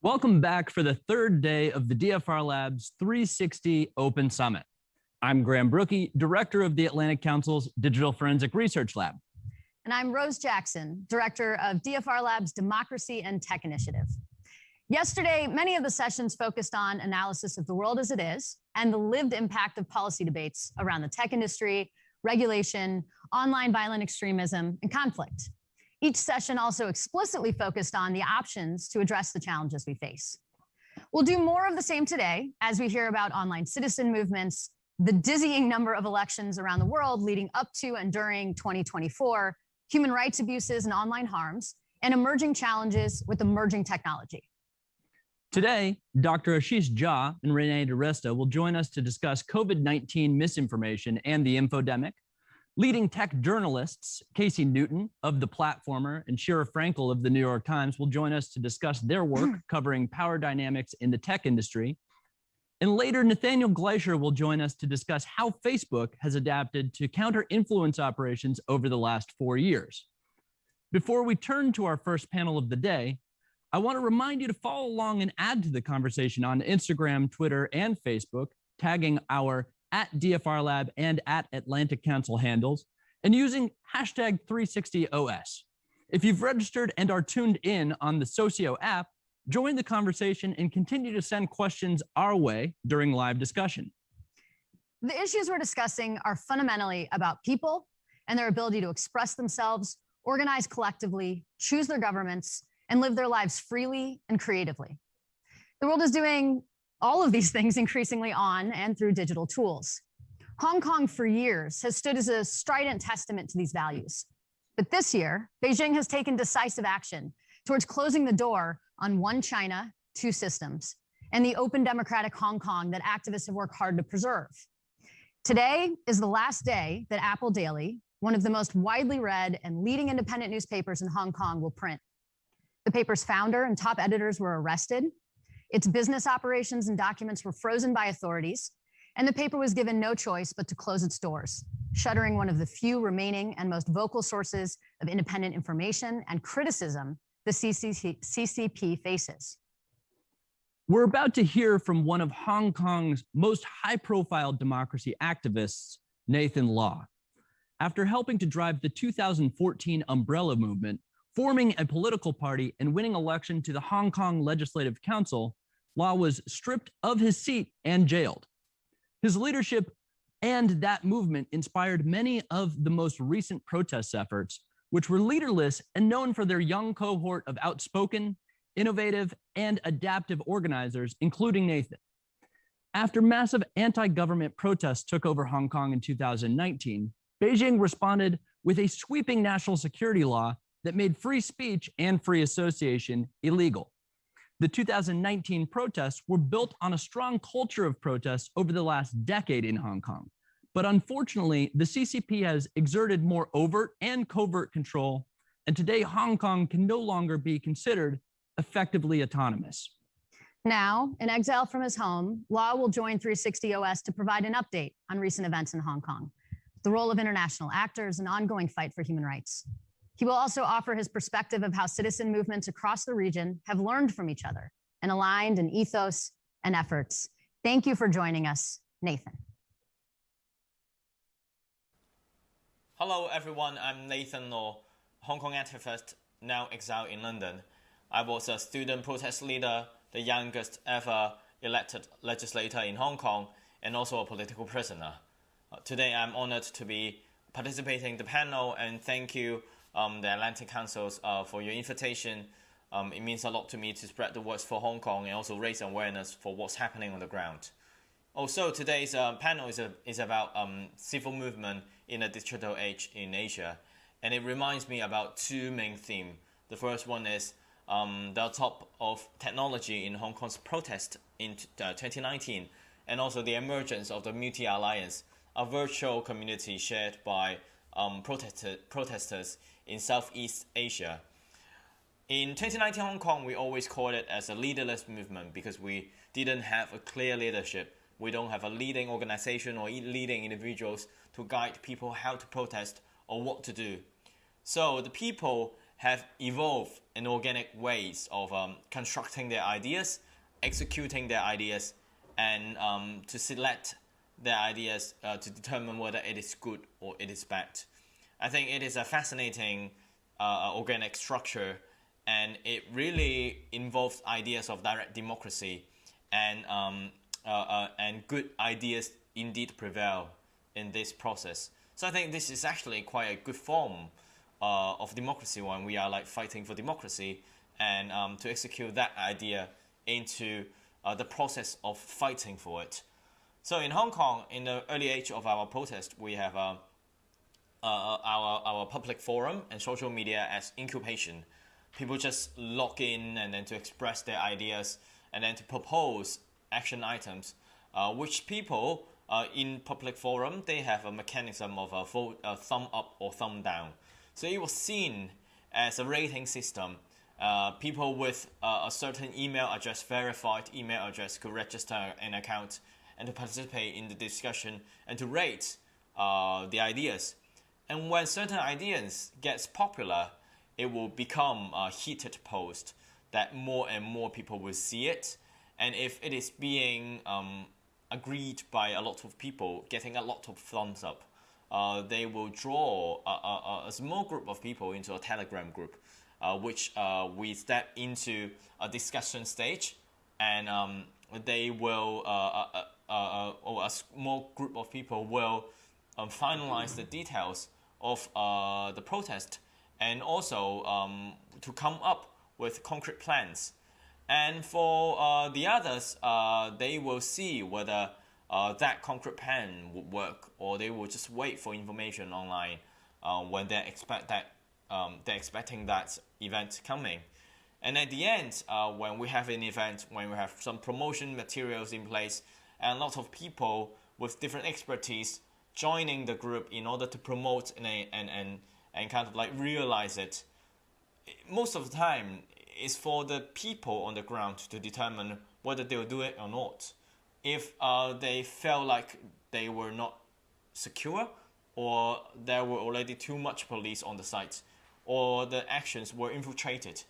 Welcome back for the third day of the DFRLab's 360 Open Summit. I'm Graham Brookie, Director of the Atlantic Council's Digital Forensic Research Lab. And I'm Rose Jackson, Director of DFRLab's Democracy and Tech Initiative. Yesterday, many of the sessions focused on analysis of the world as it is and the lived impact of policy debates around the tech industry, regulation, online violent extremism, and conflict. Each session also explicitly focused on the options to address the challenges we face. We'll do more of the same today as we hear about online citizen movements, the dizzying number of elections around the world leading up to and during 2024, human rights abuses and online harms, and emerging challenges with emerging technology. Today, Dr. Ashish Jha and Renee DiResta will join us to discuss COVID-19 misinformation and the infodemic. Leading tech journalists, Casey Newton of The Platformer and Shira Frankel of The New York Times will join us to discuss their work covering power dynamics in the tech industry. And later, Nathaniel Gleischer will join us to discuss how Facebook has adapted to counter influence operations over the last 4 years. Before we turn to our first panel of the day, I want to remind you to follow along and add to the conversation on Instagram, Twitter, and Facebook, tagging our @DFRLab and @Atlantic Council handles, and using hashtag 360OS. If you've registered and are tuned in on the Socio app, join the conversation and continue to send questions our way during live discussion. The issues we're discussing are fundamentally about people and their ability to express themselves, organize collectively, choose their governments, and live their lives freely and creatively. The world is doing all of these things increasingly on and through digital tools. Hong Kong for years has stood as a strident testament to these values. But this year, Beijing has taken decisive action towards closing the door on one China, two systems, and the open democratic Hong Kong that activists have worked hard to preserve. Today is the last day that Apple Daily, one of the most widely read and leading independent newspapers in Hong Kong, will print. The paper's founder and top editors were arrested. Its business operations and documents were frozen by authorities, and the paper was given no choice but to close its doors, shuttering one of the few remaining and most vocal sources of independent information and criticism the CCP faces. We're about to hear from one of Hong Kong's most high-profile democracy activists, Nathan Law. After helping to drive the 2014 Umbrella Movement, forming a political party and winning election to the Hong Kong Legislative Council, Law was stripped of his seat and jailed. His leadership and that movement inspired many of the most recent protest efforts, which were leaderless and known for their young cohort of outspoken, innovative, and adaptive organizers, including Nathan. After massive anti-government protests took over Hong Kong in 2019, Beijing responded with a sweeping national security law that made free speech and free association illegal. The 2019 protests were built on a strong culture of protests over the last decade in Hong Kong. But unfortunately, the CCP has exerted more overt and covert control, and today Hong Kong can no longer be considered effectively autonomous. Now, in exile from his home, Law will join 360OS to provide an update on recent events in Hong Kong, the role of international actors, and ongoing fight for human rights. He will also offer his perspective of how citizen movements across the region have learned from each other and aligned in ethos and efforts. Thank you for joining us, Nathan. Hello, everyone. I'm Nathan Law, Hong Kong activist, now exiled in London. I was a student protest leader, the youngest ever elected legislator in Hong Kong, and also a political prisoner. Today, I'm honored to be participating in the panel, and thank you the Atlantic Councils for your invitation. It means a lot to me to spread the words for Hong Kong and also raise awareness for what's happening on the ground. Also, today's panel is about civil movement in a digital age in Asia, and it reminds me about two main themes. The first one is the top of technology in Hong Kong's protest in 2019, and also the emergence of the Multi-Alliance, a virtual community shared by protesters in Southeast Asia. In 2019 Hong Kong, we always called it as a leaderless movement because we didn't have a clear leadership. We don't have a leading organization or leading individuals to guide people how to protest or what to do. So the people have evolved in organic ways of constructing their ideas, executing their ideas, and to select their ideas to determine whether it is good or it is bad. I think it is a fascinating organic structure, and it really involves ideas of direct democracy, and good ideas indeed prevail in this process. So I think this is actually quite a good form of democracy when we are like fighting for democracy, and to execute that idea into the process of fighting for it. So in Hong Kong, in the early age of our protest, we have our public forum and social media as incubation. People just log in and then to express their ideas and then to propose action items, which people in public forum, they have a mechanism of a vote, thumb up or thumb down. So it was seen as a rating system. People with a certain email address, verified email address, could register an account and to participate in the discussion and to rate the ideas. And when certain ideas gets popular, it will become a heated post that more and more people will see it. And if it is being agreed by a lot of people, getting a lot of thumbs up, they will draw a small group of people into a Telegram group, which we step into a discussion stage, and they will, or a small group of people will finalize the details of the protest, and also to come up with concrete plans. And for the others, they will see whether that concrete plan would work, or they will just wait for information online when they expect that they're expecting that event coming. And at the end, when we have an event, when we have some promotion materials in place, and a lot of people with different expertise joining the group in order to promote and kind of like realize it, most of the time is for the people on the ground to determine whether they will do it or not. If they felt like they were not secure, or there were already too much police on the site, or the actions were infiltrated,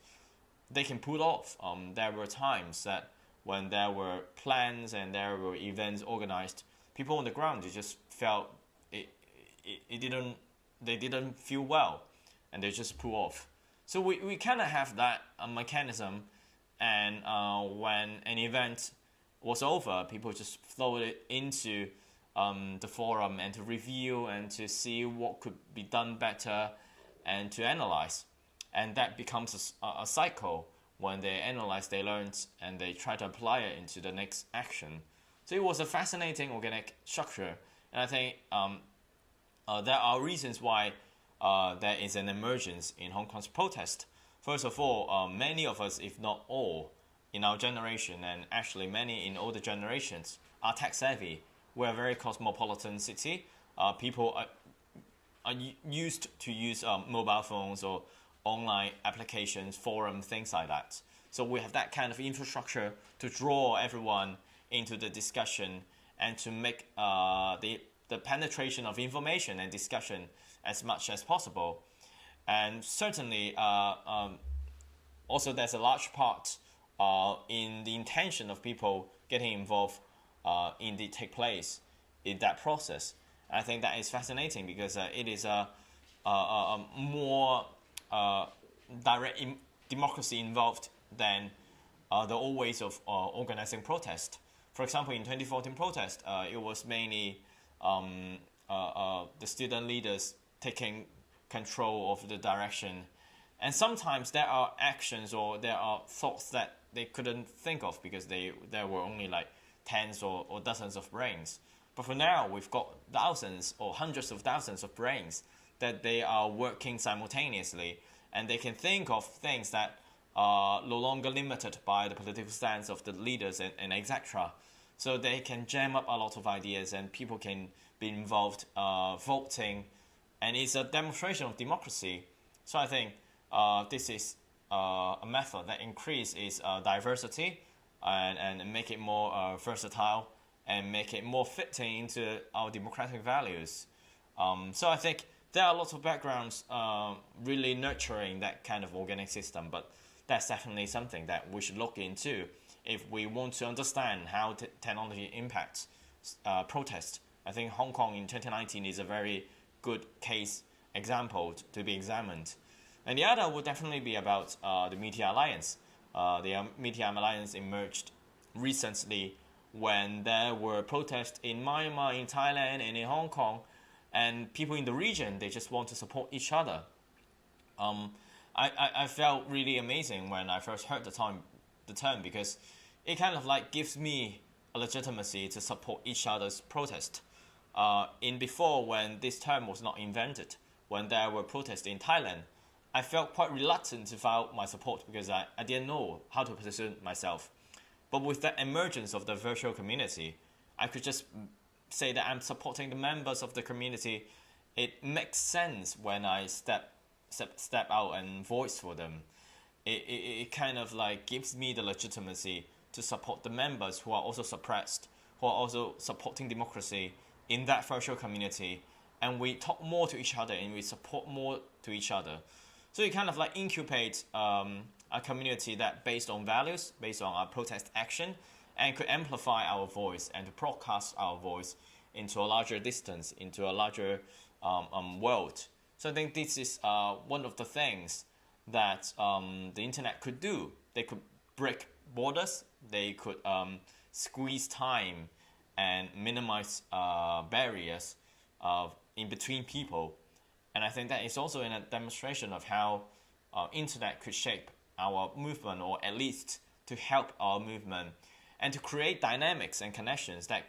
they can pull off. There were times that when there were plans and there were events organized, people on the ground, they just felt they didn't feel well, and they just pull off. So we kind of have that mechanism, and when an event was over, people just floated into the forum and to review and to see what could be done better and to analyze. And that becomes a cycle. When they analyze, they learn, and they try to apply it into the next action. So it was a fascinating organic structure, and I think there are reasons why there is an emergence in Hong Kong's protest. First of all, many of us, if not all, in our generation, and actually many in older generations, are tech savvy. We're a very cosmopolitan city. People are used to use mobile phones or online applications, forums, things like that. So we have that kind of infrastructure to draw everyone into the discussion and to make the penetration of information and discussion as much as possible. And certainly, also there's a large part in the intention of people getting involved indeed take place in that process. I think that is fascinating because it is a more direct democracy involved than the old ways of organizing protest. For example, in 2014 protest, it was mainly the student leaders taking control of the direction. And sometimes there are actions or there are thoughts that they couldn't think of because there were only like tens or dozens of brains. But for now, we've got thousands or hundreds of thousands of brains that they are working simultaneously, and they can think of things that are no longer limited by the political stance of the leaders and etc. So they can jam up a lot of ideas, and people can be involved voting, and it's a demonstration of democracy. So I think this is a method that increases diversity and make it more versatile and make it more fitting into our democratic values. So I think there are lots of backgrounds really nurturing that kind of organic system, but that's definitely something that we should look into if we want to understand how technology impacts protest. I think Hong Kong in 2019 is a very good case example to be examined. And the other would definitely be about the Media Alliance. The Media Alliance emerged recently when there were protests in Myanmar, in Thailand, and in Hong Kong, and people in the region, they just want to support each other. I felt really amazing when I first heard the term, because it kind of like gives me a legitimacy to support each other's protest. Before, when this term was not invented, when there were protests in Thailand, I felt quite reluctant to file my support because I didn't know how to position myself. But with the emergence of the virtual community, I could just say that I'm supporting the members of the community. It makes sense when I step out and voice for them. It kind of like gives me the legitimacy to support the members who are also suppressed, who are also supporting democracy in that virtual community. And we talk more to each other and we support more to each other. So it kind of like incubates a community that based on values, based on our protest action, and could amplify our voice and to broadcast our voice into a larger distance, into a larger world. So I think this is one of the things that the internet could do. They could break borders, they could squeeze time and minimize barriers in between people. And I think that is also a demonstration of how internet could shape our movement, or at least to help our movement, and to create dynamics and connections that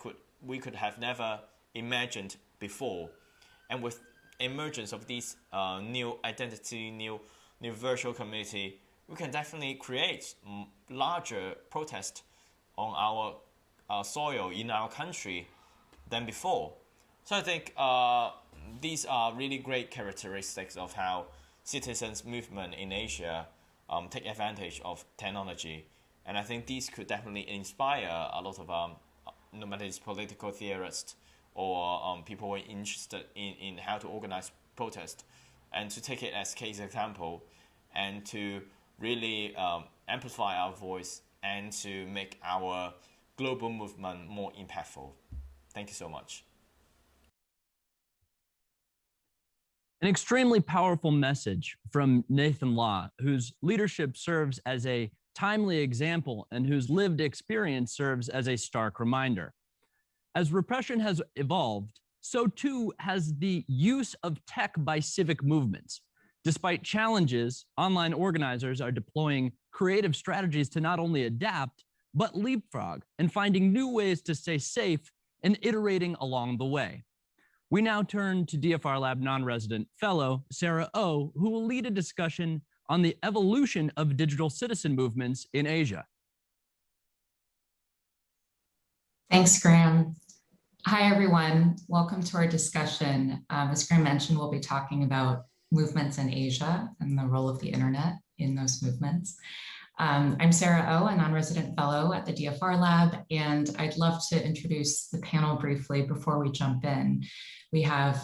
we could have never imagined before. And with emergence of these new identity, new virtual community, we can definitely create larger protest on our soil in our country than before. So I think these are really great characteristics of how citizens' movement in Asia take advantage of technology. And I think these could definitely inspire a lot of, no matter it's political theorists or people who are interested in how to organize protest, and to take it as case example and to really amplify our voice and to make our global movement more impactful. Thank you so much. An extremely powerful message from Nathan Law, whose leadership serves as a timely example and whose lived experience serves as a stark reminder. As repression has evolved, so too has the use of tech by civic movements. Despite challenges, online organizers are deploying creative strategies to not only adapt, but leapfrog and finding new ways to stay safe and iterating along the way. We now turn to DFRLab non-resident fellow, Sarah Oh, who will lead a discussion on the evolution of digital citizen movements in Asia. Thanks, Graham. Hi, everyone. Welcome to our discussion. As Graham mentioned, we'll be talking about movements in Asia and the role of the internet in those movements. I'm Sarah Oh, a non-resident fellow at the DFRLab, and I'd love to introduce the panel briefly before we jump in. We have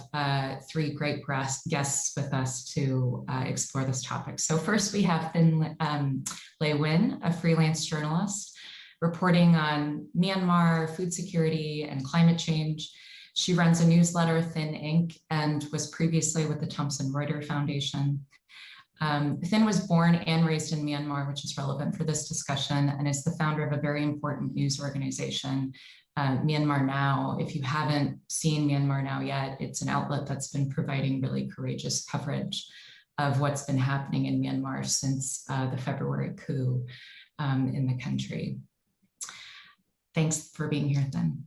three great guests with us to explore this topic. So first we have Lei Win, a freelance journalist reporting on Myanmar, food security, and climate change. She runs a newsletter, Thin Ink, and was previously with the Thomson Reuters Foundation. Thin was born and raised in Myanmar, which is relevant for this discussion, and is the founder of a very important news organization, Myanmar Now. If you haven't seen Myanmar Now yet, it's an outlet that's been providing really courageous coverage of what's been happening in Myanmar since the February coup in the country. Thanks for being here, Thin.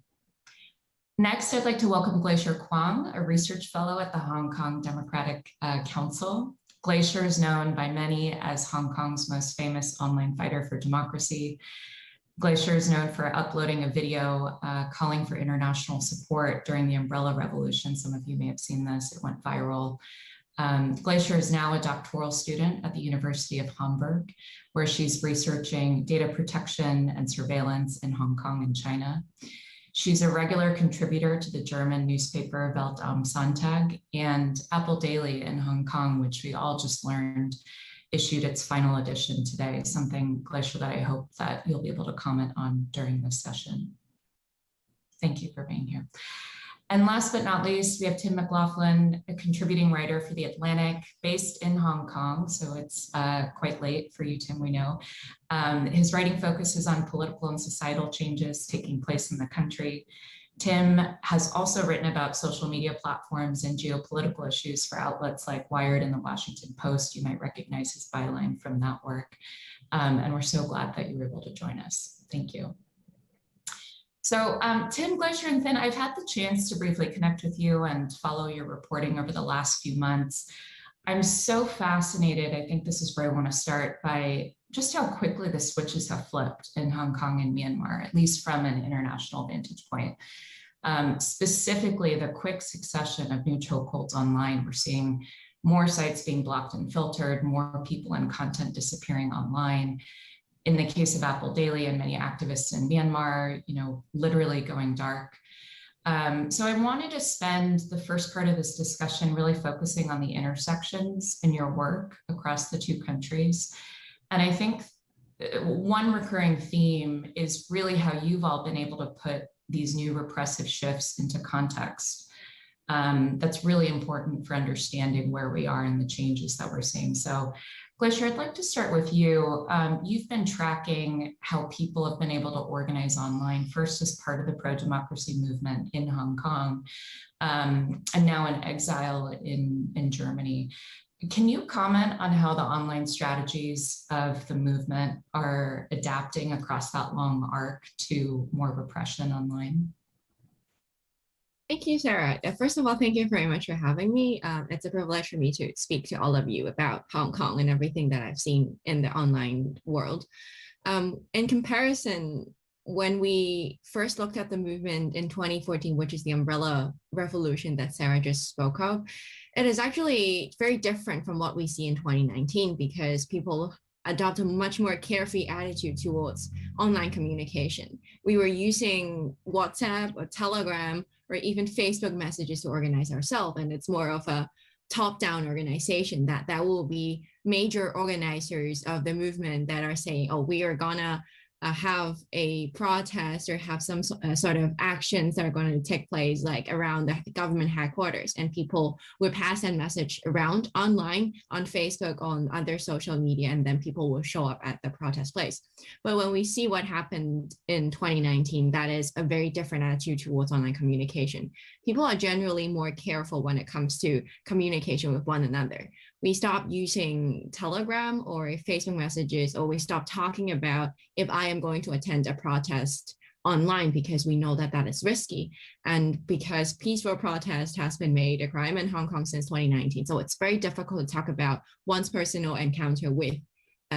Next, I'd like to welcome Glacier Kwong, a research fellow at the Hong Kong Democratic Council. Glacier is known by many as Hong Kong's most famous online fighter for democracy. Glacier is known for uploading a video calling for international support during the Umbrella Revolution. Some of you may have seen this, it went viral. Glacier is now a doctoral student at the University of Hamburg, where she's researching data protection and surveillance in Hong Kong and China. She's a regular contributor to the German newspaper Welt am Sonntag and Apple Daily in Hong Kong, which we all just learned issued its final edition today, something, Glacier, that I hope that you'll be able to comment on during this session. Thank you for being here. And last but not least, we have Tim McLaughlin, a contributing writer for The Atlantic, based in Hong Kong. So it's quite late for you, Tim, we know. His writing focuses on political and societal changes taking place in the country. Tim has also written about social media platforms and geopolitical issues for outlets like Wired and the Washington Post. You might recognize his byline from that work. And we're so glad that you were able to join us. Thank you. So Tim, Glacier, and Finn, I've had the chance to briefly connect with you and follow your reporting over the last few months. I'm so fascinated. I think this is where I want to start, by just how quickly the switches have flipped in Hong Kong and Myanmar, at least from an international vantage point. Specifically, the quick succession of new chokeholds online. We're seeing more sites being blocked and filtered, more people and content disappearing online. In the case of Apple Daily and many activists in Myanmar, literally going dark. So I wanted to spend the first part of this discussion really focusing on the intersections in your work across the two countries. And I think one recurring theme is really how you've all been able to put these new repressive shifts into context. That's really important for understanding where we are and the changes that we're seeing. So Glacier, I'd like to start with you. You've been tracking how people have been able to organize online, first as part of the pro-democracy movement in Hong Kong, and now in exile in Germany. Can you comment on how the online strategies of the movement are adapting across that long arc to more repression online? Thank you, Sarah. First of all, thank you very much for having me. It's a privilege for me to speak to all of you about Hong Kong and everything that I've seen in the online world. In comparison, when we first looked at the movement in 2014, which is the umbrella revolution that Sarah just spoke of, it is actually very different from what we see in 2019, because people adopt a much more carefree attitude towards online communication. We were using WhatsApp or Telegram or even Facebook messages to organize ourselves, and it's more of a top-down organization that will be major organizers of the movement that are saying, oh, we are gonna have a protest or have some sort of actions that are going to take place like around the government headquarters, and people will pass that message around online, on Facebook, on other social media, and then people will show up at the protest place. But when we see what happened in 2019, that is a very different attitude towards online communication. People are generally more careful when it comes to communication with one another. We stop using Telegram or Facebook messages, or we stop talking about if I am going to attend a protest online, because we know that that is risky, and because peaceful protest has been made a crime in Hong Kong since 2019. So it's very difficult to talk about one's personal encounter with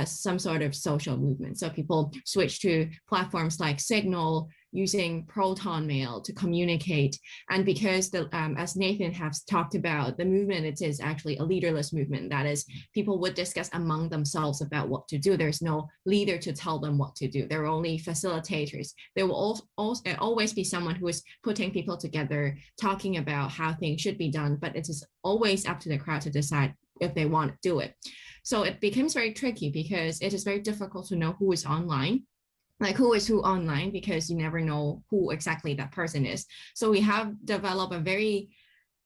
some sort of social movement. So people switch to platforms like Signal, using Proton Mail to communicate. And because as Nathan has talked about, the movement, it is actually a leaderless movement. That is, people would discuss among themselves about what to do. There's no leader to tell them what to do. There are only facilitators. There will always be someone who is putting people together, talking about how things should be done, but it is always up to the crowd to decide if they want to do it. So it becomes very tricky, because it is very difficult to know who is online, like who is who online, because you never know who exactly that person is. So we have developed a very,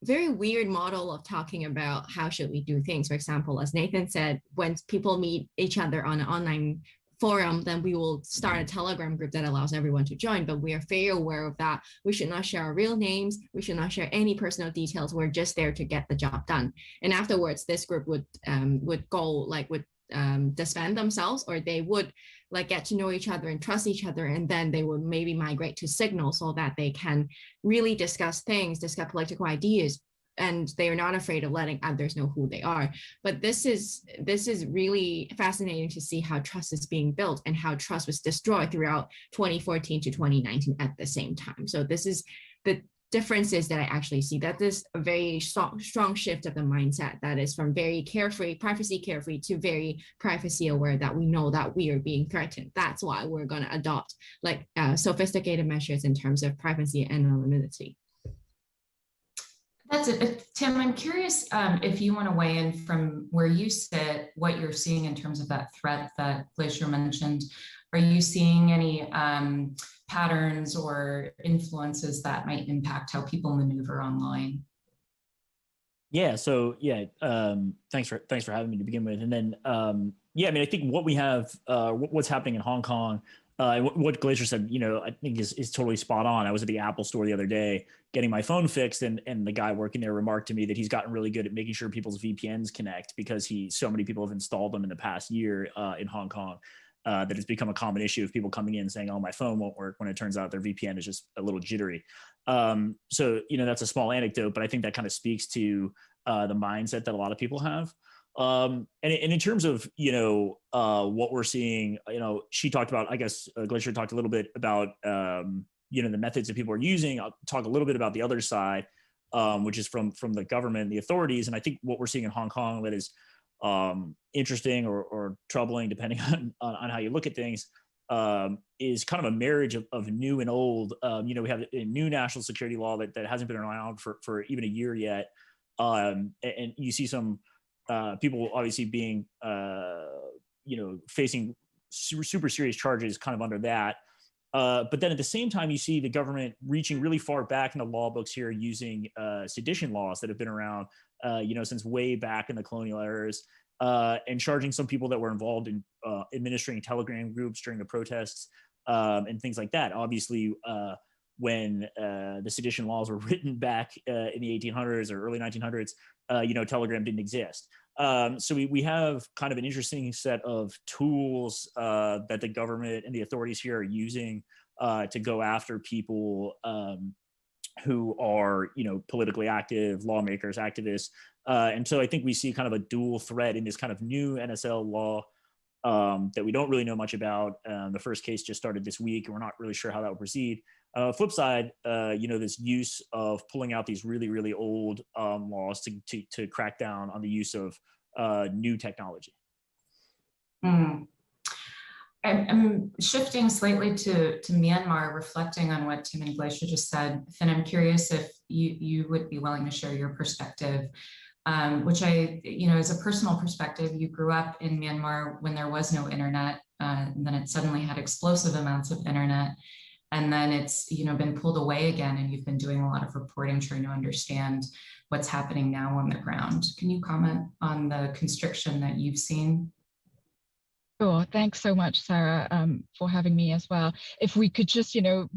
very weird model of talking about how should we do things. For example, as Nathan said, when people meet each other on an online forum, then we will start a Telegram group that allows everyone to join, but we are very aware of that. We should not share our real names. We should not share any personal details. We're just there to get the job done. And afterwards, this group would disband themselves, or they would like get to know each other and trust each other, and then they would maybe migrate to Signal so that they can really discuss things, discuss political ideas, and they are not afraid of letting others know who they are. But this is really fascinating to see how trust is being built and how trust was destroyed throughout 2014 to 2019 at the same time. So this is the differences that I actually see. That is a very strong shift of the mindset that is from very carefree, privacy carefree to very privacy aware, that we know that we are being threatened. That's why we're going to adopt like sophisticated measures in terms of privacy and anonymity. That's it. Tim, I'm curious if you want to weigh in from where you sit, what you're seeing in terms of that threat that Glacier mentioned. Are you seeing any patterns or influences that might impact how people maneuver online? Yeah. So yeah, thanks for having me to begin with. And then yeah, I mean, I think what we have, what's happening in Hong Kong, what Glacier said, you know, I think is totally spot on. I was at the Apple store the other day getting my phone fixed, and the guy working there remarked to me that he's gotten really good at making sure people's VPNs connect, because so many people have installed them in the past year in Hong Kong. That it's become a common issue of people coming in saying, oh, my phone won't work, when it turns out their VPN is just a little jittery. So, you know, that's a small anecdote, but I think that kind of speaks to the mindset that a lot of people have. And in terms of, you know, what we're seeing, you know, she talked about, I guess, Glacier talked a little bit about, you know, the methods that people are using. I'll talk a little bit about the other side, which is from the government, the authorities. And I think what we're seeing in Hong Kong that is interesting or troubling, depending on how you look at things, is kind of a marriage of new and old. You know, we have a new national security law that hasn't been around for even a year yet. And you see some people obviously being, you know, facing super serious charges kind of under that. But then at the same time, you see the government reaching really far back in the law books here, using sedition laws that have been around, you know, since way back in the colonial eras, and charging some people that were involved in administering Telegram groups during the protests and things like that. Obviously, when the sedition laws were written back in the 1800s or early 1900s, you know, Telegram didn't exist. So we have kind of an interesting set of tools that the government and the authorities here are using to go after people who are, you know, politically active, lawmakers, activists. And so I think we see kind of a dual threat in this kind of new NSL law that we don't really know much about. The first case just started this week, and we're not really sure how that will proceed. Flip side, you know, this use of pulling out these really, really old laws to crack down on the use of new technology. I'm shifting slightly to Myanmar, reflecting on what Tim and Glacier just said. Finn, I'm curious if you would be willing to share your perspective, which you know, as a personal perspective, you grew up in Myanmar when there was no internet, and then it suddenly had explosive amounts of internet. And then it's, you know, been pulled away again, and you've been doing a lot of reporting trying to understand what's happening now on the ground. Can you comment on the constriction that you've seen? Sure. Thanks so much, Sarah, for having me as well. If we could just, you know,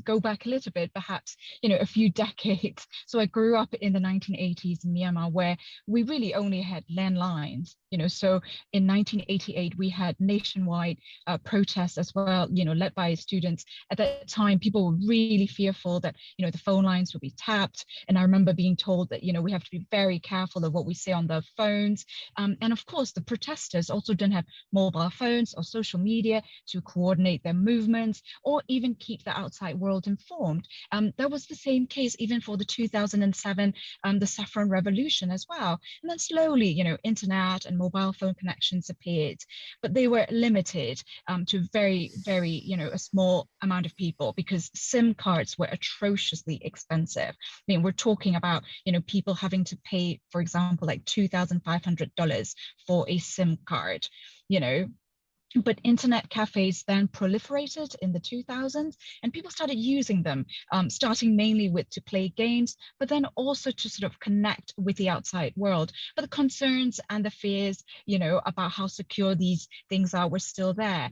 go back a little bit, perhaps, you know, a few decades. So I grew up in the 1980s in Myanmar, where we really only had landlines, you know. So in 1988, we had nationwide protests as well, you know, led by students. At that time, people were really fearful that, you know, the phone lines would be tapped. And I remember being told that, you know, we have to be very careful of what we say on the phones. And of course, the protesters also didn't have mobile phones or social media to coordinate their movements or even keep the outside world informed. That was the same case even for the 2007 the Saffron Revolution as well. And then slowly, you know, internet and mobile phone connections appeared, but they were limited to very, you know, a small amount of people, because SIM cards were atrociously expensive. I mean, we're talking about, you know, people having to pay, for example, like $2,500 for a SIM card, you know. But internet cafes then proliferated in the 2000s, and people started using them, starting mainly to play games, but then also to sort of connect with the outside world. But the concerns and the fears, you know, about how secure these things are were still there.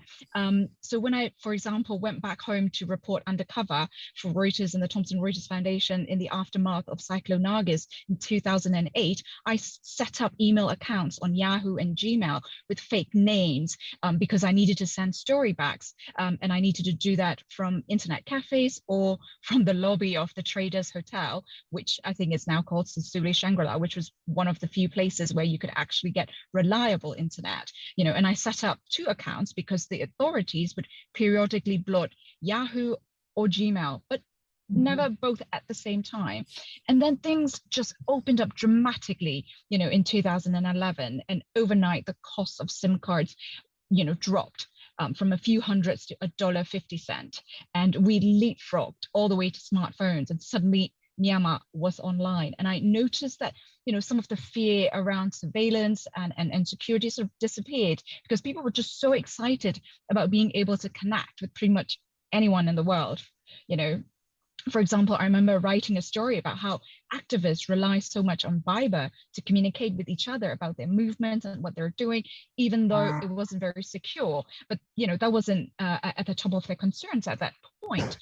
So when I, for example, went back home to report undercover for Reuters and the Thomson Reuters Foundation in the aftermath of Cyclone Nargis in 2008, I set up email accounts on Yahoo and Gmail with fake names, because I needed to send story backs, and I needed to do that from internet cafes or from the lobby of the Traders Hotel, which I think is now called Sisuli Shangri-La, which was one of the few places where you could actually get reliable internet, you know. And I set up 2 accounts because the authorities would periodically block Yahoo or Gmail, but never both at the same time. And then things just opened up dramatically, in 2011, and overnight the cost of SIM cards, dropped from a few hundreds to $1.50. And we leapfrogged all the way to smartphones, and suddenly Myanmar was online. And I noticed that, some of the fear around surveillance and security sort of disappeared, because people were just so excited about being able to connect with pretty much anyone in the world. For example, I remember writing a story about how activists rely so much on Viber to communicate with each other about their movements and what they're doing, even though it wasn't very secure. But, that wasn't at the top of their concerns at that point.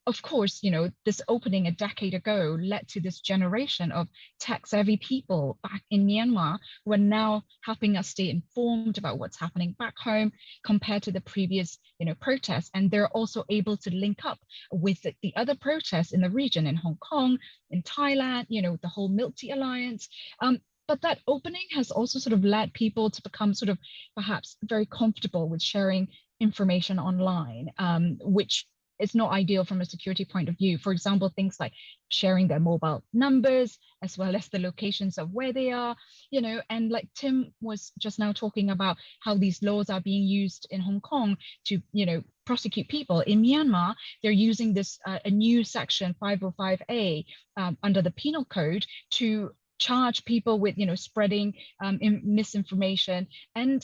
Of course, this opening a decade ago led to this generation of tech-savvy people back in Myanmar who are now helping us stay informed about what's happening back home compared to the previous, protests. And they're also able to link up with the other protests in the region, in Hong Kong, in Thailand, the whole Milk Tea Alliance. But that opening has also sort of led people to become sort of perhaps very comfortable with sharing information online, which is not ideal from a security point of view. For example, things like sharing their mobile numbers, as well as the locations of where they are, and like Tim was just now talking about how these laws are being used in Hong Kong to, prosecute people. In Myanmar, they're using this a new section 505A under the penal code to charge people with, spreading misinformation. And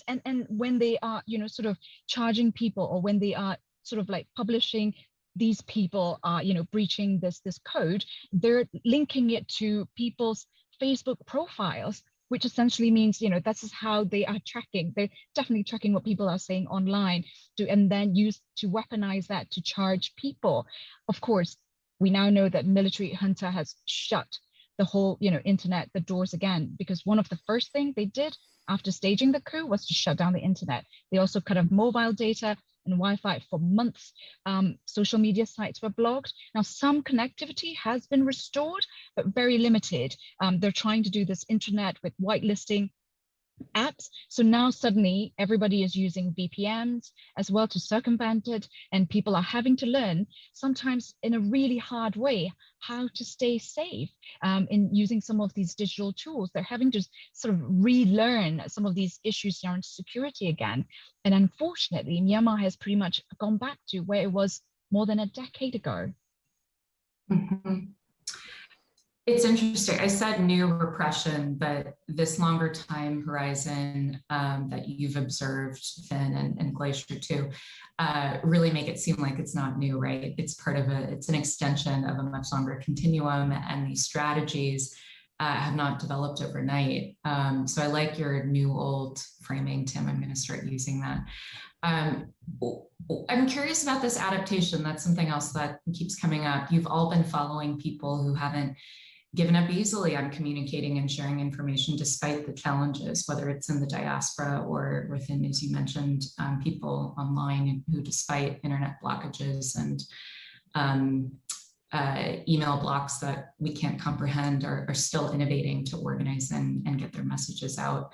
when they are, sort of charging people, or when they are sort of like publishing these people are, breaching this code, they're linking it to people's Facebook profiles, which essentially means, this is how they are tracking. They're definitely tracking what people are saying online, and then use to weaponize that to charge people. Of course, we now know that military junta has shut the whole, internet, the doors again, because one of the first things they did after staging the coup was to shut down the internet. They also cut off mobile data and Wi-Fi for months. Social media sites were blocked. Now, some connectivity has been restored, but very limited. They're trying to do this internet with whitelisting apps. So now suddenly everybody is using VPNs as well to circumvent it, and people are having to learn, sometimes in a really hard way, how to stay safe in using some of these digital tools. They're having to sort of relearn some of these issues around security again. And unfortunately, Myanmar has pretty much gone back to where it was more than a decade ago. Mm-hmm. It's interesting. I said new repression, but this longer time horizon that you've observed, Finn and Glacier too, really make it seem like it's not new, right? It's part of it's an extension of a much longer continuum, and these strategies have not developed overnight. So I like your new old framing, Tim. I'm going to start using that. I'm curious about this adaptation. That's something else that keeps coming up. You've all been following people who haven't given up easily on communicating and sharing information despite the challenges, whether it's in the diaspora or within, as you mentioned, people online who, despite internet blockages and email blocks that we can't comprehend, are still innovating to organize and get their messages out.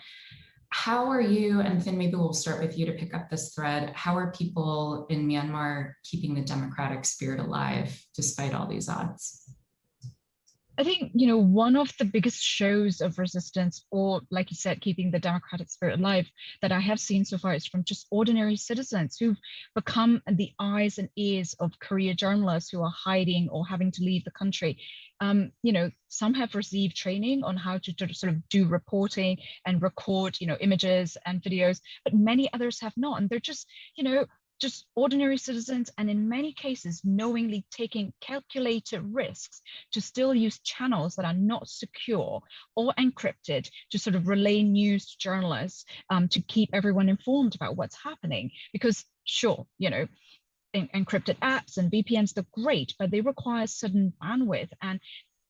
How are you, and Finn, maybe we'll start with you to pick up this thread. How are people in Myanmar keeping the democratic spirit alive despite all these odds? I think, one of the biggest shows of resistance, or like you said, keeping the democratic spirit alive, that I have seen so far is from just ordinary citizens who've become the eyes and ears of career journalists who are hiding or having to leave the country. Some have received training on how to sort of do reporting and record, images and videos, but many others have not. And they're just ordinary citizens, and in many cases, knowingly taking calculated risks to still use channels that are not secure or encrypted to sort of relay news to journalists, to keep everyone informed about what's happening. Because sure, encrypted apps and VPNs, they're great, but they require certain bandwidth, and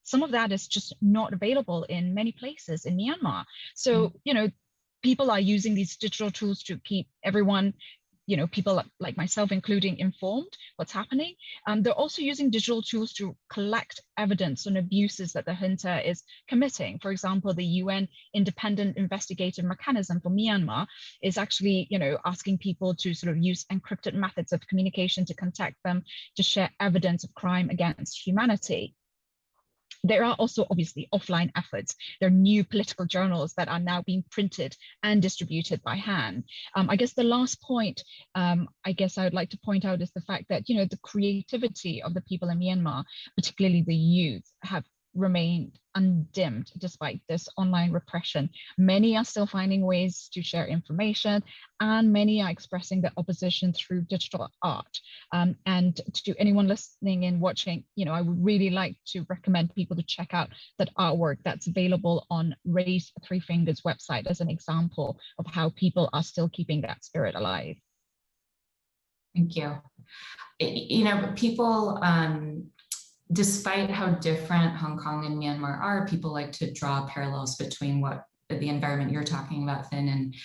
some of that is just not available in many places in Myanmar. So, people are using these digital tools to keep everyone people like myself, including informed what's happening. They're also using digital tools to collect evidence on abuses that the junta is committing. For example, the UN Independent Investigative Mechanism for Myanmar is actually, asking people to sort of use encrypted methods of communication to contact them, to share evidence of crime against humanity. There are also obviously offline efforts. There are new political journals that are now being printed and distributed by hand. I guess the last point I guess I would like to point out is the fact that, the creativity of the people in Myanmar, particularly the youth, have remained undimmed despite this online repression. Many are still finding ways to share information, and many are expressing their opposition through digital art. And to anyone listening and watching, I would really like to recommend people to check out that artwork that's available on Raise Three Fingers website as an example of how people are still keeping that spirit alive. Thank you. People, despite how different Hong Kong and Myanmar are, people like to draw parallels between what the environment you're talking about, Finn and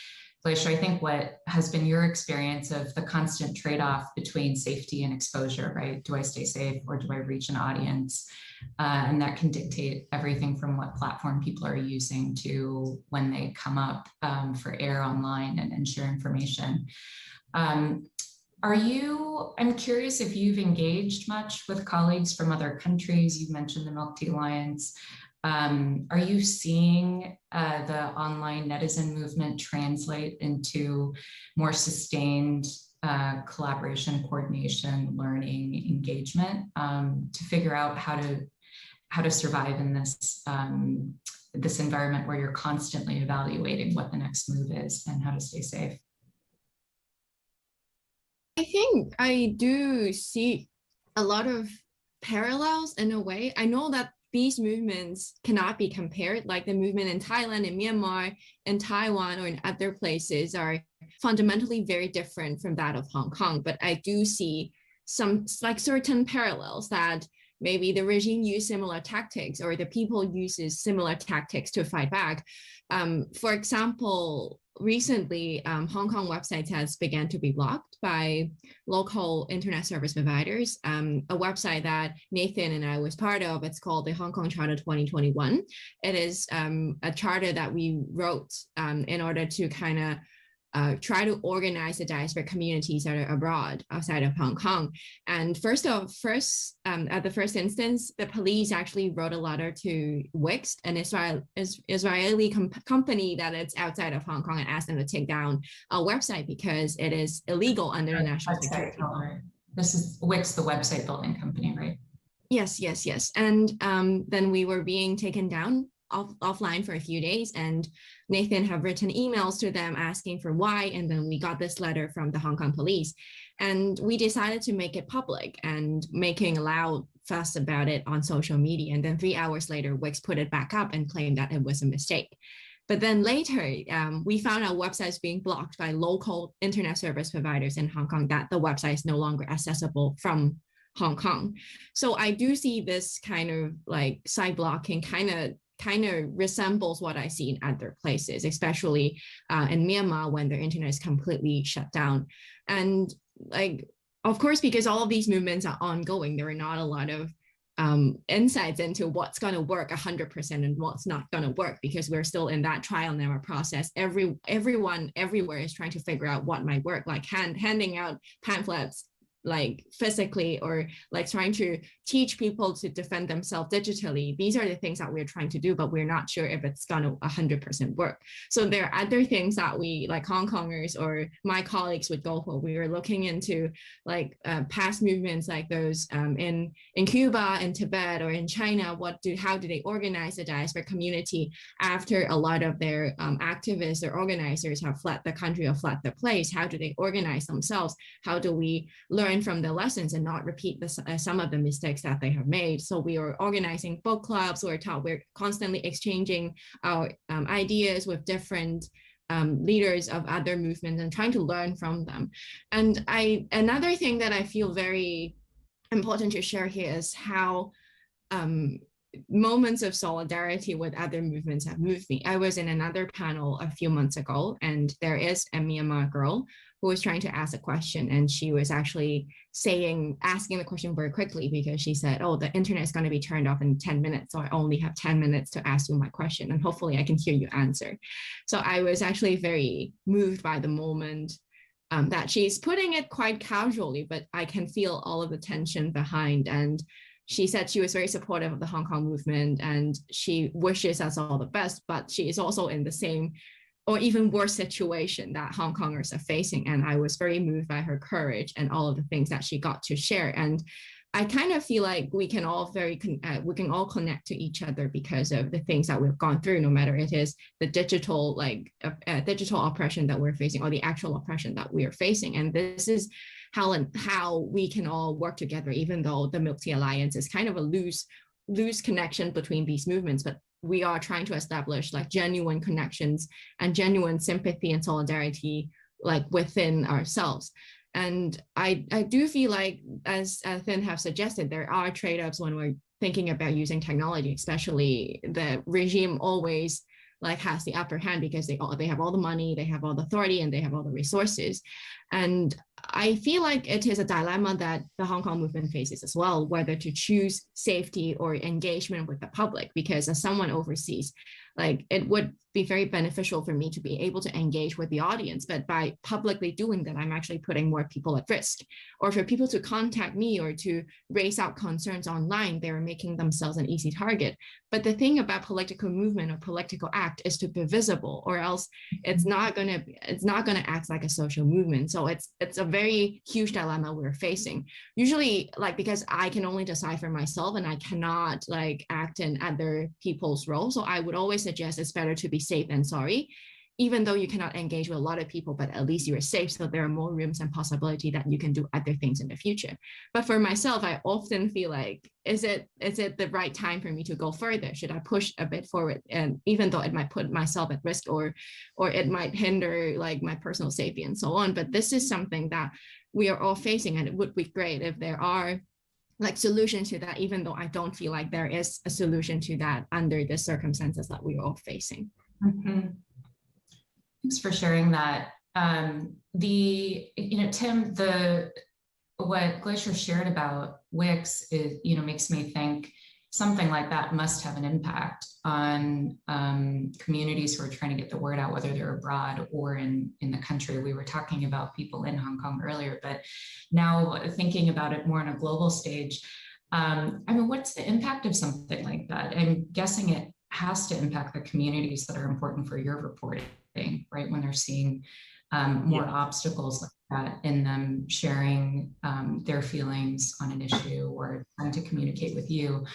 Glacier. I think what has been your experience of the constant trade-off between safety and exposure, right? Do I stay safe or do I reach an audience? And that can dictate everything from what platform people are using to when they come up for air online and share information. I'm curious if you've engaged much with colleagues from other countries. You mentioned the Milk Tea Alliance. Are you seeing the online netizen movement translate into more sustained collaboration, coordination, learning, engagement to figure out how to survive in this this environment where you're constantly evaluating what the next move is and how to stay safe? I think I do see a lot of parallels in a way. I know that these movements cannot be compared, like the movement in Thailand, in Myanmar, in Taiwan, or in other places are fundamentally very different from that of Hong Kong. But I do see some certain parallels that maybe the regime used similar tactics or the people uses similar tactics to fight back. For example, recently, Hong Kong websites has begun to be blocked by local internet service providers. A website that Nathan and I was part of, it's called the Hong Kong Charter 2021. It is a charter that we wrote in order to kind of try to organize the diaspora communities that are abroad outside of Hong Kong. And at the first instance, the police actually wrote a letter to Wix, an Israeli company that is outside of Hong Kong, and asked them to take down a website because it is illegal under the national security law. This is Wix, the website building company, right? Yes. And then we were being taken down offline for a few days, and Nathan have written emails to them asking for why, and then we got this letter from the Hong Kong police, and we decided to make it public and making a loud fuss about it on social media. And then 3 hours later, Wix put it back up and claimed that it was a mistake. But then later, we found our websites being blocked by local internet service providers in Hong Kong, that the website is no longer accessible from Hong Kong. So I do see this kind of like site blocking kind of resembles what I see in other places, especially in Myanmar when their internet is completely shut down. And of course, because all of these movements are ongoing, there are not a lot of insights into what's going to work 100% and what's not going to work, because we're still in that trial and error process. Everyone everywhere is trying to figure out what might work, like handing out pamphlets like physically, or like trying to teach people to defend themselves digitally. These are the things that we're trying to do, but we're not sure if it's going to 100% work. So there are other things that we, like Hong Kongers or my colleagues, would go for. We were looking into like past movements like those in Cuba, in Tibet, or in China. How do they organize the diaspora community after a lot of their activists or organizers have fled the country or fled the place? How do they organize themselves? How do we learn from the lessons and not repeat some of the mistakes that they have made? So we are organizing book clubs. We're constantly exchanging our ideas with different leaders of other movements and trying to learn from them. And another thing that I feel very important to share here is how moments of solidarity with other movements have moved me. I was in another panel a few months ago, and there is a Myanmar girl who was trying to ask a question, and she was actually asking the question very quickly because she said, oh, the internet is going to be turned off in 10 minutes, so I only have 10 minutes to ask you my question, and hopefully I can hear you answer. So I was actually very moved by the moment that she's putting it quite casually, but I can feel all of the tension behind. And she said she was very supportive of the Hong Kong movement and she wishes us all the best, but she is also in the same or even worse situation that Hong Kongers are facing. And I was very moved by her courage and all of the things that she got to share. And I kind of feel like we can all connect to each other because of the things that we've gone through, no matter it is the digital digital oppression that we're facing or the actual oppression that we are facing. And this is how we can all work together, even though the Milk Tea Alliance is kind of a loose connection between these movements, but we are trying to establish like genuine connections and genuine sympathy and solidarity like within ourselves. And I do feel like, as Thin have suggested, there are trade-offs when we're thinking about using technology, especially the regime always like has the upper hand because they have all the money, they have all the authority, and they have all the resources. And I feel like it is a dilemma that the Hong Kong movement faces as well, whether to choose safety or engagement with the public, because as someone overseas, like it would be very beneficial for me to be able to engage with the audience, but by publicly doing that, I'm actually putting more people at risk. Or for people to contact me or to raise out concerns online, they're making themselves an easy target. But the thing about political movement or political act is to be visible, or else it's not gonna act like a social movement. So it's a very huge dilemma we're facing. Usually, like, because I can only decide for myself and I cannot like act in other people's roles. So I would always suggest it's better to be safe than sorry, even though you cannot engage with a lot of people, but at least you're safe. So there are more rooms and possibility that you can do other things in the future. But for myself, I often feel like, is it the right time for me to go further? Should I push a bit forward? And even though it might put myself at risk or it might hinder like my personal safety and so on. But this is something that we are all facing, and it would be great if there are like solutions to that, even though I don't feel like there is a solution to that under the circumstances that we're all facing. Mm-hmm. Thanks for sharing that. Tim, what Glacier shared about Wix is, makes me think something like that must have an impact on communities who are trying to get the word out, whether they're abroad or in the country. We were talking about people in Hong Kong earlier, but now thinking about it more on a global stage, what's the impact of something like that? I'm guessing it has to impact the communities that are important for your reporting, right? When they're seeing more obstacles like that in them sharing their feelings on an issue or trying to communicate with you.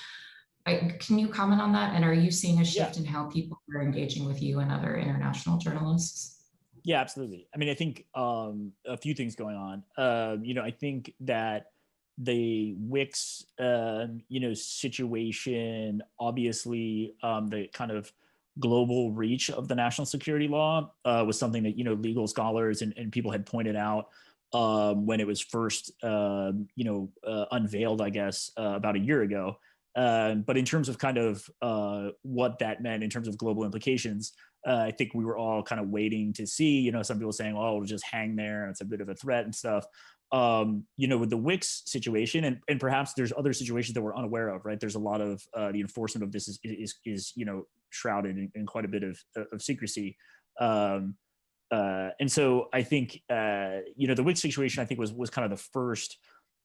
Can you comment on that? And are you seeing a shift in how people are engaging with you and other international journalists? Yeah, absolutely. I mean, I think a few things going on. I think that the Wix, situation, obviously, the kind of global reach of the national security law was something that, legal scholars and people had pointed out when it was first, unveiled, I guess, about a year ago. But in terms of kind of what that meant in terms of global implications, I think we were all kind of waiting to see, some people saying, oh, it'll just hang there. It's a bit of a threat and stuff. With the Wix situation, and perhaps there's other situations that we're unaware of, right? There's a lot of the enforcement of this is shrouded in quite a bit of secrecy. And so I think, the Wix situation, I think was kind of the first,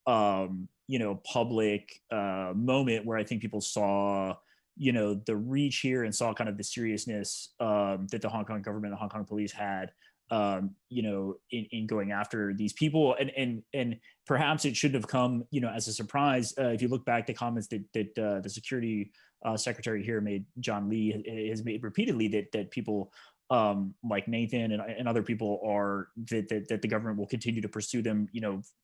public moment where I think people saw, the reach here and saw kind of the seriousness that the Hong Kong government, the Hong Kong police had, in going after these people, and perhaps it shouldn't have come, as a surprise. If you look back, the comments that the security secretary here made, John Lee, has made repeatedly that people like Nathan and other people are that the government will continue to pursue them,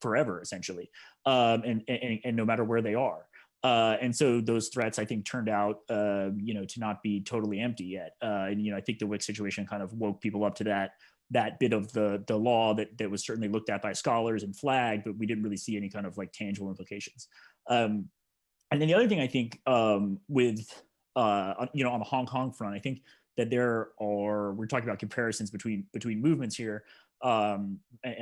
forever, essentially, and no matter where they are. And so those threats, I think, turned out, to not be totally empty yet. And I think the Wix situation kind of woke people up to that bit of the law that was certainly looked at by scholars and flagged, but we didn't really see any kind of like tangible implications. And then the other thing I think with, on the Hong Kong front, I think that we're talking about comparisons between movements here. And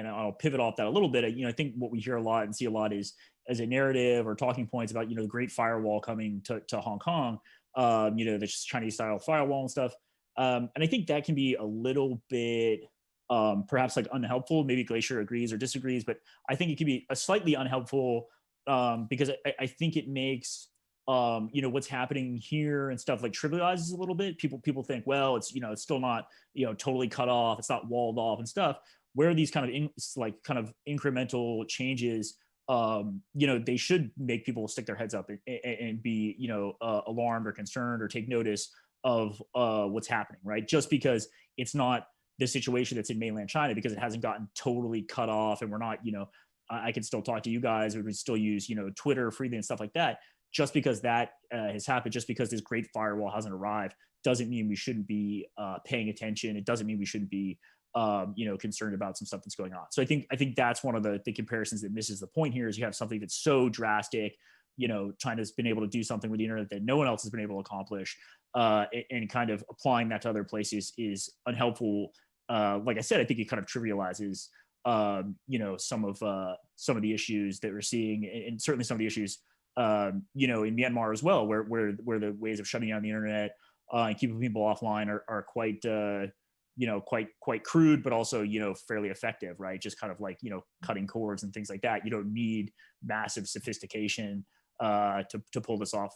I'll pivot off that a little bit. I think what we hear a lot and see a lot is as a narrative or talking points about, the Great Firewall coming to Hong Kong, the Chinese style firewall and stuff. And I think that can be a little bit perhaps like unhelpful. Maybe Glacier agrees or disagrees, but I think it can be a slightly unhelpful because I think it makes what's happening here and stuff like trivializes a little bit. People think, well, it's it's still not totally cut off, it's not walled off and stuff. Where these kind of incremental changes, they should make people stick their heads up and be alarmed or concerned or take notice of what's happening, right? Just because it's not the situation that's in mainland China, because it hasn't gotten totally cut off, and we're not, I can still talk to you guys, we would still use Twitter freely and stuff like that. Just because that has happened, just because this great firewall hasn't arrived, doesn't mean we shouldn't be paying attention. It doesn't mean we shouldn't be, concerned about some stuff that's going on. So I think that's one of the comparisons that misses the point here. Is you have something that's so drastic. China's been able to do something with the internet that no one else has been able to accomplish, and kind of applying that to other places is unhelpful. Like I said, I think it kind of trivializes, some of the issues that we're seeing, and certainly some of the issues. In Myanmar as well, where the ways of shutting down the internet and keeping people offline are quite quite crude, but also fairly effective, right? Just kind of like cutting cords and things like that. You don't need massive sophistication to pull this off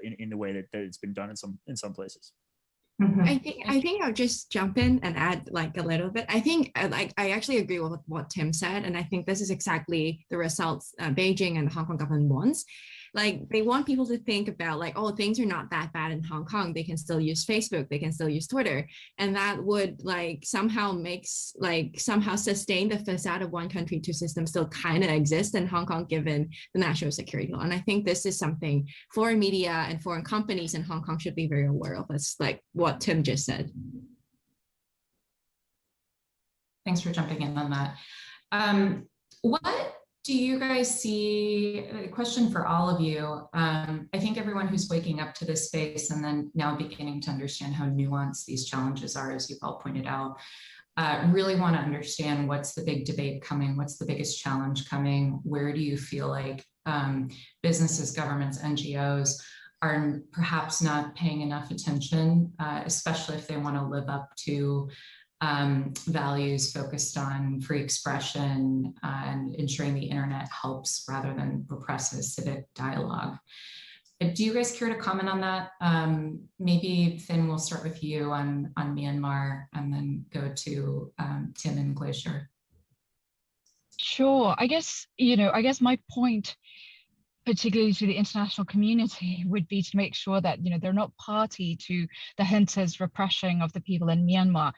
in the way that it's been done in some places. Mm-hmm. I think I'll just jump in and add like a little bit. I think I actually agree with what Tim said, and I think this is exactly the results Beijing and the Hong Kong government wants. Like they want people to think about like, oh, things are not that bad in Hong Kong. They can still use Facebook. They can still use Twitter. And that would like somehow sustain the facade of one country, two systems still kind of exist in Hong Kong, given the national security law. And I think this is something foreign media and foreign companies in Hong Kong should be very aware of. It's like what Tim just said. Thanks for jumping in on that. What do you guys see? A question for all of you. I think everyone who's waking up to this space and then now beginning to understand how nuanced these challenges are, as you've all pointed out, really want to understand what's the big debate coming, what's the biggest challenge coming, where do you feel like businesses, governments, NGOs are perhaps not paying enough attention, especially if they want to live up to values focused on free expression and ensuring the internet helps rather than represses civic dialogue. Do you guys care to comment on that? Maybe Finn, we'll start with you on Myanmar and then go to Tim and Glacier. Sure. I guess my point, particularly to the international community, would be to make sure that they're not party to the junta's repression of the people in Myanmar,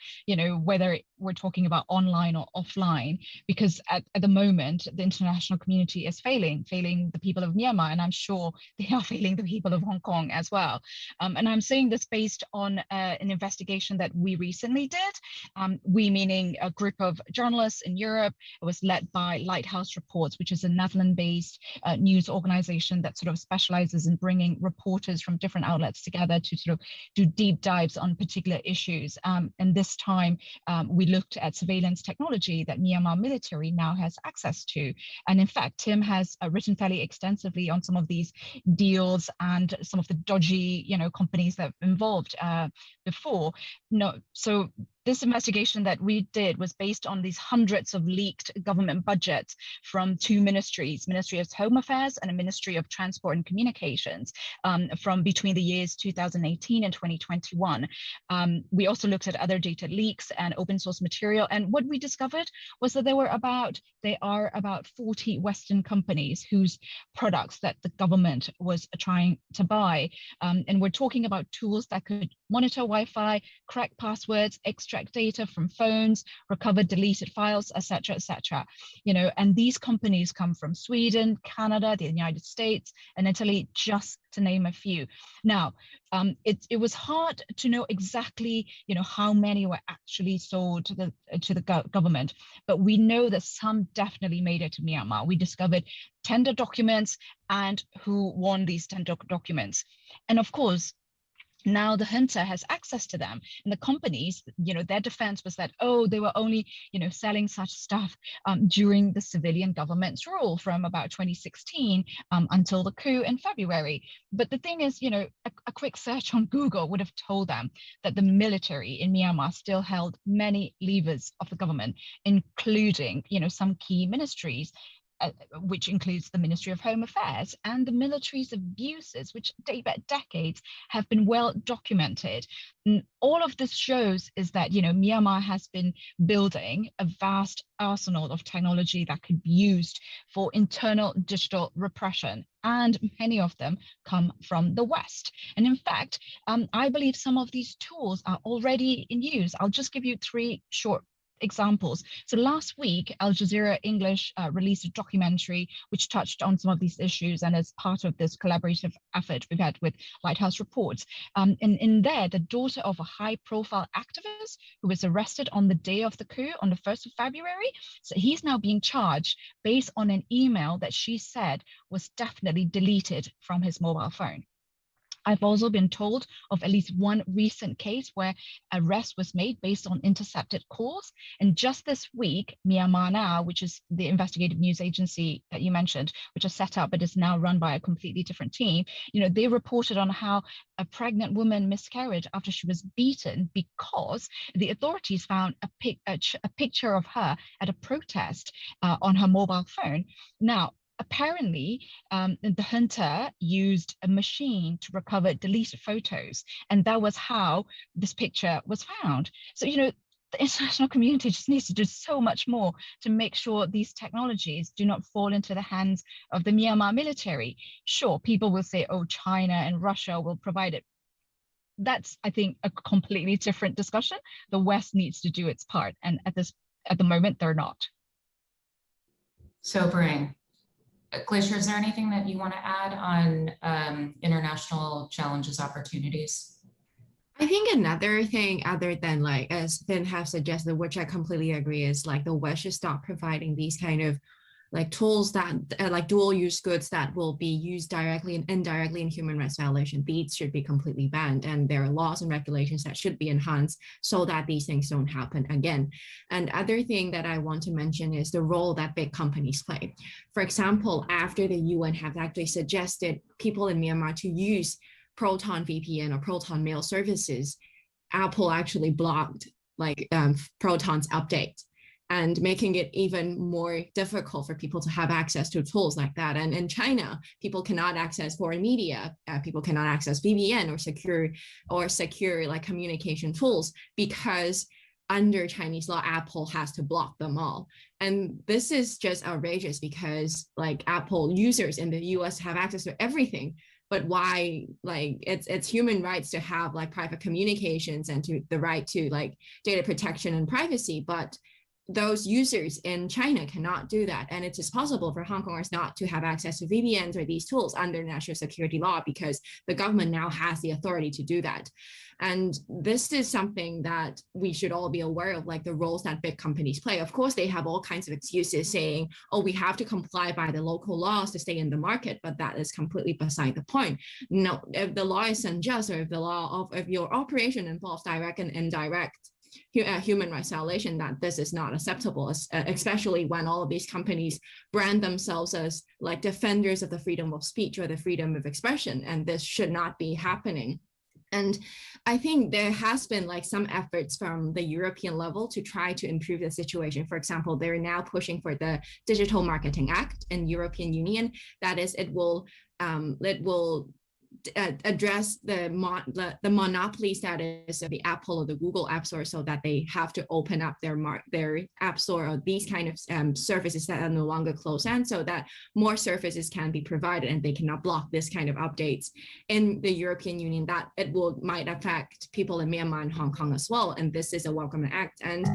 whether we're talking about online or offline, because at the moment the international community is failing the people of Myanmar, and I'm sure they are failing the people of Hong Kong as well. And I'm saying this based on an investigation that we recently did. We meaning a group of journalists in Europe. It was led by Lighthouse Reports, which is a Netherlands-based news organization that sort of specializes in bringing reporters from different outlets together to sort of do deep dives on particular issues. And this time we looked at surveillance technology that Myanmar military now has access to. And in fact, Tim has written fairly extensively on some of these deals and some of the dodgy, companies that have involved before. So this investigation that we did was based on these hundreds of leaked government budgets from two ministries, Ministry of Home Affairs and a Ministry of Transport and Communications, from between the years 2018 and 2021. We also looked at other data leaks and open source material. And what we discovered was that there are about 40 Western companies whose products that the government was trying to buy. And we're talking about tools that could monitor Wi-Fi, crack passwords, extract data from phones, recover deleted files, etc., etc. And these companies come from Sweden, Canada, the United States, and Italy, just to name a few. Now, it was hard to know exactly, how many were actually sold to the government, but we know that some definitely made it to Myanmar. We discovered tender documents and who won these tender documents, and of course, now the hunter has access to them, and the companies, their defense was that, they were only, selling such stuff during the civilian government's rule from about 2016 until the coup in February. But the thing is, a quick search on Google would have told them that the military in Myanmar still held many levers of the government, including, some key ministries, which includes the Ministry of Home Affairs, and the military's abuses, which date back decades, have been well documented. And all of this shows is that, Myanmar has been building a vast arsenal of technology that could be used for internal digital repression, and many of them come from the West. And in fact, I believe some of these tools are already in use. I'll just give you 3 short examples. So last week, Al Jazeera English released a documentary which touched on some of these issues, and as part of this collaborative effort we've had with Lighthouse Reports. In there, the daughter of a high-profile activist who was arrested on the day of the coup, on the 1st of February, so he's now being charged based on an email that she said was definitely deleted from his mobile phone. I've also been told of at least one recent case where arrest was made based on intercepted calls. And just this week, Myanmar Now, which is the investigative news agency that you mentioned, which is set up but is now run by a completely different team, they reported on how a pregnant woman miscarried after she was beaten because the authorities found a picture of her at a protest on her mobile phone. Now, apparently, the hunter used a machine to recover deleted photos, and that was how this picture was found. So, the international community just needs to do so much more to make sure these technologies do not fall into the hands of the Myanmar military. Sure, people will say, China and Russia will provide it. That's, I think, a completely different discussion. The West needs to do its part, and at the moment, they're not. Sobering. Glacier, is there anything that you want to add on international challenges, opportunities? I think another thing other than as Finn have suggested, which I completely agree, is the West should stop providing these kind of tools that dual use goods that will be used directly and indirectly in human rights violation. These should be completely banned, and there are laws and regulations that should be enhanced so that these things don't happen again. And other thing that I want to mention is the role that big companies play. For example, after the UN have actually suggested people in Myanmar to use Proton VPN or Proton mail services, Apple actually blocked Proton's update, and making it even more difficult for people to have access to tools like that. And in China, people cannot access foreign media, people cannot access VPN or secure communication tools, because under Chinese law, Apple has to block them all. And this is just outrageous, because Apple users in the US have access to everything. But why, it's human rights to have private communications and to the right to data protection and privacy, but those users in China cannot do that. And it is possible for Hong Kongers not to have access to VPNs or these tools under national security law, because the government now has the authority to do that. And this is something that we should all be aware of, the roles that big companies play. Of course, they have all kinds of excuses saying, we have to comply by the local laws to stay in the market, but that is completely beside the point. No, if the law is unjust, or if your operation involves direct and indirect human rights violation, that this is not acceptable, especially when all of these companies brand themselves as defenders of the freedom of speech or the freedom of expression, and this should not be happening. And I think there has been some efforts from the European level to try to improve the situation. For example, they're now pushing for the Digital Marketing Act in European Union. That is, it will address the monopoly status of the Apple or the Google App Store, so that they have to open up their App Store or these kind of services that are no longer closed-end, so that more services can be provided and they cannot block this kind of updates in the European Union, that it might affect people in Myanmar and Hong Kong as well. And this is a welcome act. And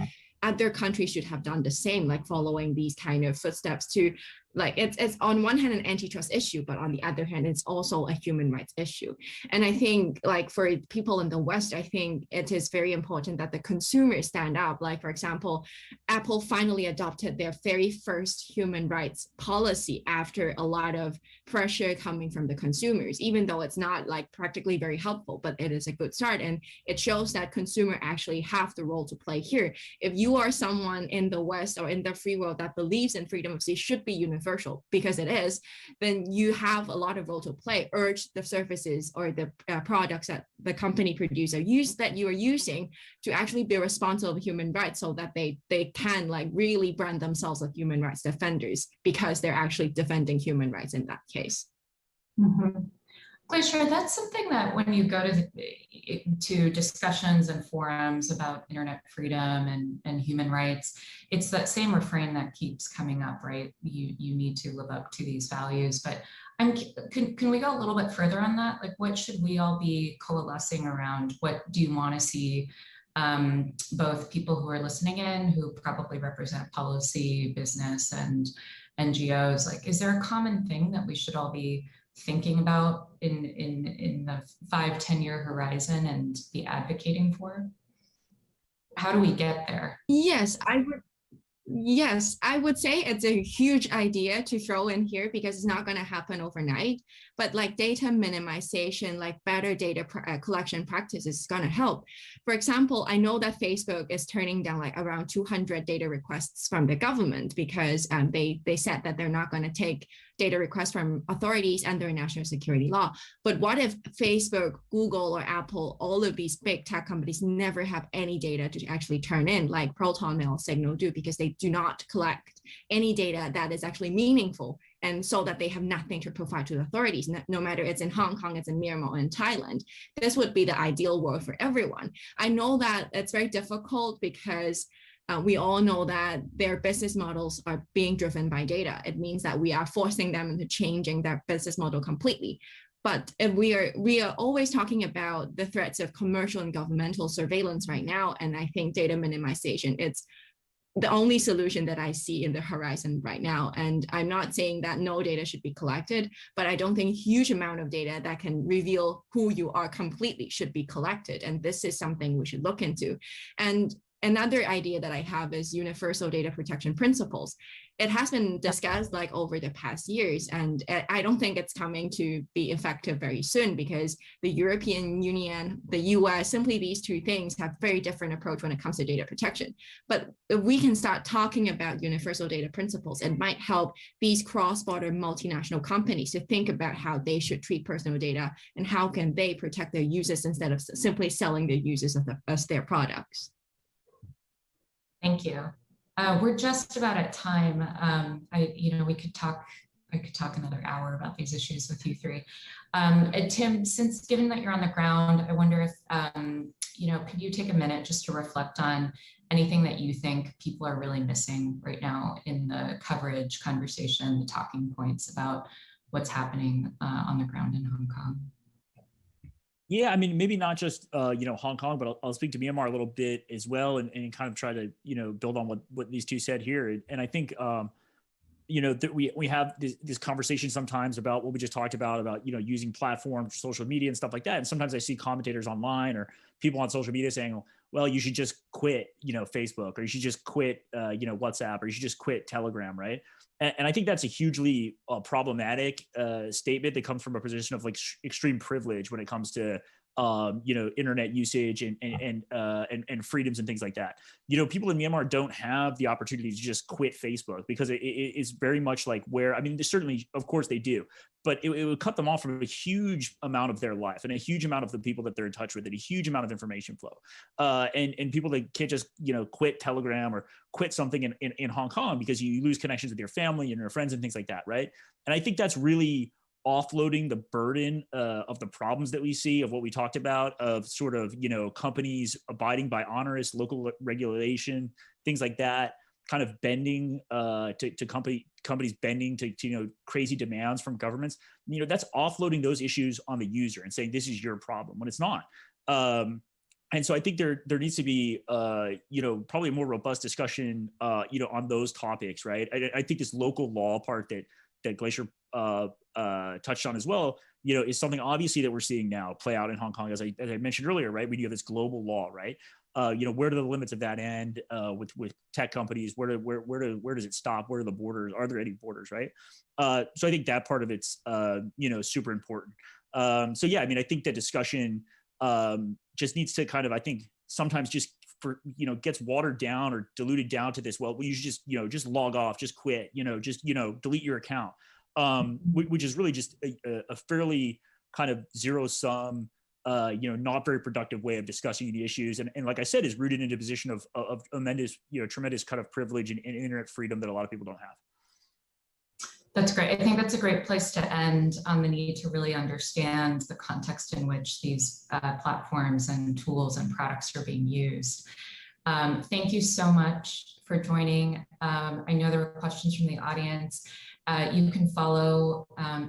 other countries should have done the same, like following these kind of footsteps to, like, it's on one hand an antitrust issue, but on the other hand, it's also a human rights issue. And I think, like, for people in the West, I think it is very important that the consumers stand up. Like, for example, Apple finally adopted their very first human rights policy after a lot of pressure coming from the consumers, even though it's not like practically very helpful, but it is a good start. And it shows that consumer actually have the role to play here. If you are someone in the West or in the free world that believes in freedom of speech should be universal, because it is, then you have a lot of role to play. Urge the services or the products that the company producer that you are using to actually be responsible of human rights, so that they can, like, really brand themselves as human rights defenders, because they're actually defending human rights in that case. Mm-hmm. Glacier, that's something that when you go to discussions and forums about internet freedom and human rights, it's that same refrain that keeps coming up, right? You need to live up to these values. But can we go a little bit further on that? Like, what should we all be coalescing around? What do you want to see both people who are listening in, who probably represent policy, business, and NGOs? Like, is there a common thing that we should all be thinking about in the 5-10 year horizon and be advocating for? How do we get there? Yes, I would say it's a huge idea to throw in here, because it's not going to happen overnight. But like data minimization, like better data collection practices is going to help. For example, I know that Facebook is turning down like around 200 data requests from the government, because they said that they're not going to take data requests from authorities under national security law. But what if Facebook, Google, or Apple, all of these big tech companies never have any data to actually turn in, like ProtonMail, Signal do, because they do not collect any data that is actually meaningful, and so that they have nothing to provide to the authorities, no matter it's in Hong Kong, it's in Myanmar, or in Thailand. This would be the ideal world for everyone. I know that it's very difficult, because we all know that their business models are being driven by data. It means that we are forcing them into changing their business model completely. But if we are always talking about the threats of commercial and governmental surveillance right now, and I think data minimization, it's the only solution that I see in the horizon right now. And I'm not saying that no data should be collected, but I don't think a huge amount of data that can reveal who you are completely should be collected. And this is something we should look into. And another idea that I have is universal data protection principles. It has been discussed like over the past years, and I don't think it's coming to be effective very soon, because the European Union, the US, simply these two things have very different approach when it comes to data protection. But if we can start talking about universal data principles, it might help these cross-border multinational companies to think about how they should treat personal data and how can they protect their users instead of simply selling their users as their products. Thank you. We're just about at time. We could talk. I could talk another hour about these issues with you three. Tim, since given that you're on the ground, I wonder if could you take a minute just to reflect on anything that you think people are really missing right now in the coverage, conversation, the talking points about what's happening on the ground in Hong Kong? Yeah, I mean, maybe not just Hong Kong, but I'll speak to Myanmar a little bit as well, and kind of try to build on what these two said here. And I think that we have this conversation sometimes about what we just talked about using platforms, social media, and stuff like that. And sometimes I see commentators online or people on social media saying, well, you should just quit Facebook, or you should just quit WhatsApp, or you should just quit Telegram, right? And I think that's a hugely problematic statement that comes from a position of like extreme privilege when it comes to internet usage and freedoms and things like that. People in Myanmar don't have the opportunity to just quit Facebook, because it is very much like where, I mean, certainly, of course they do, but it would cut them off from a huge amount of their life and a huge amount of the people that they're in touch with and a huge amount of information flow. And people that can't just, quit Telegram or quit something in Hong Kong because you lose connections with your family and your friends and things like that, right? And I think that's really offloading the burden of the problems that we see, of what we talked about, of sort of, you know, companies abiding by onerous local regulation, things like that, kind of bending to companies bending to, you know, crazy demands from governments. You know, that's offloading those issues on the user and saying this is your problem when it's not. And so I think there needs to be, you know, probably a more robust discussion, you know, on those topics, right? I think this local law part that Glacier touched on as well, you know, is something obviously that we're seeing now play out in Hong Kong, as I mentioned earlier, right? We do have this global law, right? You know, where do the limits of that end with tech companies? Where does it stop? Where are the borders? Are there any borders, right? So I think that part of it's, you know, super important. So yeah, I mean, I think that discussion just needs to kind of, I think sometimes just you know, gets watered down or diluted down to this, well, you should just, you know, just log off, just quit, you know, just, you know, delete your account, which is really just a fairly kind of zero sum, you know, not very productive way of discussing the issues. And like I said, is rooted in a position of tremendous, you know, tremendous kind of privilege and internet freedom that a lot of people don't have. That's great. I think that's a great place to end on the need to really understand the context in which these platforms and tools and products are being used. Thank you so much for joining. I know there were questions from the audience. You can follow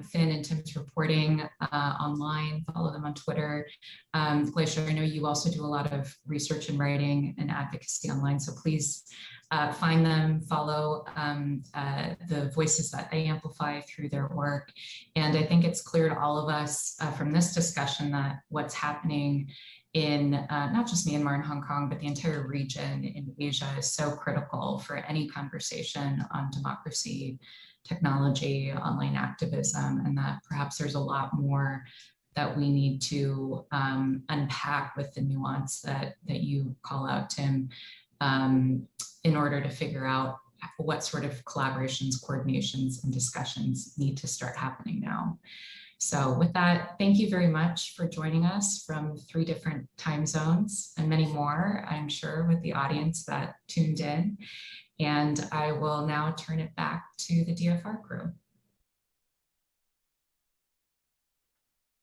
Finn and Tim's reporting online, follow them on Twitter. Glacier, I know you also do a lot of research and writing and advocacy online, so please find them, follow the voices that they amplify through their work. And I think it's clear to all of us from this discussion that what's happening in not just Myanmar and Hong Kong, but the entire region in Asia is so critical for any conversation on democracy, technology, online activism, and that perhaps there's a lot more that we need to unpack with the nuance that you call out, Tim, in order to figure out what sort of collaborations, coordinations, and discussions need to start happening now. So with that, thank you very much for joining us from 3 different time zones and many more, I'm sure, with the audience that tuned in. And I will now turn it back to the DFR crew.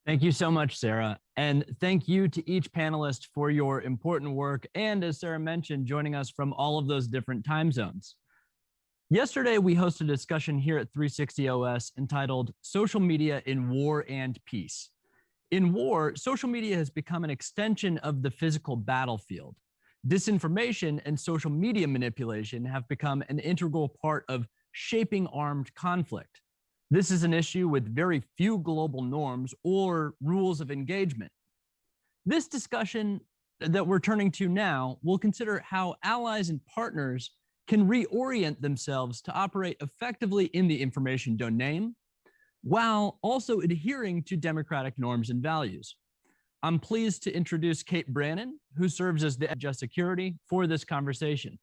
Thank you so much, Sarah. And thank you to each panelist for your important work. And as Sarah mentioned, joining us from all of those different time zones. Yesterday, we hosted a discussion here at 360 OS entitled Social Media in War and Peace. In war, social media has become an extension of the physical battlefield. Disinformation and social media manipulation have become an integral part of shaping armed conflict. This is an issue with very few global norms or rules of engagement. This discussion that we're turning to now will consider how allies and partners can reorient themselves to operate effectively in the information domain, while also adhering to democratic norms and values. I'm pleased to introduce Kate Brannon, who serves as the head of Just Security, for this conversation.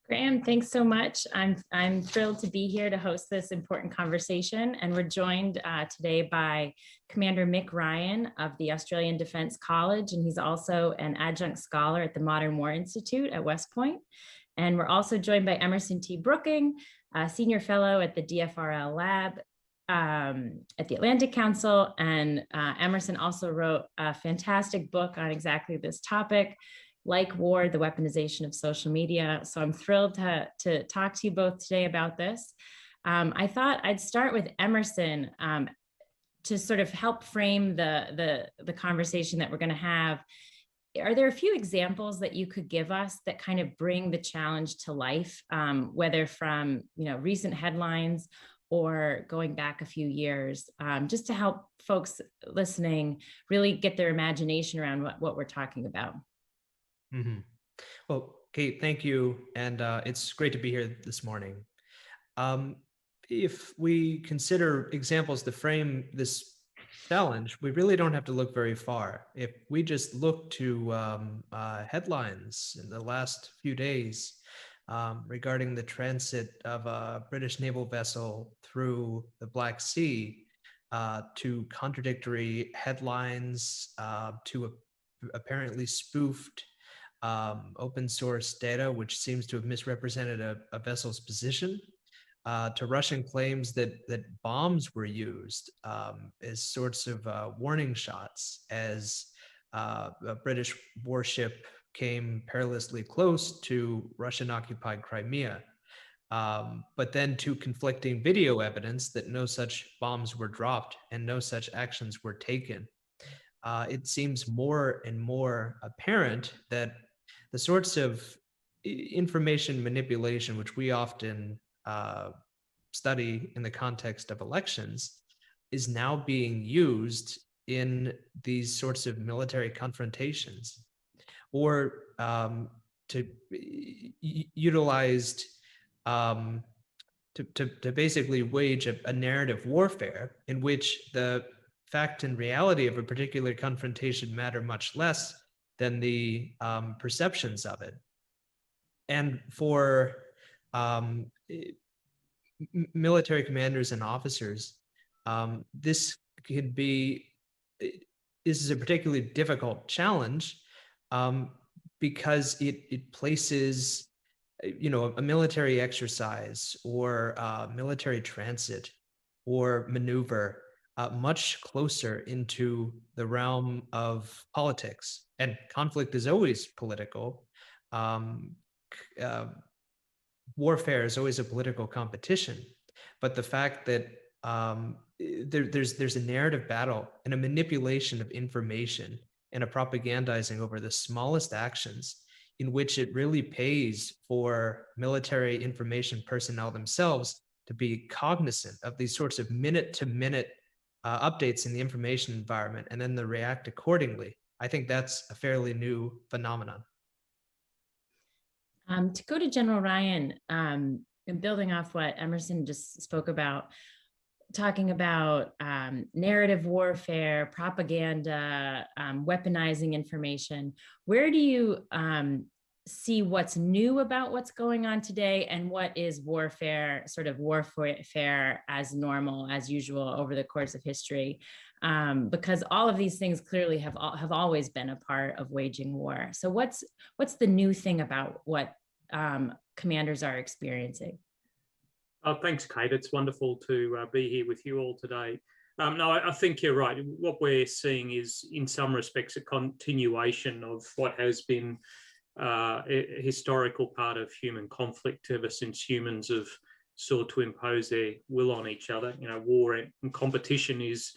Graham, thanks so much. I'm thrilled to be here to host this important conversation, and we're joined today by Commander Mick Ryan of the Australian Defence College, and he's also an adjunct scholar at the Modern War Institute at West Point. And we're also joined by Emerson T. Brooking, a senior fellow at the DFRLab at the Atlantic Council, and Emerson also wrote a fantastic book on exactly this topic, Like War, the Weaponization of Social Media. So I'm thrilled to talk to you both today about this. I thought I'd start with Emerson to sort of help frame the conversation that we're going to have. Are there a few examples that you could give us that kind of bring the challenge to life, whether from recent headlines or going back a few years, just to help folks listening really get their imagination around what we're talking about? Mm-hmm. Well, Kate, thank you. And it's great to be here this morning. If we consider examples to frame this challenge, we really don't have to look very far. If we just look to headlines in the last few days regarding the transit of a British naval vessel through the Black Sea, to contradictory headlines, to apparently spoofed open source data, which seems to have misrepresented a vessel's position, to Russian claims that bombs were used as sorts of warning shots as a British warship came perilously close to Russian-occupied Crimea. But then to conflicting video evidence that no such bombs were dropped and no such actions were taken. It seems more and more apparent that the sorts of information manipulation, which we often study in the context of elections, is now being used in these sorts of military confrontations, or utilized to basically wage a narrative warfare in which the fact and reality of a particular confrontation matter much less than the perceptions of it. And for military commanders and officers, this is a particularly difficult challenge because it places, a military exercise or military transit or maneuver much closer into the realm of politics. And conflict is always political. Warfare is always a political competition. But the fact that there's a narrative battle and a manipulation of information and a propagandizing over the smallest actions, in which it really pays for military information personnel themselves to be cognizant of these sorts of minute-to-minute updates in the information environment and then to react accordingly. I think that's a fairly new phenomenon. To go to General Ryan, and building off what Emerson just spoke about, talking about narrative warfare, propaganda, weaponizing information, where do you see what's new about what's going on today, and what is warfare as normal, as usual over the course of history? Because all of these things clearly have always been a part of waging war. So what's the new thing about what commanders are experiencing? Thanks, Kate. It's wonderful to be here with you all today. No, I think you're right. What we're seeing is, in some respects, a continuation of what has been a historical part of human conflict ever since humans have sought to impose their will on each other. War and competition is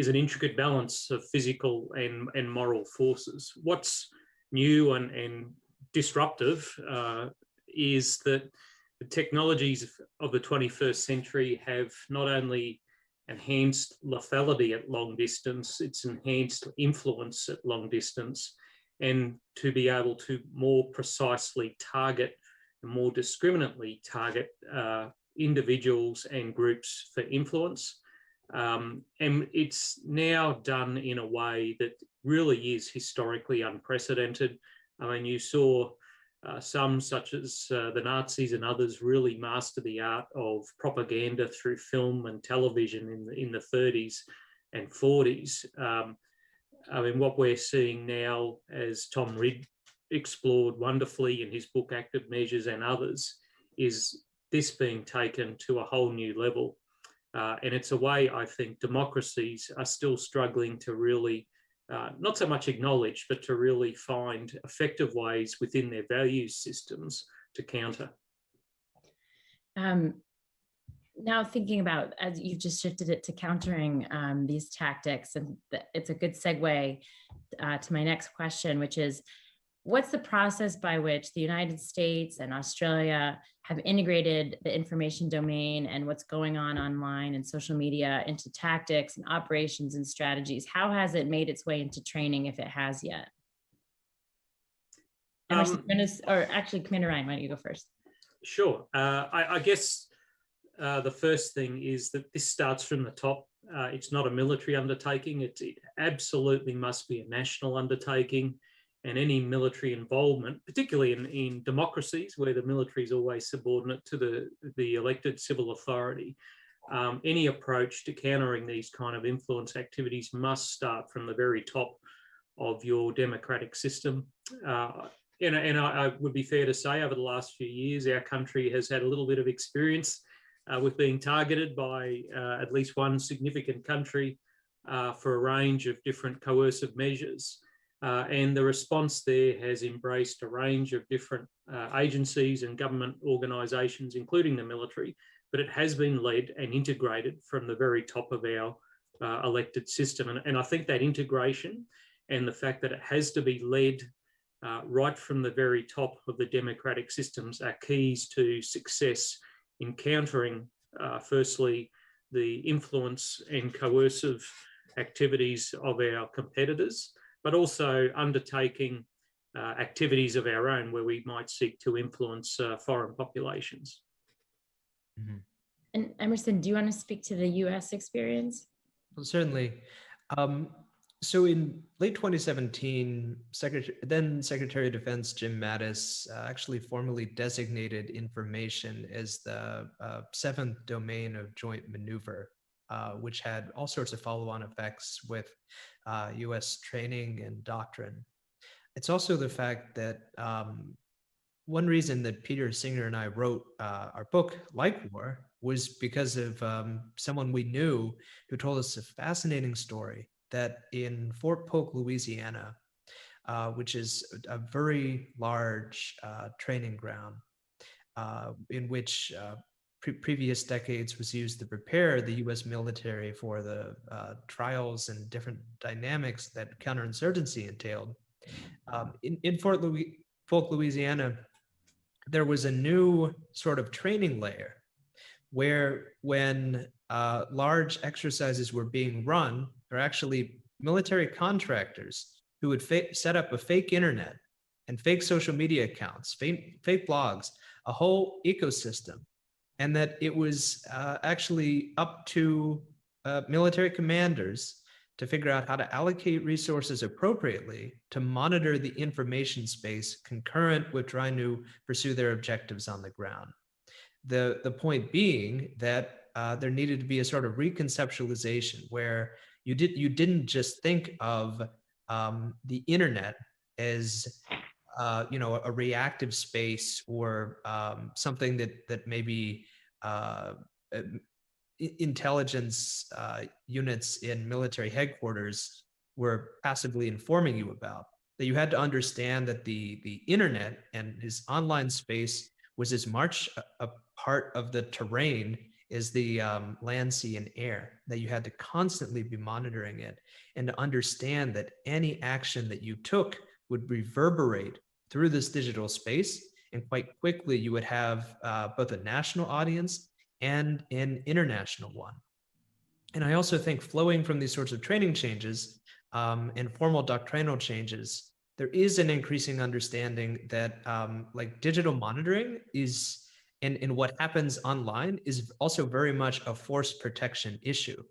an intricate balance of physical and moral forces. What's new and disruptive is that the technologies of the 21st century have not only enhanced lethality at long distance, it's enhanced influence at long distance, and to be able to more precisely target and more discriminately target individuals and groups for influence. And it's now done in a way that really is historically unprecedented. I mean, you saw some, such as the Nazis and others, really master the art of propaganda through film and television in the 30s and 40s. I mean, what we're seeing now, as Tom Rid explored wonderfully in his book Active Measures and others, is this being taken to a whole new level. And it's a way, I think, democracies are still struggling to really not so much acknowledge, but to really find effective ways within their values systems to counter. Now thinking about, as you've just shifted it to countering these tactics, and it's a good segue to my next question, which is, what's the process by which the United States and Australia have integrated the information domain and what's going on online and social media into tactics and operations and strategies? How has it made its way into training, if it has yet? Or actually, Commander Ryan, why don't you go first? Sure. I guess the first thing is that this starts from the top. It's not a military undertaking. It absolutely must be a national undertaking. And any military involvement, particularly in democracies where the military is always subordinate to the elected civil authority, any approach to countering these kind of influence activities must start from the very top of your democratic system. And I would be fair to say, over the last few years, our country has had a little bit of experience with being targeted by at least one significant country for a range of different coercive measures. And the response there has embraced a range of different agencies and government organisations, including the military, but it has been led and integrated from the very top of our elected system. And I think that integration and the fact that it has to be led right from the very top of the democratic systems are keys to success in countering, firstly, the influence and coercive activities of our competitors, but also undertaking activities of our own where we might seek to influence foreign populations. Mm-hmm. And Emerson, do you want to speak to the US experience? Well, certainly. So in late 2017, then Secretary of Defense Jim Mattis actually formally designated information as the seventh domain of joint maneuver, which had all sorts of follow-on effects with US training and doctrine. It's also the fact that one reason that Peter Singer and I wrote our book, Like War, was because of someone we knew who told us a fascinating story that in Fort Polk, Louisiana, which is a very large training ground in which previous decades was used to prepare the US military for the trials and different dynamics that counterinsurgency entailed. In Fort Polk, Louisiana, there was a new sort of training layer where when large exercises were being run, there were actually military contractors who would set up a fake internet and fake social media accounts, fake blogs, a whole ecosystem. And that it was actually up to military commanders to figure out how to allocate resources appropriately to monitor the information space concurrent with trying to pursue their objectives on the ground. The point being that there needed to be a sort of reconceptualization where you didn't just think of the internet as a reactive space or something that maybe intelligence units in military headquarters were passively informing you about. That you had to understand that the internet and his online space was as much a part of the terrain is the land, sea, and air, that you had to constantly be monitoring it and to understand that any action that you took would reverberate through this digital space. And quite quickly, you would have both a national audience and an international one. And I also think flowing from these sorts of training changes and formal doctrinal changes, there is an increasing understanding that like digital monitoring is, and what happens online is also very much a force protection issue.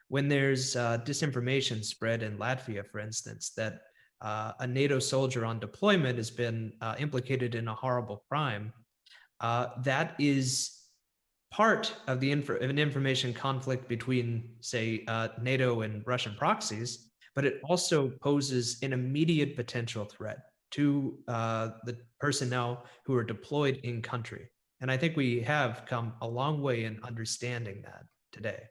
When there's disinformation spread in Latvia, for instance, that a NATO soldier on deployment has been implicated in a horrible crime, that is part of an information conflict between, say, NATO and Russian proxies, but it also poses an immediate potential threat to the personnel who are deployed in country. And I think we have come a long way in understanding that today.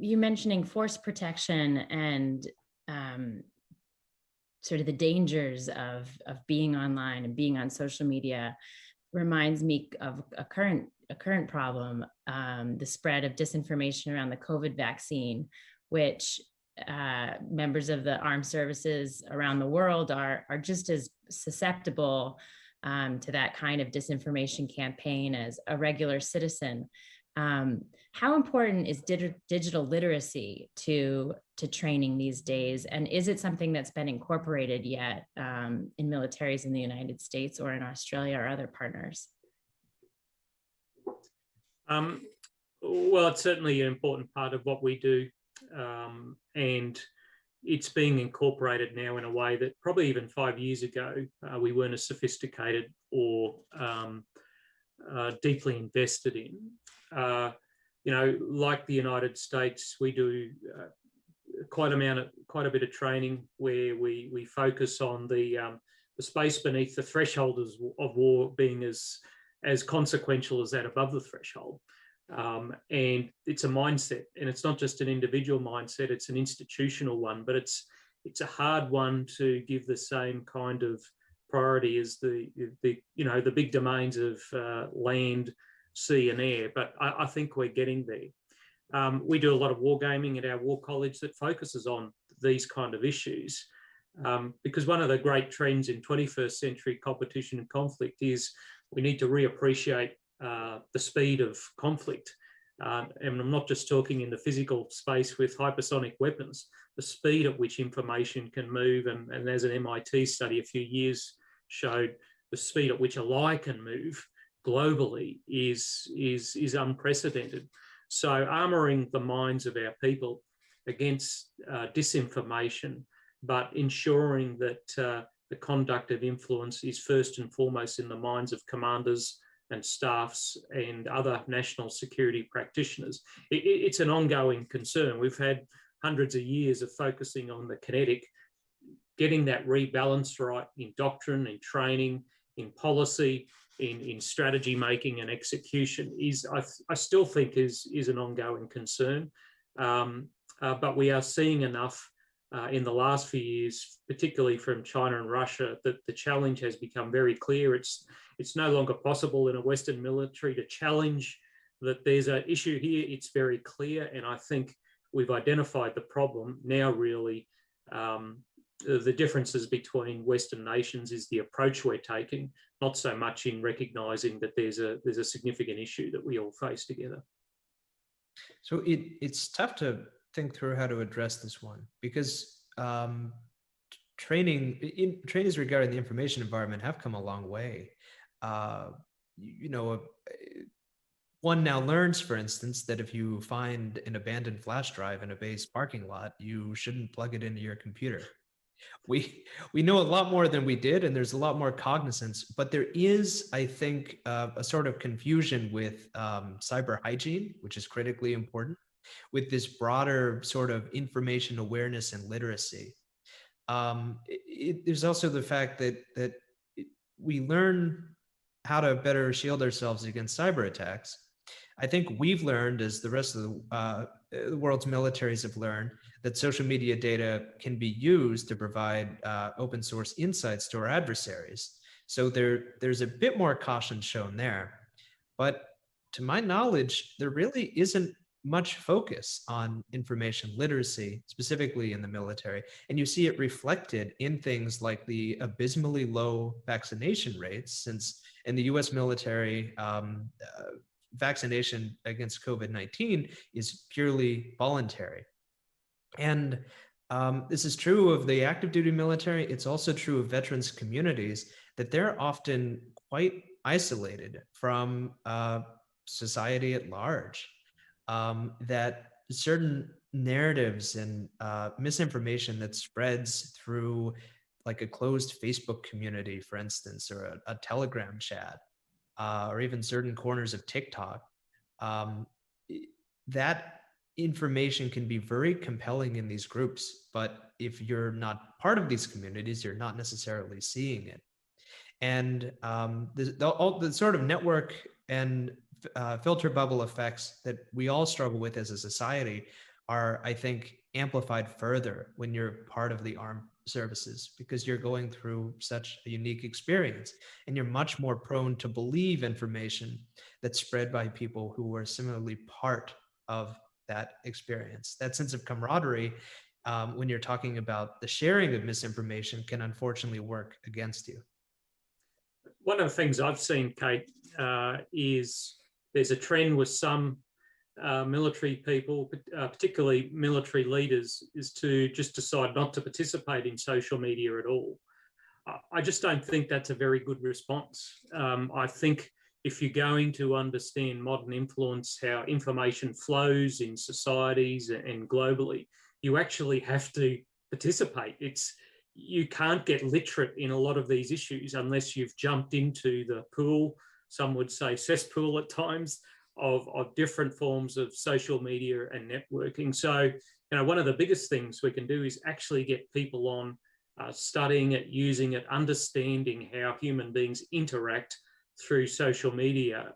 You mentioning force protection and sort of the dangers of being online and being on social media reminds me of a current problem, the spread of disinformation around the COVID vaccine, which members of the armed services around the world are just as susceptible to that kind of disinformation campaign as a regular citizen. How important is digital literacy to training these days? And is it something that's been incorporated yet in militaries in the United States or in Australia or other partners? Well, it's certainly an important part of what we do. And it's being incorporated now in a way that probably even 5 years ago, we weren't as sophisticated or deeply invested in. Like the United States, we do quite a bit of training where we focus on the space beneath the threshold of war being as as consequential as that above the threshold. And it's a mindset, and it's not just an individual mindset, it's an institutional one, but it's a hard one to give the same kind of priority as the big domains of land, sea and air. But I think we're getting there. We do a lot of wargaming at our war college that focuses on these kind of issues, because one of the great trends in 21st century competition and conflict is we need to reappreciate the speed of conflict. And I'm not just talking in the physical space with hypersonic weapons, the speed at which information can move. And as an MIT study a few years showed, the speed at which a lie can move globally is unprecedented. So armouring the minds of our people against disinformation, but ensuring that the conduct of influence is first and foremost in the minds of commanders and staffs and other national security practitioners. It's an ongoing concern. We've had hundreds of years of focusing on the kinetic. Getting that rebalance right in doctrine, in training, in policy, in strategy making and execution is, I still think, is an ongoing concern. But we are seeing enough in the last few years, particularly from China and Russia, that the challenge has become very clear. It's no longer possible in a Western military to challenge that there's an issue here. It's very clear, and I think we've identified the problem. Now really the differences between Western nations is the approach we're taking, not so much in recognising that there's a significant issue that we all face together. So it's tough to think through how to address this one, because trainings regarding the information environment have come a long way. One now learns, for instance, that if you find an abandoned flash drive in a base parking lot, you shouldn't plug it into your computer. We know a lot more than we did, and there's a lot more cognizance, but there is, I think, a sort of confusion with cyber hygiene, which is critically important, with this broader sort of information awareness and literacy. There's also the fact that we learn how to better shield ourselves against cyber attacks. I think we've learned, as the rest of the world's militaries have learned, that social media data can be used to provide open source insights to our adversaries. So there's a bit more caution shown there. But to my knowledge, there really isn't much focus on information literacy, specifically in the military. And you see it reflected in things like the abysmally low vaccination rates, since in the US military, vaccination against COVID-19 is purely voluntary. And this is true of the active duty military. It's also true of veterans communities, that they're often quite isolated from society at large. That certain narratives and misinformation that spreads through like a closed Facebook community, for instance, or a Telegram chat, or even certain corners of TikTok, that information can be very compelling in these groups, but if you're not part of these communities, you're not necessarily seeing it. And the sort of network and filter bubble effects that we all struggle with as a society are, I think, amplified further when you're part of the armed services, because you're going through such a unique experience, and you're much more prone to believe information that's spread by people who are similarly part of that experience. That sense of camaraderie, when you're talking about the sharing of misinformation, can unfortunately work against you. One of the things I've seen, Kate, is there's a trend with some military people, particularly military leaders, is to just decide not to participate in social media at all. I just don't think that's a very good response. I think if you're going to understand modern influence, how information flows in societies and globally, you actually have to participate. You can't get literate in a lot of these issues unless you've jumped into the pool, some would say cesspool at times, of different forms of social media and networking. So, one of the biggest things we can do is actually get people on studying it, using it, understanding how human beings interact through social media,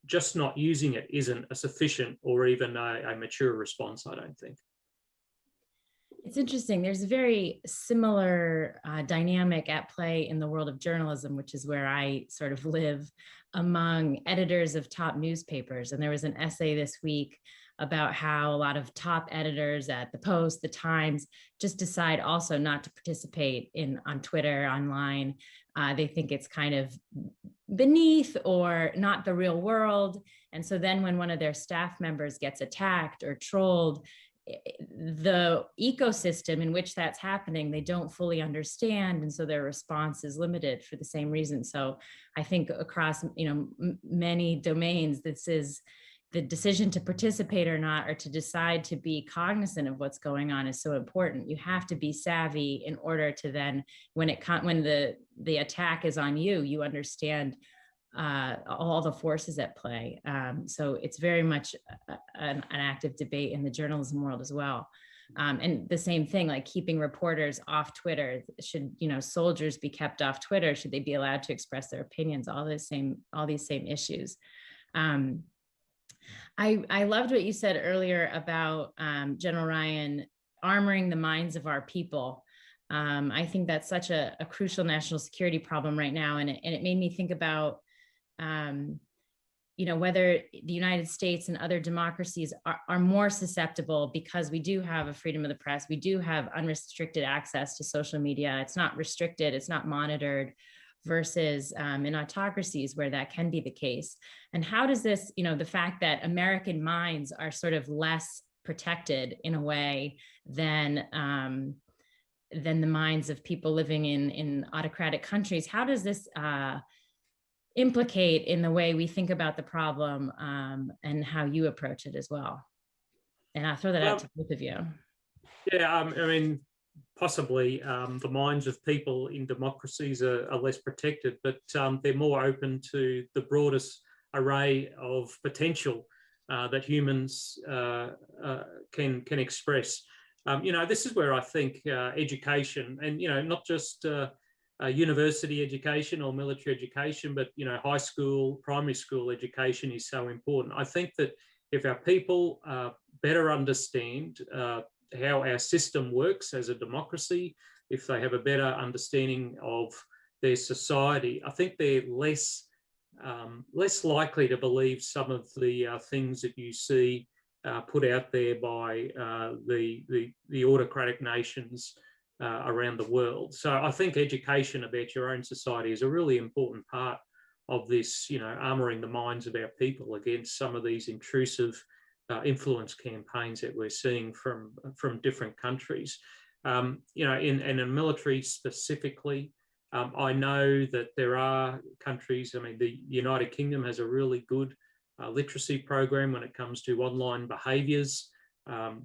just not using it isn't a sufficient or even a mature response, I don't think. It's interesting. There's a very similar dynamic at play in the world of journalism, which is where I sort of live, among editors of top newspapers. And there was an essay this week about how a lot of top editors at the Post, the Times, just decide also not to participate on Twitter, online. They think it's kind of beneath or not the real world. And so then when one of their staff members gets attacked or trolled, the ecosystem in which that's happening, they don't fully understand. And so their response is limited for the same reason. So I think across, many domains, this is the decision to participate or not, or to decide to be cognizant of what's going on, is so important. You have to be savvy in order to then, when the attack is on you, you understand all the forces at play. So it's very much an active debate in the journalism world as well. And the same thing, like keeping reporters off Twitter. Should soldiers be kept off Twitter? Should they be allowed to express their opinions? All these same issues. I loved what you said earlier about General Ryan armoring the minds of our people. I think that's such a crucial national security problem right now, and it made me think about whether the United States and other democracies are more susceptible, because we do have a freedom of the press. We do have unrestricted access to social media. It's not restricted, it's not monitored, versus in autocracies where that can be the case. And how does this, the fact that American minds are sort of less protected in a way than the minds of people living in autocratic countries, how does this implicate in the way we think about the problem and how you approach it as well? And I'll throw that out to both of you. Yeah, possibly the minds of people in democracies are less protected, but they're more open to the broadest array of potential that humans can express. This is where I think education, and not just university education or military education, but high school, primary school education is so important. I think that if our people better understand how our system works as a democracy, if they have a better understanding of their society, I think they're less likely to believe some of the things that you see put out there by the autocratic nations around the world. So I think education about your own society is a really important part of this, armoring the minds of our people against some of these intrusive influence campaigns that we're seeing from different countries. In a military specifically, I know that there are countries, the United Kingdom has a really good literacy program when it comes to online behaviours.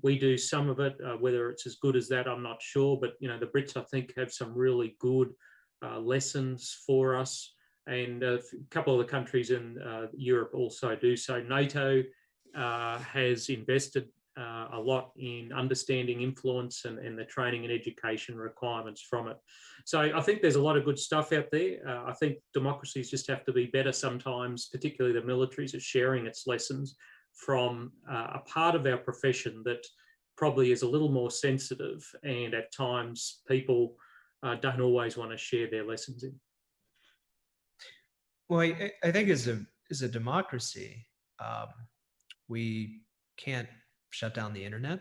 We do some of it, whether it's as good as that, I'm not sure, but the Brits, I think, have some really good lessons for us, and a couple of the countries in Europe also do so. NATO has invested a lot in understanding influence and the training and education requirements from it. So I think there's a lot of good stuff out there. I think democracies just have to be better sometimes, particularly the militaries, at sharing its lessons from a part of our profession that probably is a little more sensitive, and at times people don't always want to share their lessons in. Well, I think as a democracy, we can't shut down the internet.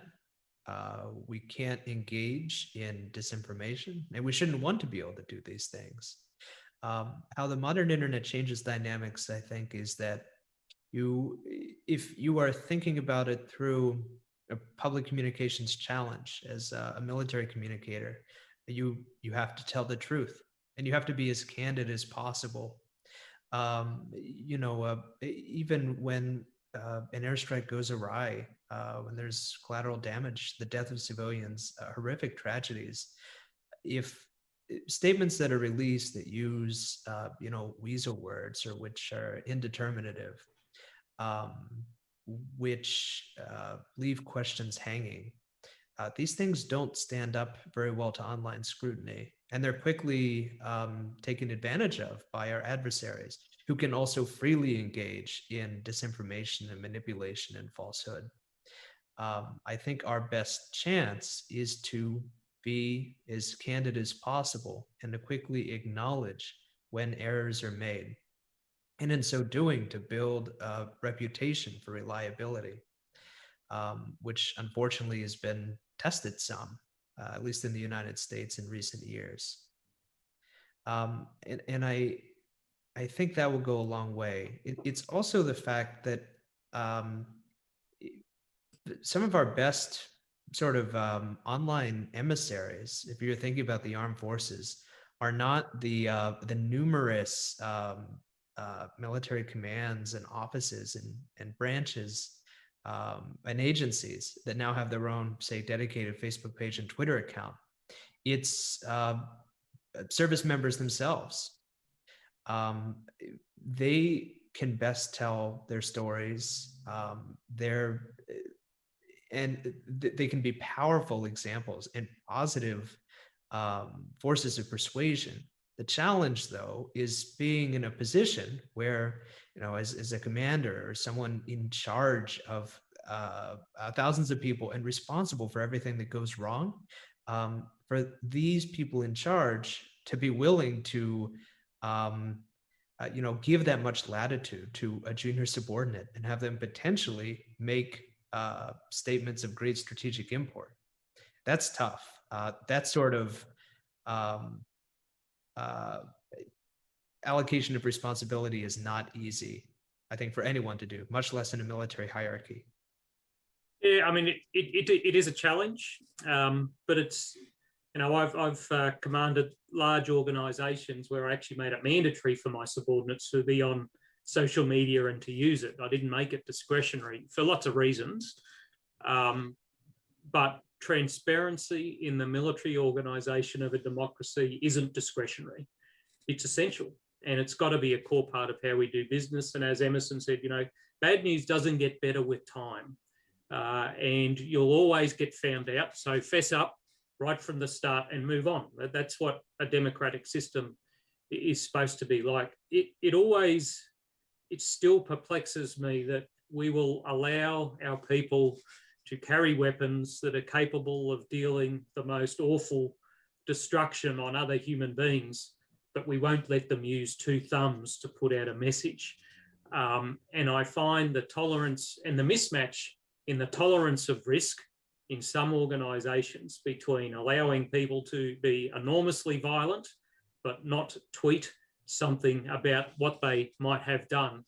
We can't engage in disinformation, and we shouldn't want to be able to do these things. How the modern internet changes dynamics, I think, is that if you are thinking about it through a public communications challenge as a military communicator, you have to tell the truth, and you have to be as candid as possible. Even when an airstrike goes awry, when there's collateral damage, the death of civilians, horrific tragedies, if statements that are released that use, weasel words, or which are indeterminative, which leave questions hanging, these things don't stand up very well to online scrutiny. and they're quickly taken advantage of by our adversaries, who can also freely engage in disinformation and manipulation and falsehood. I think our best chance is to be as candid as possible and to quickly acknowledge when errors are made. And in so doing, to build a reputation for reliability, which unfortunately has been tested some, at least in the United States in recent years. And I think that will go a long way. It's also the fact that some of our best sort of online emissaries, if you're thinking about the armed forces, are not the numerous military commands and offices and branches and agencies that now have their own, say, dedicated Facebook page and Twitter account. It's service members themselves. They can best tell their stories. They can be powerful examples and positive forces of persuasion. The challenge, though, is being in a position where, as a commander or someone in charge of thousands of people and responsible for everything that goes wrong, for these people in charge to be willing to, give that much latitude to a junior subordinate and have them potentially make statements of great strategic import. That's tough. That sort of allocation of responsibility is not easy, I think, for anyone to do, much less in a military hierarchy. Yeah, I mean, it is a challenge, but it's, I've commanded large organizations where I actually made it mandatory for my subordinates to be on social media and to use it. I didn't make it discretionary for lots of reasons, but transparency in the military organization of a democracy isn't discretionary. It's essential, and it's got to be a core part of how we do business. And as Emerson said, bad news doesn't get better with time, and you'll always get found out. So fess up right from the start and move on. That's what a democratic system is supposed to be like. It still perplexes me that we will allow our people to carry weapons that are capable of dealing the most awful destruction on other human beings, but we won't let them use two thumbs to put out a message. And I find the tolerance and the mismatch in the tolerance of risk in some organisations between allowing people to be enormously violent, but not tweet something about what they might have done,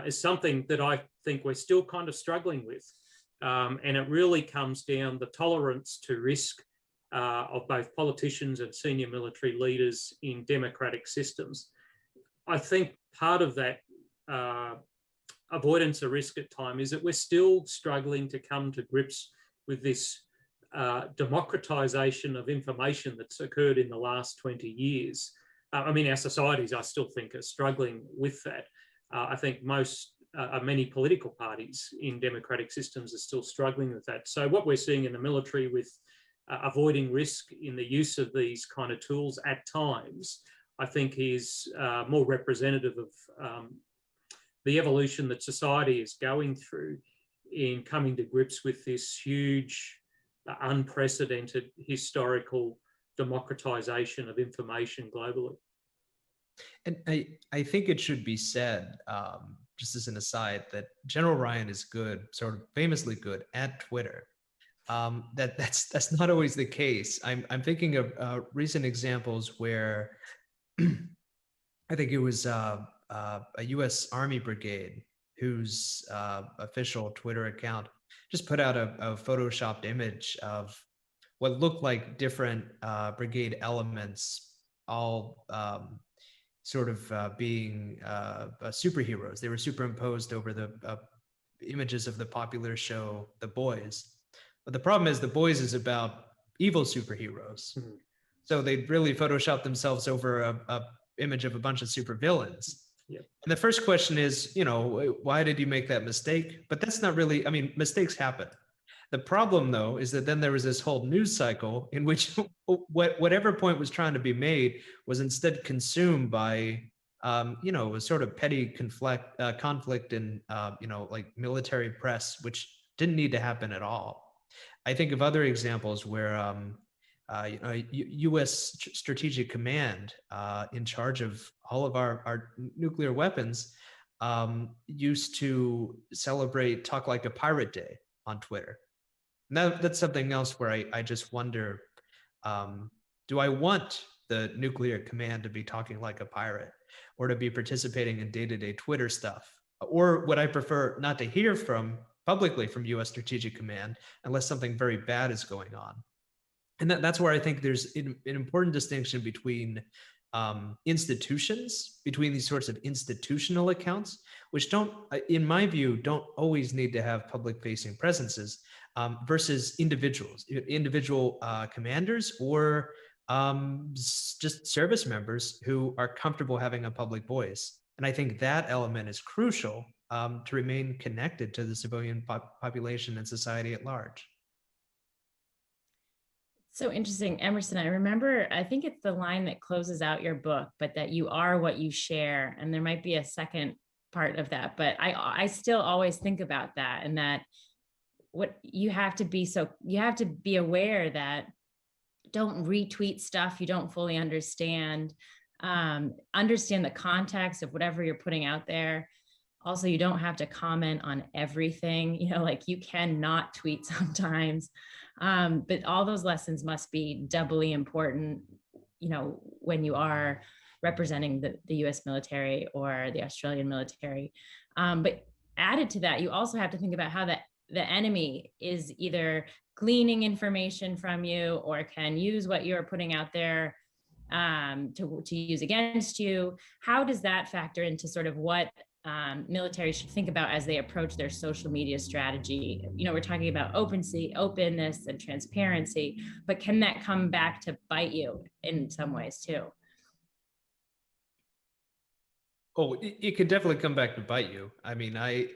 is something that I think we're still kind of struggling with. And it really comes down the tolerance to risk of both politicians and senior military leaders in democratic systems. I think part of that avoidance of risk at times is that we're still struggling to come to grips with this democratization of information that's occurred in the last 20 years. Our societies, I still think, are struggling with that. I think many political parties in democratic systems are still struggling with that. So what we're seeing in the military with avoiding risk in the use of these kind of tools at times, I think is more representative of the evolution that society is going through in coming to grips with this huge, unprecedented historical democratization of information globally. And I think it should be said, just as an aside, that General Ryan is good, sort of famously good at Twitter. That's not always the case. I'm thinking of recent examples where I think it was a U.S. Army brigade whose official Twitter account just put out a photoshopped image of what looked like different brigade elements, all sort of being superheroes. They were superimposed over the images of the popular show The Boys. But the problem is The Boys is about evil superheroes. Mm-hmm. So they really photoshopped themselves over a image of a bunch of supervillains. Yep. And the first question is, why did you make that mistake? But that's not really, mistakes happen. The problem, though, is that then there was this whole news cycle in which whatever point was trying to be made was instead consumed by, a sort of petty conflict in, like military press, which didn't need to happen at all. I think of other examples where, U.S. Strategic Command, in charge of all of our nuclear weapons, used to celebrate Talk Like a Pirate Day on Twitter. Now, that's something else where I just wonder, do I want the nuclear command to be talking like a pirate or to be participating in day-to-day Twitter stuff? Or would I prefer not to hear publicly from US Strategic Command unless something very bad is going on? And that's where I think there's an important distinction between institutions, between these sorts of institutional accounts, which don't, in my view, don't always need to have public-facing presences, versus individual commanders or just service members who are comfortable having a public voice. And I think that element is crucial to remain connected to the civilian population and society at large. So interesting, Emerson. I remember, I think it's the line that closes out your book, but that you are what you share. And there might be a second part of that, but I still always think about that, and that what you have to be aware that don't retweet stuff you don't fully understand. Understand the context of whatever you're putting out there. Also, you don't have to comment on everything, like you cannot tweet sometimes. But all those lessons must be doubly important, when you are representing the US military or the Australian military. But added to that, you also have to think about how the enemy is either gleaning information from you or can use what you're putting out there to use against you. How does that factor into sort of what military should think about as they approach their social media strategy? We're talking about openness and transparency, but can that come back to bite you in some ways too? Oh, it could definitely come back to bite you. I mean, my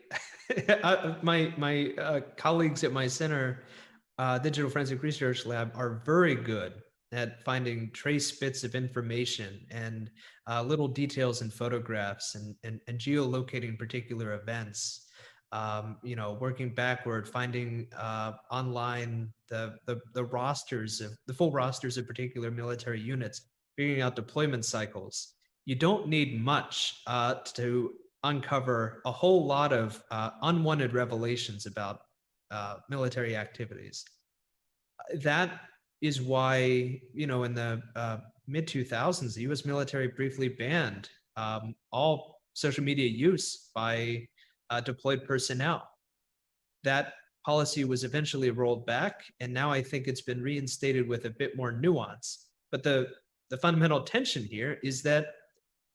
colleagues at my center, Digital Forensic Research Lab, are very good at finding trace bits of information and little details in photographs and geolocating particular events. Working backward, finding online the rosters of the full rosters of particular military units, figuring out deployment cycles. You don't need much to uncover a whole lot of unwanted revelations about military activities. That is why, in the mid-2000s, the US military briefly banned all social media use by deployed personnel. That policy was eventually rolled back, and now I think it's been reinstated with a bit more nuance. But the fundamental tension here is that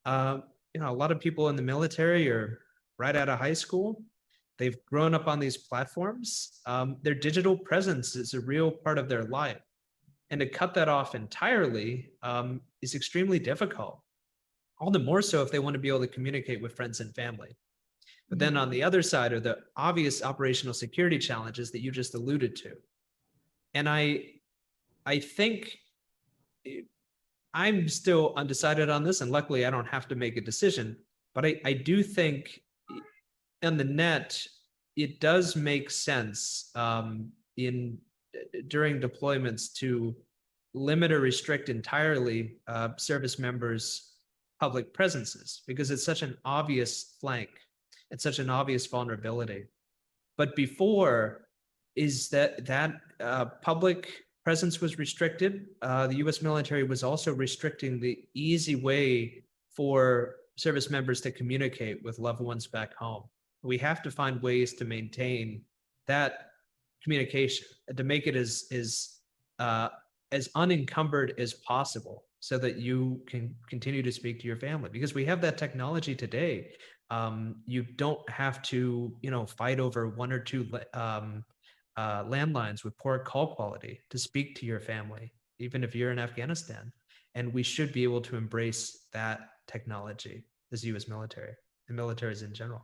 a lot of people in the military are right out of high school. They've grown up on these platforms. Their digital presence is a real part of their life. And to cut that off entirely is extremely difficult. All the more so if they want to be able to communicate with friends and family. But then on the other side are the obvious operational security challenges that you just alluded to. And I think I'm still undecided on this, and luckily I don't have to make a decision, but I do think on the net, it does make sense during deployments to limit or restrict entirely service members' public presences, because it's such an obvious flank. It's such an obvious vulnerability. But before is that public presence was restricted, the US military was also restricting the easy way for service members to communicate with loved ones back home. We have to find ways to maintain that communication and to make it as unencumbered as possible so that you can continue to speak to your family, because we have that technology today. You don't have to, fight over one or two landlines with poor call quality to speak to your family, even if you're in Afghanistan. And we should be able to embrace that technology as US military and militaries in general.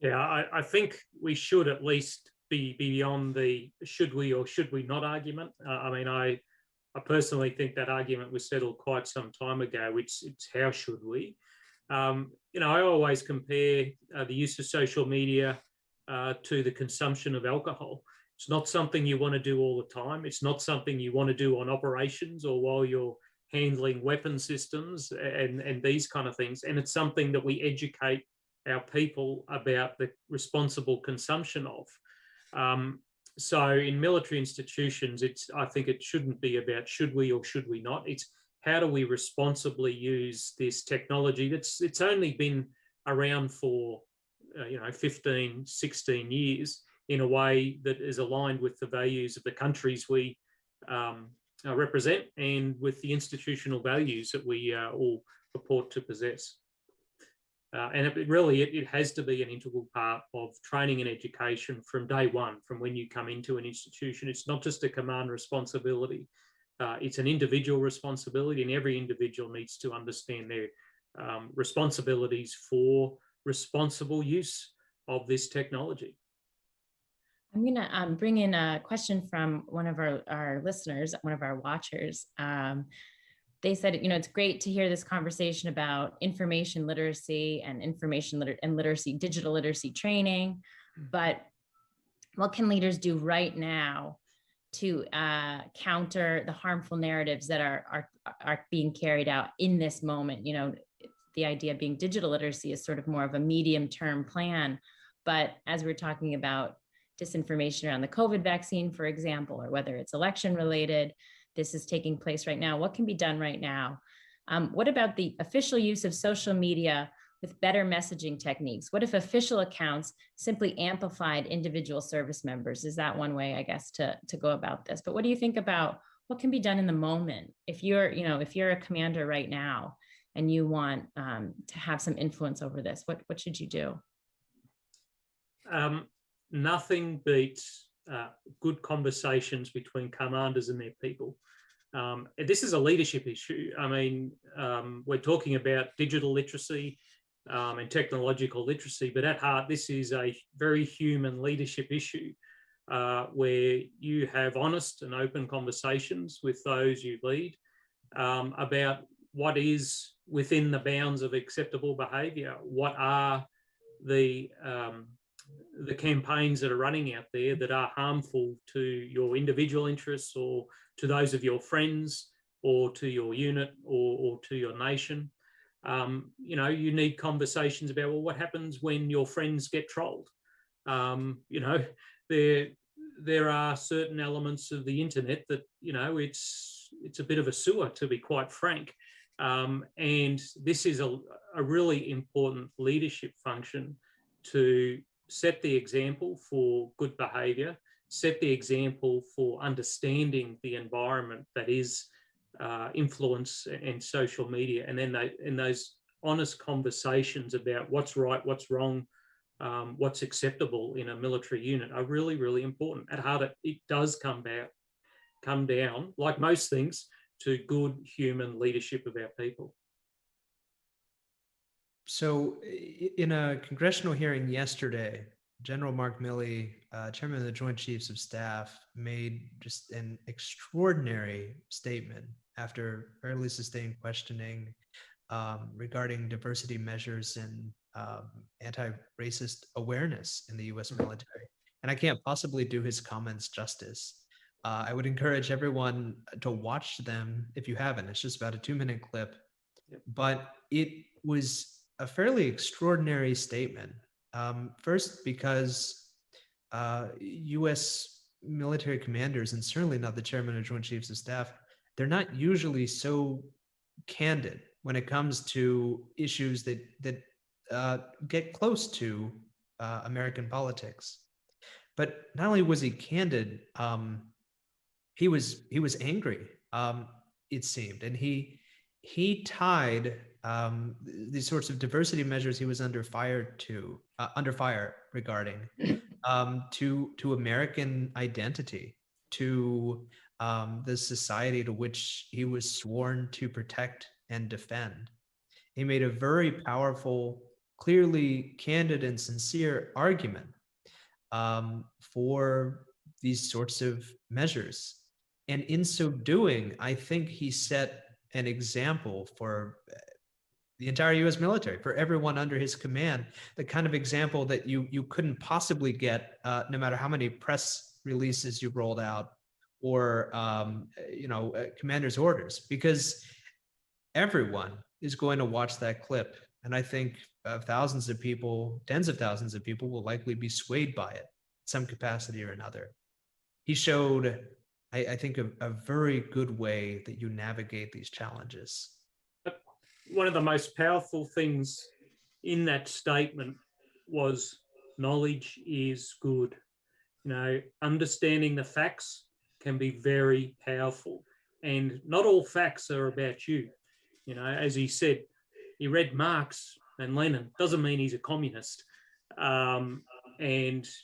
Yeah, I think we should at least beyond the should we or should we not argument. I personally think that argument was settled quite some time ago. It's how should we? I always compare the use of social media to the consumption of alcohol. It's not something you want to do all the time. It's not something you want to do on operations or while you're handling weapon systems and these kind of things. And it's something that we educate our people about the responsible consumption of. So in military institutions, I think it shouldn't be about should we or should we not. It's how do we responsibly use this technology it's only been around for 15, 16 years in a way that is aligned with the values of the countries we represent and with the institutional values that we all purport to possess. And it has to be an integral part of training and education from day one, from when you come into an institution. It's not just a command responsibility. It's an individual responsibility, and every individual needs to understand their responsibilities for responsible use of this technology. I'm going to bring in a question from one of our listeners, one of our watchers. They said, it's great to hear this conversation about information literacy and literacy, digital literacy training, but what can leaders do right now to counter the harmful narratives that are being carried out in this moment? The idea being digital literacy is sort of more of a medium-term plan, but as we're talking about disinformation around the COVID vaccine, for example, or whether it's election related, this is taking place right now. What can be done right now? What about the official use of social media with better messaging techniques? What if official accounts simply amplified individual service members? Is that one way, I guess, to go about this? But what do you think about what can be done in the moment? If you're a commander right now and you want to have some influence over this, what should you do? Nothing beats good conversations between commanders and their people. This is a leadership issue. We're talking about digital literacy and technological literacy, but at heart, this is a very human leadership issue where you have honest and open conversations with those you lead about what is within the bounds of acceptable behaviour. What are the campaigns that are running out there that are harmful to your individual interests or to those of your friends or to your unit or to your nation? You need conversations about, well, what happens when your friends get trolled? There are certain elements of the internet that, it's a bit of a sewer, to be quite frank. And this is a really important leadership function to set the example for good behaviour, set the example for understanding the environment that is influence and social media, and then in those honest conversations about what's right, what's wrong, what's acceptable in a military unit are really, really important. At heart, it does come down, like most things, to good human leadership of our people. So in a congressional hearing yesterday, General Mark Milley, chairman of the Joint Chiefs of Staff, made just an extraordinary statement after fairly sustained questioning regarding diversity measures and anti-racist awareness in the U.S. military. And I can't possibly do his comments justice. I would encourage everyone to watch them if you haven't. It's just about a 2-minute clip, but it was a fairly extraordinary statement. First, because U.S. military commanders, and certainly not the chairman of Joint Chiefs of Staff, they're not usually so candid when it comes to issues that get close to American politics. But not only was he candid, he was angry. It seemed, and he tied these sorts of diversity measures he was under fire regarding to American identity, to the society to which he was sworn to protect and defend. He made a very powerful, clearly candid and sincere argument for these sorts of measures. And in so doing, I think he set an example for the entire US military, for everyone under his command, the kind of example that you couldn't possibly get no matter how many press releases you rolled out or commander's orders, because everyone is going to watch that clip. And I think thousands of people, tens of thousands of people will likely be swayed by it in some capacity or another. He showed, I think, a very good way that you navigate these challenges. One of the most powerful things in that statement was knowledge is good. Understanding the facts can be very powerful, and not all facts are about you. As he said, he read Marx and Lenin. Doesn't mean he's a communist. And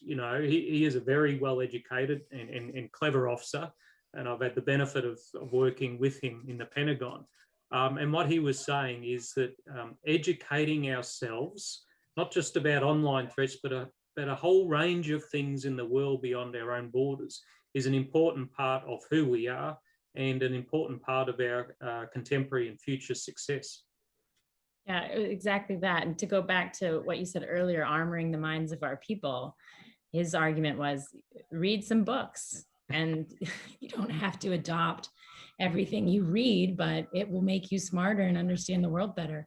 he is a very well-educated and clever officer, and I've had the benefit of working with him in the Pentagon. And what he was saying is that educating ourselves, not just about online threats, but about a whole range of things in the world beyond our own borders, is an important part of who we are and an important part of our contemporary and future success. Yeah, exactly that. And to go back to what you said earlier, armoring the minds of our people, his argument was read some books, and you don't have to adopt everything you read, but it will make you smarter and understand the world better.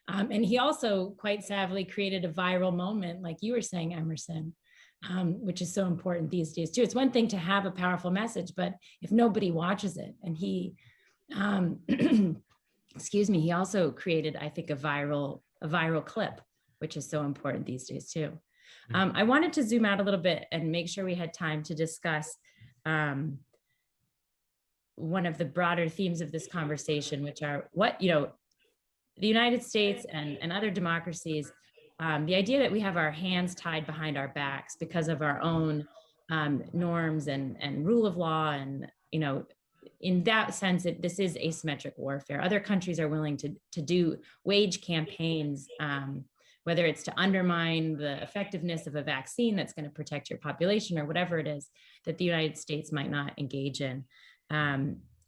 And he also quite savvily created a viral moment, like you were saying, Emerson, which is so important these days too. It's one thing to have a powerful message, but if nobody watches it, and he, excuse me, he also created, I think, a viral clip, which is so important these days too. I wanted to zoom out a little bit and make sure we had time to discuss one of the broader themes of this conversation, which are the United States and other democracies, the idea that we have our hands tied behind our backs because of our own norms and rule of law. And, in that sense, this is asymmetric warfare. Other countries are willing to wage campaigns, whether it's to undermine the effectiveness of a vaccine that's going to protect your population or whatever it is that the United States might not engage in.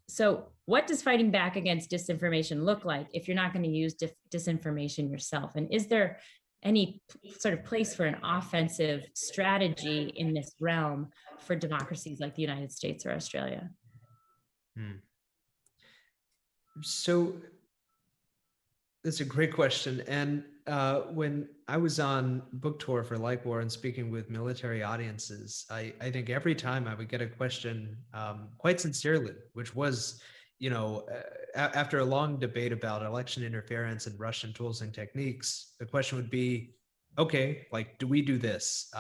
So what does fighting back against disinformation look like if you're not going to use disinformation yourself? And is there any sort of place for an offensive strategy in this realm for democracies like the United States or Australia? So that's a great question. And when I was on book tour for Like War and speaking with military audiences, I think every time I would get a question quite sincerely, which was, after a long debate about election interference and Russian tools and techniques, the question would be, okay, like, do we do this?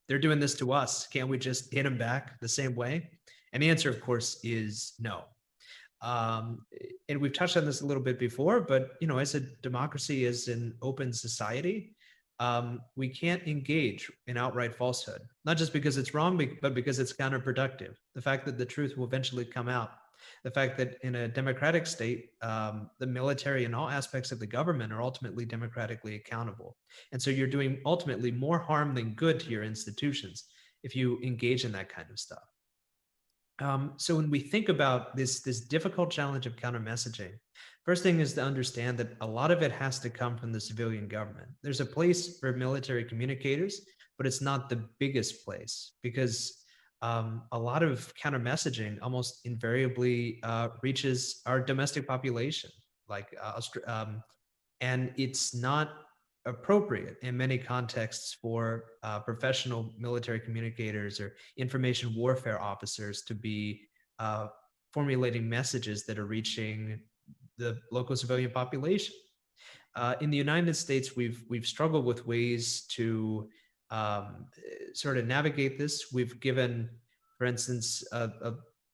They're doing this to us. Can't we just hit them back the same way? And the answer, of course, is no. And we've touched on this a little bit before, but as a democracy, as an open society, we can't engage in outright falsehood, not just because it's wrong, but because it's counterproductive. The fact that the truth will eventually come out, the fact that in a democratic state, the military and all aspects of the government are ultimately democratically accountable. And so you're doing ultimately more harm than good to your institutions if you engage in that kind of stuff. So when we think about this difficult challenge of counter messaging, first thing is to understand that a lot of it has to come from the civilian government. There's a place for military communicators, but it's not the biggest place, because a lot of counter messaging almost invariably reaches our domestic population, and it's not appropriate in many contexts for professional military communicators or information warfare officers to be formulating messages that are reaching the local civilian population. In the United States, we've struggled with ways to sort of navigate this. We've given, for instance, a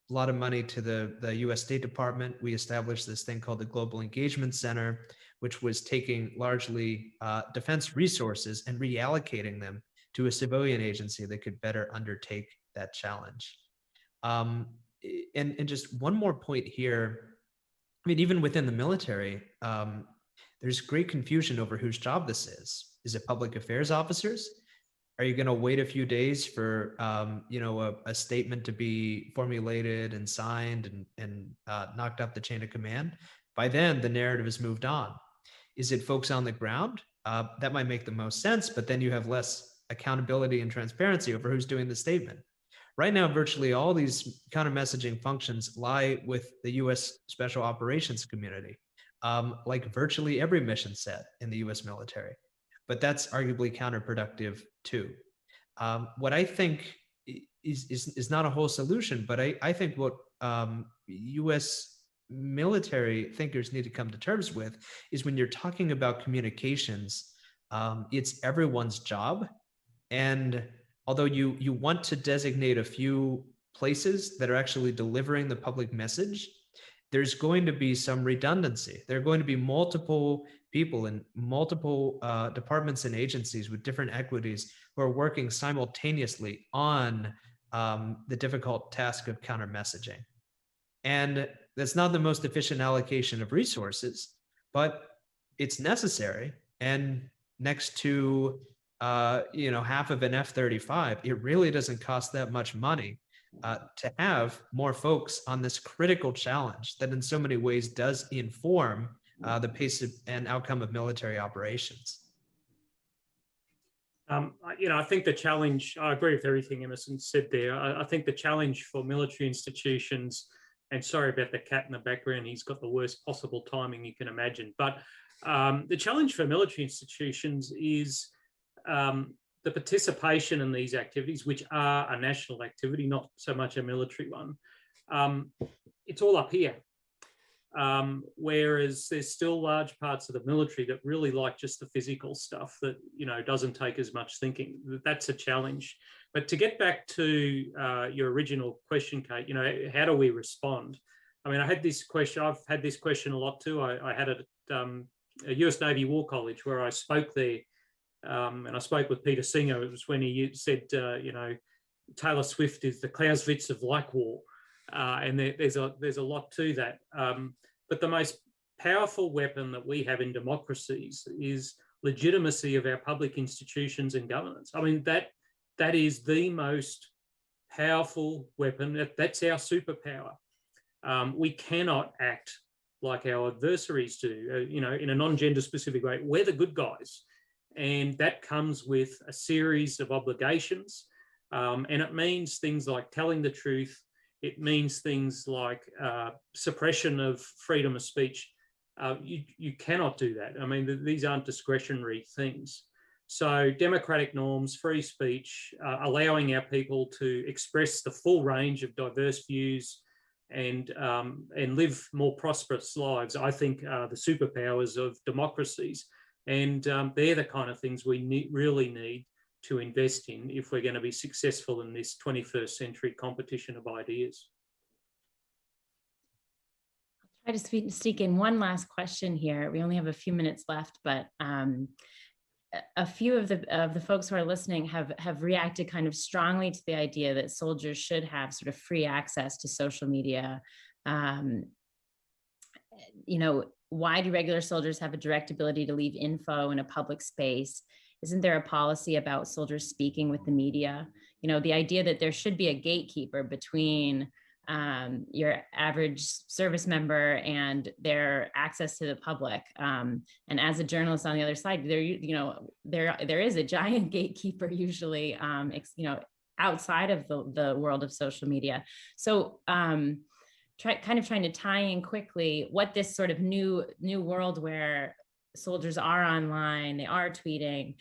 lot of money to the US State Department. We established this thing called the Global Engagement Center, which was taking largely defense resources and reallocating them to a civilian agency that could better undertake that challenge. And just one more point here. I mean, even within the military, there's great confusion over whose job this is. Is it public affairs officers? Are you going to wait a few days for a statement to be formulated and signed and knocked up the chain of command? By then, the narrative has moved on. Is it folks on the ground? That might make the most sense, but then you have less accountability and transparency over who's doing the statement. Right now, virtually all these counter messaging functions lie with the US Special Operations community, like virtually every mission set in the US military. But that's arguably counterproductive too. What I think is not a whole solution, but I think what US military thinkers need to come to terms with is when you're talking about communications, it's everyone's job. And although you want to designate a few places that are actually delivering the public message, there's going to be some redundancy. There are going to be multiple people in multiple departments and agencies with different equities who are working simultaneously on the difficult task of counter messaging. And that's not the most efficient allocation of resources, but it's necessary. And next to half of an F-35, it really doesn't cost that much money to have more folks on this critical challenge that in so many ways does inform the pace and outcome of military operations. I think the challenge, I agree with everything Emerson said there. I think the challenge for military institutions, and sorry about the cat in the background, he's got the worst possible timing you can imagine. But the challenge for military institutions is the participation in these activities, which are a national activity, not so much a military one. It's all up here. Whereas there's still large parts of the military that really like just the physical stuff that, doesn't take as much thinking. That's a challenge. But to get back to your original question, Kate, how do we respond? I mean, I had this question, I've had this question a lot too. I had it at a US Navy War College where I spoke there. And I spoke with Peter Singer. It was when he said, Taylor Swift is the Clausewitz of like war. And there's a lot to that. But the most powerful weapon that we have in democracies is legitimacy of our public institutions and governance. I mean, that is the most powerful weapon. That's our superpower. We cannot act like our adversaries do, in a non-gender specific way. We're the good guys. And that comes with a series of obligations. And it means things like telling the truth. It means things like suppression of freedom of speech. You cannot do that. I mean, these aren't discretionary things. So democratic norms, free speech, allowing our people to express the full range of diverse views and live more prosperous lives, I think are the superpowers of democracies. And they're the kind of things we really need to invest in if we're going to be successful in this 21st century competition of ideas. I'll try to sneak in one last question here. We only have a few minutes left, but a few of the folks who are listening have reacted kind of strongly to the idea that soldiers should have sort of free access to social media. Why do regular soldiers have a direct ability to leave info in a public space? Isn't there a policy about soldiers speaking with the media? The idea that there should be a gatekeeper between your average service member and their access to the public. And as a journalist on the other side, there is a giant gatekeeper usually, outside of the world of social media. So trying to tie in quickly what this sort of new world where soldiers are online, they are tweeting.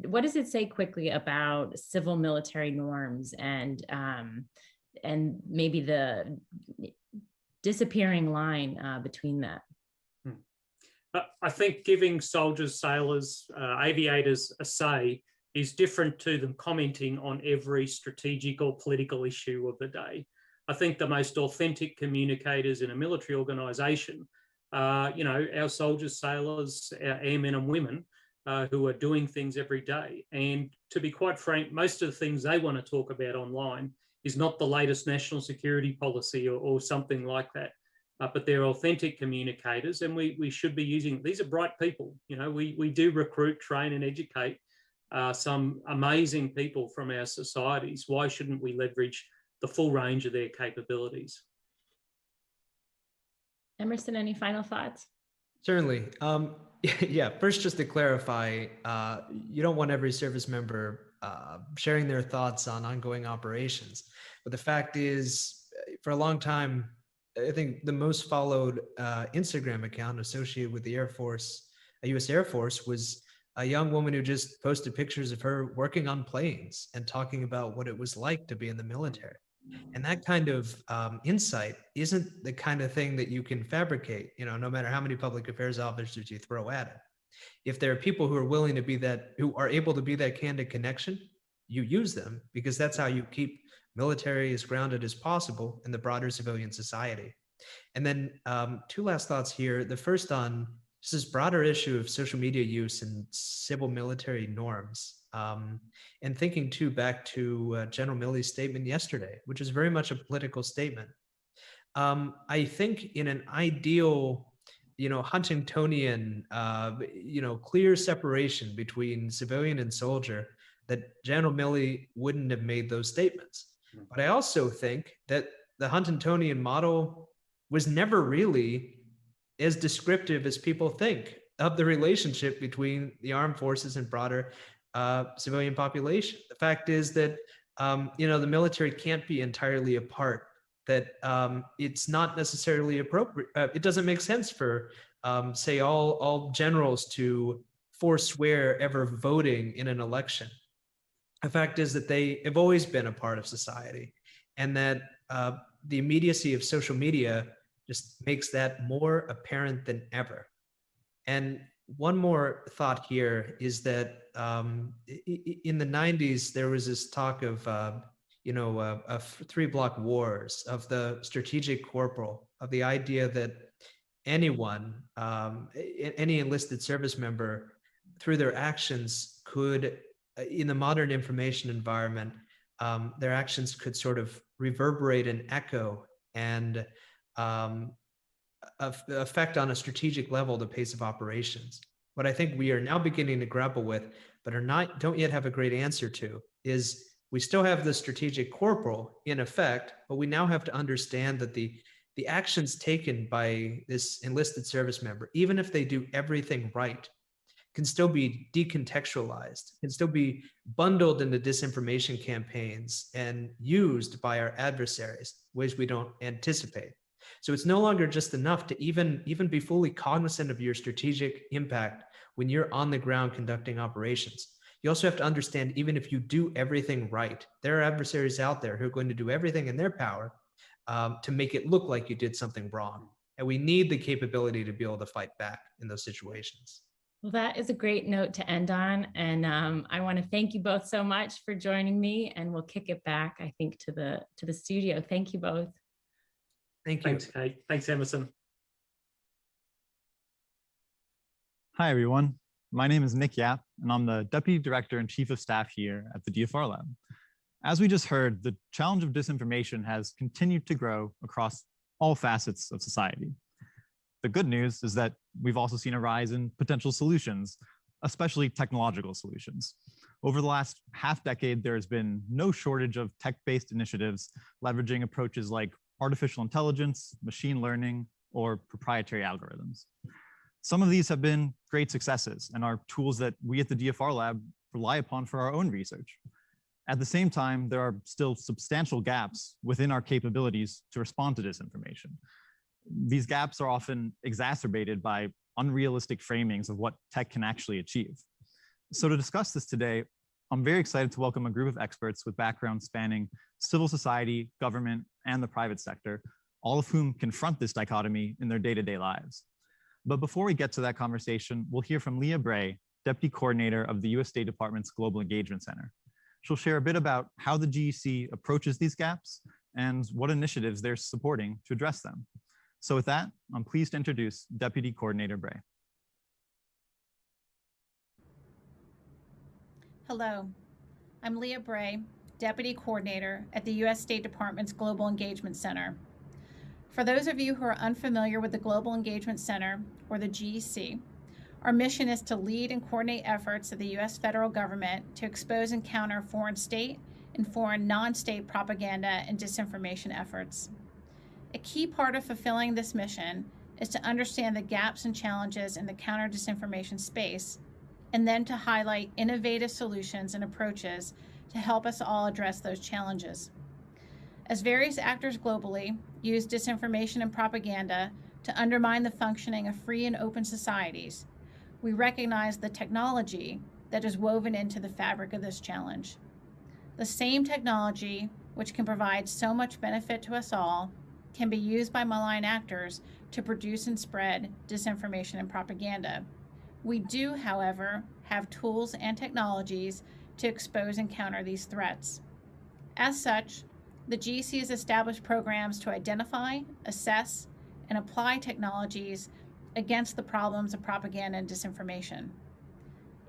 What does it say quickly about civil military norms and maybe the disappearing line between that? I think giving soldiers, sailors, aviators a say is different to them commenting on every strategic or political issue of the day. I think the most authentic communicators in a military organisation are, our soldiers, sailors, our airmen and women who are doing things every day. And to be quite frank, most of the things they want to talk about online is not the latest national security policy or something like that. But they're authentic communicators, and we should be using. These are bright people. We do recruit, train, and educate some amazing people from our societies. Why shouldn't we leverage the full range of their capabilities? Emerson, any final thoughts? Certainly. Yeah, first, just to clarify, you don't want every service member sharing their thoughts on ongoing operations. But the fact is, for a long time, I think the most followed Instagram account associated with the Air Force, US Air Force, was a young woman who just posted pictures of her working on planes and talking about what it was like to be in the military. And that kind of insight isn't the kind of thing that you can fabricate, no matter how many public affairs officers you throw at it. If there are people who are willing to be that, who are able to be that candid connection, you use them, because that's how you keep military as grounded as possible in the broader civilian society. And then two last thoughts here. The first on just this broader issue of social media use and civil military norms. And thinking too back to General Milley's statement yesterday, which is very much a political statement. I think in an ideal, Huntingtonian, clear separation between civilian and soldier, that General Milley wouldn't have made those statements. But I also think that the Huntingtonian model was never really as descriptive as people think of the relationship between the armed forces and broader civilian population. The fact is that, the military can't be entirely apart, that it's not necessarily appropriate. It doesn't make sense for, say, all generals to forswear ever voting in an election. The fact is that they have always been a part of society, and that the immediacy of social media just makes that more apparent than ever. And one more thought here is that in the 90s, there was this talk of, three-block wars, of the strategic corporal, of the idea that anyone, any enlisted service member, through their actions could, in the modern information environment, their actions could sort of reverberate and echo and affect on a strategic level the pace of operations. What I think we are now beginning to grapple with, but don't yet have a great answer to, is we still have the strategic corporal in effect, but we now have to understand that the actions taken by this enlisted service member, even if they do everything right, can still be decontextualized, can still be bundled into disinformation campaigns and used by our adversaries in ways we don't anticipate. So it's no longer just enough to even be fully cognizant of your strategic impact when you're on the ground conducting operations. You also have to understand, even if you do everything right, there are adversaries out there who are going to do everything in their power to make it look like you did something wrong. And we need the capability to be able to fight back in those situations. Well, that is a great note to end on. And I want to thank you both so much for joining me, and we'll kick it back, I think, to the studio. Thank you both. Thank you. Thanks, Kate. Thanks, Emerson. Hi, everyone. My name is Nick Yap, and I'm the Deputy Director and Chief of Staff here at the DFRLab. As we just heard, the challenge of disinformation has continued to grow across all facets of society. The good news is that we've also seen a rise in potential solutions, especially technological solutions. Over the last half decade, there has been no shortage of tech-based initiatives leveraging approaches like artificial intelligence, machine learning, or proprietary algorithms. Some of these have been great successes and are tools that we at the DFRLab rely upon for our own research. At the same time, there are still substantial gaps within our capabilities to respond to disinformation. These gaps are often exacerbated by unrealistic framings of what tech can actually achieve. So to discuss this today, I'm very excited to welcome a group of experts with backgrounds spanning civil society, government, and the private sector, all of whom confront this dichotomy in their day-to-day lives. But before we get to that conversation, we'll hear from Leah Bray, Deputy Coordinator of the US State Department's Global Engagement Center. She'll share a bit about how the GEC approaches these gaps and what initiatives they're supporting to address them. So with that, I'm pleased to introduce Deputy Coordinator Bray. Hello, I'm Leah Bray, Deputy Coordinator at the US State Department's Global Engagement Center. For those of you who are unfamiliar with the Global Engagement Center, or the GEC, Our mission is to lead and coordinate efforts of the U.S. federal government to expose and counter foreign state and foreign non-state propaganda and disinformation efforts. A key part of fulfilling this mission is to understand the gaps and challenges in the counter-disinformation space, and then to highlight innovative solutions and approaches to help us all address those challenges. As various actors globally use disinformation and propaganda to undermine the functioning of free and open societies, we recognize the technology that is woven into the fabric of this challenge. The same technology, which can provide so much benefit to us all, can be used by malign actors to produce and spread disinformation and propaganda. We do, however, have tools and technologies to expose and counter these threats. As such, the GEC has established programs to identify, assess, and apply technologies against the problems of propaganda and disinformation.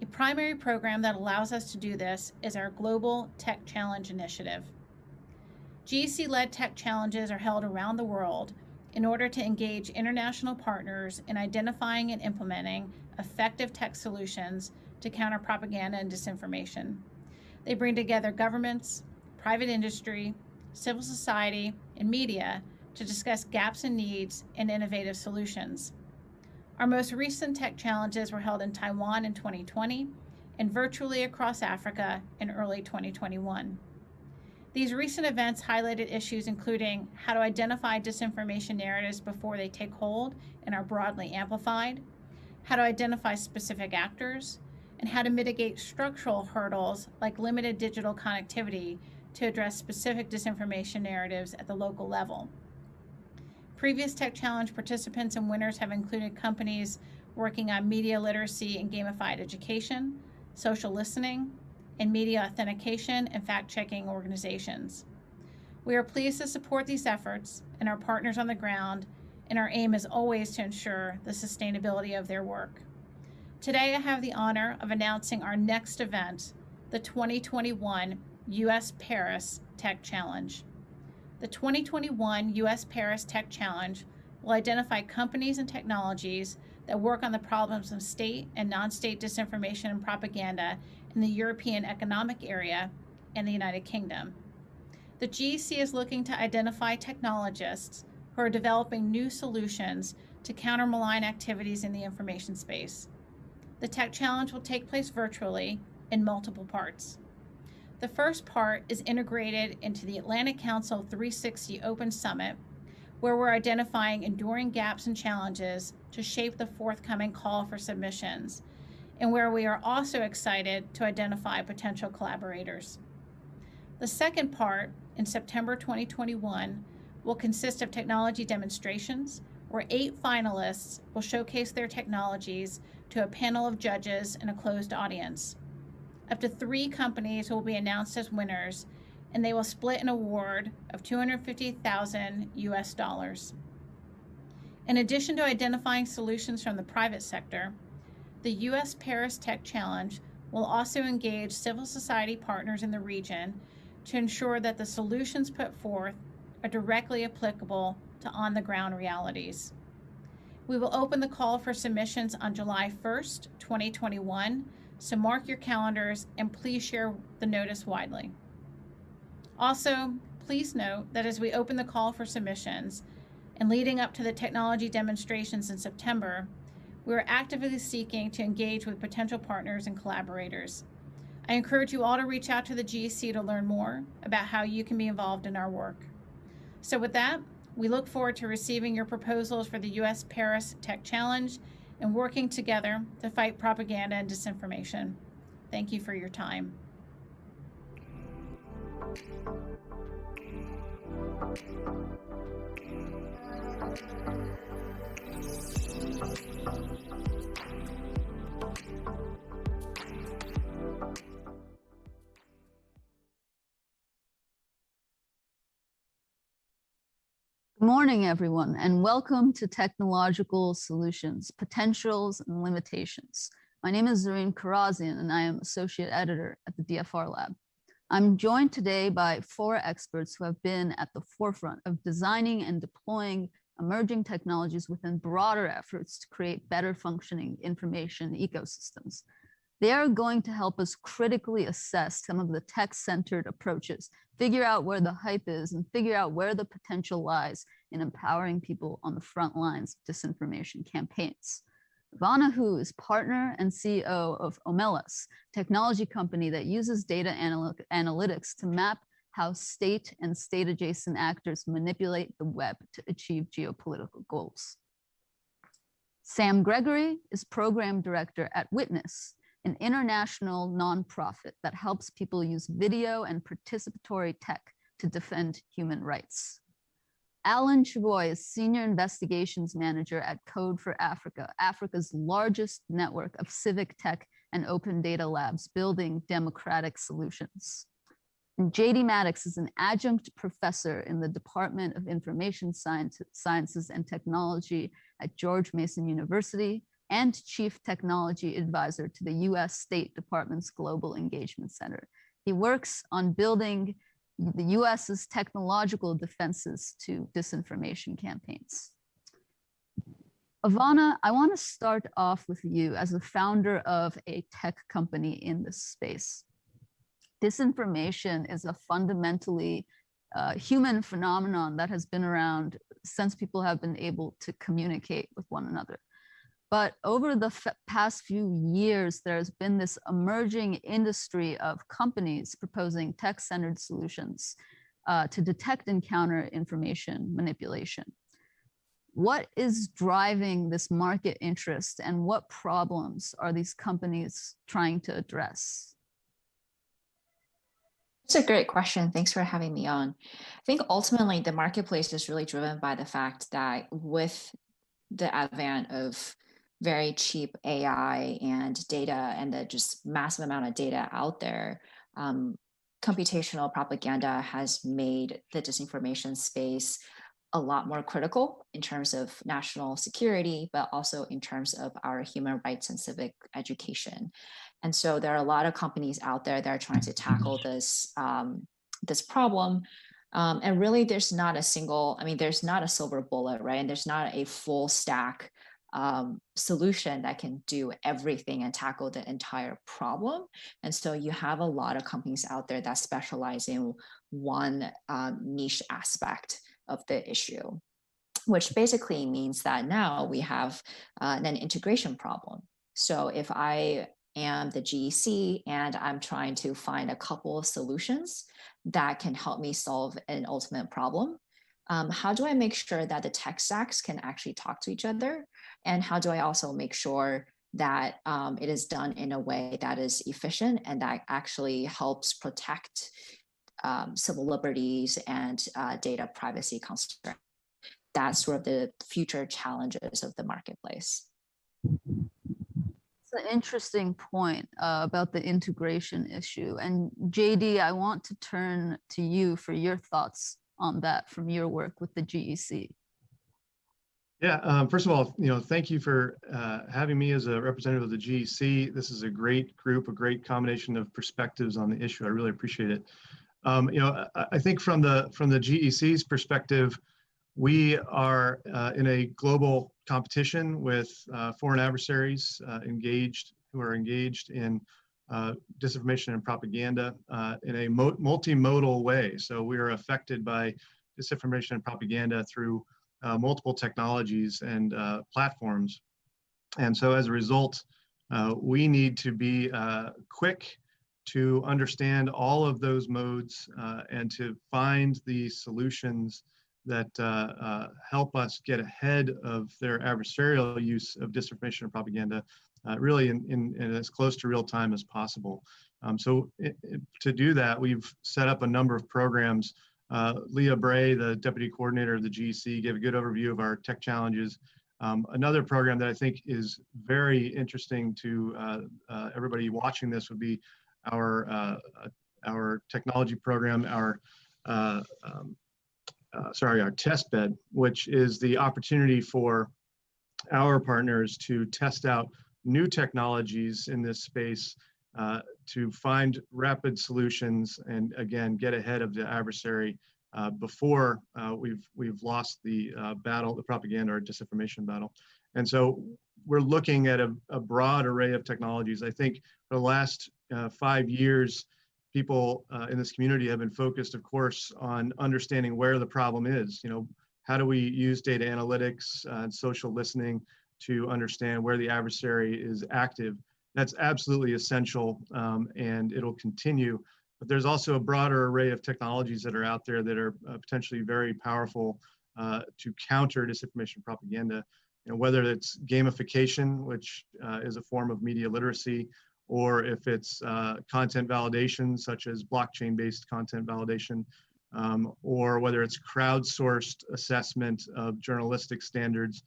A primary program that allows us to do this is our Global Tech Challenge Initiative. GEC-led tech challenges are held around the world in order to engage international partners in identifying and implementing effective tech solutions to counter propaganda and disinformation. They bring together governments, private industry, civil society, and media to discuss gaps and needs and innovative solutions. Our most recent tech challenges were held in Taiwan in 2020 and virtually across Africa in early 2021. These recent events highlighted issues including how to identify disinformation narratives before they take hold and are broadly amplified, how to identify specific actors, and how to mitigate structural hurdles like limited digital connectivity to address specific disinformation narratives at the local level. Previous Tech Challenge participants and winners have included companies working on media literacy and gamified education, social listening, and media authentication and fact-checking organizations. We are pleased to support these efforts and our partners on the ground, and our aim is always to ensure the sustainability of their work. Today, I have the honor of announcing our next event, the 2021 U.S. Paris Tech Challenge. The 2021 U.S. Paris Tech Challenge will identify companies and technologies that work on the problems of state and non-state disinformation and propaganda in the European Economic Area and the United Kingdom. The GEC is looking to identify technologists who are developing new solutions to counter malign activities in the information space. The Tech Challenge will take place virtually in multiple parts. The first part is integrated into the Atlantic Council 360 Open Summit, where we're identifying enduring gaps and challenges to shape the forthcoming call for submissions, and where we are also excited to identify potential collaborators. The second part, in September 2021, will consist of technology demonstrations, where 8 finalists will showcase their technologies to a panel of judges and a closed audience. Up to 3 companies will be announced as winners, and they will split an award of $250,000 US. In addition to identifying solutions from the private sector, the U.S. Paris Tech Challenge will also engage civil society partners in the region to ensure that the solutions put forth are directly applicable to on-the-ground realities. We will open the call for submissions on July 1st, 2021, so mark your calendars and please share the notice widely. Also, please note that as we open the call for submissions and leading up to the technology demonstrations in September, we are actively seeking to engage with potential partners and collaborators. I encourage you all to reach out to the GEC to learn more about how you can be involved in our work. So with that, we look forward to receiving your proposals for the U.S. Paris Tech Challenge and working together to fight propaganda and disinformation. Thank you for your time. Good morning, everyone, and welcome to Technological Solutions, Potentials and Limitations. My name is Zareen Karazian, and I am Associate Editor at the DFRLab. I'm joined today by 4 experts who have been at the forefront of designing and deploying emerging technologies within broader efforts to create better functioning information ecosystems. They are going to help us critically assess some of the tech-centered approaches, figure out where the hype is, and figure out where the potential lies in empowering people on the front lines of disinformation campaigns. Ivana Hu is partner and CEO of Omelas, technology company that uses data analytics to map how state and state-adjacent actors manipulate the web to achieve geopolitical goals. Sam Gregory is program director at Witness, an international nonprofit that helps people use video and participatory tech to defend human rights. Alan Chavoy is Senior Investigations Manager at Code for Africa, Africa's largest network of civic tech and open data labs building democratic solutions. And JD Maddox is an adjunct professor in the Department of Information Sciences and Technology at George Mason University and Chief Technology Advisor to the US State Department's Global Engagement Center. He works on building the US's technological defenses to disinformation campaigns. Ivana, I want to start off with you as a founder of a tech company in this space. Disinformation is a fundamentally human phenomenon that has been around since people have been able to communicate with one another. But over the past few years, there's been this emerging industry of companies proposing tech-centered solutions to detect and counter information manipulation. What is driving this market interest and what problems are these companies trying to address? It's a great question. Thanks for having me on. I think ultimately the marketplace is really driven by the fact that with the advent of very cheap AI and data and the just massive amount of data out there, computational propaganda has made the disinformation space a lot more critical in terms of national security, but also in terms of our human rights and civic education. And so there are a lot of companies out there that are trying to tackle this, this problem. And really there's not a single, there's not a silver bullet, right? And there's not a full stack solution that can do everything and tackle the entire problem. And so you have a lot of companies out there that specialize in one niche aspect of the issue, which basically means that now we have an integration problem. So if I am the GEC and I'm trying to find a couple of solutions that can help me solve an ultimate problem, how do I make sure that the tech stacks can actually talk to each other? And how do I also make sure that it is done in a way that is efficient and that actually helps protect civil liberties and data privacy concerns? That's sort of the future challenges of the marketplace. It's an interesting point about the integration issue. And JD, I want to turn to you for your thoughts on that from your work with the GEC. Yeah, first of all, thank you for having me as a representative of the GEC. This is a great group, a great combination of perspectives on the issue. I really appreciate it. I think from the GEC's perspective, we are in a global competition with foreign adversaries who are engaged in disinformation and propaganda in a multimodal way. So we are affected by disinformation and propaganda through multiple technologies and platforms. And so as a result, we need to be quick to understand all of those modes and to find the solutions that help us get ahead of their adversarial use of disinformation and propaganda, really in as close to real time as possible. So to do that, we've set up a number of programs. Leah Bray, the deputy coordinator of the GEC, gave a good overview of our tech challenges. Another program that I think is very interesting to everybody watching this would be our technology program, our test bed, which is the opportunity for our partners to test out new technologies in this space to find rapid solutions and again, get ahead of the adversary before we've lost the battle, the propaganda or disinformation battle. And so we're looking at a broad array of technologies. I think for the last 5 years, people in this community have been focused, of course, on understanding where the problem is. You know, how do we use data analytics and social listening to understand where the adversary is active? That's absolutely essential, and it'll continue. But there's also a broader array of technologies that are out there that are potentially very powerful to counter disinformation propaganda. You know, whether it's gamification, which is a form of media literacy, or if it's content validation, such as blockchain-based content validation, or whether it's crowdsourced assessment of journalistic standards.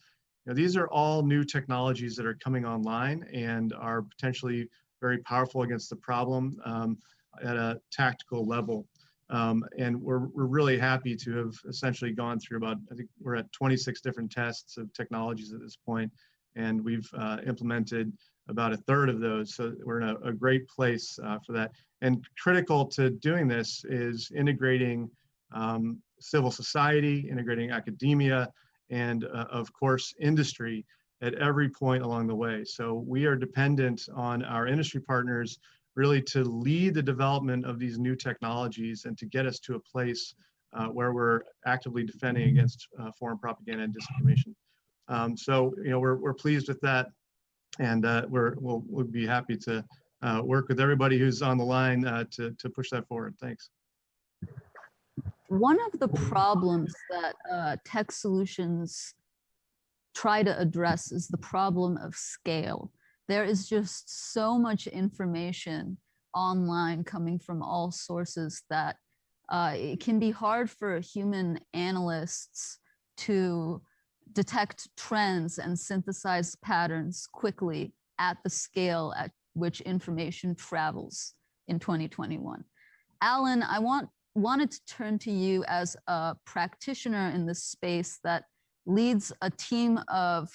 You know, these are all new technologies that are coming online and are potentially very powerful against the problem at a tactical level. And we're really happy to have essentially gone through about, I think we're at 26 different tests of technologies at this point, and we've implemented about a third of those. So we're in a great place for that. And critical to doing this is integrating civil society, integrating academia, and of course, industry at every point along the way. So we are dependent on our industry partners really to lead the development of these new technologies and to get us to a place where we're actively defending against foreign propaganda and disinformation. So, you know, we're pleased with that, and we'll be happy to work with everybody who's on the line to push that forward. Thanks. One of the problems that tech solutions try to address is the problem of scale. There is just so much information online coming from all sources that it can be hard for human analysts to detect trends and synthesize patterns quickly at the scale at which information travels in 2021. Alan, I wanted to turn to you as a practitioner in this space that leads a team of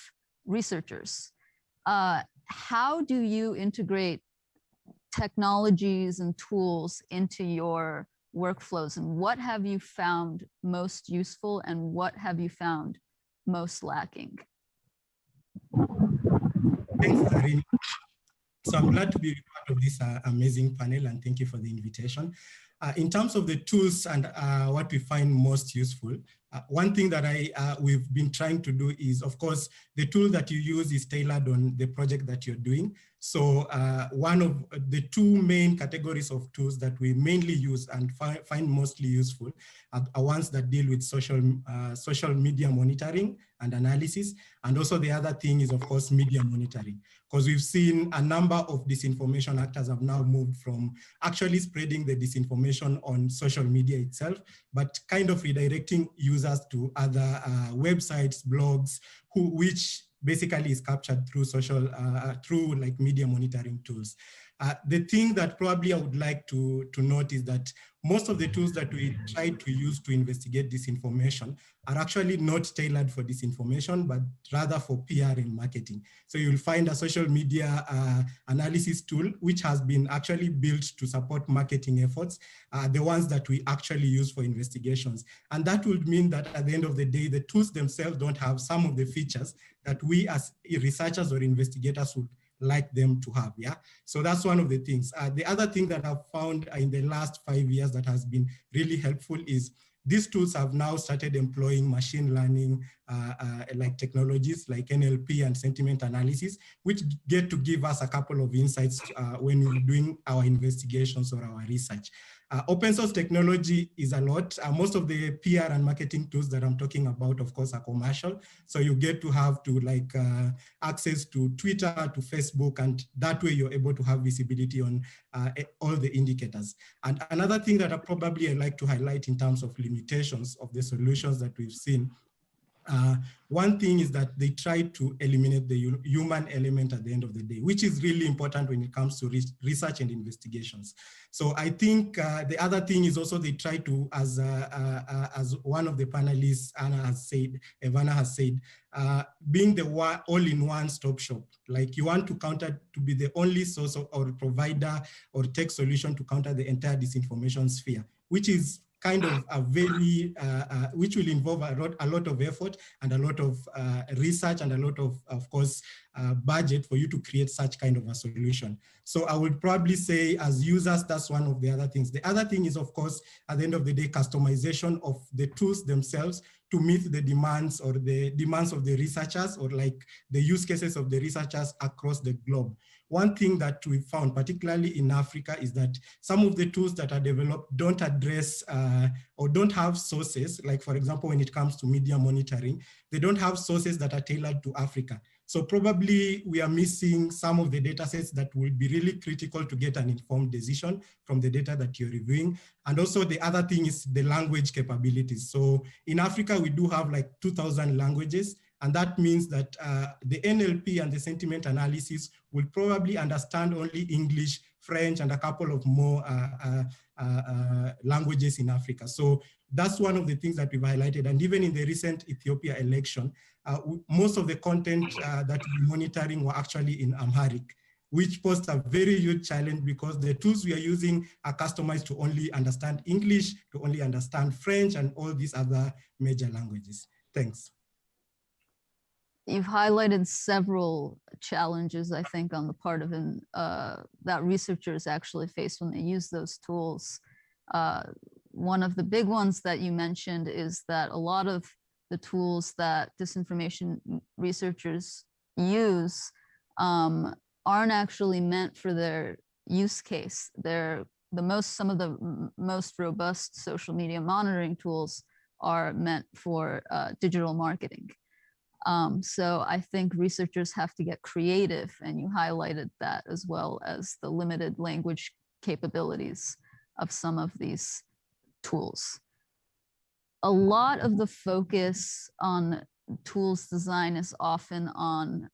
researchers. How do you integrate technologies and tools into your workflows, and what have you found most useful and what have you found most lacking? Thanks, Karin. So I'm glad to be part of this amazing panel, and thank you for the invitation. In terms of the tools and what we find most useful, one thing that we've been trying to do is, of course, the tool that you use is tailored on the project that you're doing. So one of the two main categories of tools that we mainly use and find mostly useful are ones that deal with social media monitoring and analysis. And also the other thing is, of course, media monitoring, because we've seen a number of disinformation actors have now moved from actually spreading the disinformation on social media itself, but kind of redirecting users to other websites, blogs, which basically is captured through through like media monitoring tools. The thing that probably I would like to note is that most of the tools that we try to use to investigate disinformation are actually not tailored for disinformation, but rather for PR and marketing. So you'll find a social media analysis tool, which has been actually built to support marketing efforts, the ones that we actually use for investigations. And that would mean that at the end of the day, the tools themselves don't have some of the features that we as researchers or investigators would like them to have, yeah? So that's one of the things. The other thing that I've found in the last 5 years that has been really helpful is these tools have now started employing machine learning like technologies like NLP and sentiment analysis, which get to give us a couple of insights when we're doing our investigations or our research. Open source technology is a lot. Most of the PR and marketing tools that I'm talking about, of course, are commercial. So you get to have to like access to Twitter, to Facebook, and that way you're able to have visibility on all the indicators. And another thing that I'd like to highlight in terms of limitations of the solutions that we've seen, one thing is that they try to eliminate the human element at the end of the day, which is really important when it comes to research and investigations. So I think the other thing is also they try to, as one of the panelists, Ivana has said, being the all-in-one stop shop. Like you want to counter to be the only source or provider or tech solution to counter the entire disinformation sphere, which is kind of a very, which will involve a lot of effort and a lot of research and a lot of course, budget for you to create such kind of a solution. So I would probably say as users, that's one of the other things. The other thing is, of course, at the end of the day, customization of the tools themselves to meet the demands or the demands of the researchers or like the use cases of the researchers across the globe. One thing that we found, particularly in Africa, is that some of the tools that are developed don't address or don't have sources, like for example, when it comes to media monitoring, they don't have sources that are tailored to Africa. So probably we are missing some of the data sets that will be really critical to get an informed decision from the data that you're reviewing. And also the other thing is the language capabilities. So in Africa, we do have like 2,000 languages. And that means that the NLP and the sentiment analysis will probably understand only English, French, and a couple of more languages in Africa. So that's one of the things that we've highlighted. And even in the recent Ethiopia election, most of the content that we're monitoring were actually in Amharic, which posed a very huge challenge because the tools we are using are customized to only understand English, to only understand French, and all these other major languages. Thanks. You've highlighted several challenges, I think, on the part of that researchers actually face when they use those tools. One of the big ones that you mentioned is that a lot of the tools that disinformation researchers use aren't actually meant for their use case. Some of the most robust social media monitoring tools are meant for digital marketing. So I think researchers have to get creative, and you highlighted that as well as the limited language capabilities of some of these tools. A lot of the focus on tools design is often on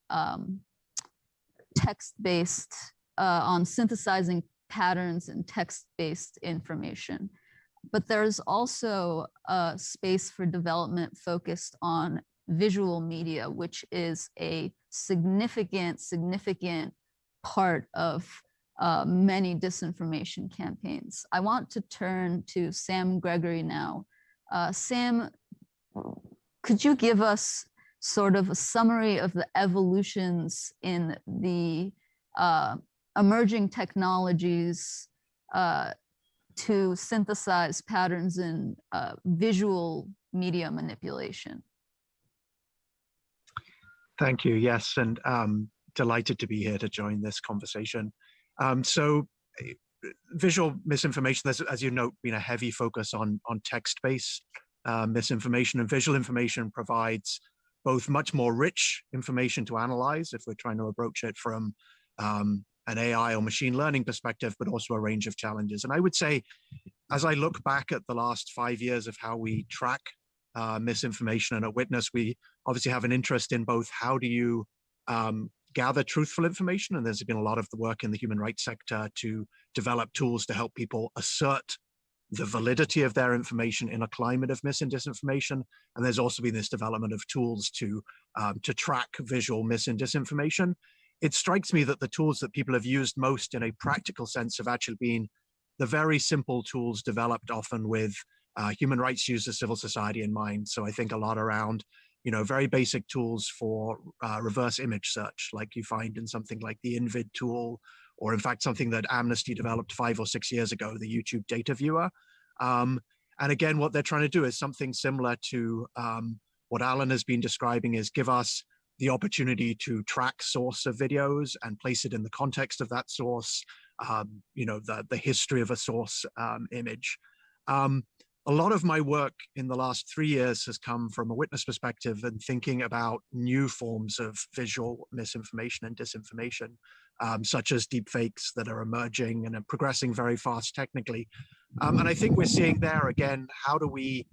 text-based, on synthesizing patterns and text-based information. But there's also a space for development focused on visual media, which is a significant part of many disinformation campaigns. I want to turn to Sam Gregory now. Sam, could you give us sort of a summary of the evolutions in the emerging technologies to synthesize patterns in visual media manipulation? Thank you. Yes, and delighted to be here to join this conversation. So visual misinformation, there's, as you note, been a heavy focus on text-based misinformation, and visual information provides both much more rich information to analyze if we're trying to approach it from an AI or machine learning perspective, but also a range of challenges. And I would say, as I look back at the last 5 years of how we track misinformation, and at Witness, we obviously have an interest in both how do you gather truthful information, and there's been a lot of the work in the human rights sector to develop tools to help people assert the validity of their information in a climate of mis and disinformation. And there's also been this development of tools to track visual mis and disinformation. It strikes me that the tools that people have used most in a practical sense have actually been the very simple tools developed often with human rights users, civil society in mind. So I think a lot around, very basic tools for reverse image search, like you find in something like the InVid tool, or in fact, something that Amnesty developed 5 or 6 years ago, the YouTube data viewer. And again, what they're trying to do is something similar to what Alan has been describing, is give us the opportunity to track source of videos and place it in the context of that source, the history of a source image. A lot of my work in the last 3 years has come from a Witness perspective and thinking about new forms of visual misinformation and disinformation, such as deepfakes that are emerging and are progressing very fast technically. And I think we're seeing there again, how do we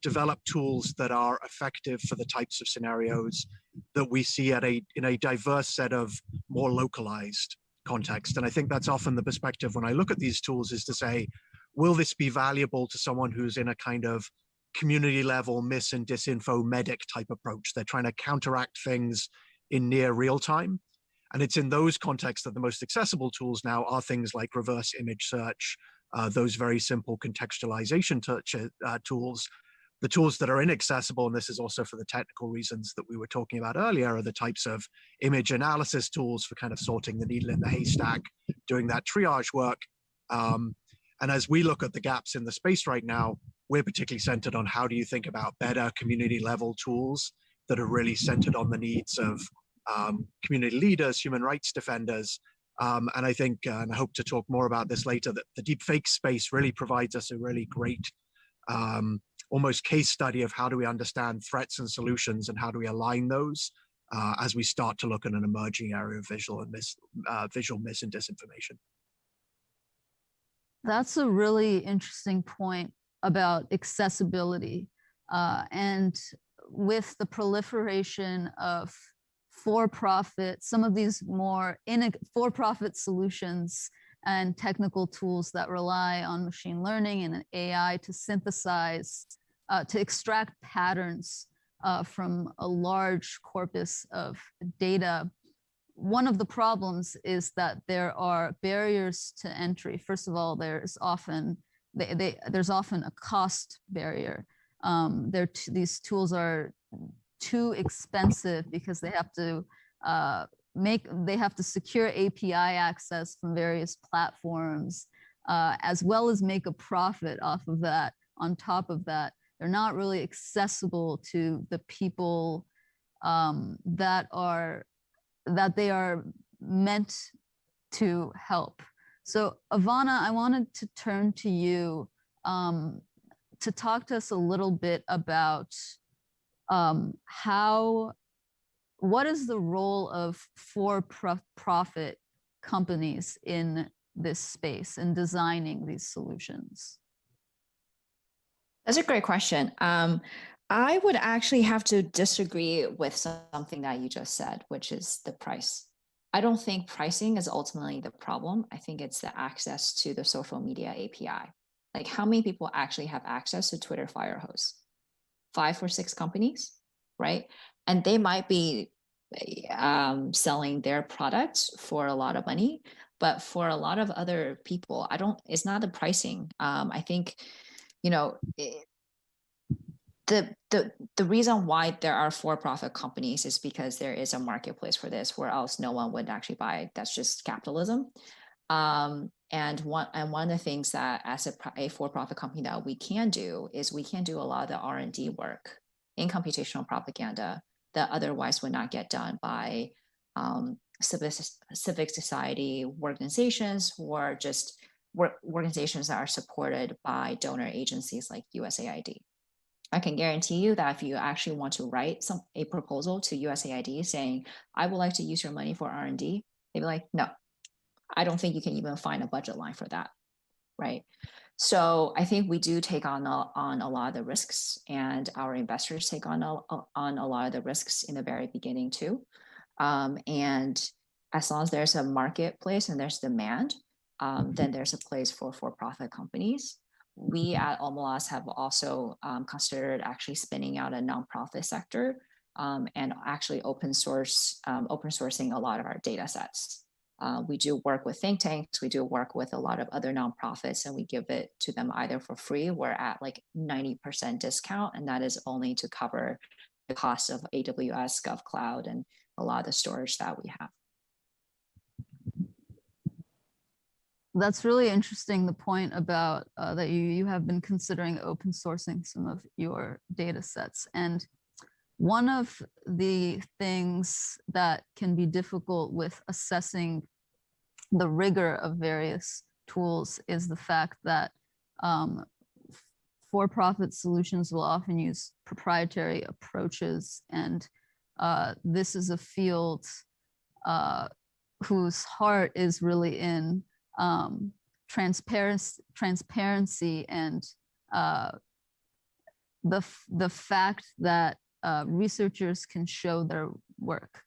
develop tools that are effective for the types of scenarios that we see in a diverse set of more localized context. And I think that's often the perspective when I look at these tools, is to say, will this be valuable to someone who's in a kind of community level mis and disinfo medic type approach? They're trying to counteract things in near real time. And it's in those contexts that the most accessible tools now are things like reverse image search, those very simple contextualization tools. The tools that are inaccessible, and this is also for the technical reasons that we were talking about earlier, are the types of image analysis tools for kind of sorting the needle in the haystack, doing that triage work. And as we look at the gaps in the space right now, we're particularly centered on how do you think about better community level tools that are really centered on the needs of community leaders, human rights defenders. And I think, and I hope to talk more about this later, that the deepfake space really provides us a really great almost case study of how do we understand threats and solutions and how do we align those as we start to look at an emerging area of visual mis and disinformation. That's a really interesting point about accessibility. And with the proliferation of for-profit, some of these more for-profit solutions and technical tools that rely on machine learning and AI to synthesize, to extract patterns from a large corpus of data. One of the problems is that there are barriers to entry. First of all, there's often a cost barrier. These tools are too expensive because they have to secure API access from various platforms, as well as make a profit off of that. On top of that, they're not really accessible to the people that they are meant to help. So Ivana, I wanted to turn to you to talk to us a little bit about what is the role of for-profit companies in this space in designing these solutions? That's a great question. I would actually have to disagree with something that you just said, which is the price. I don't think pricing is ultimately the problem. I think it's the access to the social media API. Like, how many people actually have access to Twitter Firehose? 5 or 6 companies, right? And they might be selling their products for a lot of money, but for a lot of other people, it's not the pricing. I think, you know, the reason why there are for-profit companies is because there is a marketplace for this, where else no one would actually buy it. That's just capitalism. And one of the things that as a for-profit company that we can do is we can do a lot of the R&D work in computational propaganda that otherwise would not get done by civic society organizations, or just organizations that are supported by donor agencies like USAID. I can guarantee you that if you actually want to write a proposal to USAID saying, I would like to use your money for R&D, they'd be like, no, I don't think you can even find a budget line for that, right? So I think we do take on a lot of the risks, and our investors take on a lot of the risks in the very beginning too. And as long as there's a marketplace and there's demand, then there's a place for for-profit companies. We at Omelas have also considered actually spinning out a nonprofit sector and actually open sourcing a lot of our data sets. We do work with think tanks, we do work with a lot of other nonprofits, and we give it to them either for free. We're at like 90% discount, and that is only to cover the cost of AWS, GovCloud, and a lot of the storage that we have. That's really interesting, the point about that you have been considering open sourcing some of your data sets. And one of the things that can be difficult with assessing the rigor of various tools is the fact that for-profit solutions will often use proprietary approaches. And this is a field whose heart is really in transparency and the fact that researchers can show their work.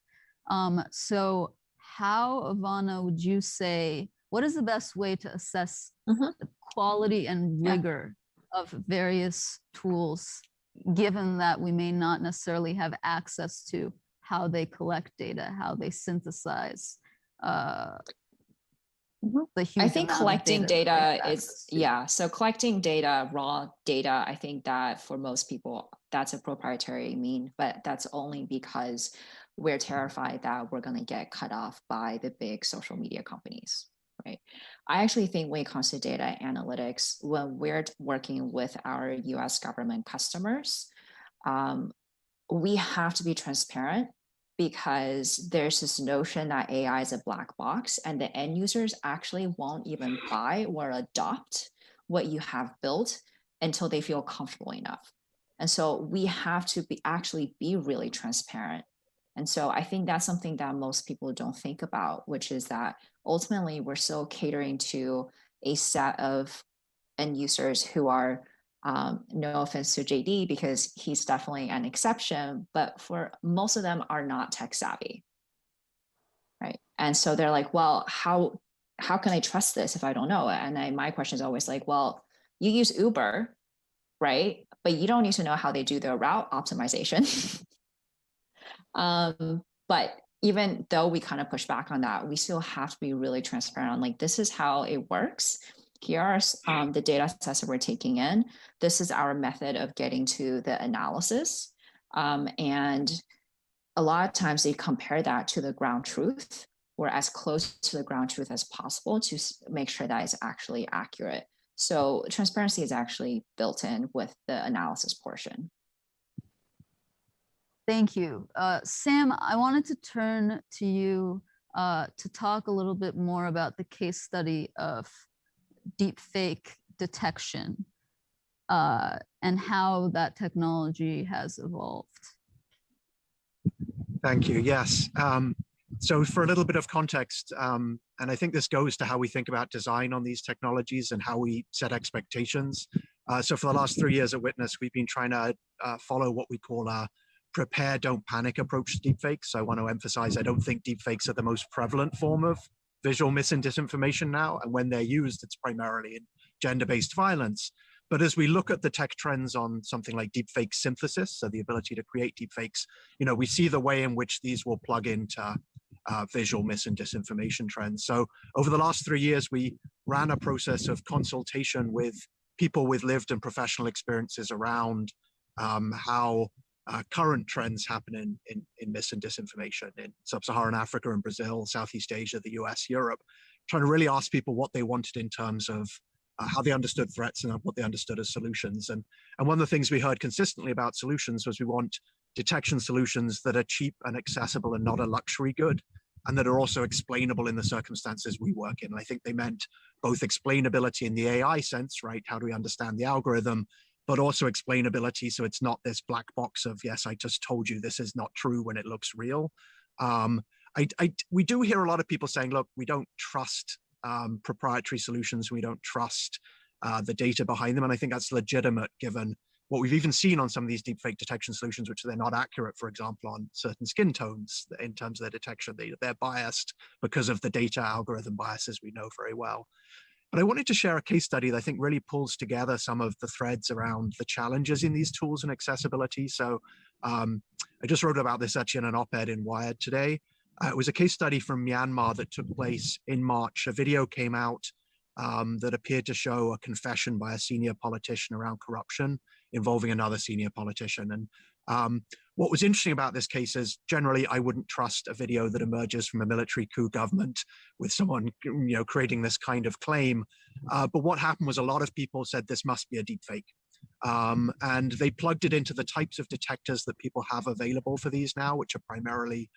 So how, Ivana, would you say, what is the best way to assess the quality and rigor of various tools, given that we may not necessarily have access to how they collect data, how they synthesize The I huge think amount of collecting data that data we is, yeah. So collecting data, raw data, I think that for most people, that's a proprietary mean, but that's only because we're terrified that we're going to get cut off by the big social media companies, right? I actually think when it comes to data analytics, when we're working with our US government customers, we have to be transparent because there's this notion that AI is a black box and the end users actually won't even buy or adopt what you have built until they feel comfortable enough. And so we have to actually be really transparent. And so I think that's something that most people don't think about, which is that ultimately we're still catering to a set of end users who are, no offense to JD, because he's definitely an exception, but for most of them are not tech savvy, right? And so they're like, well, how can I trust this if I don't know it? And my question is always like, well, you use Uber, right? But you don't need to know how they do their route optimization. But even though we kind of push back on that, we still have to be really transparent on like, this is how it works. Here are the data sets that we're taking in. This is our method of getting to the analysis. And a lot of times they compare that to the ground truth. We're as close to the ground truth as possible to make sure that it's actually accurate. So transparency is actually built in with the analysis portion. Thank you. Sam, I wanted to turn to you to talk a little bit more about the case study of deepfake detection and how that technology has evolved. Thank you. Yes. So for a little bit of context, and I think this goes to how we think about design on these technologies and how we set expectations. So for the last 3 years at Witness, we've been trying to follow what we call a prepare, don't panic approach to deepfakes. I want to emphasize, I don't think deepfakes are the most prevalent form of visual mis and disinformation now. And when they're used, it's primarily in gender-based violence. But as we look at the tech trends on something like deepfake synthesis, so the ability to create deepfakes, we see the way in which these will plug into visual mis and disinformation trends. So over the last 3 years, we ran a process of consultation with people with lived and professional experiences around how current trends happen in mis and disinformation in sub-Saharan Africa and Brazil, Southeast Asia, the US, Europe, trying to really ask people what they wanted in terms of how they understood threats and what they understood as solutions. And one of the things we heard consistently about solutions was we want detection solutions that are cheap and accessible and not a luxury good, and that are also explainable in the circumstances we work in. And I think they meant both explainability in the AI sense, right? How do we understand the algorithm? But also explainability, so it's not this black box of, yes, I just told you this is not true when it looks real. We do hear a lot of people saying, look, we don't trust proprietary solutions, we don't trust the data behind them. And I think that's legitimate given what we've even seen on some of these deepfake detection solutions, which they're not accurate, for example, on certain skin tones in terms of their detection. They're biased because of the data algorithm biases we know very well. But I wanted to share a case study that I think really pulls together some of the threads around the challenges in these tools and accessibility. So I just wrote about this actually in an op-ed in Wired today. It was a case study from Myanmar that took place in March. A video came out that appeared to show a confession by a senior politician around corruption involving another senior politician. And what was interesting about this case is generally I wouldn't trust a video that emerges from a military coup government with someone creating this kind of claim. But what happened was a lot of people said this must be a deepfake. And they plugged it into the types of detectors that people have available for these now, which are primarily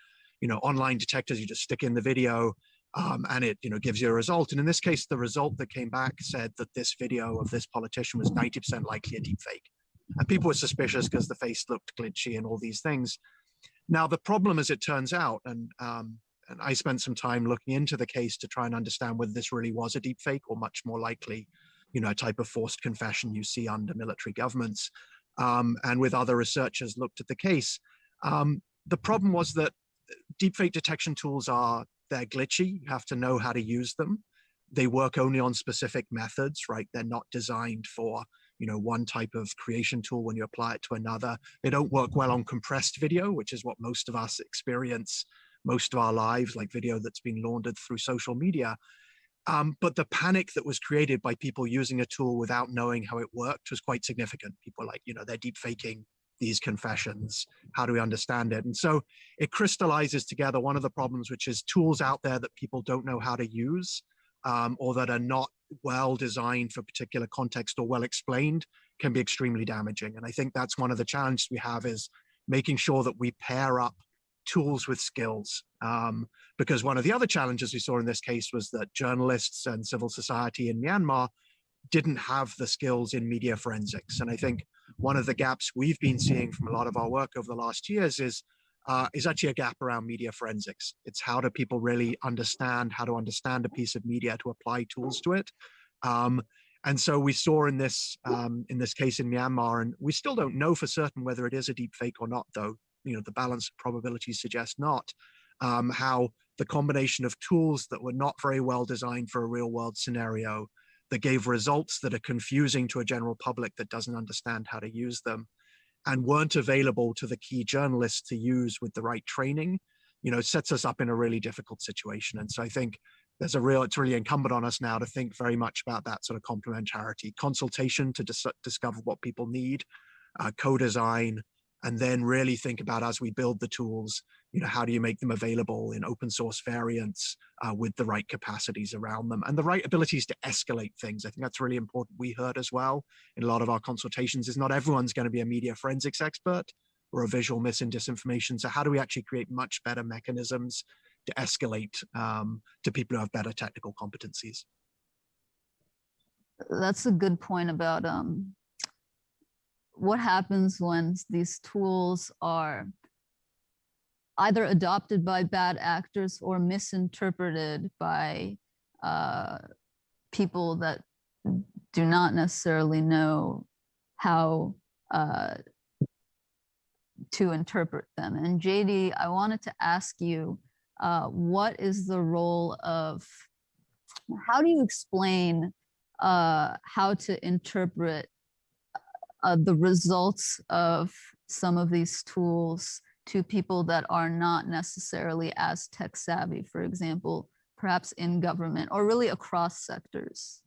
online detectors. You just stick in the video and it gives you a result. And in this case, the result that came back said that this video of this politician was 90% likely a deepfake. And people were suspicious because the face looked glitchy and all these things. Now, the problem, as it turns out, and I spent some time looking into the case to try and understand whether this really was a deepfake or much more likely, a type of forced confession you see under military governments. And with other researchers looked at the case. The problem was that deepfake detection tools they're glitchy. You have to know how to use them. They work only on specific methods, right? They're not designed for one type of creation tool when you apply it to another. They don't work well on compressed video, which is what most of us experience most of our lives, like video that's been laundered through social media. But the panic that was created by people using a tool without knowing how it worked was quite significant. People were like, they're deep faking these confessions. How do we understand it? And so it crystallizes together one of the problems, which is tools out there that people don't know how to use, or that are not well designed for particular context or well explained, can be extremely damaging. And I think that's one of the challenges we have, is making sure that we pair up tools with skills. Because one of the other challenges we saw in this case was that journalists and civil society in Myanmar didn't have the skills in media forensics. And I think one of the gaps we've been seeing from a lot of our work over the last years is actually a gap around media forensics. It's how do people really understand how to understand a piece of media to apply tools to it. And so we saw in this case in Myanmar, and we still don't know for certain whether it is a deep fake or not, though the balance of probabilities suggests not, how the combination of tools that were not very well designed for a real world scenario, that gave results that are confusing to a general public that doesn't understand how to use them, and weren't available to the key journalists to use with the right training, sets us up in a really difficult situation. And so I think it's really incumbent on us now to think very much about that sort of complementarity, consultation to discover what people need, co-design, and then really think about, as we build the tools, how do you make them available in open source variants with the right capacities around them and the right abilities to escalate things. I think that's really important. We heard as well in a lot of our consultations is not everyone's going to be a media forensics expert or a visual mis and disinformation. So how do we actually create much better mechanisms to escalate to people who have better technical competencies? That's a good point about what happens when these tools are either adopted by bad actors or misinterpreted by people that do not necessarily know how to interpret them. And JD, I wanted to ask you, what is the role of, how do you explain how to interpret the results of some of these tools to people that are not necessarily as tech savvy, for example, perhaps in government or really across sectors?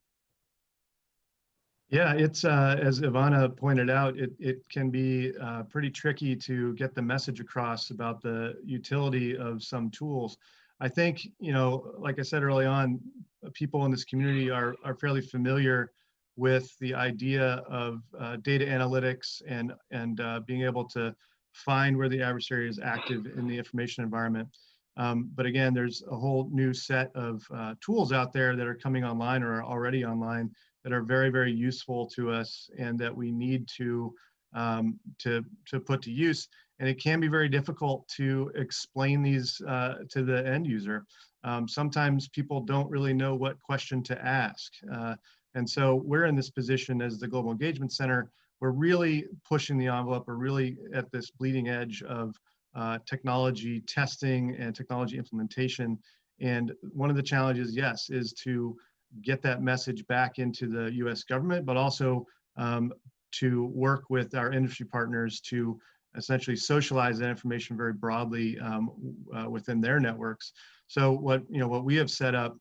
Yeah, it's as Ivana pointed out, it can be pretty tricky to get the message across about the utility of some tools. I think, like I said early on, people in this community are fairly familiar with the idea of data analytics and being able to find where the adversary is active in the information environment. But again, there's a whole new set of tools out there that are coming online or are already online that are very, very useful to us and that we need to put to use. And it can be very difficult to explain these to the end user. Sometimes people don't really know what question to ask. And so we're in this position as the Global Engagement Center. We're really pushing the envelope. We're really at this bleeding edge of technology testing and technology implementation. And one of the challenges, yes, is to get that message back into the US government, but also to work with our industry partners to essentially socialize that information very broadly within their networks. So what we have set up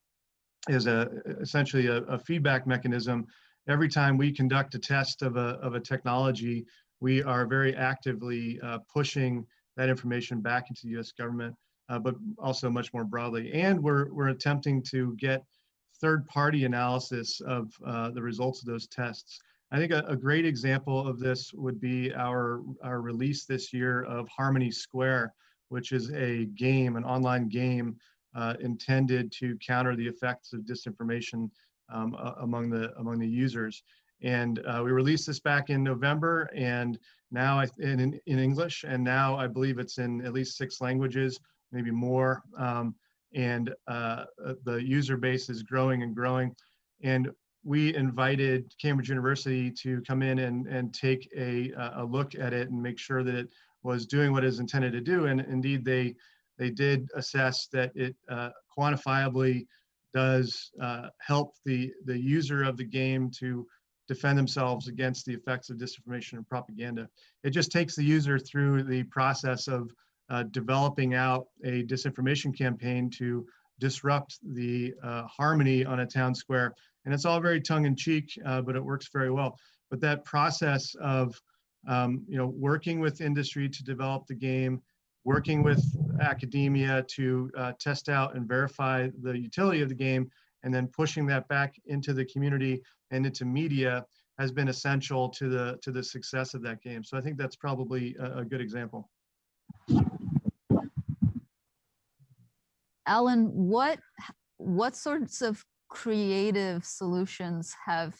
is essentially a feedback mechanism. Every time we conduct a test of a technology, we are very actively pushing that information back into the US government, but also much more broadly. And we're attempting to get third-party analysis of the results of those tests. I think a great example of this would be our release this year of Harmony Square, which is a game, an online game intended to counter the effects of disinformation among the users. And we released this back in November, and now in English, and now I believe it's in at least 6 languages, maybe more. And the user base is growing and growing. And we invited Cambridge University to come in and take a look at it and make sure that it was doing what it is intended to do. And indeed, they did assess that it quantifiably does help the user of the game to defend themselves against the effects of disinformation and propaganda. It just takes the user through the process of developing out a disinformation campaign to disrupt the harmony on a town square. And it's all very tongue-in-cheek, but it works very well. But that process of working with industry to develop the game, working with academia to test out and verify the utility of the game, and then pushing that back into the community and into media has been essential to the success of that game. So I think that's probably a good example. Alan, what sorts of creative solutions has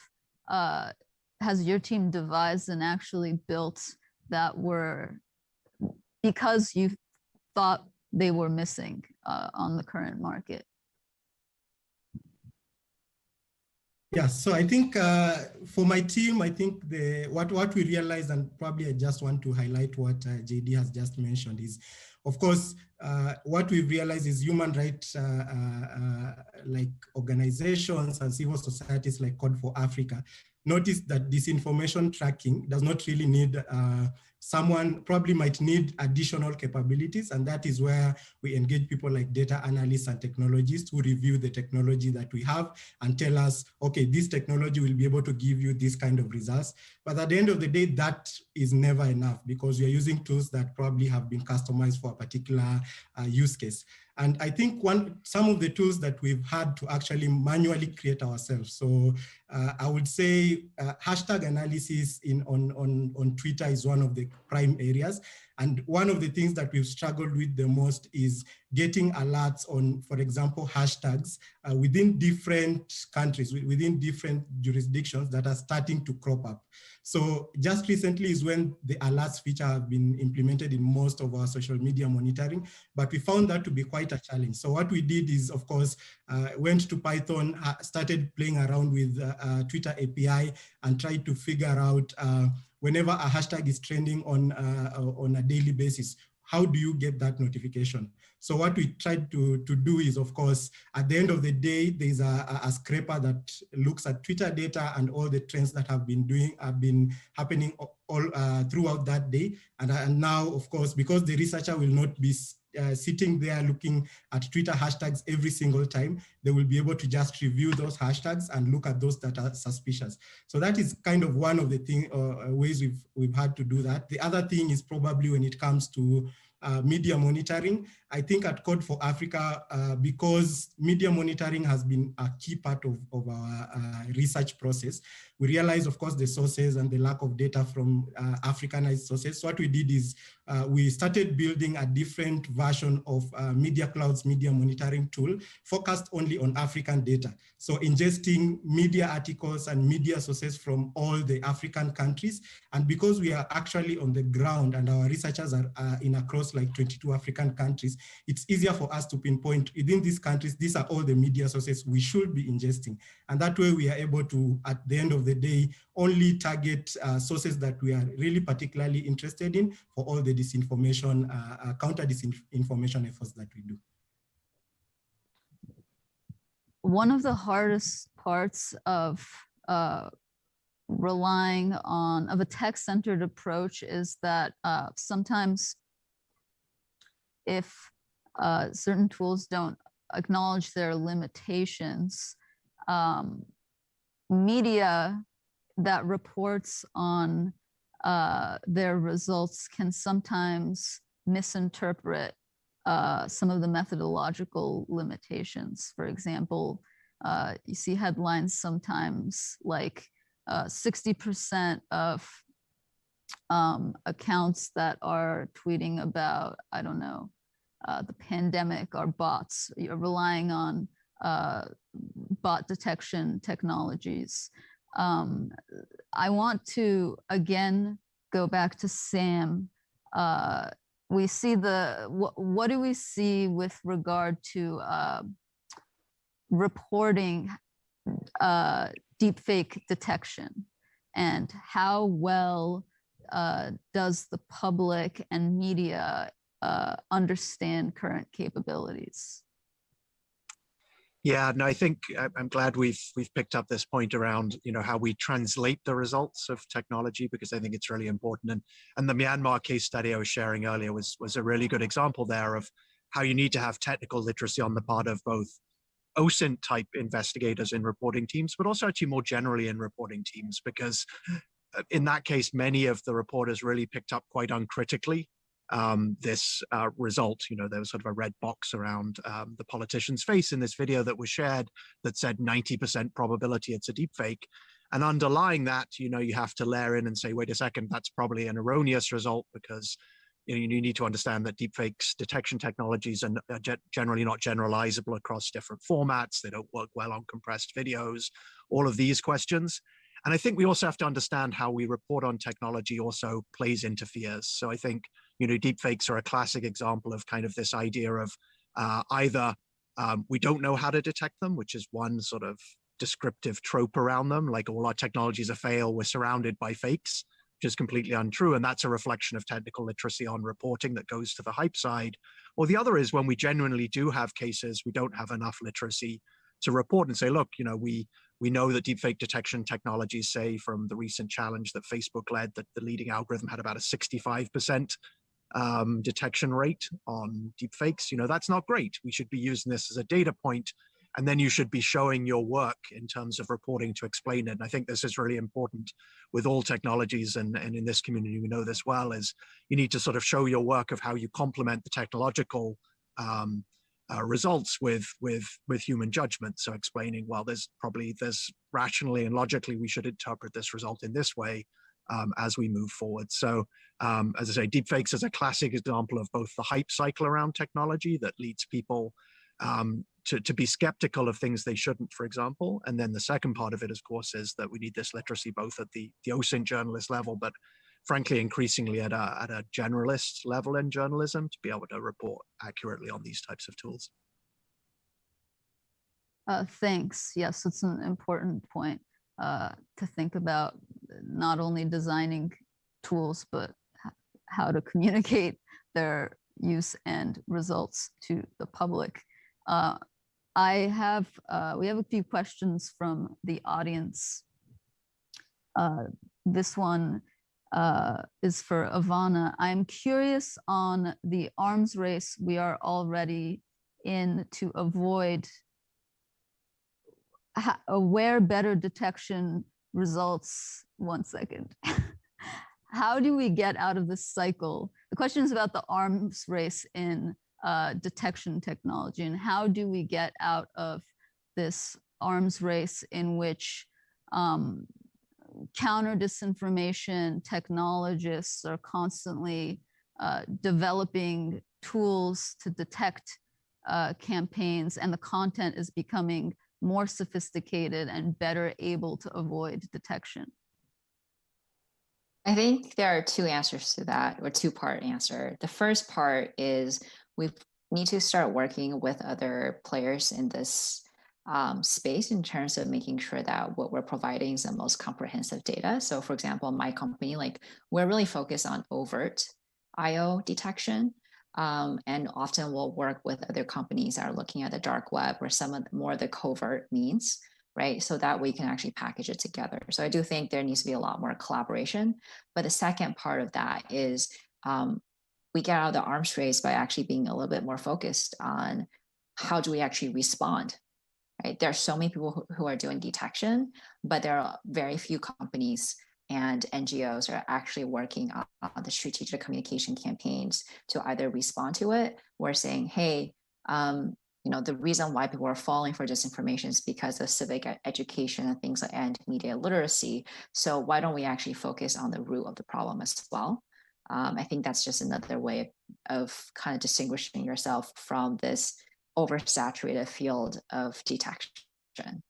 your team devised and actually built that were because you thought they were missing on the current market? Yeah, so I think for my team, I think what we realized, and probably I just want to highlight what JD has just mentioned, is, of course, what we've realized is human rights like organizations and civil societies like Code for Africa notice that disinformation tracking does not really need someone probably might need additional capabilities, and that is where we engage people like data analysts and technologists who review the technology that we have and tell us, okay, this technology will be able to give you this kind of results. But at the end of the day, that is never enough because we are using tools that probably have been customized for a particular use case. And I think some of the tools that we've had to actually manually create ourselves. So I would say hashtag analysis on Twitter is one of the prime areas. And one of the things that we've struggled with the most is getting alerts on, for example, hashtags within different countries, within different jurisdictions that are starting to crop up. So just recently is when the alerts feature have been implemented in most of our social media monitoring, but we found that to be quite a challenge. So what we did is, of course, went to Python, started playing around with Twitter API and tried to figure out whenever a hashtag is trending on a daily basis, how do you get that notification? So what we tried to do is, of course, at the end of the day, there's a scraper that looks at Twitter data and all the trends that have been happening all throughout that day. And now, of course, because the researcher will not be sitting there looking at Twitter hashtags every single time, they will be able to just review those hashtags and look at those that are suspicious. So that is kind of one of the ways we've had to do that. The other thing is probably when it comes to media monitoring. I think at Code for Africa, because media monitoring has been a key part of our research process, we realized, of course, the sources and the lack of data from Africanized sources. So what we did is we started building a different version of Media Cloud's media monitoring tool focused only on African data. So ingesting media articles and media sources from all the African countries. And because we are actually on the ground and our researchers are in across like 22 African countries, it's easier for us to pinpoint within these countries, these are all the media sources we should be ingesting. And that way we are able to, at the end of the day, only target sources that we are really particularly interested in for all the disinformation, counter disinformation efforts that we do. One of the hardest parts of relying on a tech-centered approach is that sometimes if certain tools don't acknowledge their limitations, media that reports on their results can sometimes misinterpret some of the methodological limitations. For example, you see headlines sometimes like 60% of accounts that are tweeting about, I don't know, the pandemic are bots. You're relying on bot detection technologies. I want to again go back to Sam. We see what do we see with regard to reporting deepfake detection, and how well does the public and media understand current capabilities? Yeah, no, I think I'm glad we've picked up this point around, how we translate the results of technology, because I think it's really important. And the Myanmar case study I was sharing earlier was a really good example there of how you need to have technical literacy on the part of both OSINT type investigators in reporting teams, but also actually more generally in reporting teams, because in that case, many of the reporters really picked up quite uncritically this result. You know, there was sort of a red box around the politician's face in this video that was shared that said 90% probability it's a deepfake. And underlying that, you know, you have to layer in and say, wait a second, that's probably an erroneous result, because you need to understand that deepfakes detection technologies are generally not generalizable across different formats. They don't work well on compressed videos, all of these questions. And I think we also have to understand how we report on technology also plays into fears. So I think, you know, deepfakes are a classic example of kind of this idea of either we don't know how to detect them, which is one sort of descriptive trope around them, like all our technologies are fail, we're surrounded by fakes, which is completely untrue. And that's a reflection of technical literacy on reporting that goes to the hype side. Or the other is when we genuinely do have cases, we don't have enough literacy to report and say, look, you know, we know that deepfake detection technologies, say from the recent challenge that Facebook led, that the leading algorithm had about a 65% detection rate on deepfakes. You know, that's not great. We should be using this as a data point, and then you should be showing your work in terms of reporting to explain it. And I think this is really important with all technologies, and in this community, we know this well, is you need to sort of show your work of how you complement the technological results with human judgment. So explaining, well, there's rationally and logically, we should interpret this result in this way as we move forward. So as I say, deepfakes is a classic example of both the hype cycle around technology that leads people to be skeptical of things they shouldn't, for example. And then the second part of it, of course, is that we need this literacy both at the OSINT journalist level, but frankly, increasingly at a generalist level in journalism to be able to report accurately on these types of tools. Thanks. Yes, it's an important point to think about, not only designing tools, but how to communicate their use and results to the public. We have a few questions from the audience. This one is for Ivana. I'm curious on the arms race we are already in to avoid where better detection results. One second. How do we get out of this cycle? The question is about the arms race in detection technology, and how do we get out of this arms race in which counter disinformation technologists are constantly developing tools to detect campaigns, and the content is becoming more sophisticated and better able to avoid detection? I think there are two answers to that, or two-part answer. The first part is we need to start working with other players in this space in terms of making sure that what we're providing is the most comprehensive data. So for example, my company, like we're really focused on overt IO detection. And often we'll work with other companies that are looking at the dark web or some of the more the covert means, right? So that we can actually package it together. So I do think there needs to be a lot more collaboration. But the second part of that is we get out of the arms race by actually being a little bit more focused on how do we actually respond, right? There are so many people who are doing detection, but there are very few companies and NGOs are actually working on the strategic communication campaigns to either respond to it or saying, hey, you know, the reason why people are falling for disinformation is because of civic education and things like and media literacy. So why don't we actually focus on the root of the problem as well? I think that's just another way of kind of distinguishing yourself from this oversaturated field of detection.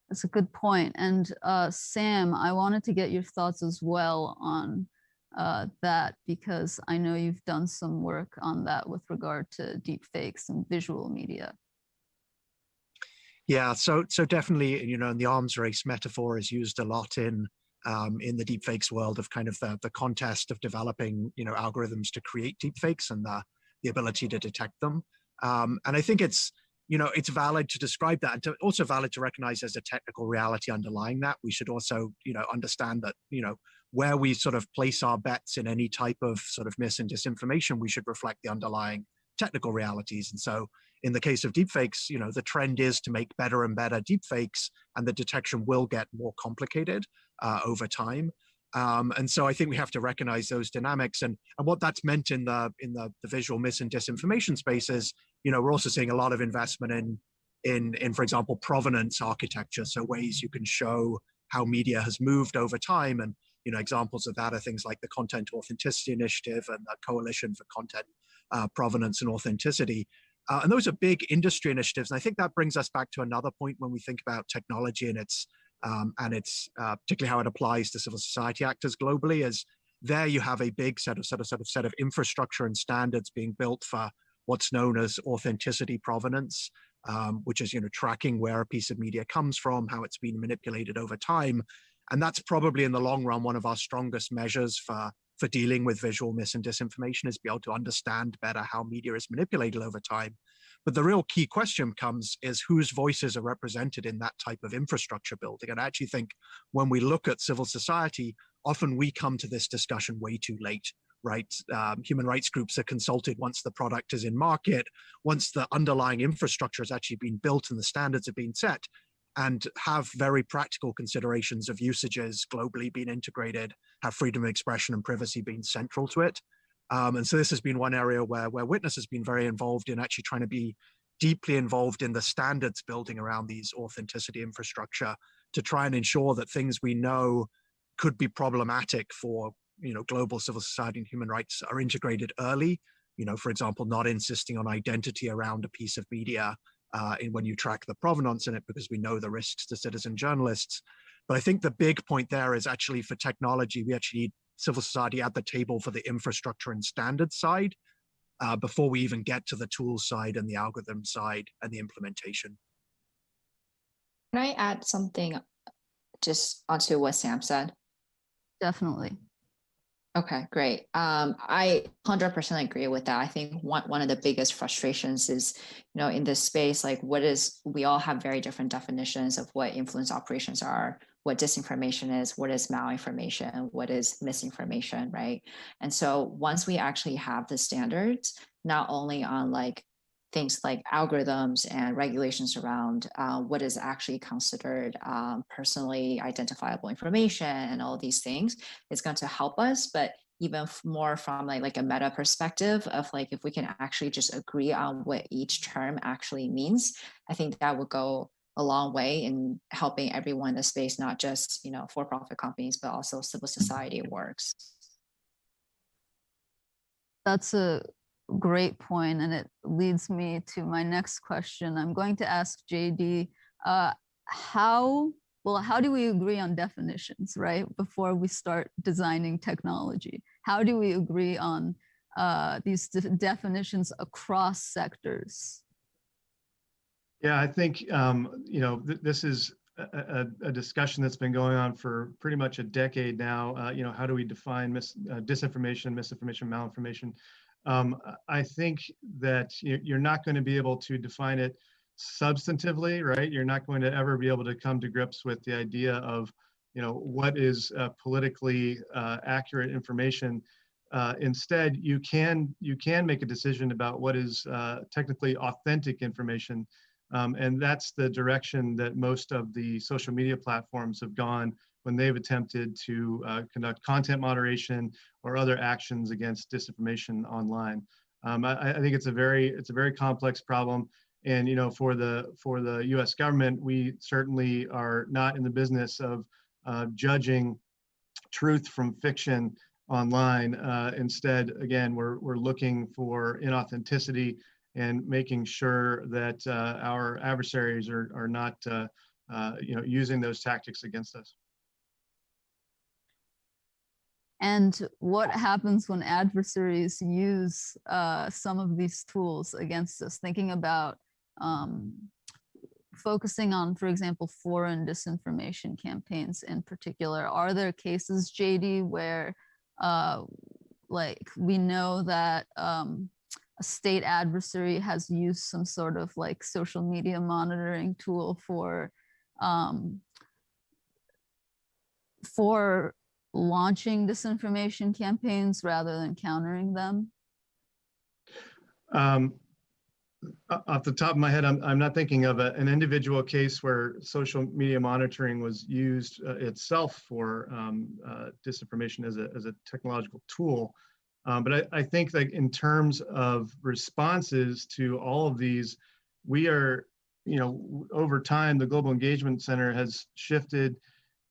That's a good point. And Sam, I wanted to get your thoughts as well on that, because I know you've done some work on that with regard to deepfakes and visual media. Yeah, so definitely, you know, and the arms race metaphor is used a lot in the deepfakes world of kind of the contest of developing, you know, algorithms to create deepfakes and the ability to detect them. And I think it's, you know, it's valid to describe that, and also valid to recognize there's a technical reality underlying that. We should also, you know, understand that, you know, where we sort of place our bets in any type of sort of mis and disinformation, we should reflect the underlying technical realities. And so in the case of deepfakes, you know, the trend is to make better and better deepfakes, and the detection will get more complicated over time. And so I think we have to recognize those dynamics, and what that's meant in the visual mis and disinformation spaces. You know, we're also seeing a lot of investment in for example, provenance architecture, so ways you can show how media has moved over time. And you know, examples of that are things like the Content Authenticity Initiative and the Coalition for Content Provenance and Authenticity. And those are big industry initiatives. And I think that brings us back to another point when we think about technology and its particularly how it applies to civil society actors globally. Is there you have a big set of infrastructure and standards being built for what's known as authenticity provenance, which is, you know, tracking where a piece of media comes from, how it's been manipulated over time. And that's probably in the long run one of our strongest measures for dealing with visual mis and disinformation, is be able to understand better how media is manipulated over time. But the real key question is whose voices are represented in that type of infrastructure building. And I actually think when we look at civil society, often we come to this discussion way too late, right? Human rights groups are consulted once the product is in market, once the underlying infrastructure has actually been built and the standards have been set, and have very practical considerations of usages globally being integrated, have freedom of expression and privacy being central to it. And so this has been one area where Witness has been very involved in actually trying to be deeply involved in the standards building around these authenticity infrastructure to try and ensure that things we know could be problematic for, you know, global civil society and human rights are integrated early. You know, for example, not insisting on identity around a piece of media when you track the provenance in it, because we know the risks to citizen journalists. But I think the big point there is actually for technology, we actually need civil society at the table for the infrastructure and standards side before we even get to the tools side and the algorithm side and the implementation. Can I add something just onto what Sam said? Definitely. Okay, great. I 100% agree with that. I think one of the biggest frustrations is, you know, in this space, like we all have very different definitions of what influence operations are, what disinformation is, what is malinformation, what is misinformation, right? And so once we actually have the standards, not only on like things like algorithms and regulations around what is actually considered personally identifiable information and all these things, it's going to help us. But even more from like a meta perspective of like, if we can actually just agree on what each term actually means, I think that would go a long way in helping everyone in the space, not just, you know, for-profit companies, but also civil society works. That's a great point, and it leads me to my next question. I'm going to ask JD, how do we agree on definitions, right? Before we start designing technology, how do we agree on these definitions across sectors? Yeah, I think, you know, this is a discussion that's been going on for pretty much a decade now. You know, how do we define disinformation, misinformation, malinformation? I think that you're not going to be able to define it substantively, right? You're not going to ever be able to come to grips with the idea of, you know, what is politically accurate information. Instead, you can make a decision about what is technically authentic information. And that's the direction that most of the social media platforms have gone when they've attempted to conduct content moderation or other actions against disinformation online. I think it's a very complex problem. And, you know, for the U.S. government, we certainly are not in the business of judging truth from fiction online. Instead, again, we're looking for inauthenticity and making sure that our adversaries are not you know, using those tactics against us. And what happens when adversaries use some of these tools against us? Thinking about focusing on, for example, foreign disinformation campaigns in particular. Are there cases, JD, where like we know that a state adversary has used some sort of like social media monitoring tool for launching disinformation campaigns rather than countering them? Off the top of my head, I'm not thinking of an individual case where social media monitoring was used itself for disinformation as a technological tool. But I think that in terms of responses to all of these, we are, over time, the Global Engagement Center has shifted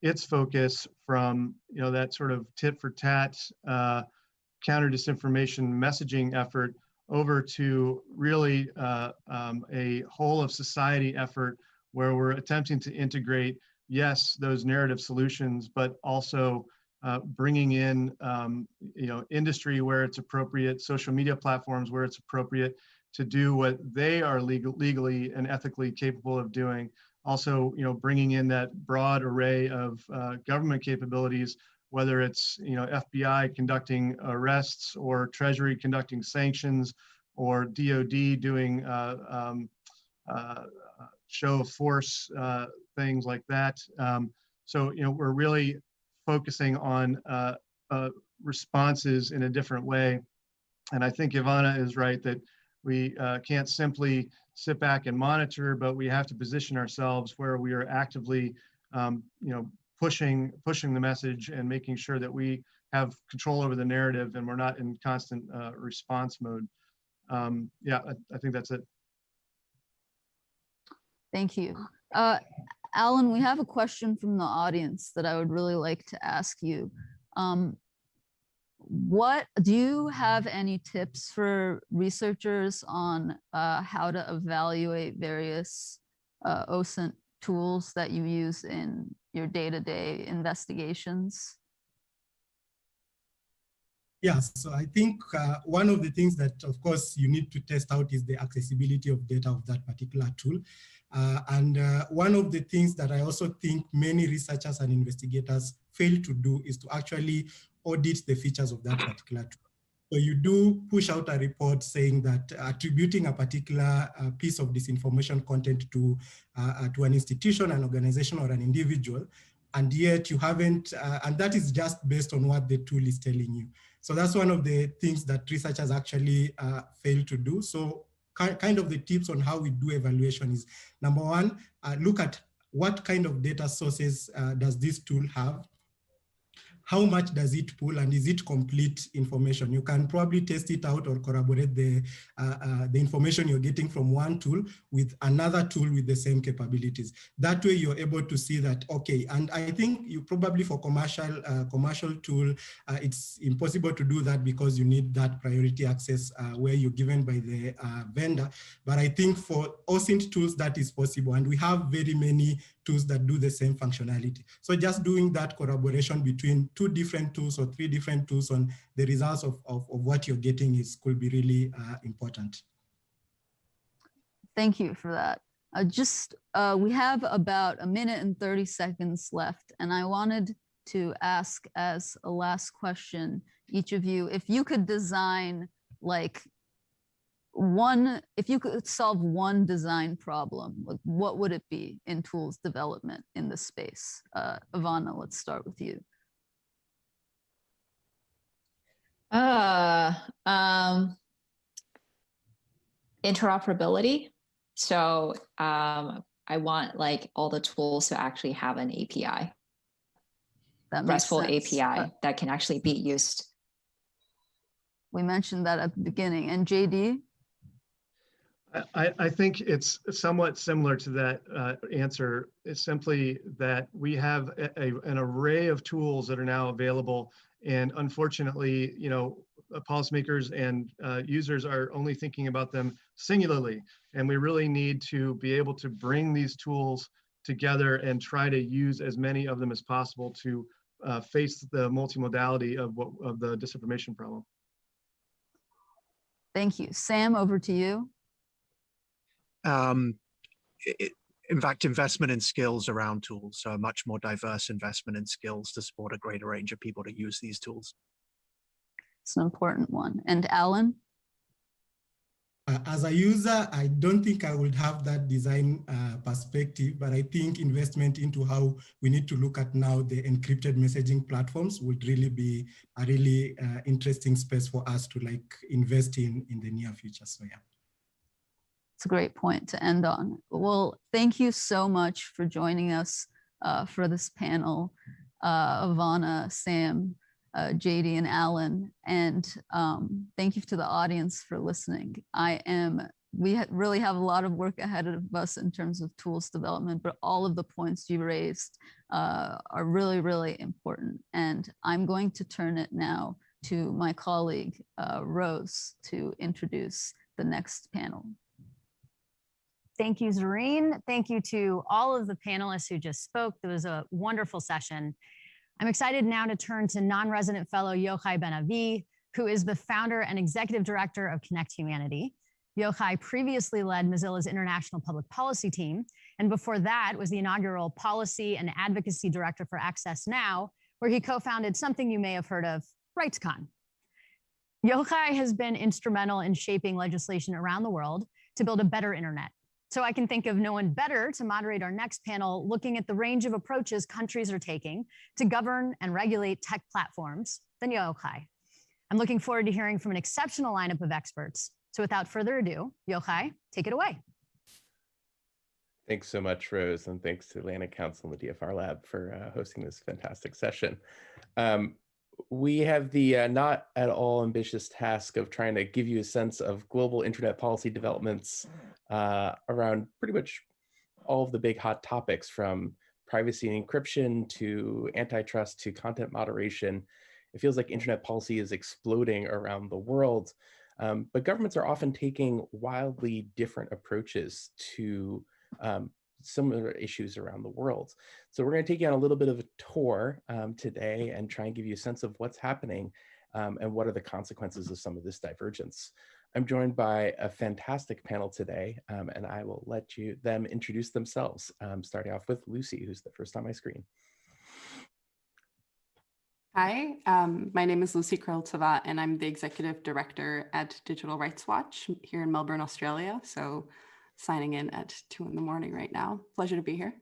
its focus from, that sort of tit for tat counter disinformation messaging effort over to really a whole of society effort where we're attempting to integrate, yes, those narrative solutions, but also bringing in, industry where it's appropriate, social media platforms where it's appropriate to do what they are legally and ethically capable of doing. Also, bringing in that broad array of government capabilities, whether it's FBI conducting arrests or Treasury conducting sanctions or DOD doing show of force things like that. So we're really focusing on responses in a different way. And I think Ivana is right that we can't simply sit back and monitor, but we have to position ourselves where we are actively pushing the message and making sure that we have control over the narrative and we're not in constant response mode. Yeah, I think that's it. Thank you. Alan, we have a question from the audience that I would really like to ask you. What do you have any tips for researchers on how to evaluate various OSINT tools that you use in your day-to-day investigations? Yes, so I think one of the things that, of course, you need to test out is the accessibility of data of that particular tool. And one of the things that I also think many researchers and investigators fail to do is to actually audit the features of that particular tool. So you do push out a report saying that attributing a particular piece of disinformation content to an institution, an organization, or an individual, and yet you haven't, and that is just based on what the tool is telling you. So that's one of the things that researchers actually fail to do. So kind of the tips on how we do evaluation is, number one, look at what kind of data sources does this tool have? How much does it pull, and is it complete information? You can probably test it out or corroborate the information you're getting from one tool with another tool with the same capabilities. That way you're able to see that, okay, and I think you probably for commercial tool, it's impossible to do that because you need that priority access where you're given by the vendor. But I think for OSINT tools that is possible, and we have very many tools that do the same functionality. So just doing that corroboration between two different tools or three different tools on the results of what you're getting could be really important. Thank you for that. We have about 1 minute and 30 seconds left, and I wanted to ask as a last question, each of you, if you could design if you could solve one design problem, what would it be in tools development in this space? Ivana, let's start with you. Interoperability. So I want all the tools to actually have an API, RESTful API that can actually be used. We mentioned that at the beginning. And JD? I think it's somewhat similar to that answer. It's simply that we have an array of tools that are now available, and unfortunately, policymakers and users are only thinking about them singularly, and we really need to be able to bring these tools together and try to use as many of them as possible to face the multimodality of the disinformation problem. Thank you. Sam, over to you. In fact, investment in skills around tools, so a much more diverse investment in skills to support a greater range of people to use these tools. It's an important one. And Alan? As a user, I don't think I would have that design perspective, but I think investment into how we need to look at now the encrypted messaging platforms would really be a really interesting space for us to like invest in the near future. So yeah. It's a great point to end on. Well, thank you so much for joining us for this panel, Ivana, Sam, JD, and Alan. And thank you to the audience for listening. We really have a lot of work ahead of us in terms of tools development, but all of the points you raised are really, really important. And I'm going to turn it now to my colleague, Rose, to introduce the next panel. Thank you, Zareen. Thank you to all of the panelists who just spoke. It was a wonderful session. I'm excited now to turn to non-resident fellow Yochai Ben-Avi, who is the founder and executive director of Connect Humanity. Yochai previously led Mozilla's international public policy team, and before that was the inaugural policy and advocacy director for Access Now, where he co-founded something you may have heard of, RightsCon. Yochai has been instrumental in shaping legislation around the world to build a better internet. So I can think of no one better to moderate our next panel, looking at the range of approaches countries are taking to govern and regulate tech platforms than Yochai. I'm looking forward to hearing from an exceptional lineup of experts. So without further ado, Yochai, take it away. Thanks so much, Rose, and thanks to Atlantic Council and the DFRLab for hosting this fantastic session. We have the not at all ambitious task of trying to give you a sense of global internet policy developments around pretty much all of the big hot topics, from privacy and encryption to antitrust to content moderation. It feels like internet policy is exploding around the world, but governments are often taking wildly different approaches to similar issues around the world. So we're going to take you on a little bit of a tour today and try and give you a sense of what's happening and what are the consequences of some of this divergence. I'm joined by a fantastic panel today, and I will let them introduce themselves, starting off with Lucy, who's the first on my screen. Hi, my name is Lucy Kryltova, and I'm the Executive Director at Digital Rights Watch here in Melbourne, Australia. So signing in at 2 in the morning right now. Pleasure to be here.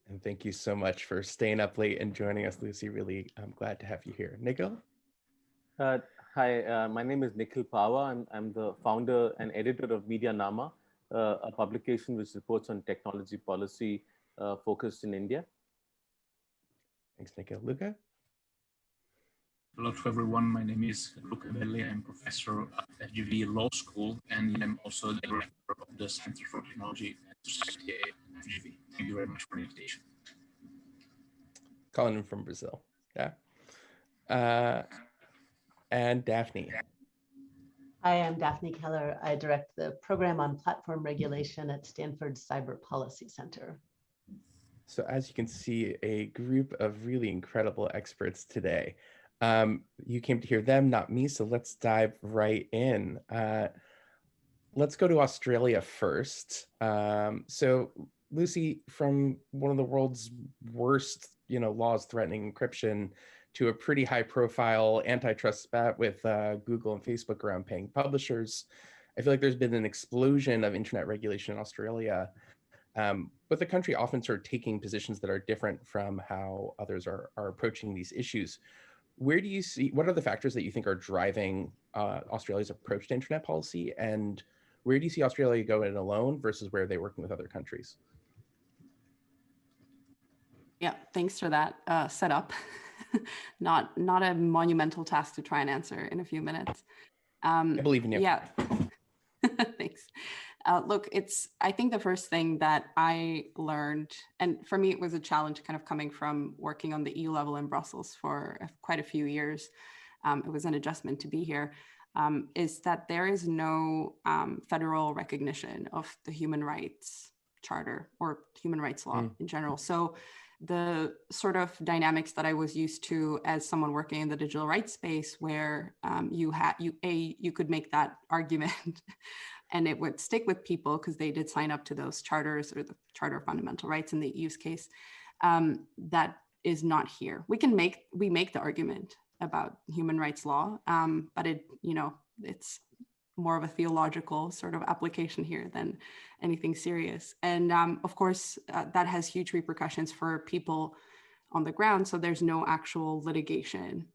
And thank you so much for staying up late and joining us, Lucy. Really, I'm glad to have you here. Nikhil? Hi, my name is Nikhil Pava. I'm the founder and editor of Media Nama, a publication which reports on technology policy focused in India. Thanks, Nikhil. Luca? Hello to everyone. My name is Luca Belli. I'm professor at FGV Law School, and I'm also the director of the Center for Technology and Society at FGV. Thank you very much for the invitation. Calling in from Brazil. Yeah. And Daphne. Hi, I'm Daphne Keller. I direct the program on platform regulation at Stanford's Cyber Policy Center. So as you can see, a group of really incredible experts today. You came to hear them, not me, so let's dive right in. Let's go to Australia first. So Lucy, from one of the world's worst, laws threatening encryption to a pretty high profile antitrust spat with Google and Facebook around paying publishers, I feel like there's been an explosion of internet regulation in Australia, but the country often sort of taking positions that are different from how others are approaching these issues. Where do you see, what are the factors that you think are driving Australia's approach to internet policy, and where do you see Australia going alone versus where they're working with other countries? Yeah, thanks for that setup. Not a monumental task to try and answer in a few minutes. I believe in you. Yeah, thanks. Look, I think the first thing that I learned, and for me, it was a challenge kind of coming from working on the EU level in Brussels for quite a few years. It was an adjustment to be here, is that there is no federal recognition of the human rights charter or human rights law in general. So the sort of dynamics that I was used to as someone working in the digital rights space, where you could make that argument and it would stick with people because they did sign up to those charters, or the Charter of Fundamental Rights in the EU's case, that is not here. We make the argument about human rights law, but it's more of a theological sort of application here than anything serious. And of course, that has huge repercussions for people on the ground. So there's no actual litigation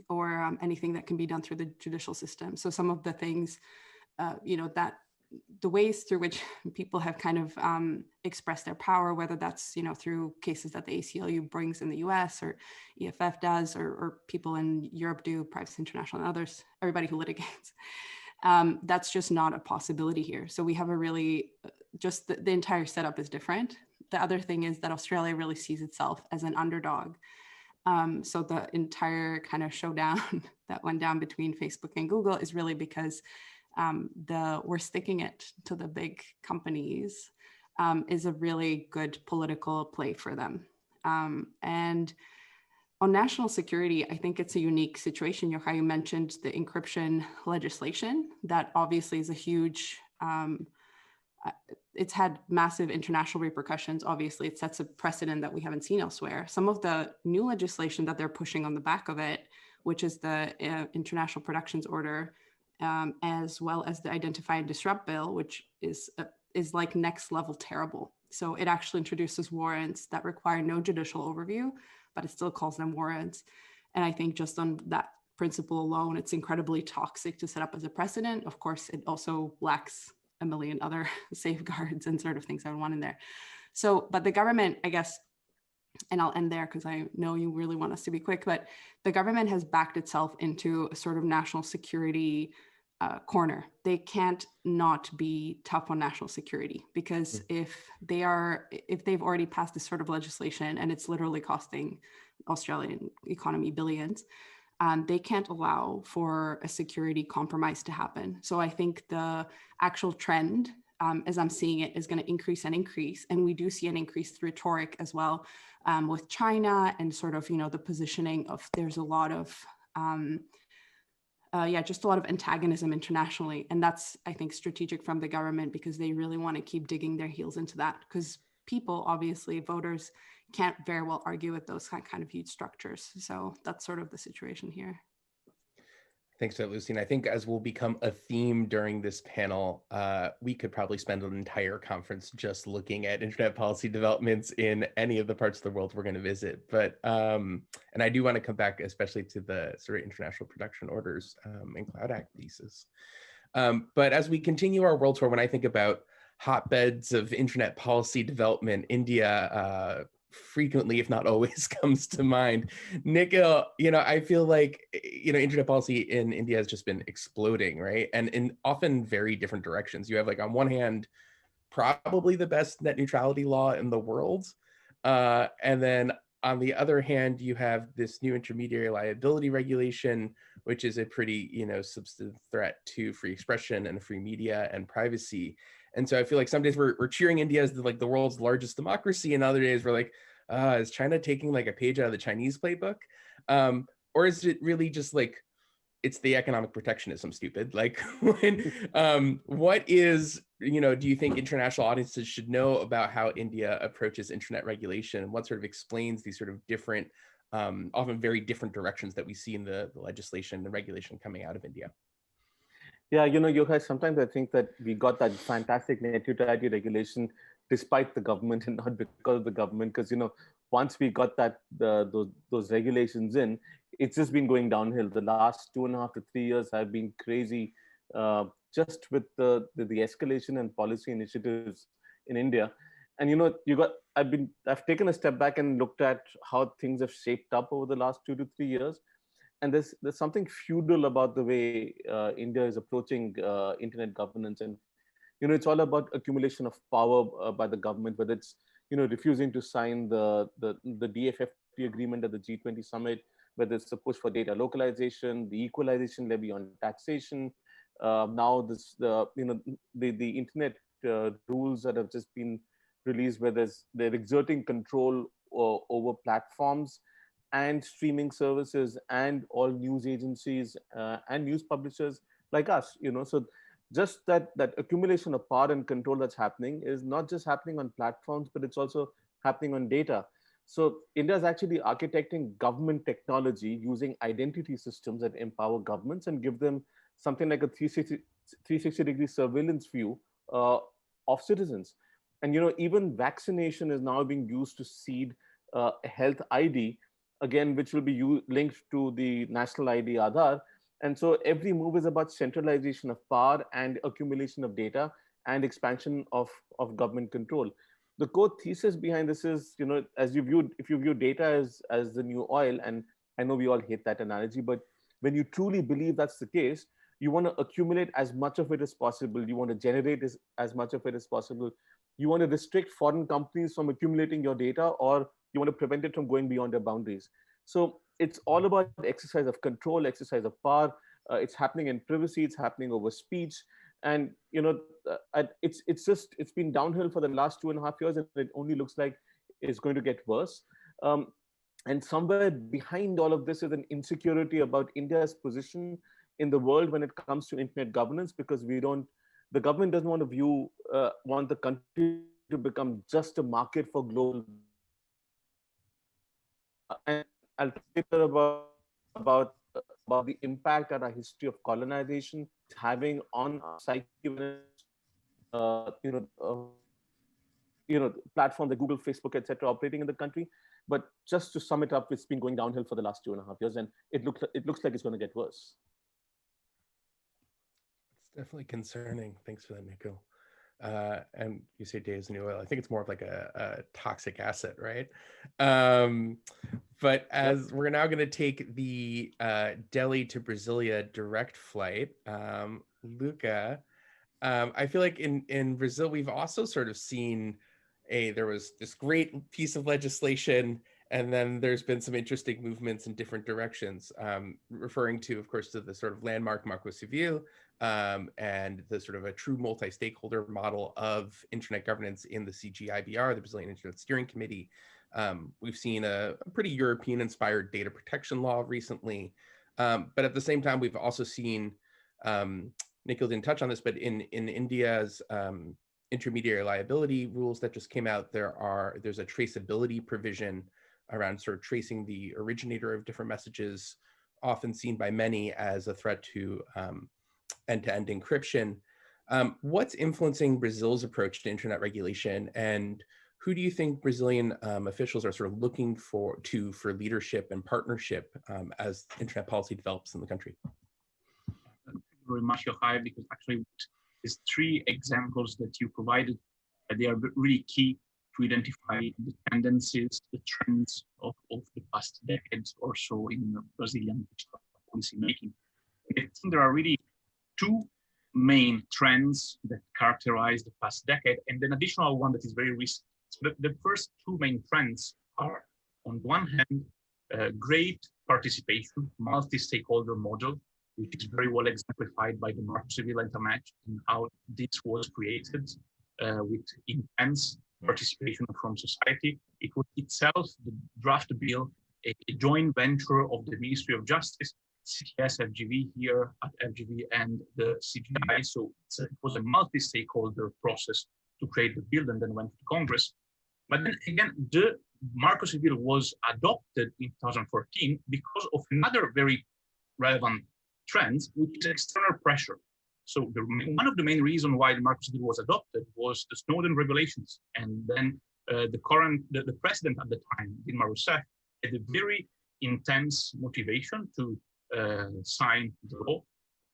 or anything that can be done through the judicial system. So some of the things, that the ways through which people have kind of expressed their power, whether that's, through cases that the ACLU brings in the US or EFF does, or people in Europe do, Privacy International and others, everybody who litigates, that's just not a possibility here. So we have a really, just the entire setup is different. The other thing is that Australia really sees itself as an underdog. So the entire kind of showdown that went down between Facebook and Google is really because we're sticking it to the big companies is a really good political play for them. And on national security, I think it's a unique situation. Yochai, you mentioned the encryption legislation. That obviously is a huge, it's had massive international repercussions. Obviously, it sets a precedent that we haven't seen elsewhere. Some of the new legislation that they're pushing on the back of it, which is the International Productions Order, as well as the Identify and Disrupt Bill, which is like next level terrible. So it actually introduces warrants that require no judicial overview, but it still calls them warrants. And I think just on that principle alone, it's incredibly toxic to set up as a precedent. Of course, it also lacks a million other safeguards and sort of things I would want in there. So, but the government, I guess, and I'll end there because I know you really want us to be quick, but the government has backed itself into a sort of national security corner. They can't not be tough on national security, because if they've already passed this sort of legislation and it's literally costing Australian economy billions, they can't allow for a security compromise to happen. So I think the actual trend, as I'm seeing it, is going to increase and increase. And we do see an increased rhetoric as well with China and sort of, the positioning of there's a lot of, just a lot of antagonism internationally. And that's, I think, strategic from the government, because they really want to keep digging their heels into that, because people, obviously, voters, can't very well argue with those kind of huge structures. So that's sort of the situation here. Thanks for that, Lucine. I think as will become a theme during this panel, we could probably spend an entire conference just looking at internet policy developments in any of the parts of the world we're going to visit. But, and I do want to come back especially to the sort of international production orders and Cloud Act pieces. But as we continue our world tour, when I think about hotbeds of internet policy development, India frequently, if not always, comes to mind. Nikhil, I feel like, internet policy in India has just been exploding, right? And in often very different directions. You have, like, on one hand, probably the best net neutrality law in the world. And then on the other hand, you have this new intermediary liability regulation, which is a pretty, substantive threat to free expression and free media and privacy. And so I feel like some days we're cheering India as the world's largest democracy, and other days we're like, is China taking like a page out of the Chinese playbook? Or is it really just like, it's the economic protectionism, stupid? Like, what is, do you think international audiences should know about how India approaches internet regulation, and what sort of explains these sort of different, often very different directions that we see in the legislation and regulation coming out of India? Yeah, Yochai, sometimes I think that we got that fantastic net neutrality regulation despite the government and not because of the government. Because, once we got that those regulations in, it's just been going downhill. The last 2.5 to 3 years have been crazy, just with the escalation and policy initiatives in India. And I've taken a step back and looked at how things have shaped up over the last 2 to 3 years. And there's something feudal about the way India is approaching internet governance. And, it's all about accumulation of power by the government, whether it's, refusing to sign the DFRLab agreement at the G20 summit, whether it's the push for data localization, the equalization levy on taxation. Now the internet rules that have just been released, where they're exerting control over platforms and streaming services and all news agencies and news publishers like us, So just that accumulation of power and control that's happening is not just happening on platforms, but it's also happening on data. So India is actually architecting government technology using identity systems that empower governments and give them something like a 360-degree surveillance view of citizens. And even vaccination is now being used to seed a health ID, again, which will be linked to the national ID Aadhaar. And so every move is about centralization of power and accumulation of data and expansion of government control. The core thesis behind this is, if you view data as the new oil, and I know we all hate that analogy, but when you truly believe that's the case, you want to accumulate as much of it as possible. You want to generate as much of it as possible. You want to restrict foreign companies from accumulating your data, or you want to prevent it from going beyond their boundaries. So it's all about exercise of control, exercise of power. It's happening in privacy. It's happening over speech. And it's been downhill for the last 2.5 years, and it only looks like it's going to get worse. And somewhere behind all of this is an insecurity about India's position in the world when it comes to internet governance, because the government doesn't want to want the country to become just a market for global. And I'll talk about the impact that our history of colonization is having on our psyche. Platforms like Google, Facebook, etc., operating in the country. But just to sum it up, it's been going downhill for the last 2.5 years, and it looks like it's going to get worse. It's definitely concerning. Thanks for that, Nikhil. And you say data is the new oil. I think it's more of like a toxic asset, right? But as we're now going to take the Delhi to Brasilia direct flight, Luca, I feel like in Brazil, we've also sort of seen there was this great piece of legislation, and then there's been some interesting movements in different directions, referring to, of course, to the sort of landmark Marco Civil, and the sort of a true multi-stakeholder model of internet governance in the CGIBR, the Brazilian Internet Steering Committee. We've seen a pretty European-inspired data protection law recently, but at the same time, we've also seen, Nikhil didn't touch on this, but in India's intermediary liability rules that just came out, there's a traceability provision around sort of tracing the originator of different messages, often seen by many as a threat to end-to-end encryption. What's influencing Brazil's approach to internet regulation, and who do you think Brazilian officials are sort of looking for leadership and partnership as internet policy develops in the country? Thank you very much, Yochai, because actually these 3 examples that you provided, they are really key to identify the tendencies, the trends of the past decades or so in Brazilian policy making. I think there are really 2 main trends that characterize the past decade, and an additional one that is very recent. So the first 2 main trends are, on one hand, great participation, multi-stakeholder model, which is very well exemplified by the Marco Civil Internet and how this was created with intense participation from society. It was itself, the draft bill, a joint venture of the Ministry of Justice, CTS, FGV here at FGV, and the CGI. So it was a multi-stakeholder process to create the bill, and then went to Congress. But then again, the Marco Civil was adopted in 2014 because of another very relevant trend, which is external pressure. So one of the main reasons why the Marco Civil was adopted was the Snowden revelations. And then the president at the time, Dilma Rousseff, had a very intense motivation to sign the law.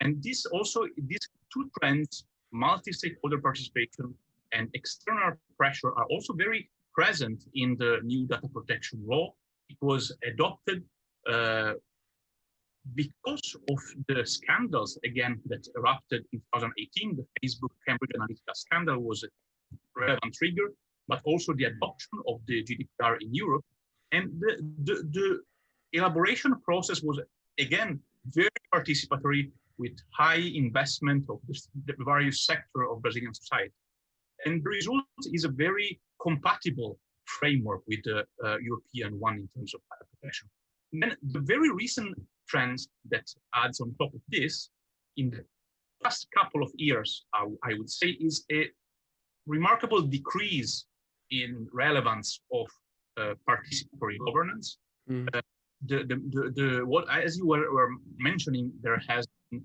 And these 2 trends, multi-stakeholder participation and external pressure, are also very present in the new data protection law. It was adopted because of the scandals, again, that erupted in 2018. The Facebook Cambridge Analytica scandal was a relevant trigger, but also the adoption of the GDPR in Europe. And the elaboration process was, again, very participatory, with high investment of the various sectors of Brazilian society. And the result is a very compatible framework with the European one in terms of data protection. And then the very recent trends that adds on top of this, in the past couple of years, I would say, is a remarkable decrease in relevance of participatory governance. What, as you were mentioning, there has been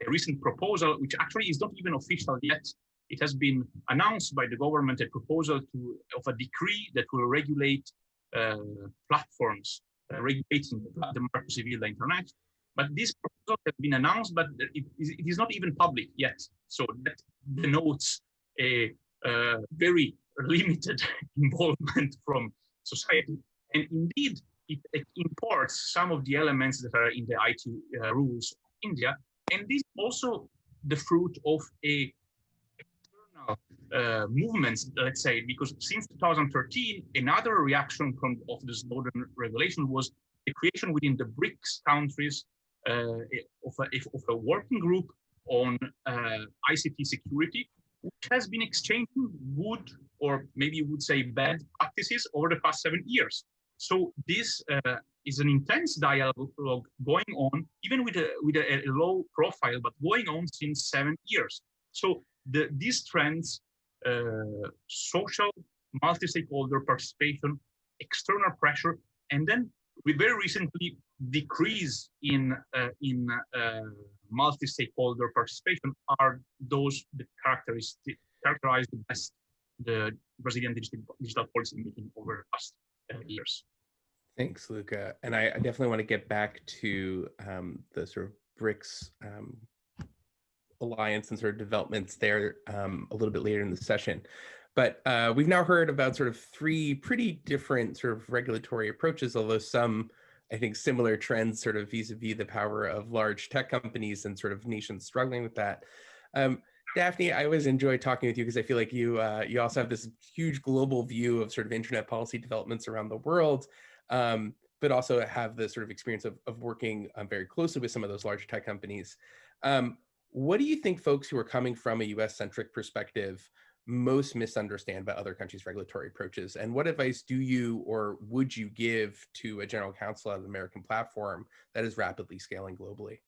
recent proposal, which actually is not even official yet. It has been announced by the government, a proposal of a decree that will regulate platforms, regulating the democracy via the internet. But this proposal has been announced, but it is not even public yet. So that denotes a very limited involvement from society. And indeed, it imports some of the elements that are in the IT rules of India. And this is also the fruit of a external movements, let's say, because since 2013, another reaction of the Snowden regulation was the creation within the BRICS countries of a working group on ICT security, which has been exchanging good, or maybe you would say bad, practices over the past 7 years. So this is an intense dialogue going on, even with a low profile, but going on since 7 years. So these trends, social, multi-stakeholder participation, external pressure, and then we very recently decrease in multi-stakeholder participation are those that characterize the best the Brazilian digital policy making over the past years. Thanks, Luca. And I definitely want to get back to the sort of BRICS alliance and sort of developments there a little bit later in the session. But we've now heard about sort of 3 pretty different sort of regulatory approaches, although some, I think, similar trends sort of vis-a-vis the power of large tech companies and sort of nations struggling with that. Daphne, I always enjoy talking with you because I feel like you also have this huge global view of sort of internet policy developments around the world, but also have the sort of experience of working very closely with some of those large tech companies. What do you think folks who are coming from a US-centric perspective most misunderstand about other countries' regulatory approaches? And what advice do you or would you give to a general counsel of an American platform that is rapidly scaling globally?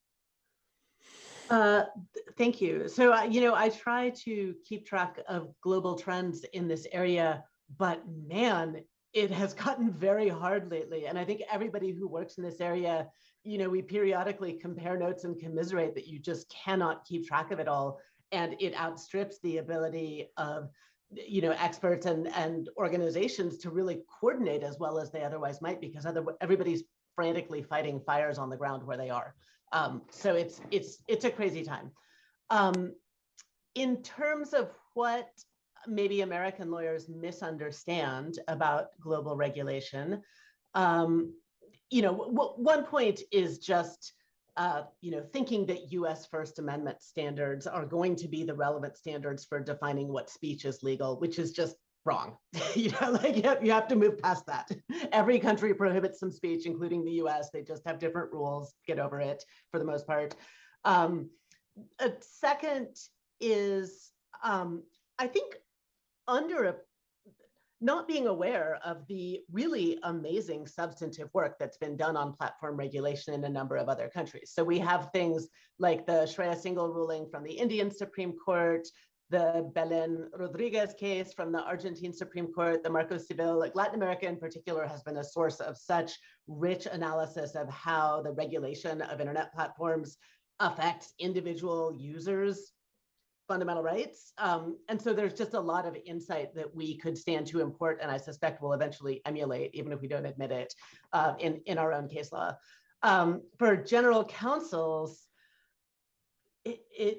Thank you. So, I try to keep track of global trends in this area, but man, it has gotten very hard lately. And I think everybody who works in this area, we periodically compare notes and commiserate that you just cannot keep track of it all. And it outstrips the ability of, experts and organizations to really coordinate as well as they otherwise might, because everybody's frantically fighting fires on the ground where they are. So it's a crazy time. In terms of what maybe American lawyers misunderstand about global regulation, one point is just thinking that US First Amendment standards are going to be the relevant standards for defining what speech is legal, which is just wrong. You have to move past that. Every country prohibits some speech, including the US. They just have different rules. Get over it for the most part. A second is, I think, not being aware of the really amazing substantive work that's been done on platform regulation in a number of other countries. So we have things like the Shreya Singhal ruling from the Indian Supreme Court, the Belen Rodriguez case from the Argentine Supreme Court, the Marco Civil. Like Latin America in particular has been a source of such rich analysis of how the regulation of internet platforms affects individual users' fundamental rights. And so there's just a lot of insight that we could stand to import, and I suspect we'll eventually emulate, even if we don't admit it, in our own case law. For general counsels,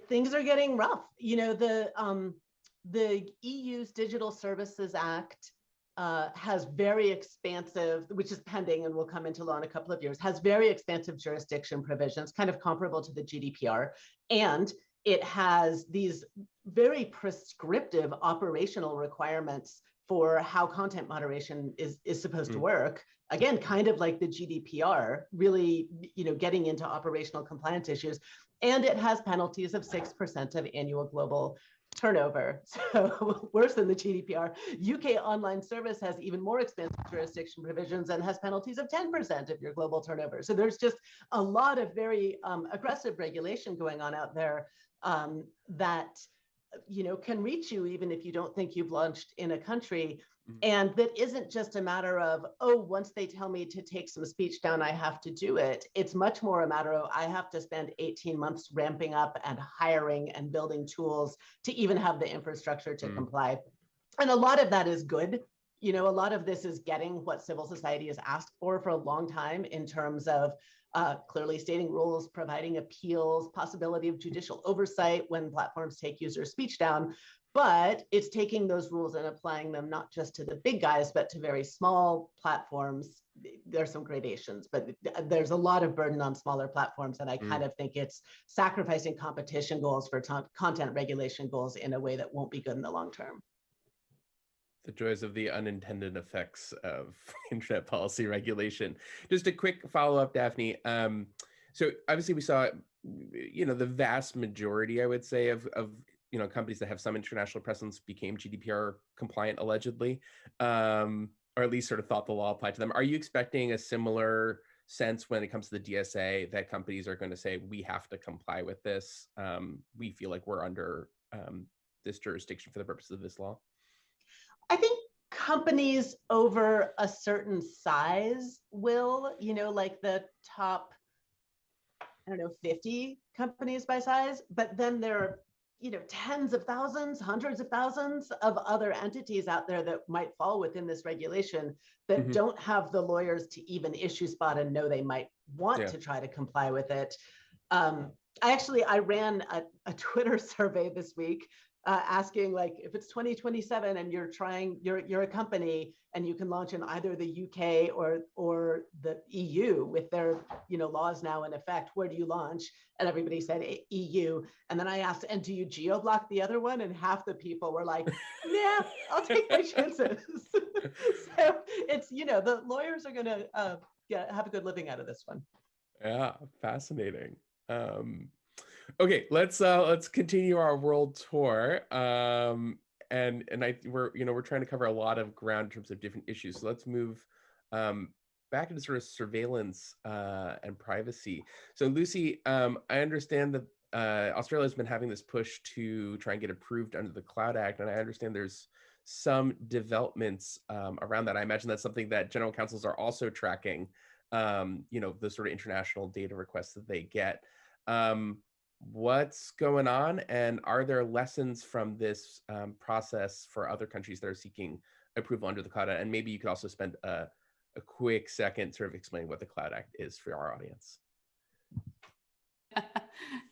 things are getting rough. The EU's Digital Services Act has very expansive, which is pending and will come into law in a couple of years, has very expansive jurisdiction provisions, kind of comparable to the GDPR. And it has these very prescriptive operational requirements for how content moderation is supposed to work. Again, kind of like the GDPR, really, getting into operational compliance issues. And it has penalties of 6% of annual global turnover. So worse than the GDPR. UK online service has even more expensive jurisdiction provisions and has penalties of 10% of your global turnover. So there's just a lot of very aggressive regulation going on out there that can reach you even if you don't think you've launched in a country. And that isn't just a matter of, oh, once they tell me to take some speech down, I have to do it. It's much more a matter of, I have to spend 18 months ramping up and hiring and building tools to even have the infrastructure to comply. And a lot of that is good. You know, a lot of this is getting what civil society has asked for a long time in terms of clearly stating rules, providing appeals, possibility of judicial oversight when platforms take user speech down. But it's taking those rules and applying them not just to the big guys, but to very small platforms. There's some gradations, but there's a lot of burden on smaller platforms. And I kind of think it's sacrificing competition goals for content regulation goals in a way that won't be good in the long term. The joys of the unintended effects of internet policy regulation. Just a quick follow-up, Daphne. So obviously we saw, you know, the vast majority, I would say, of you know, companies that have some international presence became GDPR compliant allegedly, or at least sort of thought the law applied to them. Are you expecting a similar sense when it comes to the DSA that companies are going to say, we have to comply with this? We feel like we're under this jurisdiction for the purposes of this law? I think companies over a certain size will, you know, like the top, I don't know, 50 companies by size, but then there are, you know, tens of thousands, hundreds of thousands of other entities out there that might fall within this regulation that don't have the lawyers to even issue spot and know they might want to try to comply with it. I ran a Twitter survey this week asking, like, if it's 2027 and you're a company and you can launch in either the UK or the EU with their, you know, laws now in effect, where do you launch? And everybody said EU. And then I asked, and do you geo-block the other one? And half the people were like, yeah, I'll take my chances. So it's, you know, the lawyers are going to have a good living out of this one. Yeah, fascinating. Okay, let's continue our world tour. We're trying to cover a lot of ground in terms of different issues. So let's move back into sort of surveillance and privacy. So Lucy, I understand that Australia has been having this push to try and get approved under the Cloud Act, and I understand there's some developments around that. I imagine that's something that general counsels are also tracking. You know, the sort of international data requests that they get. What's going on, and are there lessons from this process for other countries that are seeking approval under the Cloud Act? And maybe you could also spend a quick second sort of explaining what the Cloud Act is for our audience.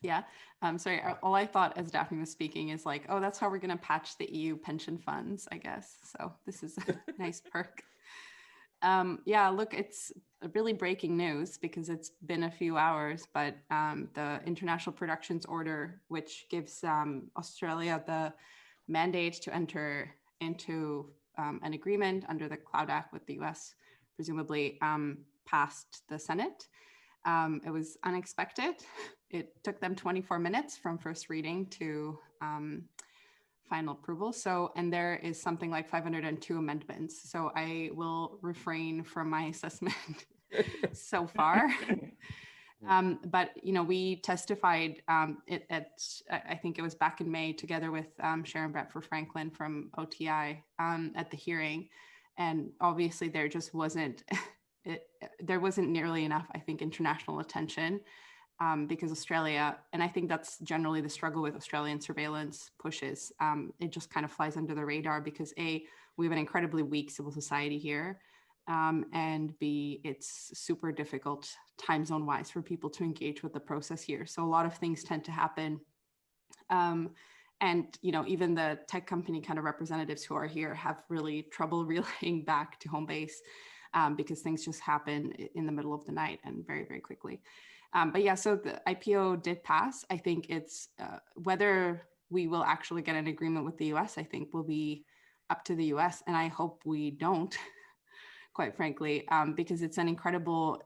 Yeah, sorry, all I thought as Daphne was speaking is like, oh, that's how we're going to patch the EU pension funds, I guess. So this is a nice perk. Yeah, look, it's really breaking news because it's been a few hours, but the International Productions Order, which gives Australia the mandate to enter into an agreement under the Cloud Act with the US, presumably passed the Senate. It was unexpected. It took them 24 minutes from first reading to final approval. So, and there is something like 502 amendments. So I will refrain from my assessment so far. But, you know, we testified I think it was back in May together with Sharon Bradford Franklin from OTI at the hearing. And obviously there just wasn't, there wasn't nearly enough, I think, international attention. Because Australia, and I think that's generally the struggle with Australian surveillance pushes, it just kind of flies under the radar because A, we have an incredibly weak civil society here, and B, it's super difficult time zone wise for people to engage with the process here. So a lot of things tend to happen. And, you know, even the tech company kind of representatives who are here have really trouble relaying back to home base because things just happen in the middle of the night and very, very quickly. But yeah, so the IPO did pass. I think it's whether we will actually get an agreement with the US, I think will be up to the US. And I hope we don't, quite frankly, because it's an incredible,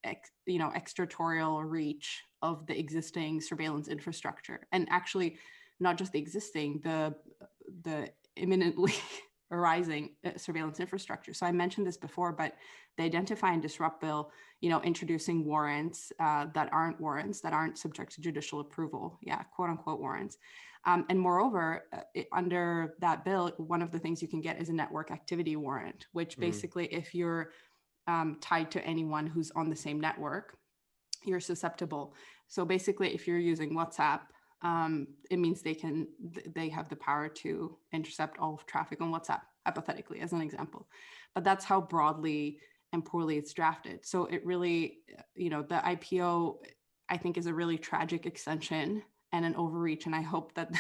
extraterritorial reach of the existing surveillance infrastructure. And actually, not just the existing, the imminently arising surveillance infrastructure. So I mentioned this before, but the Identify and Disrupt bill, you know, introducing warrants that aren't subject to judicial approval, quote unquote warrants, And moreover, under that bill, one of the things you can get is a network activity warrant, which basically if you're tied to anyone who's on the same network, you're susceptible. So basically, if you're using WhatsApp, it means they have the power to intercept all of traffic on WhatsApp, hypothetically, as an example. But that's how broadly and poorly it's drafted. So it really, the IPO, I think, is a really tragic extension and an overreach. And I hope that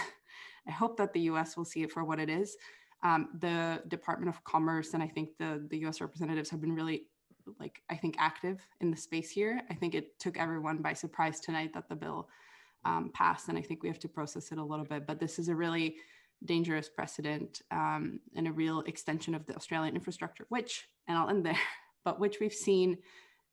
the US will see it for what it is. The Department of Commerce and I think the US representatives have been really, active in the space here. I think it took everyone by surprise tonight that the bill passed, and I think we have to process it a little bit. But this is a really dangerous precedent and a real extension of the Australian infrastructure, which, and I'll end there, but which we've seen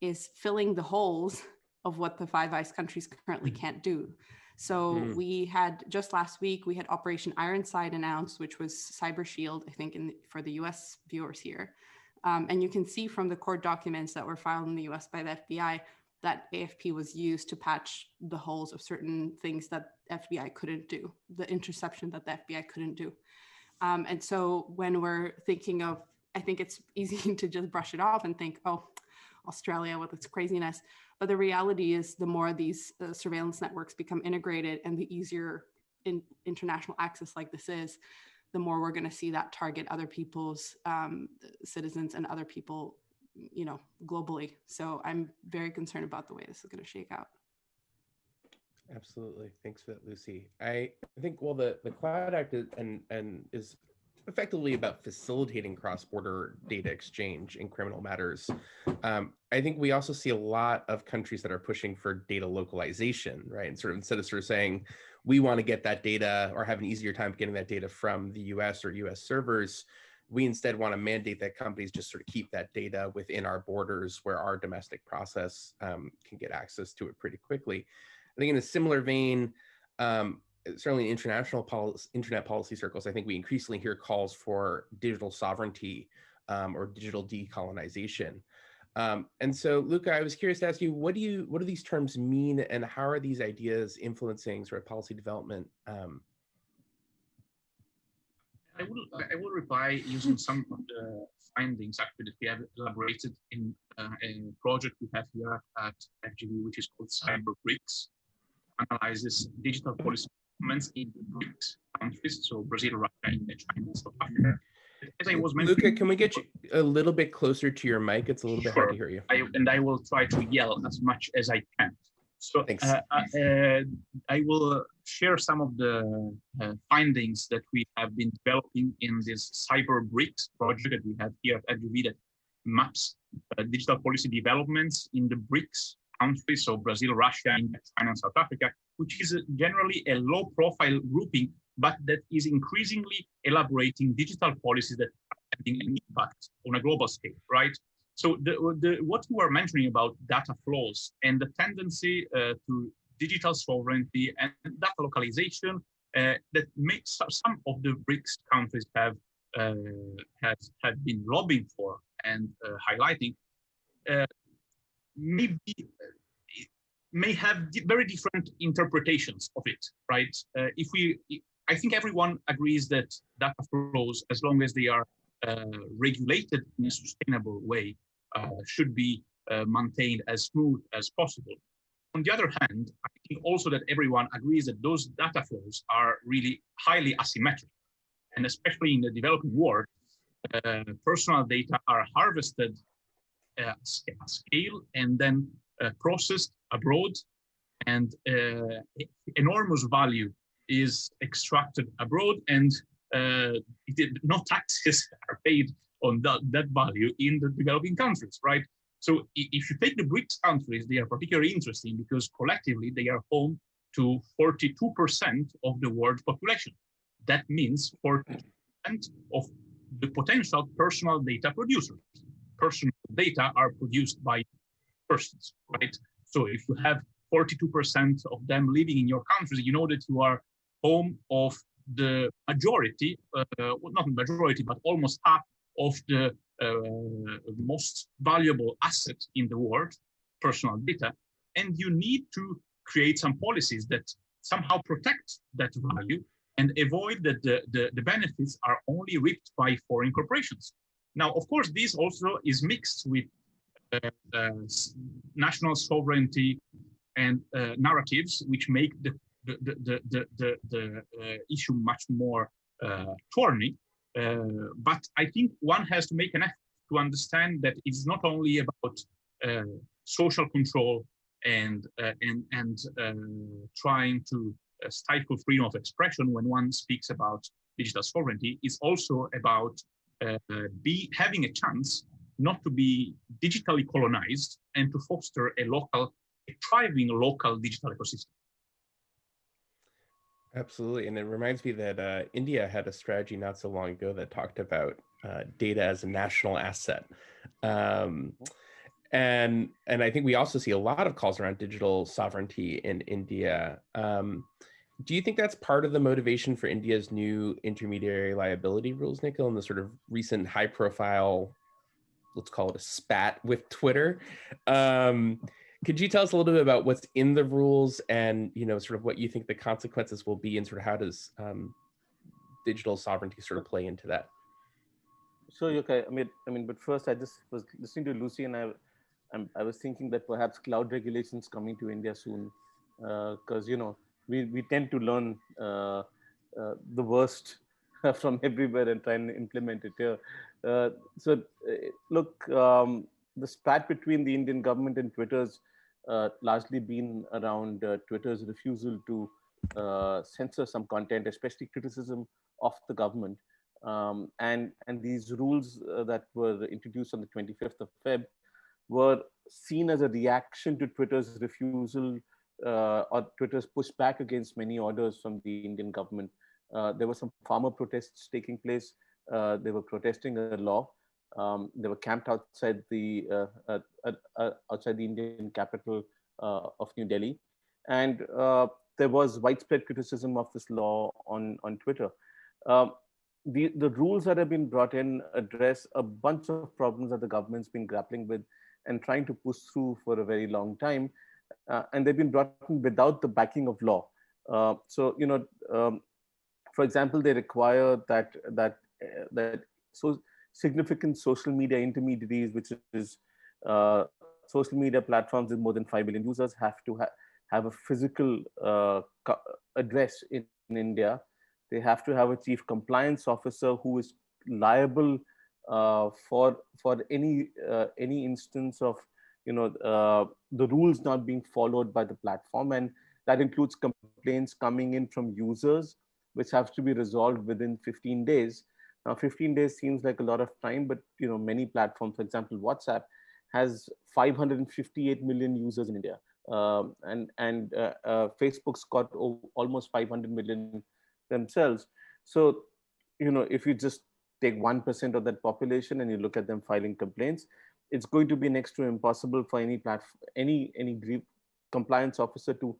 is filling the holes of what the Five Eyes countries currently can't do. So we had, just last week, we had Operation Ironside announced, which was Cyber Shield, I think, for the US viewers here. And you can see from the court documents that were filed in the US by the FBI that AFP was used to patch the holes of certain things that FBI couldn't do, the interception that the FBI couldn't do. And so when we're thinking of, I think it's easy to just brush it off and think, oh, Australia with its craziness. But the reality is the more these surveillance networks become integrated and the easier international access like this is, the more we're going to see that target other people's citizens and other people, globally. So I'm very concerned about the way this is going to shake out. Absolutely. Thanks for that, Lucy. I think, well, the Cloud Act is effectively about facilitating cross-border data exchange in criminal matters. I think we also see a lot of countries that are pushing for data localization, right? And instead of saying, we want to get that data or have an easier time getting that data from the US or US servers, we instead want to mandate that companies just keep that data within our borders where our domestic process can get access to it pretty quickly. I think in a similar vein, certainly in internet policy circles, I think we increasingly hear calls for digital sovereignty or digital decolonization. And so, Luca, I was curious to ask you, what do these terms mean, and how are these ideas influencing policy development? I will reply using some of the findings actually that we have elaborated in a project we have here at FGV, which is called Cyber BRICS, analyzes digital policy movements in BRICS countries, so Brazil, Russia, India, China, South Africa. As I was mentioning, Luca, can we get you a little bit closer to your mic? It's a little bit hard to hear you. I will try to yell as much as I can. So I will share some of the findings that we have been developing in this Cyber BRICS project that we have here at FGV that maps digital policy developments in the BRICS countries, so Brazil, Russia, India, China, and South Africa, which is generally a low-profile grouping, but that is increasingly elaborating digital policies that are having an impact on a global scale, right? So what you were mentioning about data flows and the tendency to digital sovereignty and data localization that makes some of the BRICS countries have been lobbying for and highlighting, may have very different interpretations of it, right? I think everyone agrees that data flows, as long as they are regulated in a sustainable way, should be maintained as smooth as possible. On the other hand, I think also that everyone agrees that those data flows are really highly asymmetric. And especially in the developing world, personal data are harvested at scale and then processed abroad, and enormous value is extracted abroad, and no taxes are paid on that value in the developing countries, right? So if you take the BRICS countries, they are particularly interesting because collectively they are home to 42% of the world's population. That means 40% of the potential personal data producers. Personal data are produced by persons, right? So if you have 42% of them living in your countries, you know that you are home of the majority, not majority, but almost half of the most valuable asset in the world, personal data. And you need to create some policies that somehow protect that value and avoid that the benefits are only reaped by foreign corporations. Now, of course, this also is mixed with national sovereignty and narratives, which make the issue much more thorny. But I think one has to make an effort to understand that it's not only about social control and trying to stifle freedom of expression when one speaks about digital sovereignty. It's also about having a chance not to be digitally colonized and to foster a thriving local digital ecosystem. Absolutely. And it reminds me that India had a strategy not so long ago that talked about data as a national asset. And I think we also see a lot of calls around digital sovereignty in India. Do you think that's part of the motivation for India's new intermediary liability rules, Nikhil, and the sort of recent high profile, let's call it a spat with Twitter? Could you tell us a little bit about what's in the rules and, sort of what you think the consequences will be, and sort of how does digital sovereignty sort of play into that? So, okay, but first I just was listening to Lucy, and I was thinking that perhaps cloud regulations coming to India soon, because we tend to learn the worst from everywhere and try and implement it here. Look, the spat between the Indian government and Twitter's largely been around Twitter's refusal to censor some content, especially criticism of the government. And these rules that were introduced on the 25th of Feb were seen as a reaction to Twitter's refusal or Twitter's pushback against many orders from the Indian government. There were some farmer protests taking place. They were protesting a law. They were camped outside the Indian capital of New Delhi, and there was widespread criticism of this law on Twitter. The rules that have been brought in address a bunch of problems that the government's been grappling with and trying to push through for a very long time, and they've been brought in without the backing of law. For example, they require that so significant social media intermediaries, which is social media platforms with more than 5 billion users, have to have a physical address in India. They have to have a chief compliance officer who is liable for any instance of the rules not being followed by the platform, and that includes complaints coming in from users, which have to be resolved within 15 days. Now, 15 days seems like a lot of time, but many platforms, for example, WhatsApp, has 558 million users in India, and Facebook's got almost 500 million themselves. So, if you just take 1% of that population and you look at them filing complaints, it's going to be next to impossible for any compliance officer to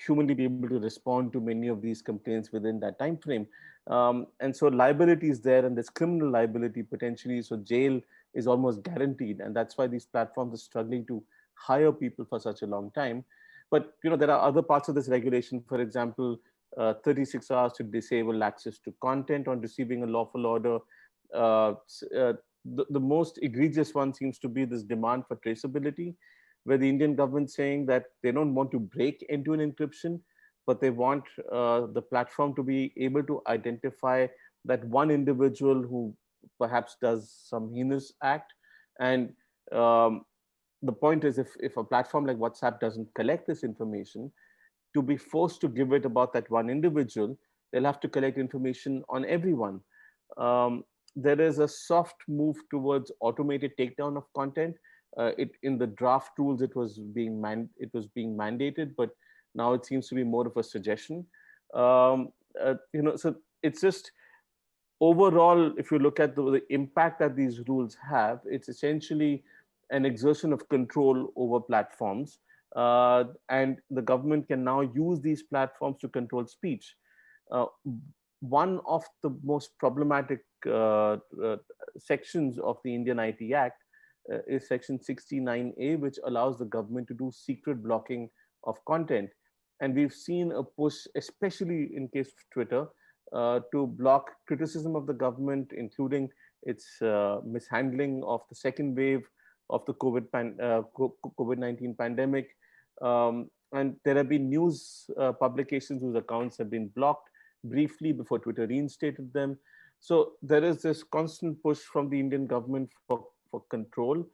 humanly be able to respond to many of these complaints within that time frame. And so liability is there, and there's criminal liability potentially. So jail is almost guaranteed, and that's why these platforms are struggling to hire people for such a long time. But there are other parts of this regulation. For example, 36 hours to disable access to content on receiving a lawful order. The most egregious one seems to be this demand for traceability, where the Indian government saying that they don't want to break end-to-end encryption, but they want the platform to be able to identify that one individual who perhaps does some heinous act. And the point is, if a platform like WhatsApp doesn't collect this information, to be forced to give it about that one individual, they'll have to collect information on everyone. There is a soft move towards automated takedown of content. In the draft rules, it was being mandated, but now it seems to be more of a suggestion. So it's just overall, if you look at the impact that these rules have, it's essentially an exertion of control over platforms, and the government can now use these platforms to control speech. One of the most problematic sections of the Indian IT Act is section 69A, which allows the government to do secret blocking of content. And we've seen a push, especially in case of Twitter, to block criticism of the government, including its mishandling of the second wave of the COVID-19 pandemic. And there have been news publications whose accounts have been blocked briefly before Twitter reinstated them. So there is this constant push from the Indian government for control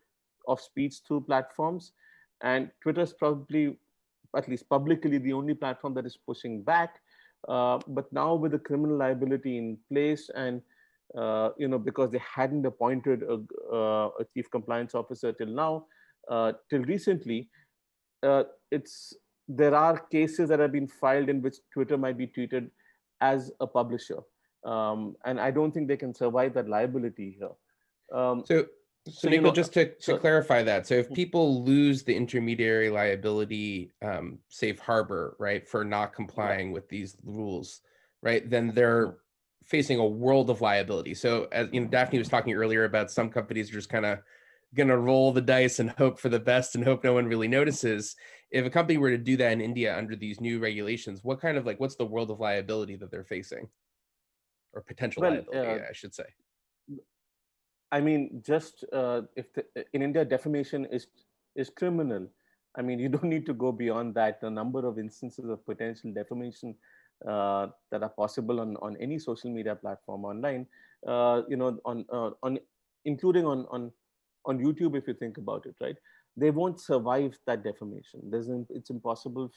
of speech through platforms. And Twitter is probably, at least publicly, the only platform that is pushing back. But now with the criminal liability in place, and because they hadn't appointed a chief compliance officer till now, till recently, there are cases that have been filed in which Twitter might be treated as a publisher. And I don't think they can survive that liability here. So Nikhil, just to clarify that, so if people lose the intermediary liability safe harbor, right, for not complying with these rules, right, then they're facing a world of liability. So as Daphne was talking earlier about some companies are just kind of going to roll the dice and hope for the best and hope no one really notices. If a company were to do that in India under these new regulations, what's the world of liability that they're facing? Or potential liability, I should say. I mean, just in India, defamation is criminal. I mean, you don't need to go beyond that. The number of instances of potential defamation that are possible on any social media platform online, including on YouTube, if you think about it, right? They won't survive that defamation. It's impossible,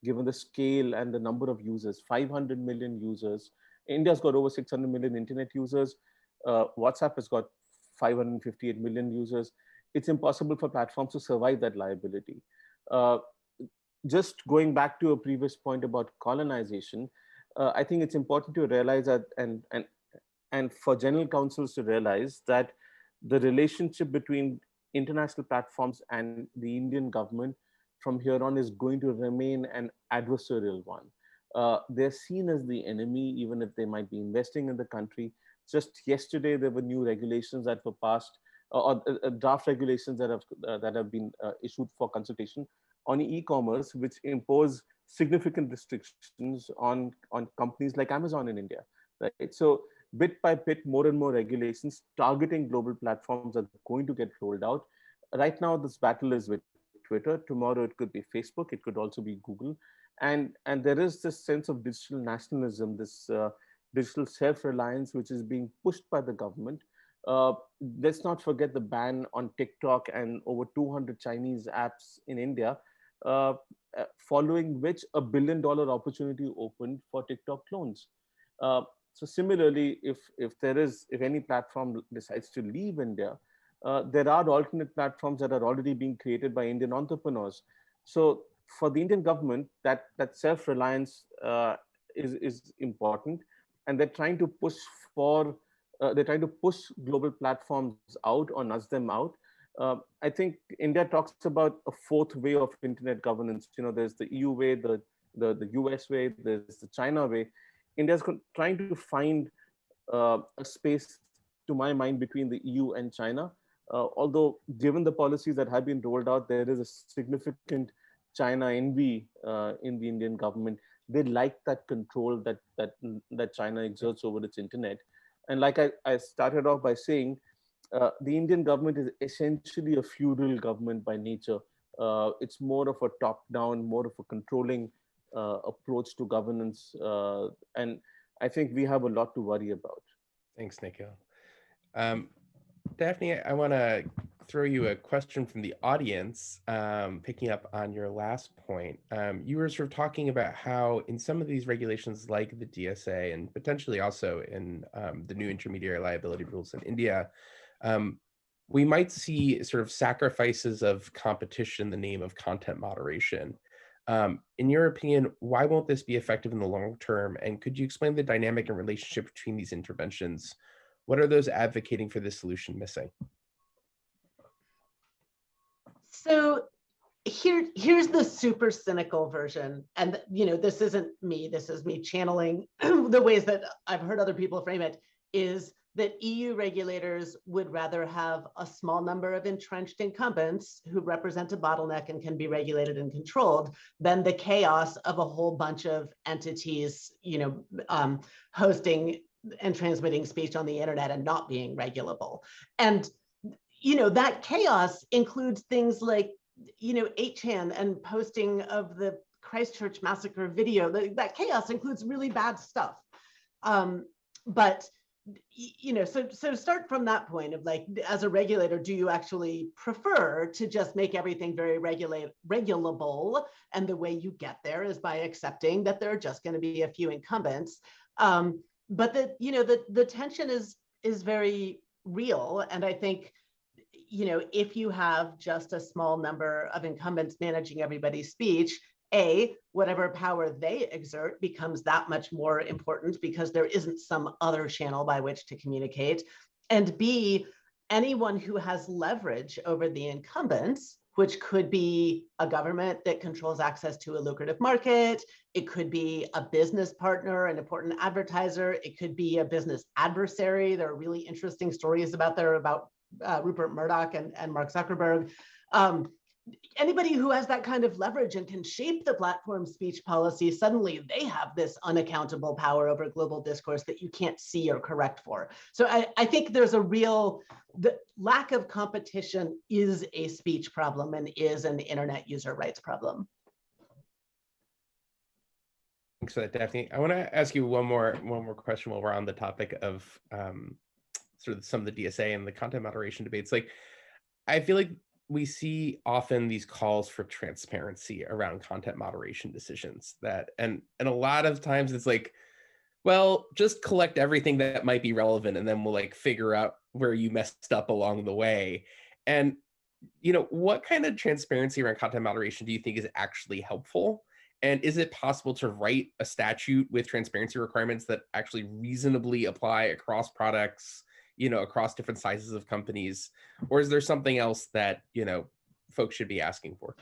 given the scale and the number of users. 500 million users. India's got over 600 million internet users. WhatsApp has got 558 million users. It's impossible for platforms to survive that liability. Just going back to a previous point about colonization, I think it's important to realize that, and for general counsels to realize that the relationship between international platforms and the Indian government from here on is going to remain an adversarial one. They're seen as the enemy, even if they might be investing in the country. Just yesterday, there were new regulations that were passed, or draft regulations that have been issued for consultation on e-commerce, which impose significant restrictions on companies like Amazon in India. Right? So bit by bit, more and more regulations targeting global platforms are going to get rolled out. Right now, this battle is with Twitter. Tomorrow, it could be Facebook. It could also be Google. And there is this sense of digital nationalism, this digital self-reliance, which is being pushed by the government. Let's not forget the ban on TikTok and over 200 Chinese apps in India, following which $1 billion opportunity opened for TikTok clones. So similarly, if any platform decides to leave India, there are alternate platforms that are already being created by Indian entrepreneurs. So for the Indian government, that self-reliance is important, and they're trying to push global platforms out or nudge them out. I think India talks about a fourth way of internet governance. There's the EU way, the US way, there's the China way. India's trying to find a space, to my mind, between the EU and China. Although, given the policies that have been rolled out, there is a significant China envy in the Indian government. They like that control that China exerts over its internet. And like I started off by saying, the Indian government is essentially a feudal government by nature. It's more of a top-down, more of a controlling approach to governance. And I think we have a lot to worry about. Thanks, Nikhil. Daphne, I want to throw you a question from the audience, picking up on your last point. You were sort of talking about how in some of these regulations like the DSA and potentially also in the new intermediary liability rules in India, we might see sort of sacrifices of competition in the name of content moderation. In your opinion, why won't this be effective in the long term? And could you explain the dynamic and relationship between these interventions? What are those advocating for this solution missing? So here's the super cynical version. And this isn't me, this is me channeling the ways that I've heard other people frame it, is that EU regulators would rather have a small number of entrenched incumbents who represent a bottleneck and can be regulated and controlled than the chaos of a whole bunch of entities, hosting and transmitting speech on the internet and not being regulable. And, that chaos includes things like, 8chan and posting of the Christchurch massacre video. That chaos includes really bad stuff. But so start from that point of like, as a regulator, do you actually prefer to just make everything very regulable? And the way you get there is by accepting that there are just going to be a few incumbents. But the tension is very real. And I think, if you have just a small number of incumbents managing everybody's speech, whatever power they exert becomes that much more important because there isn't some other channel by which to communicate. And B, anyone who has leverage over the incumbents, which could be a government that controls access to a lucrative market, it could be a business partner, an important advertiser, it could be a business adversary. There are really interesting stories about Rupert Murdoch and Mark Zuckerberg. Anybody who has that kind of leverage and can shape the platform speech policy, suddenly they have this unaccountable power over global discourse that you can't see or correct for. So I think there's the lack of competition is a speech problem and is an internet user rights problem. Thanks for that, Daphne. I want to ask you one more question while we're on the topic of sort of some of the DSA and the content moderation debates. Like, I feel like we see often these calls for transparency around content moderation decisions and a lot of times it's like, well, just collect everything that might be relevant and then we'll like figure out where you messed up along the way. And, what kind of transparency around content moderation do you think is actually helpful? And is it possible to write a statute with transparency requirements that actually reasonably apply across products, across different sizes of companies? Or is there something else that, folks should be asking for?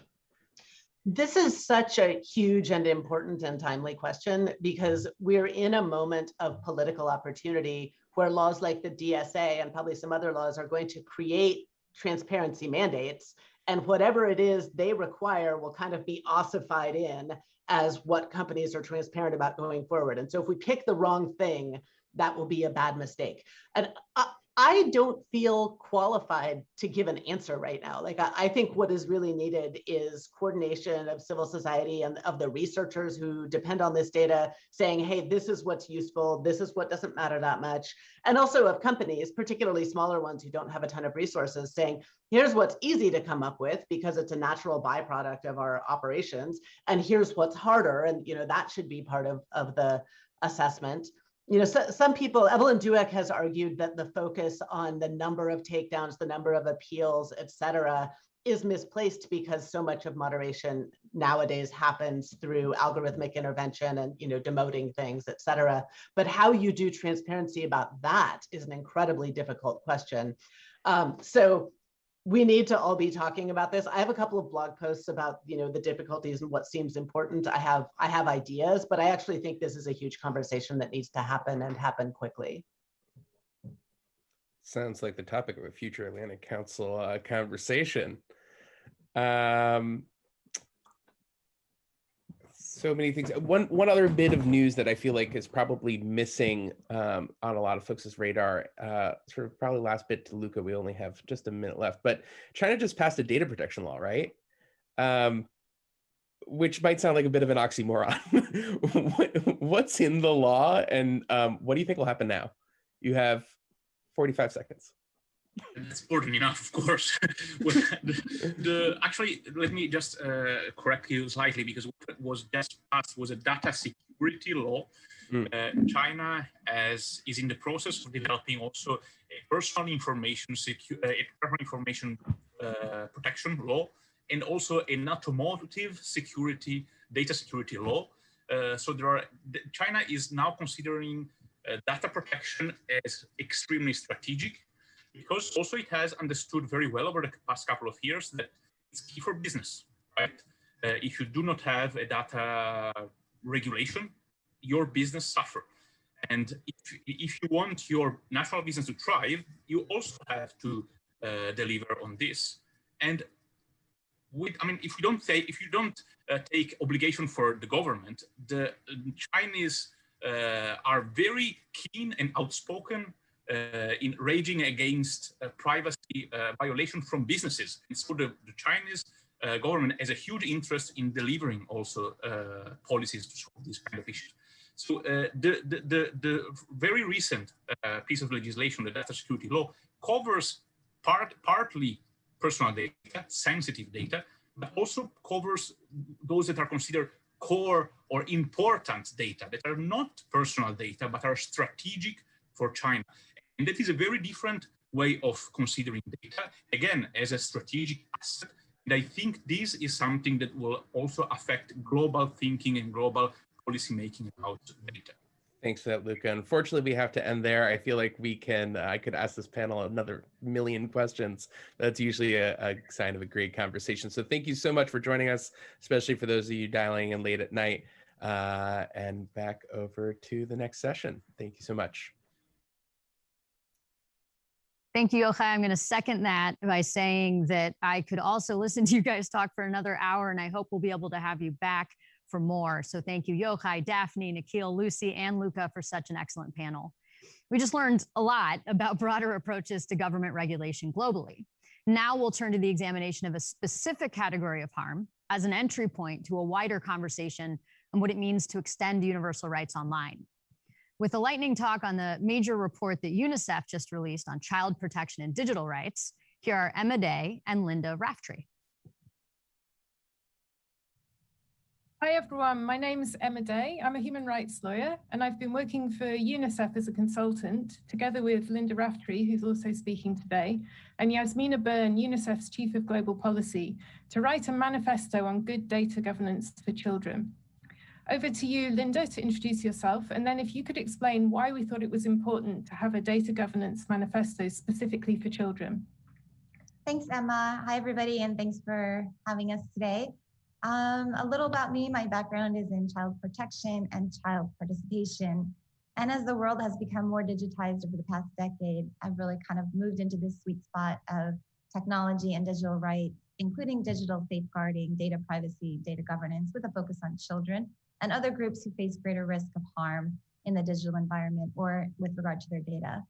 This is such a huge and important and timely question because we're in a moment of political opportunity where laws like the DSA and probably some other laws are going to create transparency mandates. And whatever it is they require will kind of be ossified in as what companies are transparent about going forward. And so if we pick the wrong thing, that will be a bad mistake. And I don't feel qualified to give an answer right now. Like, I think what is really needed is coordination of civil society and of the researchers who depend on this data saying, hey, this is what's useful, this is what doesn't matter that much. And also of companies, particularly smaller ones who don't have a ton of resources, saying, here's what's easy to come up with because it's a natural byproduct of our operations. And here's what's harder. And that should be part of the assessment. Some people, Evelyn Douek has argued that the focus on the number of takedowns, the number of appeals, et cetera, is misplaced because so much of moderation nowadays happens through algorithmic intervention and demoting things, et cetera. But how you do transparency about that is an incredibly difficult question. So we need to all be talking about this. I have a couple of blog posts about the difficulties and what seems important. I have ideas, but I actually think this is a huge conversation that needs to happen and happen quickly. Sounds like the topic of a future Atlantic Council conversation. So many things. One other bit of news that I feel like is probably missing on a lot of folks' radar, sort of probably last bit to Luca, we only have just a minute left, but China just passed a data protection law, right? Which might sound like a bit of an oxymoron. What's in the law and what do you think will happen now? You have 45 seconds. That's important enough, of course. Actually, let me just correct you slightly, because what was just passed was a data security law. China is in the process of developing also a personal information protection law, and also an automotive security data security law. So China is now considering data protection as extremely strategic, because also it has understood very well over the past couple of years that it's key for business, right? If you do not have a data regulation, your business suffers. And if you want your national business to thrive, you also have to deliver on this. And if you don't take obligation for the government, the Chinese are very keen and outspoken in raging against privacy violation from businesses. And so the Chinese government has a huge interest in delivering also policies to solve these kind of issues. So the very recent piece of legislation, the data security law, covers partly personal data, sensitive data, but also covers those that are considered core or important data that are not personal data, but are strategic for China. And that is a very different way of considering data, again, as a strategic asset. And I think this is something that will also affect global thinking and global policy making about data. Thanks for that, Luca. Unfortunately, we have to end there. I feel like we can, I could ask this panel another million questions. That's usually a sign of a great conversation. So thank you so much for joining us, especially for those of you dialing in late at night. And back over to the next session. Thank you so much. Thank you, Yochai. I'm going to second that by saying that I could also listen to you guys talk for another hour, and I hope we'll be able to have you back for more. So thank you, Yochai, Daphne, Nikhil, Lucy, and Luca for such an excellent panel. We just learned a lot about broader approaches to government regulation globally. Now we'll turn to the examination of a specific category of harm as an entry point to a wider conversation on what it means to extend universal rights online. With a lightning talk on the major report that UNICEF just released on child protection and digital rights, here are Emma Day and Linda Raftree. Hi everyone, my name is Emma Day. I'm a human rights lawyer and I've been working for UNICEF as a consultant together with Linda Raftree, who's also speaking today, and Yasmina Byrne, UNICEF's Chief of Global Policy, to write a manifesto on good data governance for children. Over to you, Linda, to introduce yourself, and then if you could explain why we thought it was important to have a data governance manifesto specifically for children. Thanks, Emma. Hi, everybody, and thanks for having us today. A little about me, my background is in child protection and child participation. And as the world has become more digitized over the past decade, I've really kind of moved into this sweet spot of technology and digital rights, including digital safeguarding, data privacy, data governance, with a focus on children and other groups who face greater risk of harm in the digital environment or with regard to their data.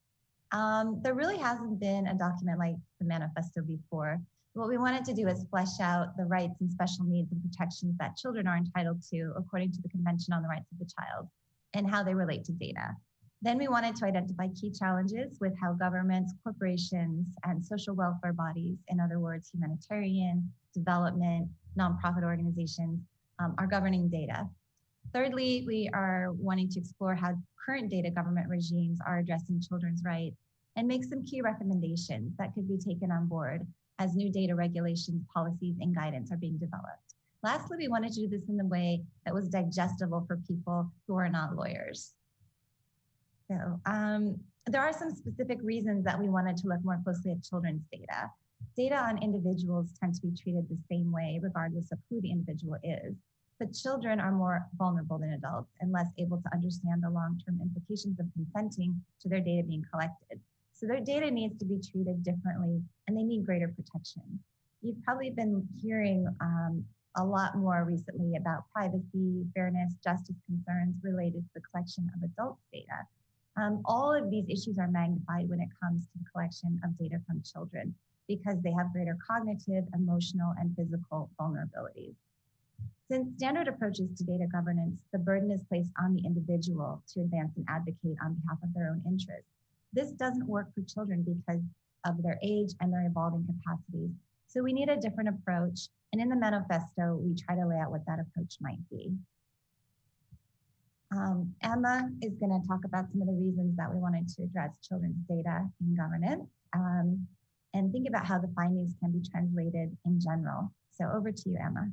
There really hasn't been a document like the manifesto before. What we wanted to do is flesh out the rights and special needs and protections that children are entitled to according to the Convention on the Rights of the Child and how they relate to data. Then we wanted to identify key challenges with how governments, corporations, and social welfare bodies, in other words, humanitarian, development, nonprofit organizations, are governing data. Thirdly, we are wanting to explore how current data government regimes are addressing children's rights and make some key recommendations that could be taken on board as new data regulations, policies, and guidance are being developed. Lastly, we wanted to do this in a way that was digestible for people who are not lawyers. So there are some specific reasons that we wanted to look more closely at children's data. Data on individuals tend to be treated the same way, regardless of who the individual is. But children are more vulnerable than adults and less able to understand the long-term implications of consenting to their data being collected. So their data needs to be treated differently and they need greater protection. You've probably been hearing a lot more recently about privacy, fairness, justice concerns related to the collection of adults' data. All of these issues are magnified when it comes to the collection of data from children because they have greater cognitive, emotional, and physical vulnerabilities. Since standard approaches to data governance, the burden is placed on the individual to advance and advocate on behalf of their own interests. This doesn't work for children because of their age and their evolving capacities. So we need a different approach. And in the manifesto, we try to lay out what that approach might be. Emma is going to talk about some of the reasons that we wanted to address children's data in governance and think about how the findings can be translated in general. So over to you, Emma.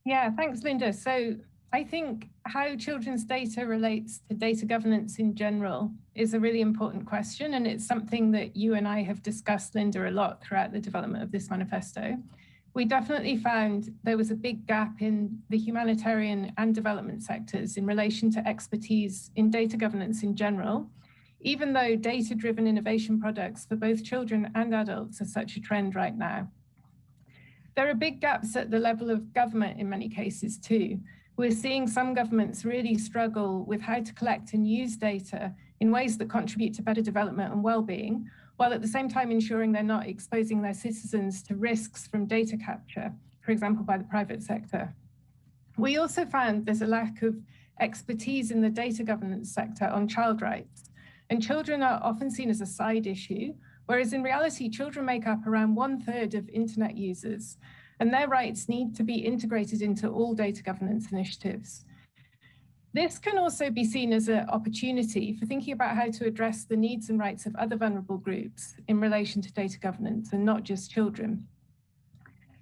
Yeah, thanks, Linda. So I think how children's data relates to data governance in general is a really important question. And it's something that you and I have discussed, Linda, a lot throughout the development of this manifesto. we definitely found there was a big gap in the humanitarian and development sectors in relation to expertise in data governance in general, even though data-driven innovation products for both children and adults are such a trend right now. There are big gaps at the level of government in many cases too. We're seeing some governments really struggle with how to collect and use data in ways that contribute to better development and well-being, while at the same time ensuring they're not exposing their citizens to risks from data capture, for example, by the private sector. We also found there's a lack of expertise in the data governance sector on child rights, and children are often seen as a side issue, whereas in reality, children make up around 1/3 of internet users, and their rights need to be integrated into all data governance initiatives. This can also be seen as an opportunity for thinking about how to address the needs and rights of other vulnerable groups in relation to data governance, and not just children.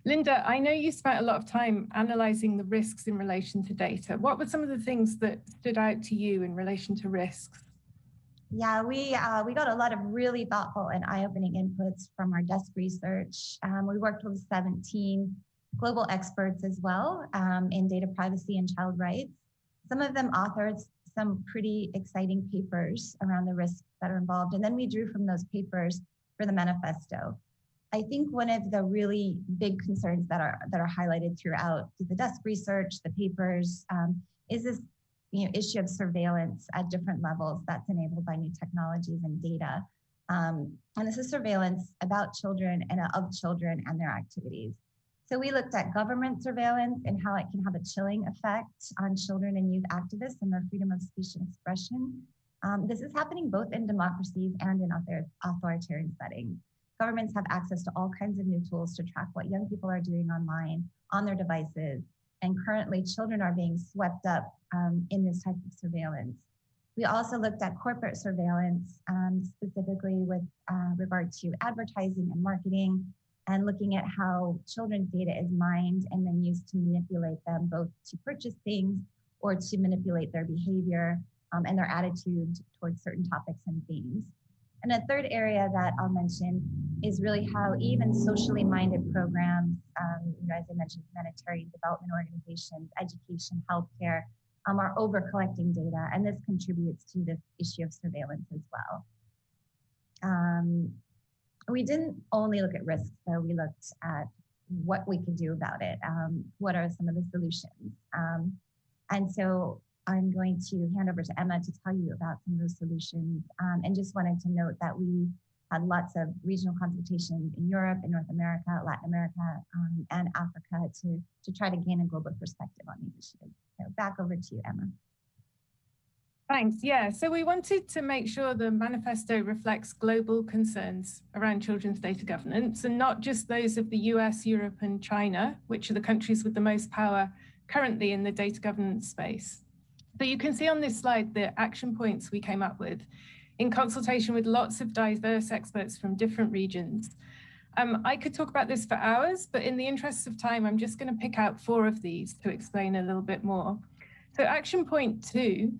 Linda, I know you spent a lot of time analysing the risks in relation to data. What were some of the things that stood out to you in relation to risks? Yeah, we got a lot of really thoughtful and eye-opening inputs from our desk research. We worked with 17 global experts as well in data privacy and child rights. Some of them authored some pretty exciting papers around the risks that are involved, and then we drew from those papers for the manifesto. I think one of the really big concerns that are highlighted throughout the desk research, the papers, is this issue of surveillance at different levels that's enabled by new technologies and data. And this is surveillance about children and of children and their activities. So we looked at government surveillance and how it can have a chilling effect on children and youth activists and their freedom of speech and expression. This is happening both in democracies and in authoritarian settings. Governments have access to all kinds of new tools to track what young people are doing online, on their devices, and currently children are being swept up in this type of surveillance. We also looked at corporate surveillance, specifically with regard to advertising and marketing, and looking at how children's data is mined and then used to manipulate them, both to purchase things or to manipulate their behavior and their attitude towards certain topics and themes. And a third area that I'll mention is really how even socially minded programs, as I mentioned, humanitarian development organizations, education, healthcare, are over collecting data, and this contributes to this issue of surveillance as well. We didn't only look at risks, though. We looked at what we could do about it. What are some of the solutions? And so I'm going to hand over to Emma to tell you about some of those solutions, and just wanted to note that we had lots of regional consultations in Europe, in North America, Latin America, and Africa to try to gain a global perspective on these issues. So back over to you, Emma. Thanks. Yeah, so we wanted to make sure the manifesto reflects global concerns around children's data governance, and not just those of the US, Europe, and China, which are the countries with the most power currently in the data governance space. So you can see on this slide the action points we came up with in consultation with lots of diverse experts from different regions. I could talk about this for hours, but in the interest of time, I'm just going to pick out 4 of these to explain a little bit more. So action point 2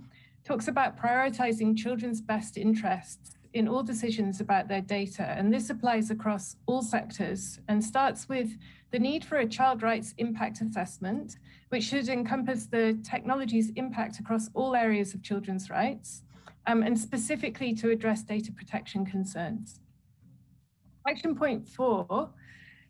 talks about prioritizing children's best interests in all decisions about their data. And this applies across all sectors and starts with the need for a child rights impact assessment, which should encompass the technology's impact across all areas of children's rights, and specifically to address data protection concerns. Action point 4,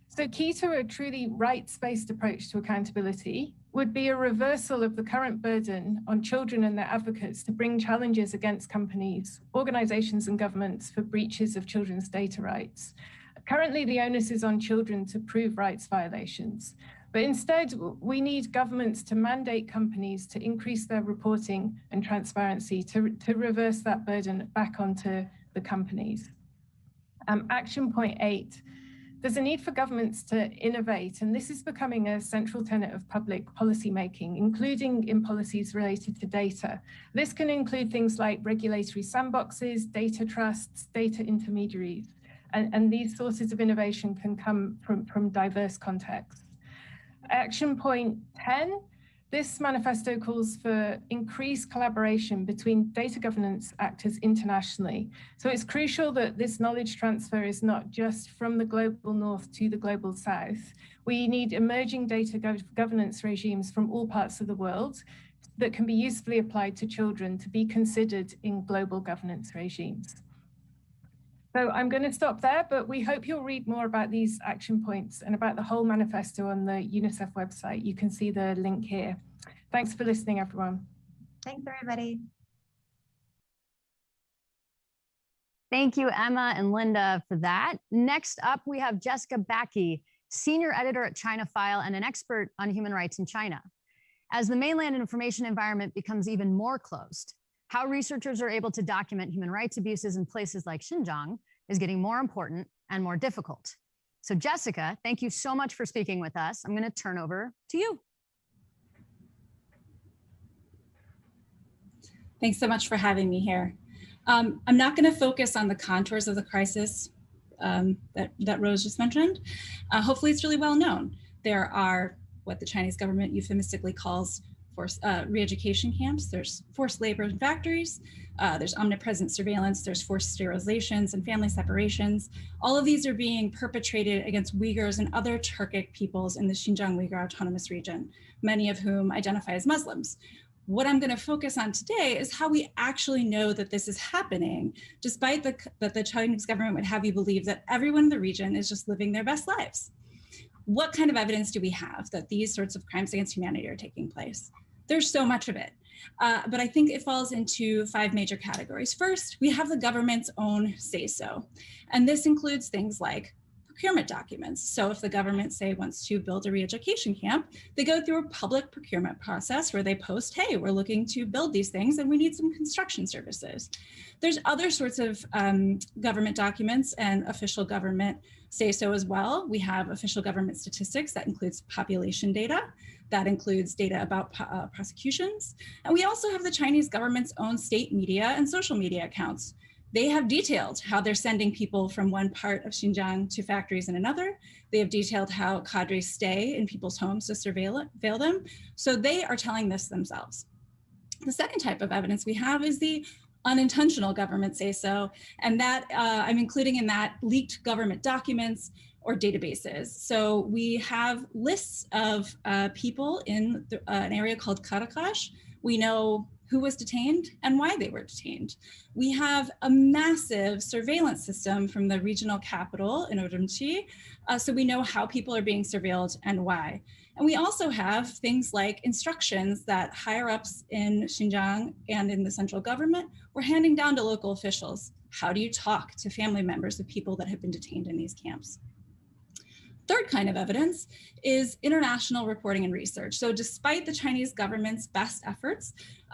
so key to a truly rights-based approach to accountability would be a reversal of the current burden on children and their advocates to bring challenges against companies, organizations, and governments for breaches of children's data rights. Currently, the onus is on children to prove rights violations, but instead, we need governments to mandate companies to increase their reporting and transparency to reverse that burden back onto the companies. Action point 8. There's a need for governments to innovate, and this is becoming a central tenet of public policy making, including in policies related to data. This can include things like regulatory sandboxes, data trusts, data intermediaries, and these sources of innovation can come from diverse contexts. Action point 10 This manifesto calls for increased collaboration between data governance actors internationally. So it's crucial that this knowledge transfer is not just from the global north to the global south. We need emerging data governance regimes from all parts of the world that can be usefully applied to children to be considered in global governance regimes. So I'm going to stop there, but we hope you'll read more about these action points and about the whole manifesto on the UNICEF website. You can see the link here. Thanks for listening, everyone. Thanks, everybody. Thank you, Emma and Linda, for that. Next up, we have Jessica Backey, senior editor at China File and an expert on human rights in China. As the mainland information environment becomes even more closed, how researchers are able to document human rights abuses in places like Xinjiang is getting more important and more difficult. So Jessica, thank you so much for speaking with us. I'm going to turn over to you. Thanks so much for having me here. I'm not going to focus on the contours of the crisis that Rose just mentioned. Hopefully it's really well known. There are what the Chinese government euphemistically calls forced re-education camps. There's forced labor in factories. There's omnipresent surveillance. There's forced sterilizations and family separations. All of these are being perpetrated against Uyghurs and other Turkic peoples in the Xinjiang Uyghur Autonomous Region, many of whom identify as Muslims. What I'm going to focus on today is how we actually know that this is happening, despite that the Chinese government would have you believe that everyone in the region is just living their best lives. What kind of evidence do we have that these sorts of crimes against humanity are taking place? There's so much of it, but I think it falls into 5 major categories. First, we have the government's own say-so, and this includes things like procurement documents. So if the government, say, wants to build a re-education camp, they go through a public procurement process where they post, hey, we're looking to build these things and we need some construction services. There's other sorts of government documents and official government say-so as well. We have official government statistics that includes population data, that includes data about prosecutions. And we also have the Chinese government's own state media and social media accounts. They have detailed how they're sending people from one part of Xinjiang to factories in another. They have detailed how cadres stay in people's homes to surveil them. So they are telling this themselves. The second type of evidence we have is the unintentional government say-so, and that I'm including in that leaked government documents or databases. So we have lists of people in an area called Karakash. We know who was detained and why they were detained. We have a massive surveillance system from the regional capital in Urumqi, so we know how people are being surveilled and why. And we also have things like instructions that higher ups in Xinjiang and in the central government were handing down to local officials. How do you talk to family members of people that have been detained in these camps? Third kind of evidence is international reporting and research. So despite the Chinese government's best efforts,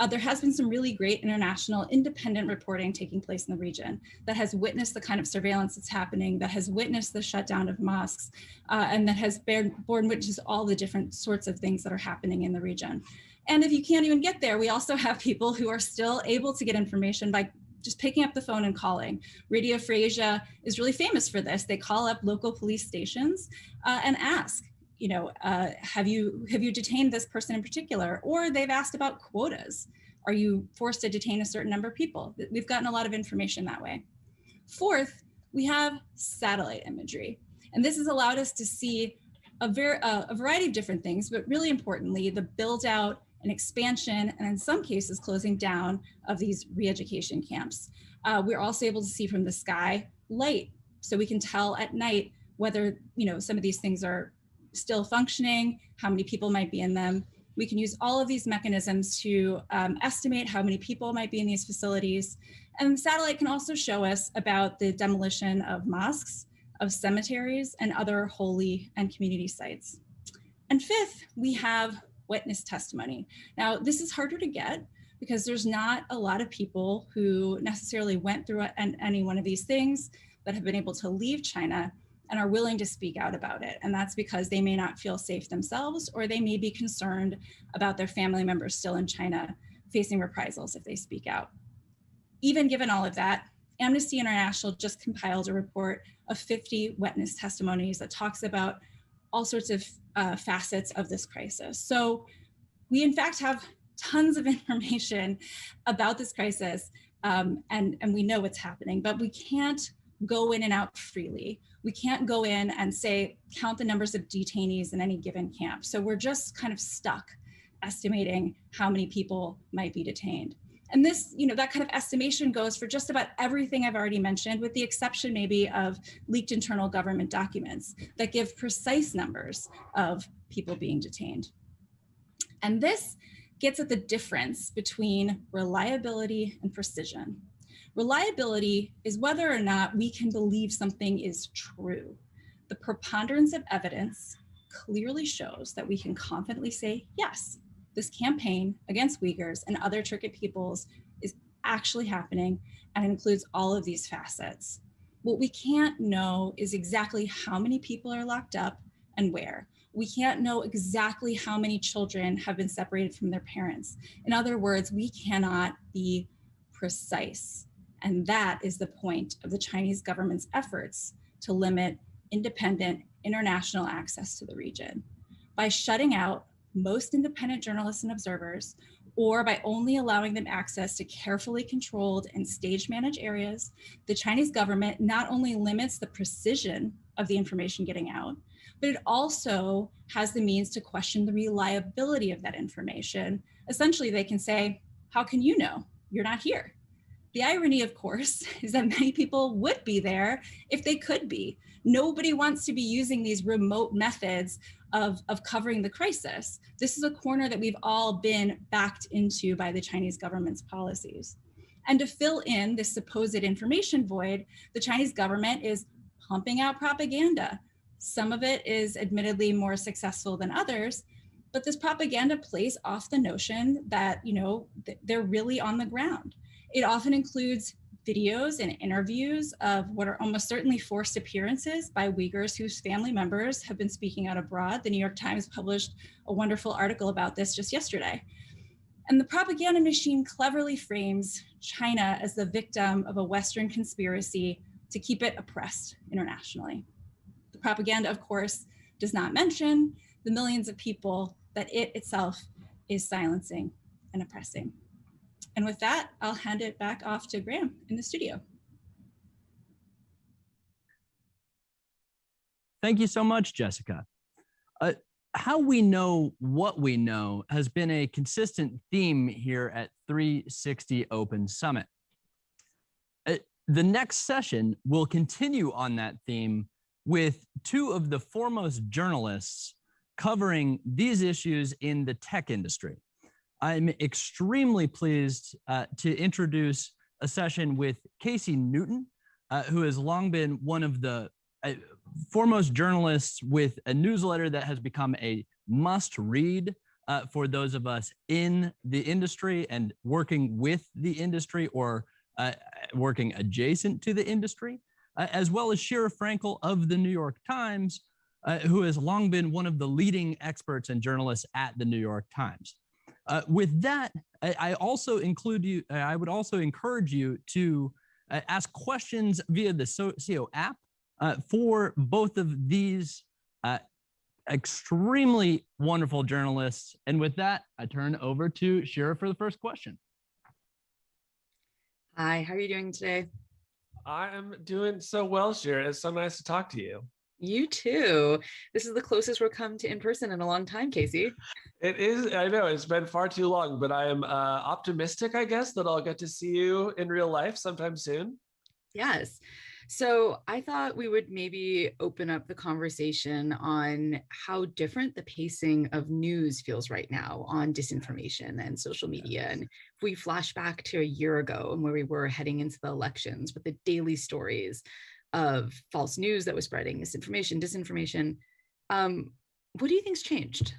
there has been some really great international independent reporting taking place in the region that has witnessed the kind of surveillance that's happening, that has witnessed the shutdown of mosques, and that has borne witness to all the different sorts of things that are happening in the region. And if you can't even get there, we also have people who are still able to get information by just picking up the phone and calling. Radio Free Asia is really famous for this. They call up local police stations and ask, you know, have you detained this person in particular? Or they've asked about quotas. Are you forced to detain a certain number of people? We've gotten a lot of information that way. Fourth, we have satellite imagery. And this has allowed us to see a variety of different things, but really importantly, the build out and expansion, and in some cases, closing down of these re-education camps. We're also able to see from the sky light, so we can tell at night whether, you know, some of these things are still functioning, how many people might be in them. We can use all of these mechanisms to estimate how many people might be in these facilities. And the satellite can also show us about the demolition of mosques, of cemeteries, and other holy and community sites. And fifth, we have witness testimony. Now, this is harder to get because there's not a lot of people who necessarily went through any one of these things that have been able to leave China and are willing to speak out about it. And that's because they may not feel safe themselves, or they may be concerned about their family members still in China facing reprisals if they speak out. Even given all of that, Amnesty International just compiled a report of 50 witness testimonies that talks about all sorts of facets of this crisis. So We in fact have tons of information about this crisis, and we know what's happening, but we can't go in and out freely. We can't go in and say, count the numbers of detainees in any given camp. So we're just kind of stuck estimating how many people might be detained. And this, that kind of estimation goes for just about everything I've already mentioned, with the exception maybe of leaked internal government documents that give precise numbers of people being detained. And this gets at the difference between reliability and precision. Reliability is whether or not we can believe something is true. The preponderance of evidence clearly shows that we can confidently say, yes, this campaign against Uyghurs and other Turkic peoples is actually happening, and it includes all of these facets. What we can't know is exactly how many people are locked up and where. We can't know exactly how many children have been separated from their parents. In other words, we cannot be precise. And that is the point of the Chinese government's efforts to limit independent international access to the region. By shutting out most independent journalists and observers, or by only allowing them access to carefully controlled and stage managed areas, the Chinese government not only limits the precision of the information getting out, but it also has the means to question the reliability of that information. Essentially, they can say, how can you know? You're not here. The irony, of course, is that many people would be there if they could be. Nobody wants to be using these remote methods of covering the crisis. This is a corner that we've all been backed into by the Chinese government's policies. And to fill in this supposed information void, the Chinese government is pumping out propaganda. Some of it is admittedly more successful than others, but this propaganda plays off the notion that, they're really on the ground. It often includes videos and interviews of what are almost certainly forced appearances by Uyghurs whose family members have been speaking out abroad. The New York Times published a wonderful article about this just yesterday. And the propaganda machine cleverly frames China as the victim of a Western conspiracy to keep it oppressed internationally. The propaganda, of course, does not mention the millions of people that it itself is silencing and oppressing. And with that, I'll hand it back off to Graham in the studio. Thank you so much, Jessica. How we know what we know has been a consistent theme here at 360 Open Summit. The next session will continue on that theme with two of the foremost journalists covering these issues in the tech industry. I'm extremely pleased to introduce a session with Casey Newton, who has long been one of the foremost journalists with a newsletter that has become a must-read for those of us in the industry and working with the industry or working adjacent to the industry, as well as Shira Frankel of the New York Times, who has long been one of the leading experts and journalists at the New York Times. With that, I would also encourage you to ask questions via the SOCIO app for both of these extremely wonderful journalists. And with that, I turn over to Shira for the first question. Hi, how are you doing today? I'm doing so well, Shira. It's so nice to talk to you. You too. This is the closest we'll come to in person in a long time, Casey. It is. I know it's been far too long, but I am optimistic, I guess, that I'll get to see you in real life sometime soon. Yes. So I thought we would maybe open up the conversation on how different the pacing of news feels right now on disinformation and social media. And if we flash back to a year ago and where we were heading into the elections with the daily stories of false news that was spreading, misinformation, disinformation, what do you think's changed?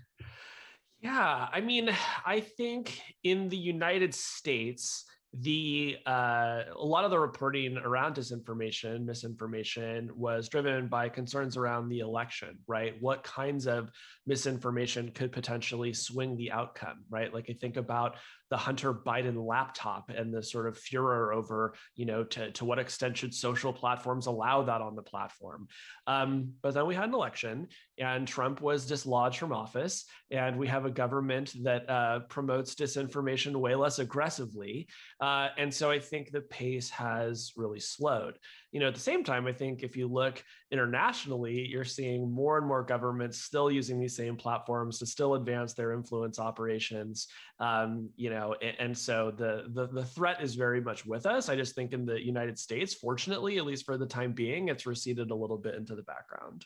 Yeah, I mean, I think in the United States, a lot of the reporting around disinformation, misinformation was driven by concerns around the election, right? What kinds of misinformation could potentially swing the outcome, right? Like I think about the Hunter Biden laptop and the sort of furor over, to what extent should social platforms allow that on the platform. But then we had an election and Trump was dislodged from office, and we have a government that promotes disinformation way less aggressively. And so I think the pace has really slowed. At the same time, I think if you look internationally, you're seeing more and more governments still using these same platforms to still advance their influence operations. And so the threat is very much with us. I just think in the United States, fortunately, at least for the time being, it's receded a little bit into the background.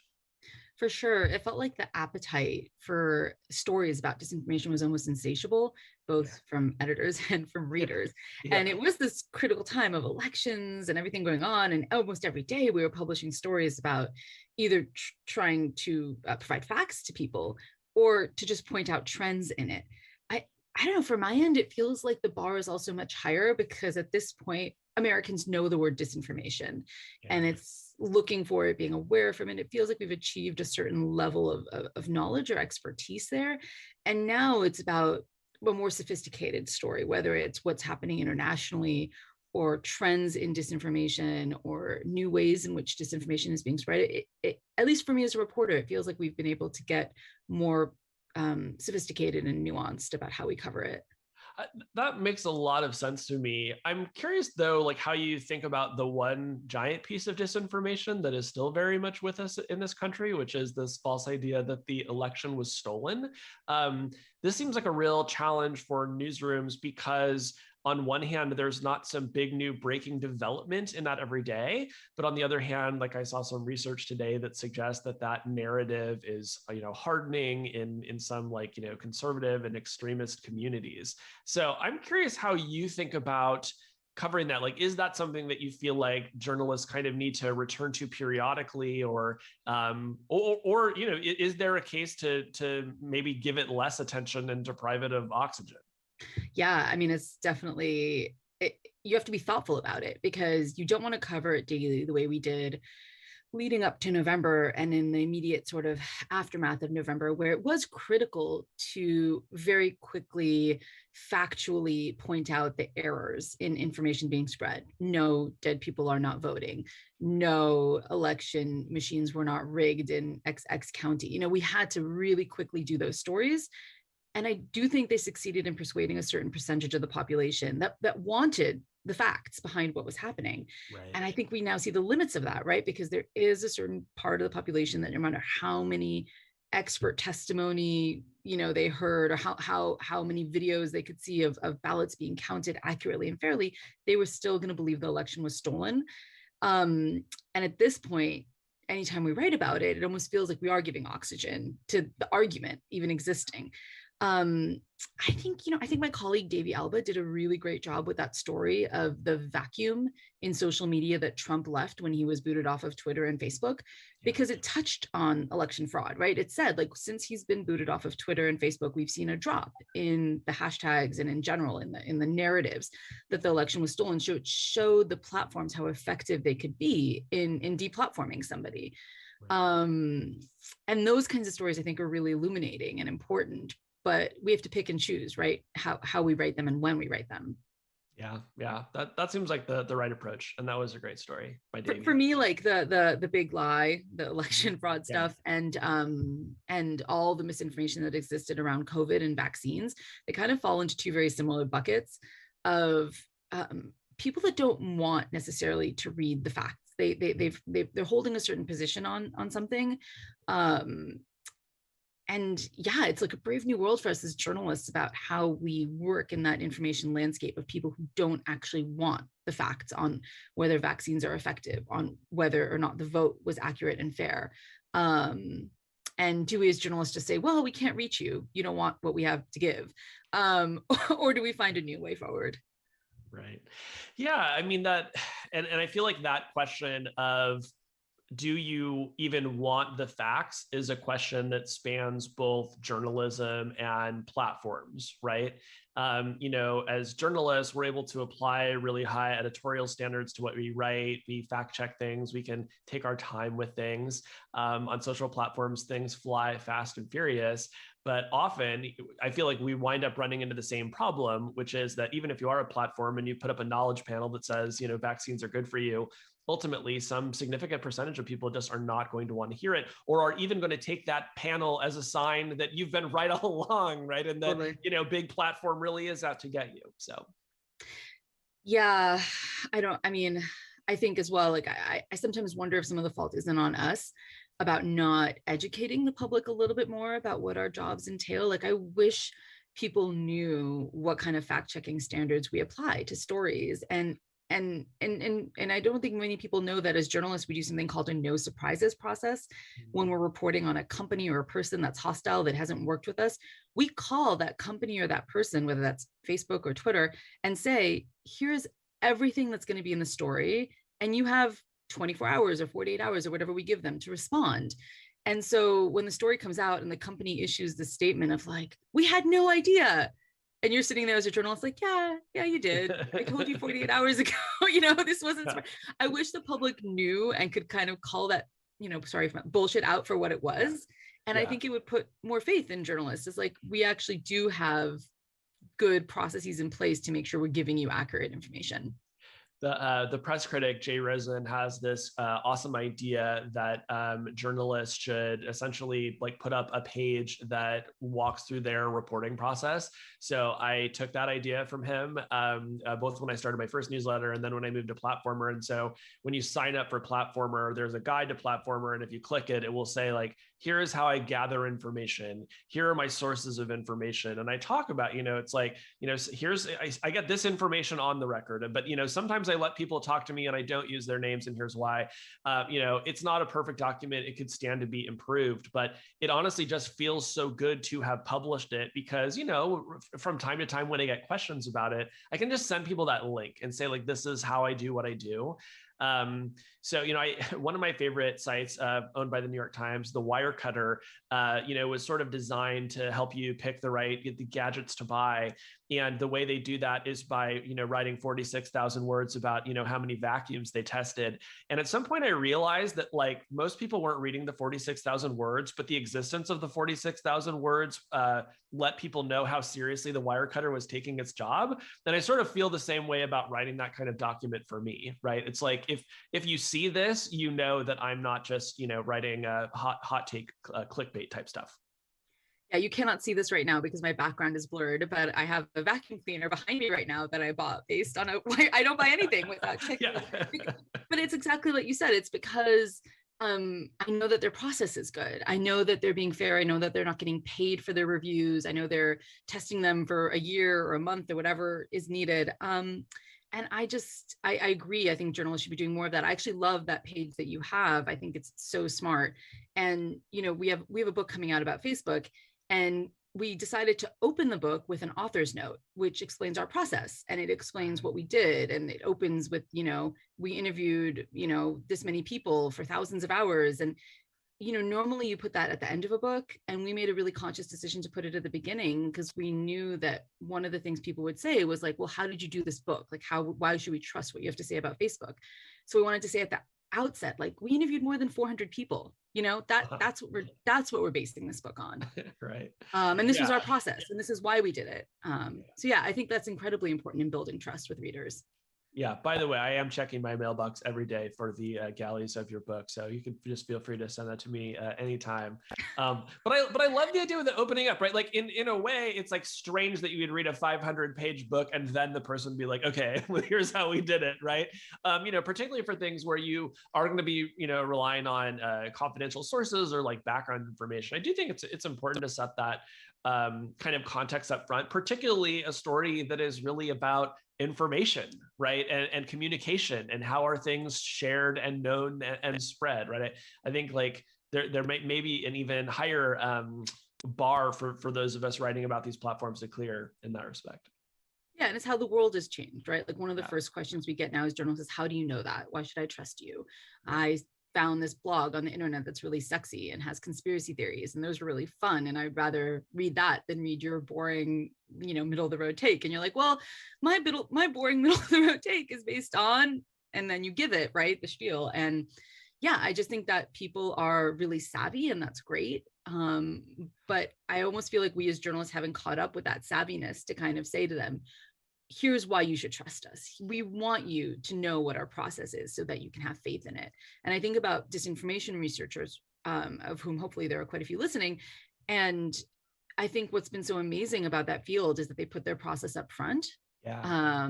For sure. It felt like the appetite for stories about disinformation was almost insatiable, both from editors and from readers. Yeah. And it was this critical time of elections and everything going on. And almost every day we were publishing stories about either trying to provide facts to people or to just point out trends in it. I don't know, from my end, it feels like the bar is also much higher because at this point, Americans know the word disinformation, and it's looking for it, being aware from it. It feels like we've achieved a certain level of knowledge or expertise there. And now it's about a more sophisticated story, whether it's what's happening internationally or trends in disinformation or new ways in which disinformation is being spread. At least for me as a reporter, it feels like we've been able to get more sophisticated and nuanced about how we cover it. That makes a lot of sense to me. I'm curious though, like how you think about the one giant piece of disinformation that is still very much with us in this country, which is this false idea that the election was stolen. This seems like a real challenge for newsrooms because on one hand, there's not some big new breaking development in that every day. But on the other hand, like I saw some research today that suggests that that narrative is, hardening in some conservative and extremist communities. So I'm curious how you think about covering that. Like, is that something that you feel like journalists kind of need to return to periodically, or is there a case to maybe give it less attention and deprive it of oxygen? Yeah, I mean, it's definitely, you have to be thoughtful about it because you don't want to cover it daily the way we did leading up to November and in the immediate sort of aftermath of November, where it was critical to very quickly factually point out the errors in information being spread. No, dead people are not voting. No, election machines were not rigged in XX county. We had to really quickly do those stories. And I do think they succeeded in persuading a certain percentage of the population that wanted the facts behind what was happening. Right. And I think we now see the limits of that, right? Because there is a certain part of the population that no matter how many expert testimony, they heard, or how many videos they could see of ballots being counted accurately and fairly, they were still going to believe the election was stolen. And at this point, anytime we write about it, it almost feels like we are giving oxygen to the argument even existing. I think my colleague Davy Alba did a really great job with that story of the vacuum in social media that Trump left when he was booted off of Twitter and Facebook, because it touched on election fraud, right? It said, like, since he's been booted off of Twitter and Facebook, we've seen a drop in the hashtags and in general in the narratives that the election was stolen. So it showed the platforms how effective they could be in deplatforming somebody. And those kinds of stories I think are really illuminating and important. But we have to pick and choose, right? How we write them and when we write them. Yeah. That seems like the right approach, and that was a great story by Davey. For me, like the big lie, the election fraud stuff, and all the misinformation that existed around COVID and vaccines, they kind of fall into two very similar buckets of people that don't want necessarily to read the facts. They're holding a certain position on something. And yeah, it's like a brave new world for us as journalists about how we work in that information landscape of people who don't actually want the facts on whether vaccines are effective, on whether or not the vote was accurate and fair. And do we as journalists just say, well, we can't reach you. You don't want what we have to give. Or do we find a new way forward? Right. Yeah, I mean that, and I feel like that question of do you even want the facts is a question that spans both journalism and platforms, right? As journalists, we're able to apply really high editorial standards to what we write. We fact check things. We can take our time with things. On social platforms, things fly fast and furious. But often, I feel like we wind up running into the same problem, which is that even if you are a platform and you put up a knowledge panel that says, vaccines are good for you, ultimately, some significant percentage of people just are not going to want to hear it, or are even going to take that panel as a sign that you've been right all along, right? And that, big platform really is out to get you. So, yeah, I think as well, like I sometimes wonder if some of the fault isn't on us about not educating the public a little bit more about what our jobs entail. Like I wish people knew what kind of fact-checking standards we apply to stories. And I don't think many people know that as journalists, we do something called a no surprises process. When we're reporting on a company or a person that's hostile, that hasn't worked with us, we call that company or that person, whether that's Facebook or Twitter, and say, here's everything that's going to be in the story. And you have 24 hours or 48 hours or whatever we give them to respond. And so when the story comes out and the company issues the statement of like, we had no idea. And you're sitting there as a journalist, like, yeah, you did. I told you 48 hours ago, this wasn't smart. I wish the public knew and could kind of call that, sorry, bullshit out for what it was. And I think it would put more faith in journalists. It's like, we actually do have good processes in place to make sure we're giving you accurate information. The press critic, Jay Rosen, has this awesome idea that journalists should essentially like put up a page that walks through their reporting process. So I took that idea from him, both when I started my first newsletter and then when I moved to Platformer. And so when you sign up for Platformer, there's a guide to Platformer. And if you click it, it will say like, here is how I gather information. Here are my sources of information. And I talk about, it's like, I get this information on the record, but, sometimes I let people talk to me and I don't use their names, and here's why. It's not a perfect document. It could stand to be improved, but it honestly just feels so good to have published it because, from time to time when I get questions about it, I can just send people that link and say like, this is how I do what I do. So, one of my favorite sites owned by the New York Times, the Wirecutter, was sort of designed to help you pick the gadgets to buy. And the way they do that is by, writing 46,000 words about, how many vacuums they tested. And at some point I realized that like most people weren't reading the 46,000 words, but the existence of the 46,000 words let people know how seriously the Wirecutter was taking its job. And I sort of feel the same way about writing that kind of document for me, right? It's like, if you see this, that I'm not just, writing a hot take clickbait type stuff. Yeah, you cannot see this right now because my background is blurred, but I have a vacuum cleaner behind me right now that I bought based on I don't buy anything without checking. But it's exactly what you said. It's because I know that their process is good. I know that they're being fair. I know that they're not getting paid for their reviews. I know they're testing them for a year or a month or whatever is needed. And I agree. I think journalists should be doing more of that. I actually love that page that you have. I think it's so smart. And, we have a book coming out about Facebook, and we decided to open the book with an author's note, which explains our process, and it explains what we did. And it opens with, we interviewed, this many people for thousands of hours. And, normally you put that at the end of a book, and we made a really conscious decision to put it at the beginning because we knew that one of the things people would say was like, well, how did you do this book? Like, why should we trust what you have to say about Facebook? So we wanted to say at the outset, like, we interviewed more than 400 people. That's what we're basing this book on. Right. And this was our process, and this is why we did it. So yeah, I think that's incredibly important in building trust with readers. Yeah, by the way, I am checking my mailbox every day for the galleys of your book, so you can just feel free to send that to me anytime. But I love the idea of the opening up, right? Like in a way, it's like strange that you would read a 500-page book and then the person would be like, okay, well, here's how we did it, right? Particularly for things where you are going to be, relying on confidential sources or like background information. I do think it's important to set that kind of context up front, particularly a story that is really about information, right? And communication, and how are things shared and known and spread, right? I think like there may be an even higher bar for those of us writing about these platforms to clear in that respect. Yeah, and it's how the world has changed, right? Like one of the first questions we get now as journalists is, how do you know that? Why should I trust you? I found this blog on the internet that's really sexy and has conspiracy theories, and those are really fun, and I'd rather read that than read your boring, middle of the road take. And you're like, well, my boring middle of the road take is based on, and then you give it, right, the spiel. And yeah, I just think that people are really savvy, and that's great. But I almost feel like we as journalists haven't caught up with that savviness to kind of say to them, here's why you should trust us. We want you to know what our process is so that you can have faith in it. And I think about disinformation researchers, of whom hopefully there are quite a few listening. And I think what's been so amazing about that field is that they put their process up front. Yeah.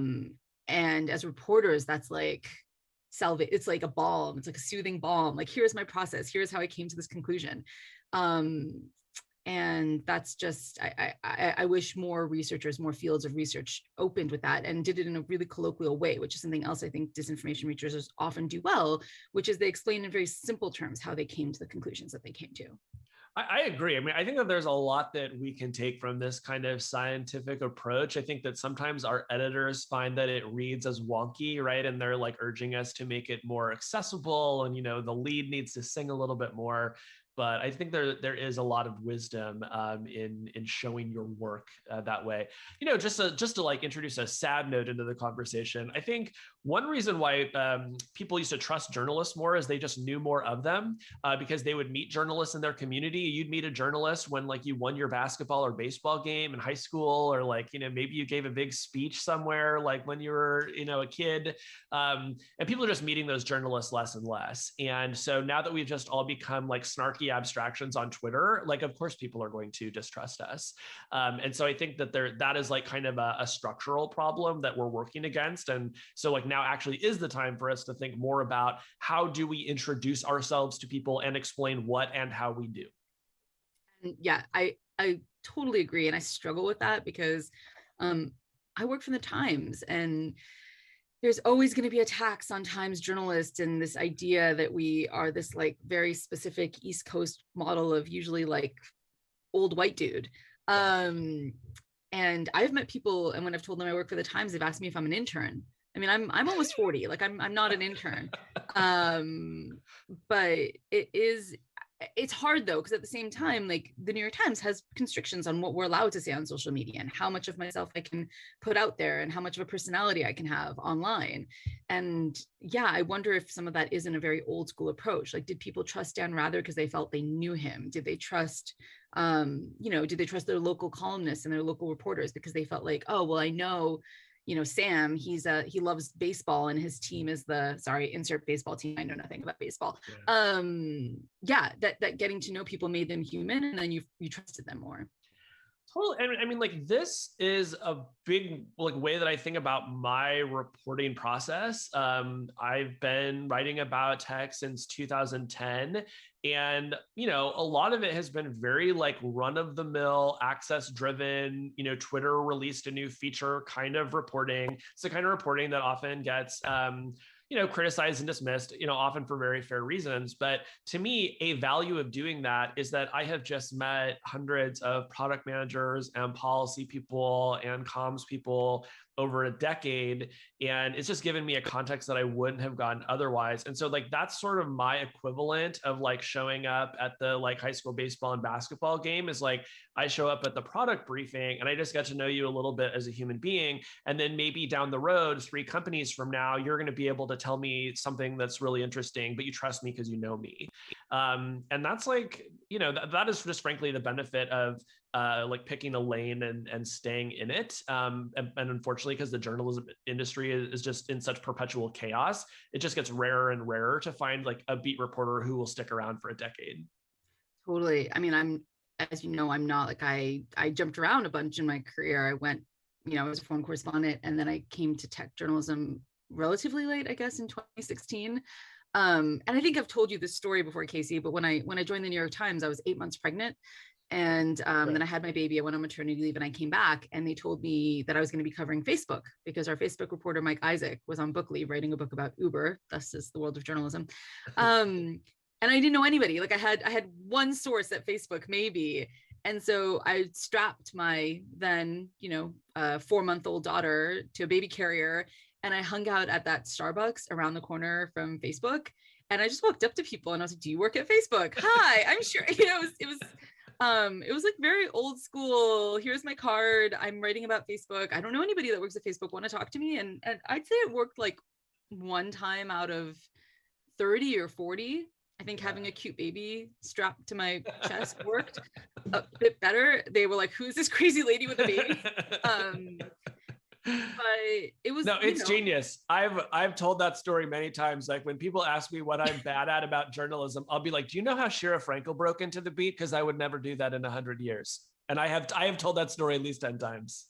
And as reporters, that's like it's like a balm. It's like a soothing balm. Like, here's my process. Here's how I came to this conclusion. And that's just, I wish more researchers, more fields of research opened with that and did it in a really colloquial way, which is something else I think disinformation researchers often do well, which is they explain in very simple terms how they came to the conclusions that they came to. I agree. I mean, I think that there's a lot that we can take from this kind of scientific approach. I think that sometimes our editors find that it reads as wonky, right? And they're like urging us to make it more accessible, and the lead needs to sing a little bit more. But I think there is a lot of wisdom in showing your work that way. Just to like introduce a sad note into the conversation, I think one reason why people used to trust journalists more is they just knew more of them, because they would meet journalists in their community. You'd meet a journalist when like you won your basketball or baseball game in high school, or like maybe you gave a big speech somewhere like when you were a kid, and people are just meeting those journalists less and less. And so now that we've just all become like snarky abstractions on Twitter, like of course people are going to distrust us. And so I think that that is like kind of a structural problem that we're working against. And so like now actually is the time for us to think more about how do we introduce ourselves to people and explain what and how we do. Yeah, I totally agree. And I struggle with that because I work for the Times, and there's always going to be attacks on Times journalists and this idea that we are this like very specific East Coast model of usually like old white dude. And I've met people, and when I've told them I work for the Times, they've asked me if I'm an intern. I mean, I'm almost 40, like I'm not an intern. But it's hard though, because at the same time, like the New York Times has constrictions on what we're allowed to say on social media and how much of myself I can put out there and how much of a personality I can have online. And yeah, I wonder if some of that isn't a very old school approach. Like, did people trust Dan Rather because they felt they knew him? Did they trust, did they trust their local columnists and their local reporters because they felt like, oh, well, I know, Sam, he loves baseball and his team is insert baseball team. I know nothing about baseball. Yeah. That getting to know people made them human, and then you trusted them more. Totally. And I mean, like, this is a big way that I think about my reporting process. I've been writing about tech since 2010. And, a lot of it has been very like run of the mill, access driven, Twitter released a new feature kind of reporting. It's the kind of reporting that often gets, criticized and dismissed, often for very fair reasons. But to me, a value of doing that is that I have just met hundreds of product managers and policy people and comms people over a decade. And it's just given me a context that I wouldn't have gotten otherwise. And so like, that's sort of my equivalent of like showing up at the like high school baseball and basketball game is like, I show up at the product briefing and I just got to know you a little bit as a human being. And then maybe down the road, 3 companies from now, you're going to be able to tell me something that's really interesting, but you trust me because you know me. And that's like, that is just frankly the benefit of like picking a lane and staying in it. And unfortunately, because the journalism industry is just in such perpetual chaos, it just gets rarer and rarer to find like a beat reporter who will stick around for a decade. Totally. I mean, as you know, I'm not like, I jumped around a bunch in my career. I went, I was a foreign correspondent, and then I came to tech journalism relatively late, I guess, in 2016. And I think I've told you this story before, Casey, but when I joined the New York Times, I was 8 months pregnant. And then I had my baby, I went on maternity leave, and I came back, and they told me that I was going to be covering Facebook because our Facebook reporter, Mike Isaac, was on book leave writing a book about Uber. Thus is the world of journalism. And I didn't know anybody. Like I had one source at Facebook, maybe. And so I strapped my then, 4-month-old daughter to a baby carrier, and I hung out at that Starbucks around the corner from Facebook. And I just walked up to people and I was like, do you work at Facebook? Hi, I'm sure, it was like very old school. Here's my card. I'm writing about Facebook. I don't know anybody that works at Facebook. Want to talk to me? And I'd say it worked like one time out of 30 or 40. I think having a cute baby strapped to my chest worked a bit better. They were like, who's this crazy lady with a baby? But it was it's genius. I've told that story many times. Like when people ask me what I'm bad at about journalism, I'll be like, do you know how Shira Frankel broke into the Beat? Because I would never do that in 100 years. And I have told that story at least 10 times.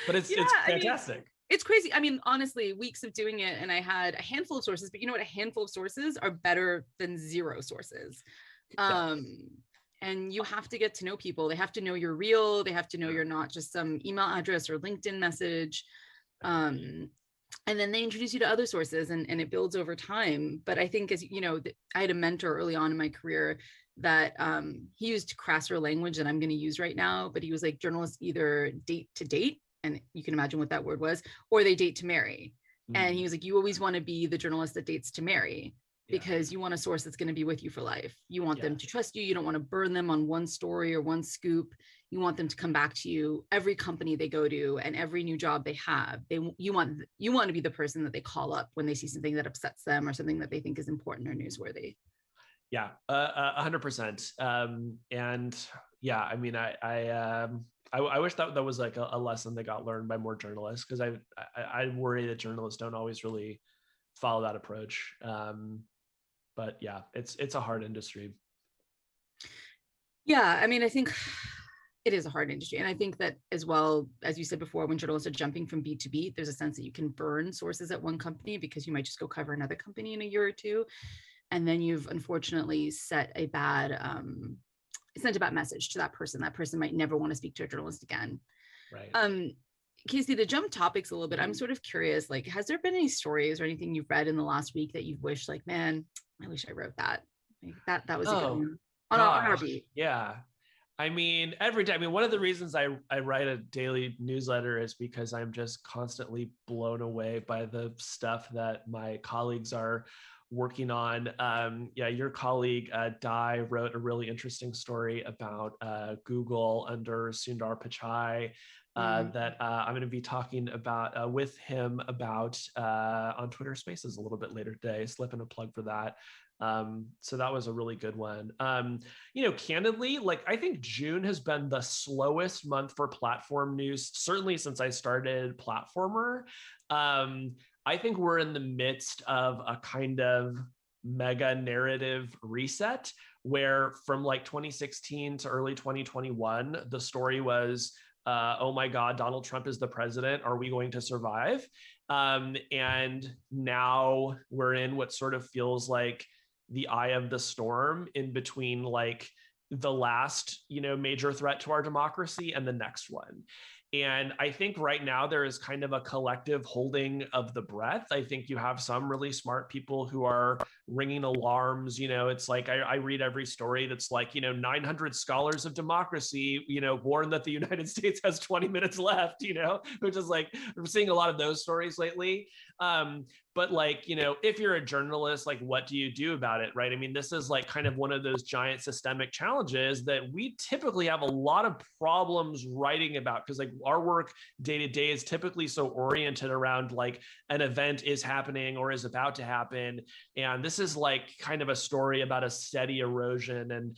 But it's fantastic. I mean, it's crazy. I mean, honestly, weeks of doing it, and I had a handful of sources, but you know what? A handful of sources are better than zero sources. And you have to get to know people. They have to know you're real. They have to know you're not just some email address or LinkedIn message. And then they introduce you to other sources, and it builds over time. But I think, as you know, I had a mentor early on in my career that he used crasser language that I'm going to use right now, but he was like, journalists either date to date, and you can imagine what that word was, or they date to marry. And he was like, you always want to be the journalist that dates to marry, because you want a source that's going to be with you for life. You want them to trust you. You don't want to burn them on one story or one scoop. You want them to come back to you every company they go to and every new job they have. You want to be the person that they call up when they see something that upsets them or something that they think is important or newsworthy. Yeah, 100%. And yeah, I mean, I wish that was like a lesson that got learned by more journalists, because I worry that journalists don't always really follow that approach. But yeah, it's a hard industry. Yeah, I mean, I think it is a hard industry. And I think that, as well, as you said before, when journalists are jumping from beat to beat, there's a sense that you can burn sources at one company because you might just go cover another company in a year or two. And then you've unfortunately sent a bad message to that person. That person might never want to speak to a journalist again. Right. Casey, to jump topics a little bit, I'm sort of curious, like, has there been any stories or anything you've read in the last week that you've wished, like, man, I wish I wrote that. Like, that was a good one on our beat. Yeah. I mean, every day. I mean, one of the reasons I write a daily newsletter is because I'm just constantly blown away by the stuff that my colleagues are working on. Your colleague Dai wrote a really interesting story about Google under Sundar Pichai that I'm going to be talking about with him about on Twitter Spaces a little bit later today. Slipping a plug for that. So that was a really good one. Candidly, like, I think June has been the slowest month for platform news, certainly since I started Platformer. I think we're in the midst of a kind of mega narrative reset where from like 2016 to early 2021, the story was, oh my God, Donald Trump is the president. Are we going to survive? And now we're in what sort of feels like the eye of the storm in between like the last, major threat to our democracy and the next one. And I think right now there is kind of a collective holding of the breath. I think you have some really smart people who are ringing alarms. It's like I read every story that's like, 900 scholars of democracy, warn that the United States has 20 minutes left, which is like, we're seeing a lot of those stories lately. But like, if you're a journalist, like, what do you do about it, right? I mean, this is like kind of one of those giant systemic challenges that we typically have a lot of problems writing about, because like our work day to day is typically so oriented around like an event is happening or is about to happen. And this is like kind of a story about a steady erosion and,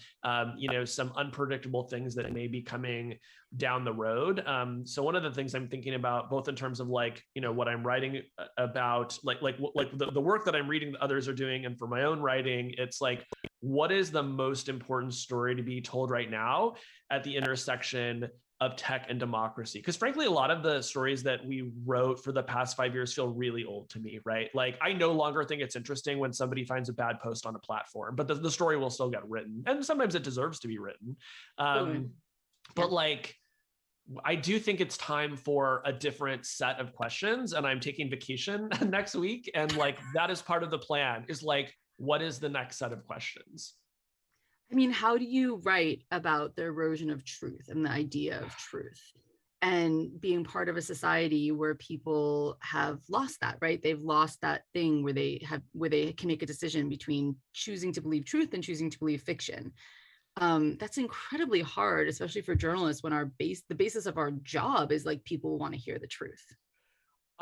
some unpredictable things that may be coming down the road. So one of the things I'm thinking about, both in terms of like, what I'm writing about, like the work that I'm reading that others are doing, and for my own writing, it's like, what is the most important story to be told right now at the intersection of tech and democracy? Because frankly, a lot of the stories that we wrote for the past 5 years feel really old to me, right? Like, I no longer think it's interesting when somebody finds a bad post on a platform, but the story will still get written. And sometimes it deserves to be written. But like, I do think it's time for a different set of questions, and I'm taking vacation next week. And like, that is part of the plan, is like, what is the next set of questions? I mean, how do you write about the erosion of truth and the idea of truth? and being part of a society where people have lost that, right? They've lost that thing where they can make a decision between choosing to believe truth and choosing to believe fiction. That's incredibly hard, especially for journalists, when the basis of our job is like people want to hear the truth.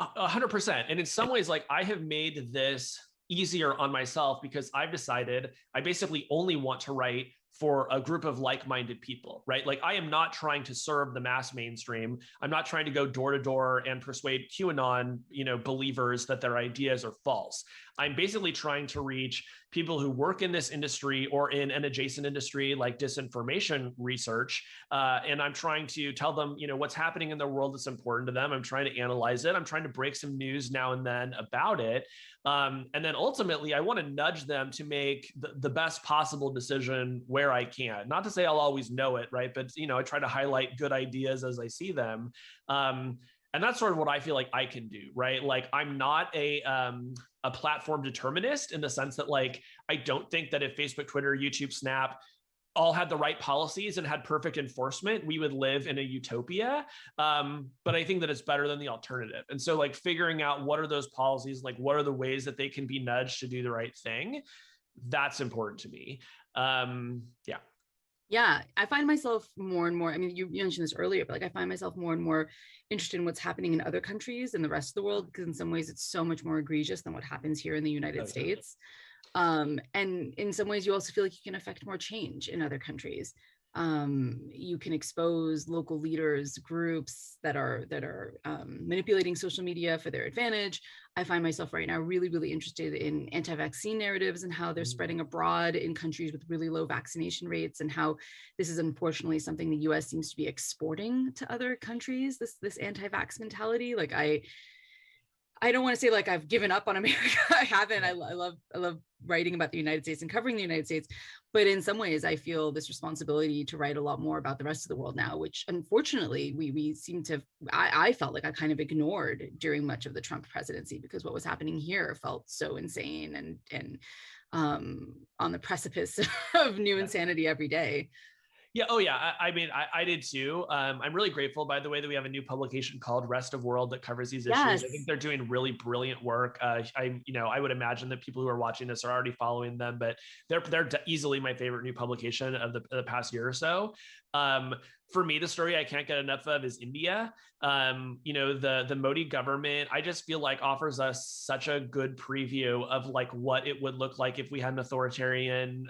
100%. And in some ways, like, I have made this easier on myself because I've decided I basically only want to write for a group of like-minded people, right? Like, I am not trying to serve the mass mainstream. I'm not trying to go door to door and persuade QAnon, believers that their ideas are false. I'm basically trying to reach people who work in this industry or in an adjacent industry like disinformation research. And I'm trying to tell them, what's happening in the world that's important to them. I'm trying to analyze it. I'm trying to break some news now and then about it. And then ultimately, I want to nudge them to make the best possible decision where I can. Not to say I'll always know it, right? But, I try to highlight good ideas as I see them. And that's sort of what I feel like I can do, right? Like, I'm not a platform determinist in the sense that, like, I don't think that if Facebook, Twitter, YouTube, Snap all had the right policies and had perfect enforcement, we would live in a utopia. But I think that it's better than the alternative. And so, like, figuring out what are those policies, like, what are the ways that they can be nudged to do the right thing, that's important to me. Yeah. Yeah, I find myself more and more, I mean, you mentioned this earlier, but like, I find myself more and more interested in what's happening in other countries and the rest of the world, because in some ways it's so much more egregious than what happens here in the United States. And in some ways you also feel like you can affect more change in other countries. You can expose local leaders, groups that are manipulating social media for their advantage. I find myself right now really, really interested in anti-vaccine narratives and how they're spreading abroad in countries with really low vaccination rates, and how this is unfortunately something the US seems to be exporting to other countries, this anti-vax mentality. Like, I don't want to say like I've given up on America. I haven't. I love writing about the United States and covering the United States. But in some ways, I feel this responsibility to write a lot more about the rest of the world now, which unfortunately we seem to, I felt like I kind of ignored during much of the Trump presidency, because what was happening here felt so insane and on the precipice of new insanity every day. Yeah. Oh, yeah. I mean, I did too. I'm really grateful, by the way, that we have a new publication called Rest of World that covers these issues. I think they're doing really brilliant work. I would imagine that people who are watching this are already following them, but they're easily my favorite new publication of the past year or so. For me, the story I can't get enough of is India. The Modi government, I just feel like offers us such a good preview of like what it would look like if we had an authoritarian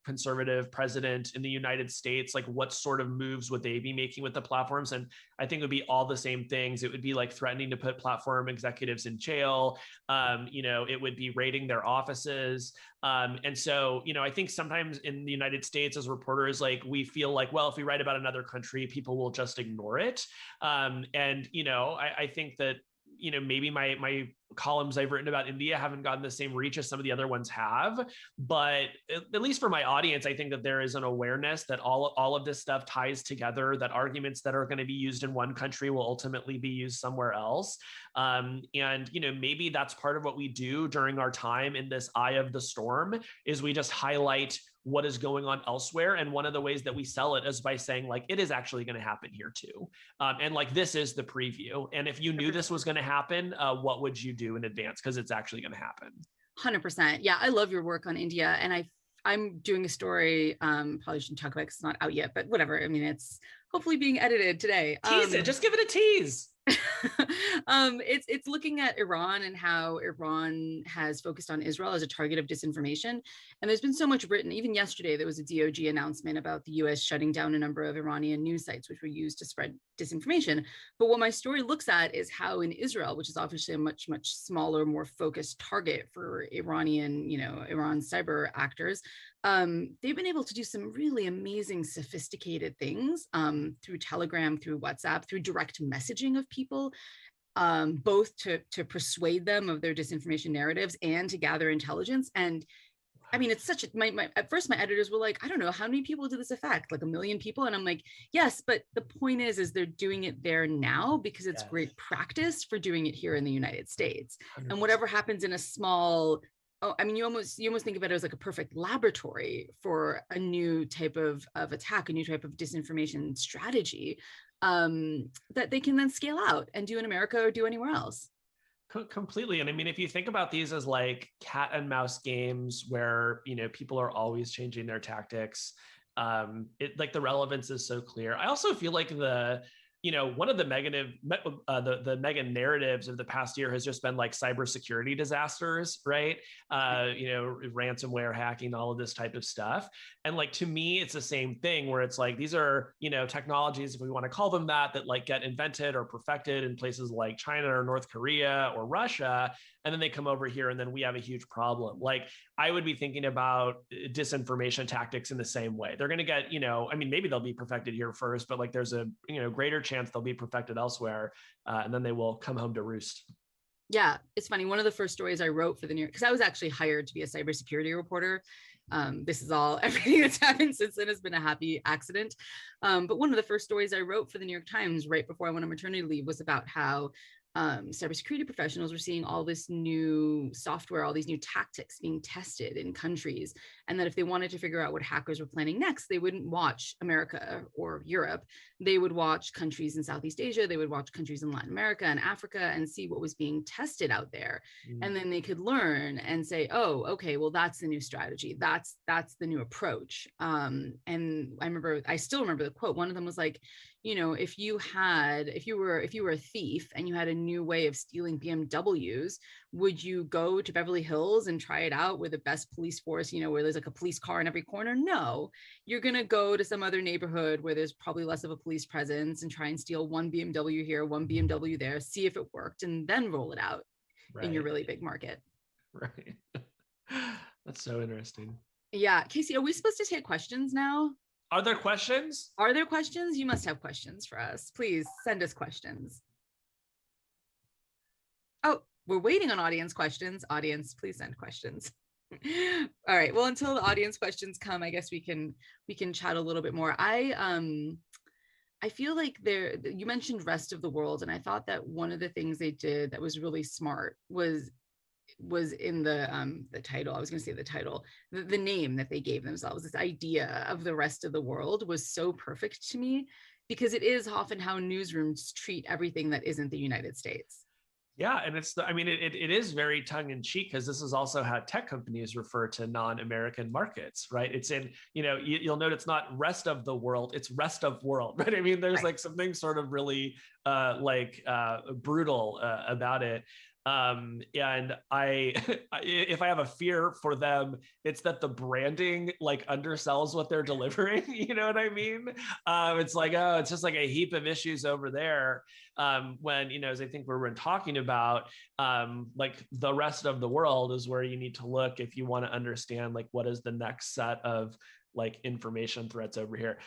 conservative president in the United States. Like, what sort of moves would they be making with the platforms? And I think it would be all the same things. It would be like threatening to put platform executives in jail. It would be raiding their offices. And so, I think sometimes in the United States as reporters, like, we feel like, well, if we write about another country, people will just ignore it. I think that, maybe my columns I've written about India haven't gotten the same reach as some of the other ones have, but at least for my audience, I think that there is an awareness that all of this stuff ties together, that arguments that are going to be used in one country will ultimately be used somewhere else. Maybe that's part of what we do during our time in this eye of the storm, is we just highlight what is going on elsewhere. And one of the ways that we sell it is by saying, like, it is actually going to happen here too. And like, this is the preview. And if you knew this was going to happen, what would you do in advance? Because it's actually going to happen. 100%. Yeah, I love your work on India. And I'm doing a story, probably shouldn't talk about it because it's not out yet, but whatever. I mean, it's hopefully being edited today. Tease it, just give it a tease. It's looking at Iran and how Iran has focused on Israel as a target of disinformation. And there's been so much written. Even yesterday, there was a DOJ announcement about the US shutting down a number of Iranian news sites, which were used to spread disinformation. But what my story looks at is how in Israel, which is obviously a much, much smaller, more focused target for Iran cyber actors, they've been able to do some really amazing, sophisticated things through Telegram, through WhatsApp, through direct messaging of people, both to persuade them of their disinformation narratives and to gather intelligence. And I mean, it's such a, at first my editors were like, I don't know, how many people did this affect? Like 1 million people? And I'm like, yes, but the point is they're doing it there now because it's great practice for doing it here in the United States. 100%. And whatever happens in a small, you almost think of it as like a perfect laboratory for a new type of attack, a new type of disinformation strategy. that they can then scale out and do in America or do anywhere else. Completely. And I mean, if you think about these as like cat and mouse games where, you know, people are always changing their tactics, like the relevance is so clear. I also feel like one of the mega narratives of the past year has just been like cybersecurity disasters, right? Ransomware, hacking, all of this type of stuff. And like, to me, it's the same thing where it's like, these are, technologies, if we want to call them that like get invented or perfected in places like China or North Korea or Russia. And then they come over here and then we have a huge problem. Like, I would be thinking about disinformation tactics in the same way. They're going to get, maybe they'll be perfected here first, but like there's a, greater chance they'll be perfected elsewhere. And then they will come home to roost. Yeah, it's funny. One of the first stories I wrote for the New York, because I was actually hired to be a cybersecurity reporter. This is everything that's happened since then has been a happy accident. But one of the first stories I wrote for the New York Times right before I went on maternity leave was about how cybersecurity professionals were seeing all this new software, all these new tactics being tested in countries. And that if they wanted to figure out what hackers were planning next, they wouldn't watch America or Europe. They would watch countries in Southeast Asia. They would watch countries in Latin America and Africa and see what was being tested out there. And then they could learn and say, oh, okay, well, that's the new strategy. That's the new approach. And I still remember the quote. One of them was like, if you were a thief and you had a new way of stealing BMWs, would you go to Beverly Hills and try it out with the best police force, where there's like a police car in every corner? No, you're going to go to some other neighborhood where there's probably less of a police presence and try and steal one BMW here, one BMW there, see if it worked, and then roll it out in your really big market. Right. That's so interesting. Yeah. Casey, are we supposed to take questions now? Are there questions? Are there questions? You must have questions for us. Please send us questions. Oh, we're waiting on audience questions. Audience, please send questions. All right. Well, until the audience questions come, I guess we can chat a little bit more. I feel like you mentioned rest of the world, and I thought that one of the things they did that was really smart was in the title. I was going to say the title, the name that they gave themselves. This idea of the rest of the world was so perfect to me, because it is often how newsrooms treat everything that isn't the United States. Yeah, and it is very tongue in cheek, because this is also how tech companies refer to non-American markets, right? It's in, you'll note it's not rest of the world, it's rest of world, right? I mean, there's like something sort of really brutal about it. And if I have a fear for them, it's that the branding like undersells what they're delivering. You know what I mean? It's like, oh, it's just like a heap of issues over there. When, as I think we're talking about, like the rest of the world is where you need to look if you want to understand like what is the next set of like information threats over here.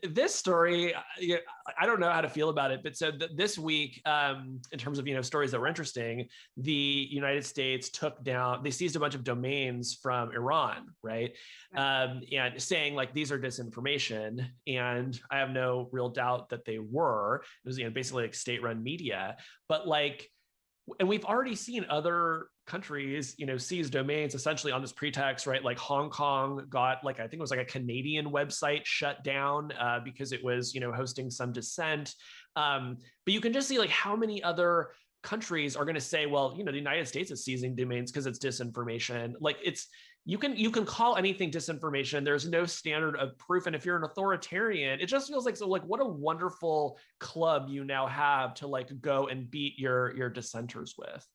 This story, I don't know how to feel about it, but so this week, in terms of, stories that were interesting, the United States they seized a bunch of domains from Iran, right? And saying like, these are disinformation. And I have no real doubt that they were. It was, basically like state-run media, but like, and we've already seen other countries, seize domains essentially on this pretext, right? Like Hong Kong got I think it was like a Canadian website shut down because it was, hosting some dissent. But you can just see like how many other countries are going to say, well, the United States is seizing domains because it's disinformation. Like you can call anything disinformation. There's no standard of proof. And if you're an authoritarian, it just feels like, so like, what a wonderful club you now have to like go and beat your dissenters with.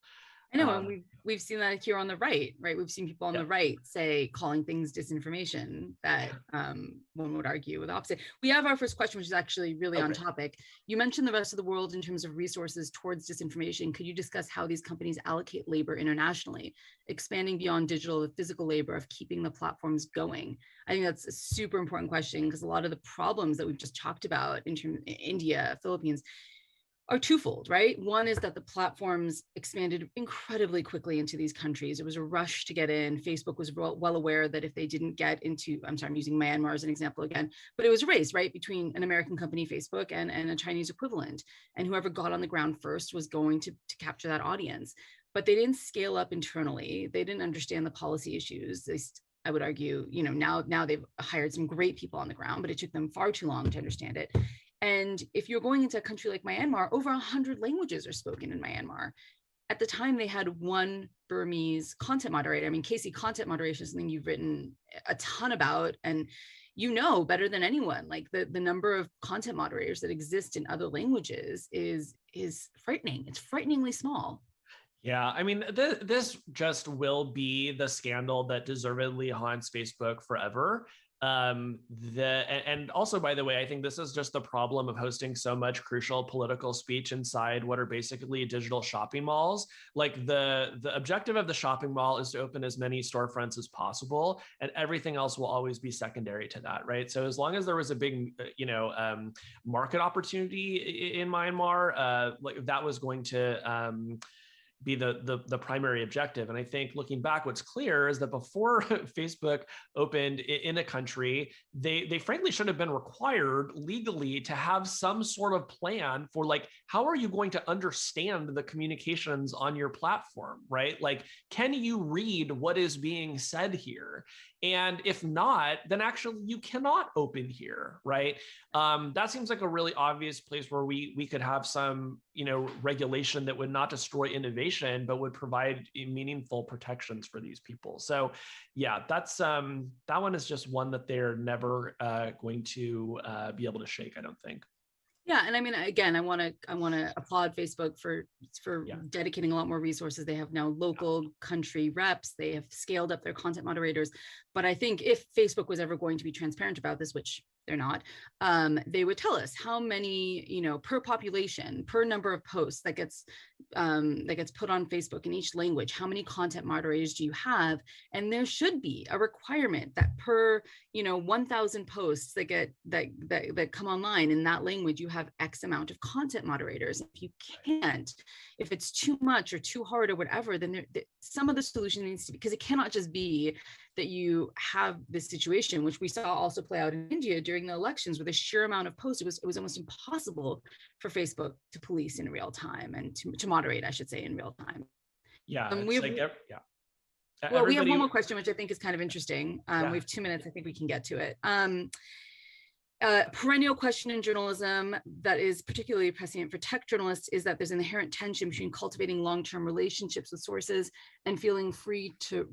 I know, and we've seen that here on the right? We've seen people on the right say calling things disinformation that one would argue with the opposite. We have our first question, which is actually really on topic. You mentioned the rest of the world in terms of resources towards disinformation. Could you discuss how these companies allocate labor internationally, expanding beyond digital, the physical labor of keeping the platforms going? I think that's a super important question, because a lot of the problems that we've just talked about in terms of India, Philippines, are twofold, right? One is that the platforms expanded incredibly quickly into these countries. It was a rush to get in. Facebook was well aware that if they didn't get into, I'm using Myanmar as an example again, but it was a race, right, between an American company, Facebook, and a Chinese equivalent. And whoever got on the ground first was going to capture that audience. But they didn't scale up internally. They didn't understand the policy issues. I would argue, now they've hired some great people on the ground, but it took them far too long to understand it. And if you're going into a country like Myanmar, over 100 languages are spoken in Myanmar. At the time, they had one Burmese content moderator. I mean, Casey, content moderation is something you've written a ton about, and you know better than anyone, like the number of content moderators that exist in other languages is frightening. It's frighteningly small. Yeah, I mean, this just will be the scandal that deservedly haunts Facebook forever. And also, by the way, I think this is just the problem of hosting so much crucial political speech inside what are basically digital shopping malls. Like the objective of the shopping mall is to open as many storefronts as possible, and everything else will always be secondary to that, right? So as long as there was a big, market opportunity in Myanmar, like that was going to be the primary objective. And I think looking back, what's clear is that before Facebook opened in a country, they frankly should have been required legally to have some sort of plan for like, how are you going to understand the communications on your platform, right? Like, can you read what is being said here? And if not, then actually you cannot open here, right? That seems like a really obvious place where we could have some, regulation that would not destroy innovation, but would provide meaningful protections for these people. So yeah, that's that one is just one that they're never going to be able to shake, I don't think. Yeah, and I mean, again, I want to applaud Facebook for dedicating a lot more resources. They have now local country reps. They have scaled up their content moderators. But I think if Facebook was ever going to be transparent about this, which they're not, they would tell us how many, per population, per number of posts that gets put on Facebook in each language, how many content moderators do you have? And there should be a requirement that per, 1,000 posts that come online in that language, you have X amount of content moderators. If you can't, if it's too much or too hard or whatever, then some of the solution needs to be, because it cannot just be that you have this situation, which we saw also play out in India during the elections with a sheer amount of posts. It was almost impossible for Facebook to police in real time and to moderate, I should say, in real time. Yeah, we have one more question, which I think is kind of interesting. We have 2 minutes. I think we can get to it. Perennial question in journalism that is particularly prescient for tech journalists is that there's an inherent tension between cultivating long-term relationships with sources and feeling free to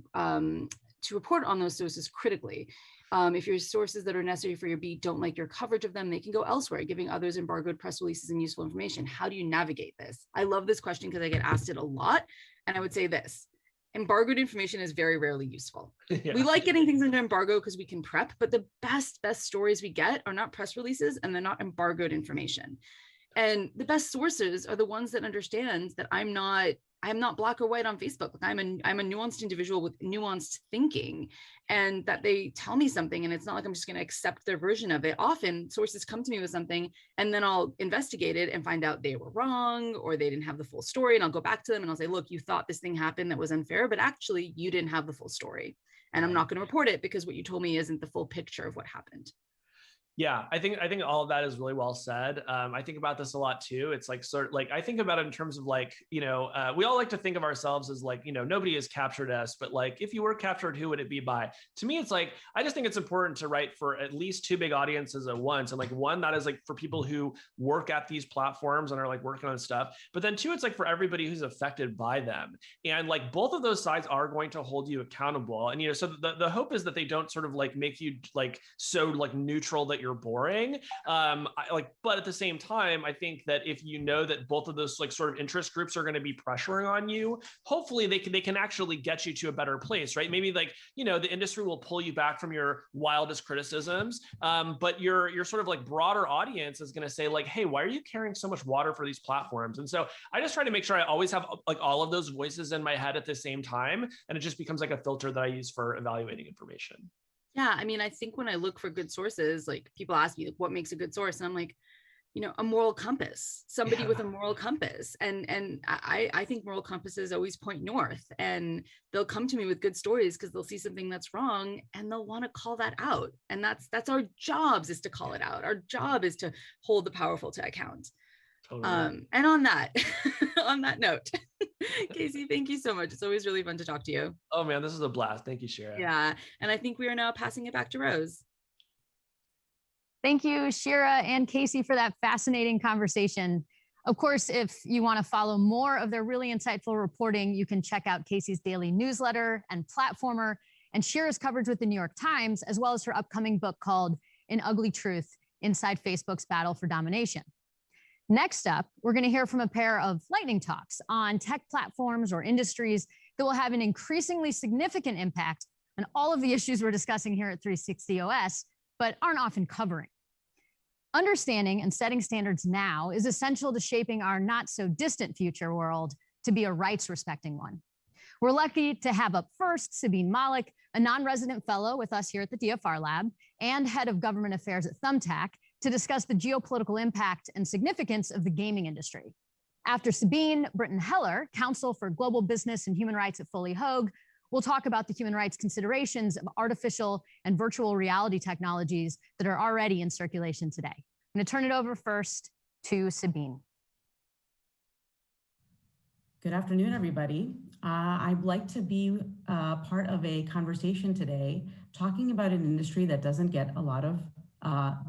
report on those sources critically. If your sources that are necessary for your beat don't like your coverage of them, they can go elsewhere, giving others embargoed press releases and useful information. How do you navigate this? I love this question because I get asked it a lot. And I would say this: embargoed information is very rarely useful. Yeah. We like getting things under embargo because we can prep, but the best stories we get are not press releases and they're not embargoed information. And the best sources are the ones that understand that I'm not black or white on Facebook. I'm a nuanced individual with nuanced thinking, and that they tell me something and it's not like I'm just going to accept their version of it. Often sources come to me with something and then I'll investigate it and find out they were wrong or they didn't have the full story. And I'll go back to them and I'll say, look, you thought this thing happened that was unfair, but actually you didn't have the full story. And I'm not going to report it because what you told me isn't the full picture of what happened. Yeah, I think all of that is really well said. I think about this a lot too. It's like I think about it in terms of like, we all like to think of ourselves as like, nobody has captured us, but like if you were captured, who would it be by? To me, it's like, I just think it's important to write for at least two big audiences at once. And like one that is like for people who work at these platforms and are like working on stuff. But then two, it's like for everybody who's affected by them. And like both of those sides are going to hold you accountable. And, so the hope is that they don't sort of like make you like so like neutral that you're boring. But at the same time, I think that if you know that both of those like sort of interest groups are going to be pressuring on you, hopefully they can actually get you to a better place, right? Maybe like, the industry will pull you back from your wildest criticisms, but your sort of like broader audience is going to say like, hey, why are you carrying so much water for these platforms? And so I just try to make sure I always have like all of those voices in my head at the same time, and it just becomes like a filter that I use for evaluating information. Yeah, I mean, I think when I look for good sources, like people ask me, like, what makes a good source? And I'm like, a moral compass, somebody with a moral compass. And I think moral compasses always point north, and they'll come to me with good stories because they'll see something that's wrong and they'll want to call that out. And that's our jobs, is to call it out. Our job is to hold the powerful to account. Totally. And on that, on that note, Casey, thank you so much. It's always really fun to talk to you. Oh man, this is a blast. Thank you, Shara. Yeah. And I think we are now passing it back to Rose. Thank you, Shira and Casey, for that fascinating conversation. Of course, if you want to follow more of their really insightful reporting, you can check out Casey's daily newsletter and platformer, and Shira's coverage with the New York Times, as well as her upcoming book called An Ugly Truth: Inside Facebook's Battle for Domination. Next up, we're going to hear from a pair of lightning talks on tech platforms or industries that will have an increasingly significant impact on all of the issues we're discussing here at 360 OS, but aren't often covering. Understanding and setting standards now is essential to shaping our not so distant future world to be a rights-respecting one. We're lucky to have up first Sabine Malik, a non-resident fellow with us here at the DFRLab and head of government affairs at Thumbtack, to discuss the geopolitical impact and significance of the gaming industry. After Sabine, Britton Heller, counsel for global business and human rights at Foley Hoag, will talk about the human rights considerations of artificial and virtual reality technologies that are already in circulation today. I'm going to turn it over first to Sabine. Good afternoon, everybody. I'd like to be part of a conversation today talking about an industry that doesn't get a lot of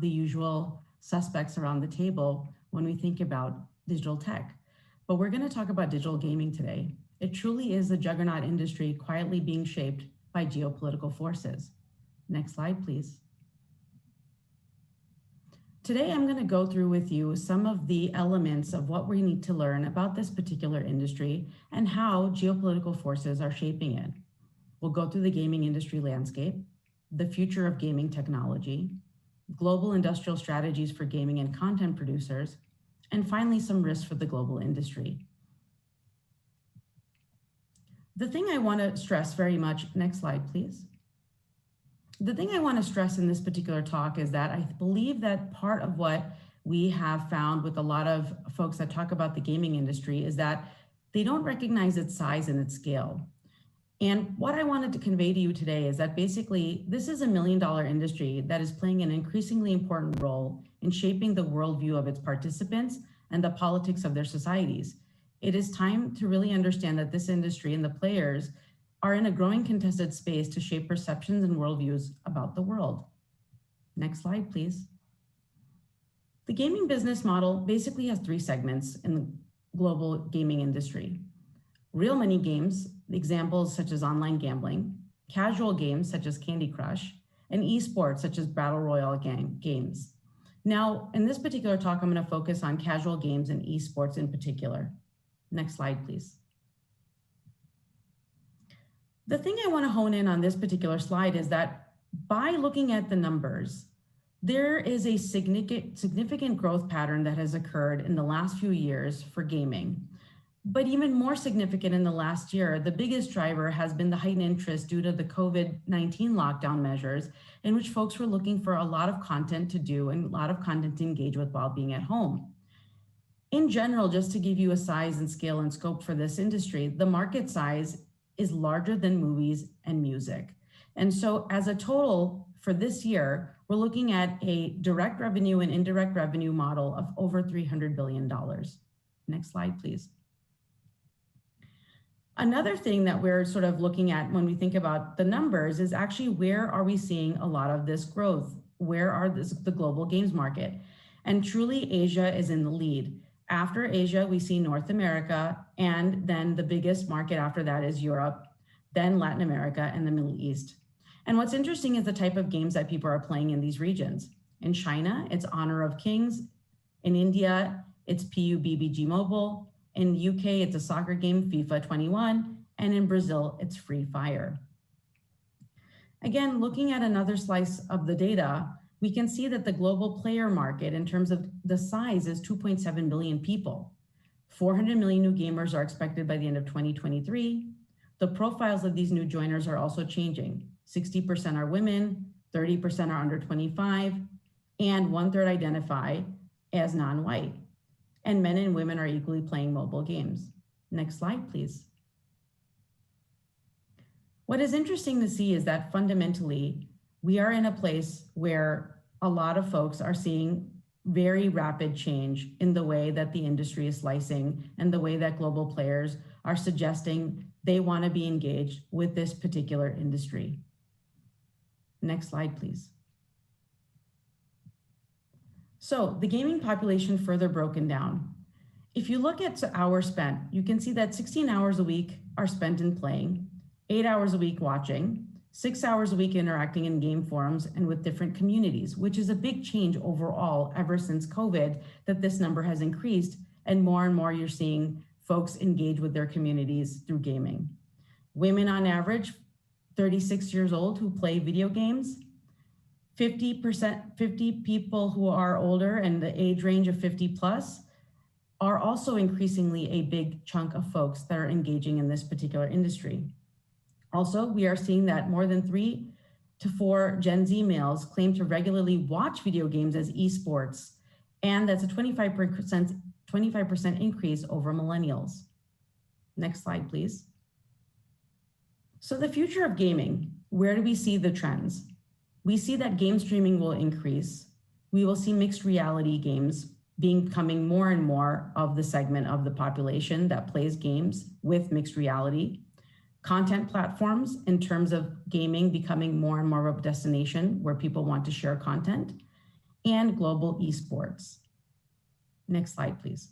the usual suspects around the table when we think about digital tech. But we're going to talk about digital gaming today. It truly is a juggernaut industry quietly being shaped by geopolitical forces. Next slide, please. Today, I'm going to go through with you some of the elements of what we need to learn about this particular industry and how geopolitical forces are shaping it. We'll go through the gaming industry landscape, the future of gaming technology, global industrial strategies for gaming and content producers, and finally, some risks for the global industry. The thing I want to stress very much, next slide, please. The thing I want to stress in this particular talk is that I believe that part of what we have found with a lot of folks that talk about the gaming industry is that they don't recognize its size and its scale. And what I wanted to convey to you today is that basically this is $1 million industry that is playing an increasingly important role in shaping the worldview of its participants and the politics of their societies. It is time to really understand that this industry and the players are in a growing contested space to shape perceptions and worldviews about the world. Next slide, please. The gaming business model basically has 3 segments in the global gaming industry. Real money games, examples such as online gambling, casual games such as Candy Crush, and esports such as Battle Royale games. Now, in this particular talk, I'm going to focus on casual games and esports in particular. Next slide, please. The thing I want to hone in on this particular slide is that by looking at the numbers, there is a significant growth pattern that has occurred in the last few years for gaming. But even more significant in the last year, the biggest driver has been the heightened interest due to the COVID-19 lockdown measures, in which folks were looking for a lot of content to do and a lot of content to engage with while being at home. In general, just to give you a size and scale and scope for this industry, the market size is larger than movies and music. And so as a total for this year, we're looking at a direct revenue and indirect revenue model of over $300 billion. Next slide, please. Another thing that we're sort of looking at when we think about the numbers is actually where are we seeing a lot of this growth? Where are the global games market? And truly Asia is in the lead. After Asia, we see North America, and then the biggest market after that is Europe, then Latin America and the Middle East. And what's interesting is the type of games that people are playing in these regions. In China, it's Honor of Kings. In India, it's PUBG Mobile. In the UK, it's a soccer game, FIFA 21. And in Brazil, it's Free Fire. Again, looking at another slice of the data, we can see that the global player market in terms of the size is 2.7 billion people. 400 million new gamers are expected by the end of 2023. The profiles of these new joiners are also changing. 60% are women, 30% are under 25, and 1/3 identify as non-white. And men and women are equally playing mobile games. Next slide, please. What is interesting to see is that fundamentally, we are in a place where a lot of folks are seeing very rapid change in the way that the industry is slicing and the way that global players are suggesting they want to be engaged with this particular industry. Next slide, please. So the gaming population further broken down. If you look at hours spent, you can see that 16 hours a week are spent in playing, 8 hours a week watching, 6 hours a week interacting in game forums and with different communities, which is a big change overall ever since COVID, that this number has increased and more you're seeing folks engage with their communities through gaming. Women on average, 36 years old who play video games, 50 people who are older and the age range of 50 plus are also increasingly a big chunk of folks that are engaging in this particular industry. Also, we are seeing that more than 3 to 4 Gen Z males claim to regularly watch video games as esports, and that's a 25% increase over millennials. Next slide, please. So the future of gaming, where do we see the trends? We see that game streaming will increase. We will see mixed reality games becoming more and more of the segment of the population that plays games with mixed reality. Content platforms in terms of gaming becoming more and more of a destination where people want to share content, and global esports. Next slide, please.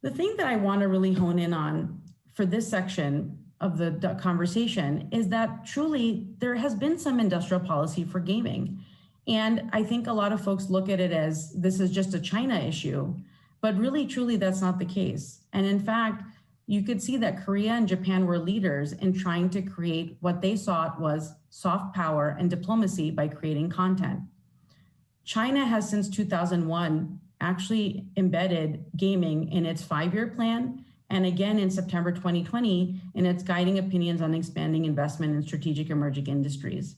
The thing that I want to really hone in on for this section of the conversation is that truly there has been some industrial policy for gaming. And I think a lot of folks look at it as this is just a China issue, but really, truly, that's not the case. And in fact, you could see that Korea and Japan were leaders in trying to create what they saw was soft power and diplomacy by creating content. China has since 2001 actually embedded gaming in its 5-year plan, and again in September 2020 in its guiding opinions on expanding investment in strategic emerging industries.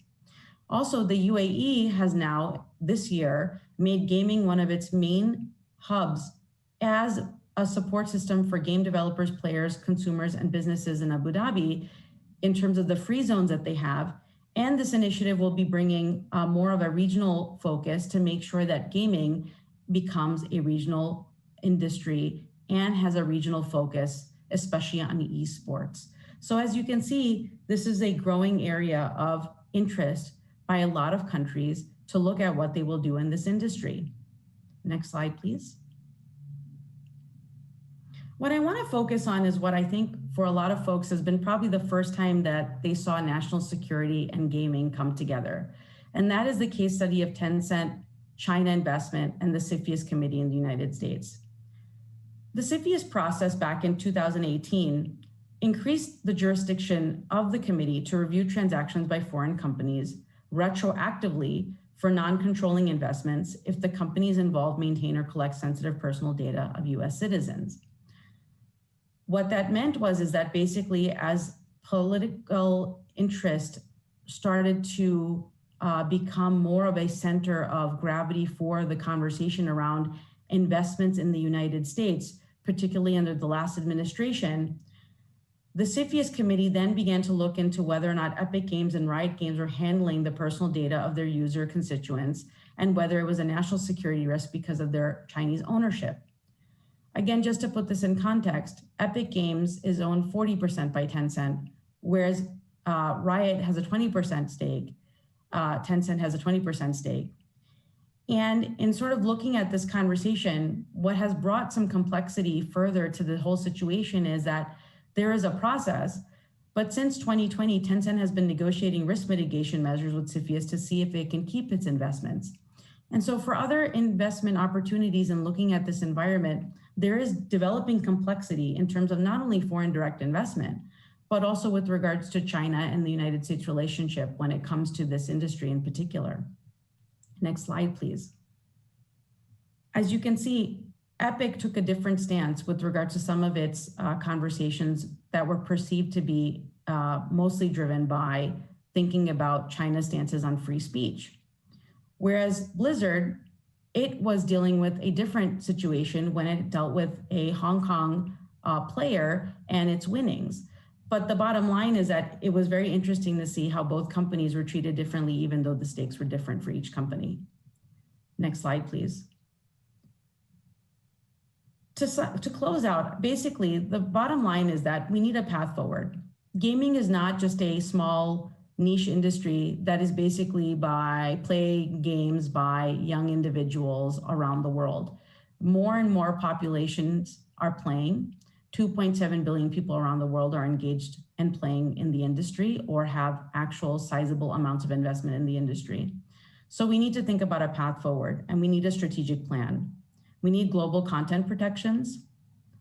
Also, the UAE has now, this year, made gaming one of its main hubs as a support system for game developers, players, consumers, and businesses in Abu Dhabi in terms of the free zones that they have. And this initiative will be bringing more of a regional focus to make sure that gaming becomes a regional industry and has a regional focus, especially on esports. So as you can see, this is a growing area of interest by a lot of countries to look at what they will do in this industry. Next slide, please. What I want to focus on is what I think for a lot of folks has been probably the first time that they saw national security and gaming come together. And that is the case study of Tencent, China investment, and the CFIUS committee in the United States. The CFIUS process back in 2018 increased the jurisdiction of the committee to review transactions by foreign companies retroactively for non-controlling investments if the companies involved maintain or collect sensitive personal data of US citizens. What that meant is that basically as political interest started to become more of a center of gravity for the conversation around investments in the United States, particularly under the last administration, the CFIUS committee then began to look into whether or not Epic Games and Riot Games were handling the personal data of their user constituents and whether it was a national security risk because of their Chinese ownership. Again, just to put this in context, Epic Games is owned 40% by Tencent, whereas Riot has a 20% stake, Tencent has a 20% stake. And in sort of looking at this conversation, what has brought some complexity further to the whole situation is that there is a process, but since 2020, Tencent has been negotiating risk mitigation measures with CFIUS to see if it can keep its investments. And so for other investment opportunities and looking at this environment, there is developing complexity in terms of not only foreign direct investment, but also with regards to China and the United States relationship when it comes to this industry in particular. Next slide, please. As you can see, Epic took a different stance with regard to some of its conversations that were perceived to be mostly driven by thinking about China's stances on free speech. Whereas Blizzard, it was dealing with a different situation when it dealt with a Hong Kong player and its winnings. But the bottom line is that it was very interesting to see how both companies were treated differently, even though the stakes were different for each company. Next slide, please. To close out, basically, the bottom line is that we need a path forward. Gaming is not just a small niche industry that is basically play games by young individuals around the world. More and more populations are playing. 2.7 billion people around the world are engaged and playing in the industry or have actual sizable amounts of investment in the industry. So we need to think about a path forward, and we need a strategic plan. We need global content protections.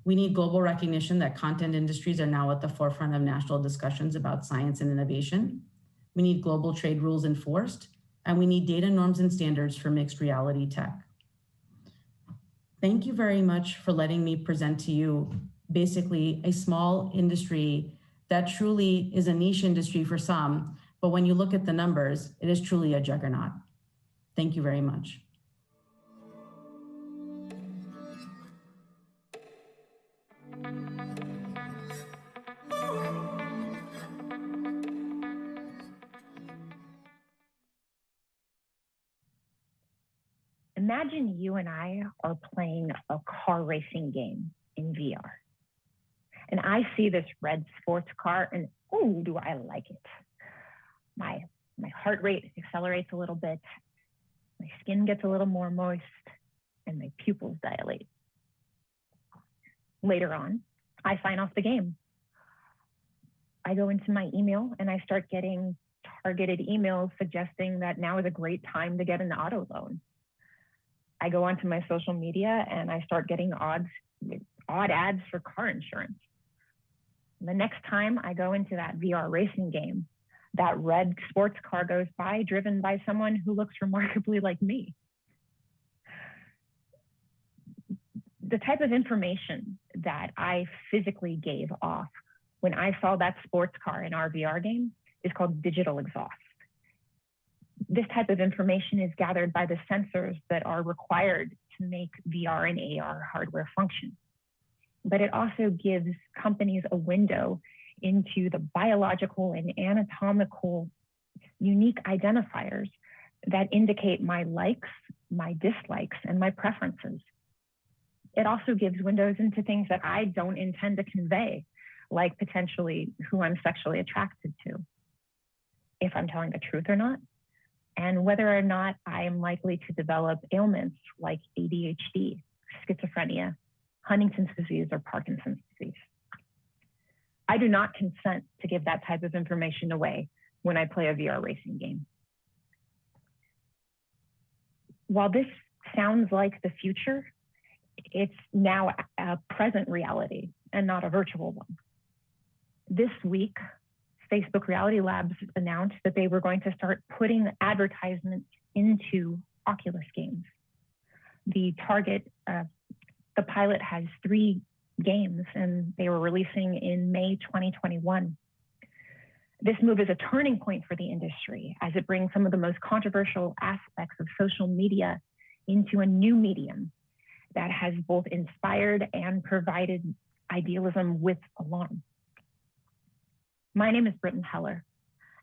We need global recognition that content industries are now at the forefront of national discussions about science and innovation. We need global trade rules enforced, and we need data norms and standards for mixed reality tech. Thank you very much for letting me present to you basically a small industry that truly is a niche industry for some, but when you look at the numbers, it is truly a juggernaut. Thank you very much. Imagine you and I are playing a car racing game in VR. And I see this red sports car and, oh, do I like it. My heart rate accelerates a little bit. My skin gets a little more moist and my pupils dilate. Later on, I sign off the game. I go into my email and I start getting targeted emails suggesting that now is a great time to get an auto loan. I go onto my social media and I start getting odd ads for car insurance. The next time I go into that VR racing game, that red sports car goes by, driven by someone who looks remarkably like me. The type of information that I physically gave off when I saw that sports car in our VR game is called digital exhaust. This type of information is gathered by the sensors that are required to make VR and AR hardware function. But it also gives companies a window into the biological and anatomical unique identifiers that indicate my likes, my dislikes, and my preferences. It also gives windows into things that I don't intend to convey, like potentially who I'm sexually attracted to, if I'm telling the truth or not, and whether or not I am likely to develop ailments like ADHD, schizophrenia, Huntington's disease, or Parkinson's disease. I do not consent to give that type of information away when I play a VR racing game. While this sounds like the future, it's now a present reality and not a virtual one. This week, Facebook Reality Labs announced that they were going to start putting advertisements into Oculus games. The pilot has 3 games and they were releasing in May 2021. This move is a turning point for the industry as it brings some of the most controversial aspects of social media into a new medium that has both inspired and provided idealism with alarm. My name is Britton Heller,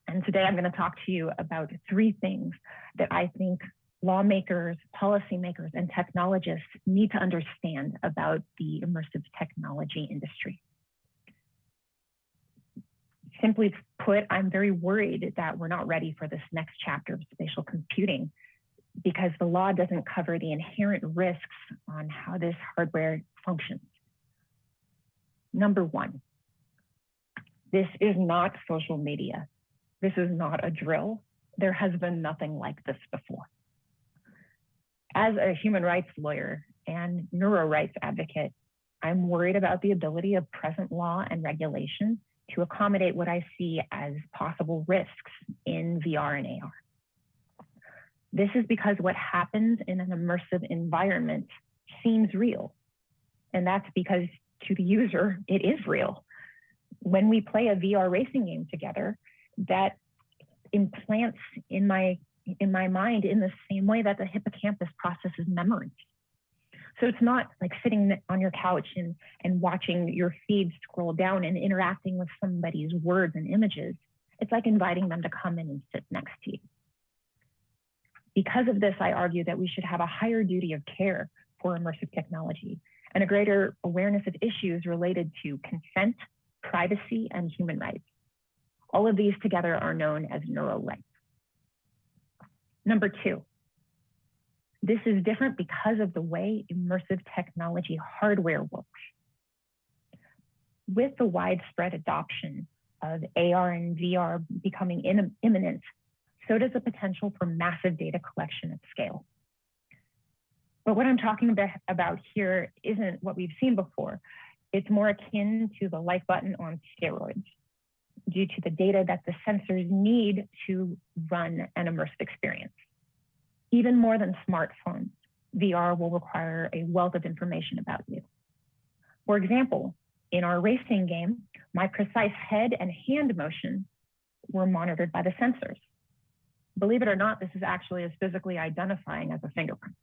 and today I'm going to talk to you about 3 things that I think lawmakers, policymakers, and technologists need to understand about the immersive technology industry. Simply put, I'm very worried that we're not ready for this next chapter of spatial computing because the law doesn't cover the inherent risks on how this hardware functions. Number 1, this is not social media. This is not a drill. There has been nothing like this before. As a human rights lawyer and neuro rights advocate, I'm worried about the ability of present law and regulation to accommodate what I see as possible risks in VR and AR. This is because what happens in an immersive environment seems real. And that's because to the user, it is real. When we play a VR racing game together, that implants in my mind in the same way that the hippocampus processes memory. So it's not like sitting on your couch and watching your feed scroll down and interacting with somebody's words and images. It's like inviting them to come in and sit next to you. Because of this, I argue that we should have a higher duty of care for immersive technology and a greater awareness of issues related to consent, privacy, and human rights. All of these together are known as neural links. Number two, this is different because of the way immersive technology hardware works. With the widespread adoption of AR and VR becoming imminent, so does the potential for massive data collection at scale. But what I'm talking about here isn't what we've seen before. It's more akin to the like button on steroids due to the data that the sensors need to run an immersive experience. Even more than smartphones, VR will require a wealth of information about you. For example, in our racing game, my precise head and hand motion were monitored by the sensors. Believe it or not, this is actually as physically identifying as a fingerprint.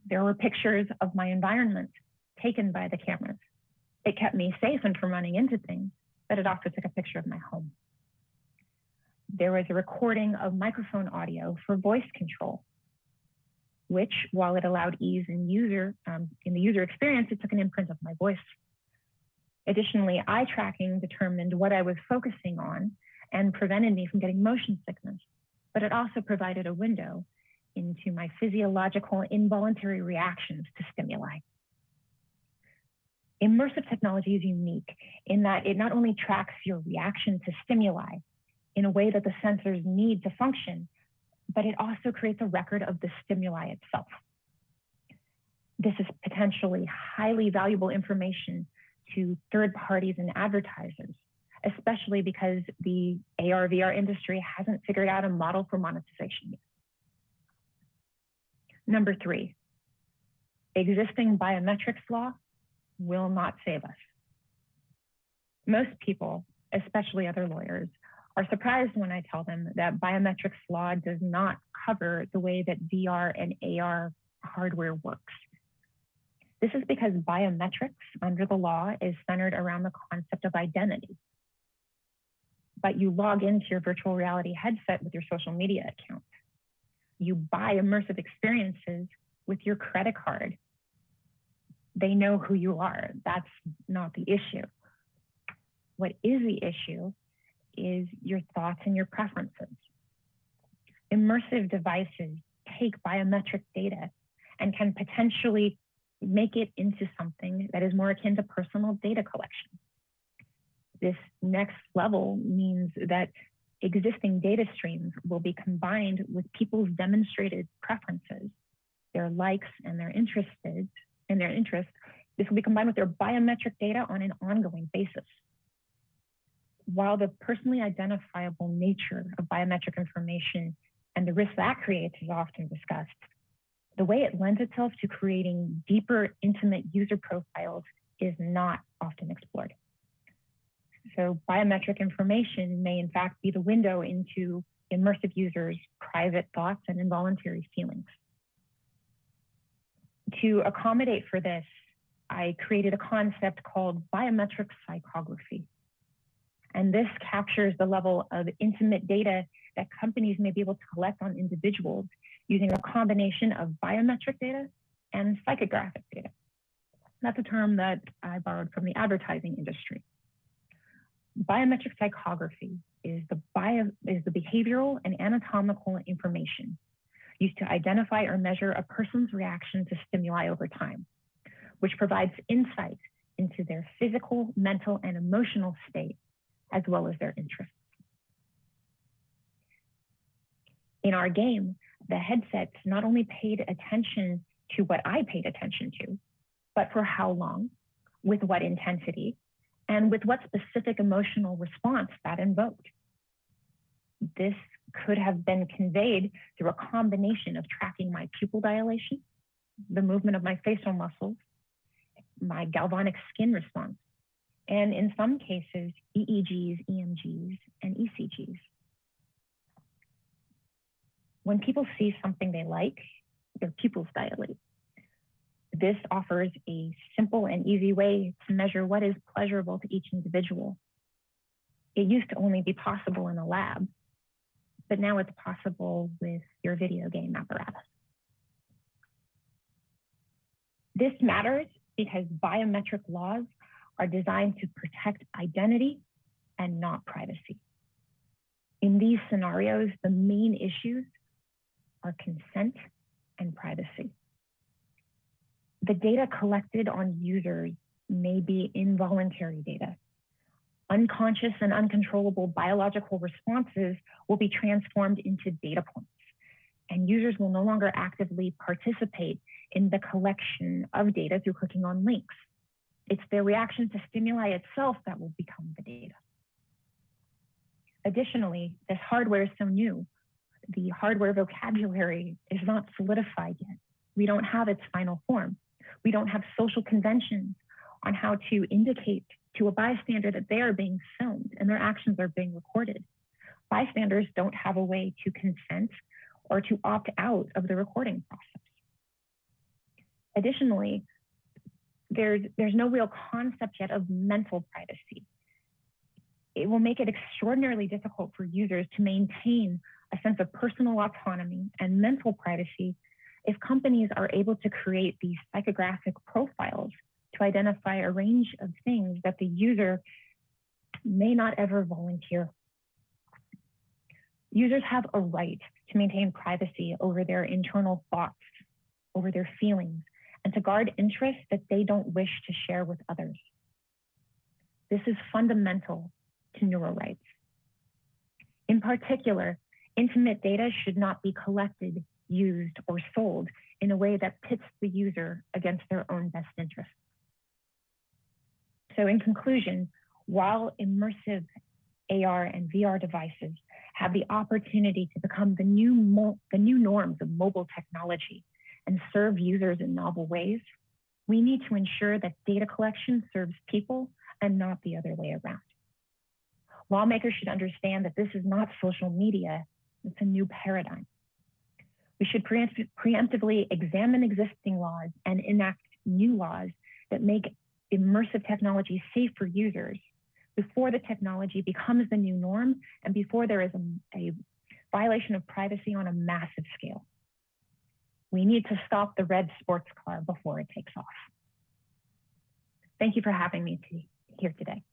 There were pictures of my environment taken by the cameras. It kept me safe and from running into things, but it also took a picture of my home. There was a recording of microphone audio for voice control, which, while it allowed ease in the user experience, it took an imprint of my voice. Additionally, eye tracking determined what I was focusing on and prevented me from getting motion sickness, but it also provided a window into my physiological involuntary reactions to stimuli. Immersive technology is unique in that it not only tracks your reaction to stimuli in a way that the sensors need to function, but it also creates a record of the stimuli itself. This is potentially highly valuable information to third parties and advertisers, especially because the AR/VR industry hasn't figured out a model for monetization yet. Number three, existing biometrics law will not save us. Most people, especially other lawyers, are surprised when I tell them that biometrics law does not cover the way that VR and AR hardware works. This is because biometrics under the law is centered around the concept of identity. But you log into your virtual reality headset with your social media account. You buy immersive experiences with your credit card. They know who you are. That's not the issue. What is the issue is your thoughts and your preferences. Immersive devices take biometric data and can potentially make it into something that is more akin to personal data collection. This next level means that existing data streams will be combined with people's demonstrated preferences, their likes and their interests. This will be combined with their biometric data on an ongoing basis. While the personally identifiable nature of biometric information and the risk that creates is often discussed, the way it lends itself to creating deeper, intimate user profiles is not often explored. So biometric information may in fact be the window into immersive users' private thoughts and involuntary feelings. To accommodate for this, I created a concept called biometric psychography. And this captures the level of intimate data that companies may be able to collect on individuals using a combination of biometric data and psychographic data. That's a term that I borrowed from the advertising industry. Biometric psychography is the behavioral and anatomical information used to identify or measure a person's reaction to stimuli over time, which provides insight into their physical, mental, and emotional state, as well as their interests. In our game, the headsets not only paid attention to what I paid attention to, but for how long, with what intensity, and with what specific emotional response that invoked. This could have been conveyed through a combination of tracking my pupil dilation, the movement of my facial muscles, my galvanic skin response, and in some cases, EEGs, EMGs, and ECGs. When people see something they like, their pupils dilate. This offers a simple and easy way to measure what is pleasurable to each individual. It used to only be possible in a lab, but now it's possible with your video game apparatus. This matters because biometric laws are designed to protect identity and not privacy. In these scenarios, the main issues are consent and privacy. The data collected on users may be involuntary data. Unconscious and uncontrollable biological responses will be transformed into data points, and users will no longer actively participate in the collection of data through clicking on links. It's their reaction to stimuli itself that will become the data. Additionally, this hardware is so new. The hardware vocabulary is not solidified yet. We don't have its final form. We don't have social conventions on how to indicate to a bystander that they are being filmed and their actions are being recorded. Bystanders don't have a way to consent or to opt out of the recording process. Additionally, there's no real concept yet of mental privacy. It will make it extraordinarily difficult for users to maintain a sense of personal autonomy and mental privacy if companies are able to create these psychographic profiles to identify a range of things that the user may not ever volunteer. Users have a right to maintain privacy over their internal thoughts, over their feelings, and to guard interests that they don't wish to share with others. This is fundamental to neural rights. In particular, intimate data should not be collected, used, or sold in a way that pits the user against their own best interests. So in conclusion, while immersive AR and VR devices have the opportunity to become the new norms of mobile technology and serve users in novel ways, we need to ensure that data collection serves people and not the other way around. Lawmakers should understand that this is not social media, it's a new paradigm. We should preemptively examine existing laws and enact new laws that make immersive technology safe for users before the technology becomes the new norm and before there is a violation of privacy on a massive scale. We need to stop the red sports car before it takes off. Thank you for having me here today.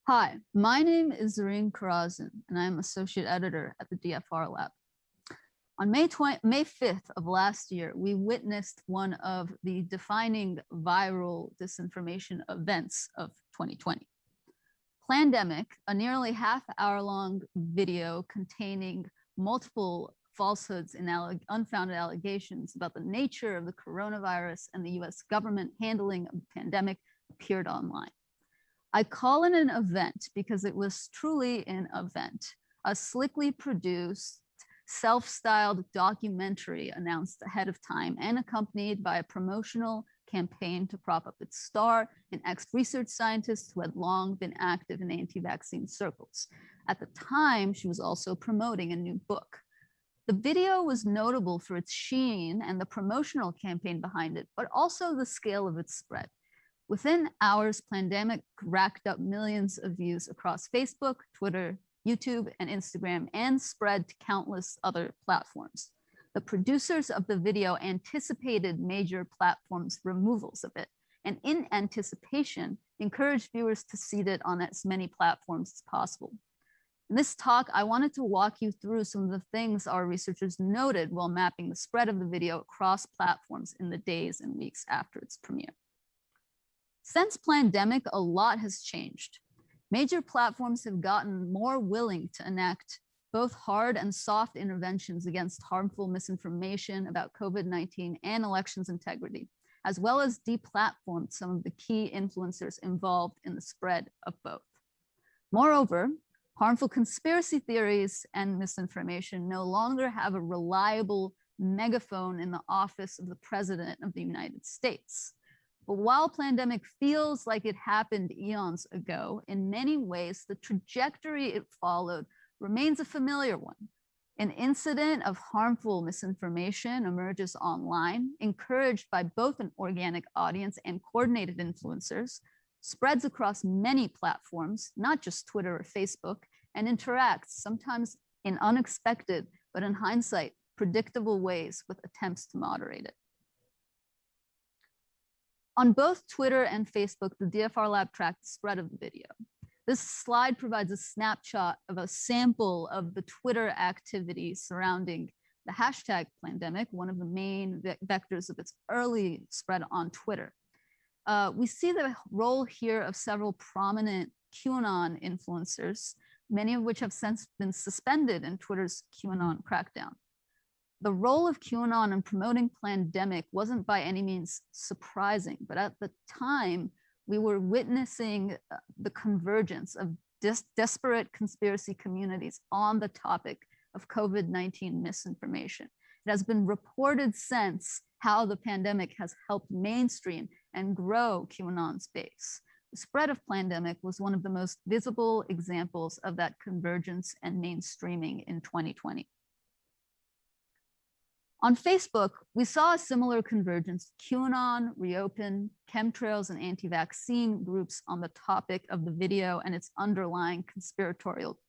Hi, my name is Zareen Karazin, and I'm Associate Editor at the DFRLab. On May 5th of last year, we witnessed one of the defining viral disinformation events of 2020. Plandemic, a nearly half-hour-long video containing multiple falsehoods and unfounded allegations about the nature of the coronavirus and the US government handling of the pandemic, appeared online. I call it an event because it was truly an event, a slickly produced, self-styled documentary announced ahead of time and accompanied by a promotional campaign to prop up its star, an ex-research scientist who had long been active in anti-vaccine circles. At the time, she was also promoting a new book. The video was notable for its sheen and the promotional campaign behind it, but also the scale of its spread. Within hours, Plandemic racked up millions of views across Facebook, Twitter, YouTube, and Instagram, and spread to countless other platforms. The producers of the video anticipated major platforms' removals of it, and in anticipation, encouraged viewers to see it on as many platforms as possible. In this talk, I wanted to walk you through some of the things our researchers noted while mapping the spread of the video across platforms in the days and weeks after its premiere. Since Plandemic, a lot has changed. Major platforms have gotten more willing to enact both hard and soft interventions against harmful misinformation about COVID-19 and elections integrity, as well as deplatformed some of the key influencers involved in the spread of both. Moreover, harmful conspiracy theories and misinformation no longer have a reliable megaphone in the office of the President of the United States. But while Plandemic feels like it happened eons ago, in many ways, the trajectory it followed remains a familiar one. An incident of harmful misinformation emerges online, encouraged by both an organic audience and coordinated influencers, spreads across many platforms, not just Twitter or Facebook, and interacts sometimes in unexpected, but in hindsight, predictable ways with attempts to moderate it. On both Twitter and Facebook, the DFRLab tracked the spread of the video. This slide provides a snapshot of a sample of the Twitter activity surrounding the hashtag pandemic, one of the main vectors of its early spread on Twitter. We see the role here of several prominent QAnon influencers, many of which have since been suspended in Twitter's QAnon crackdown. The role of QAnon in promoting pandemic wasn't by any means surprising, but at the time, we were witnessing the convergence of disparate conspiracy communities on the topic of COVID-19 misinformation. It has been reported since how the pandemic has helped mainstream and grow QAnon's base. The spread of pandemic was one of the most visible examples of that convergence and mainstreaming in 2020. On Facebook, we saw a similar convergence: QAnon, Reopen, chemtrails, and anti-vaccine groups on the topic of the video and its underlying conspiratorial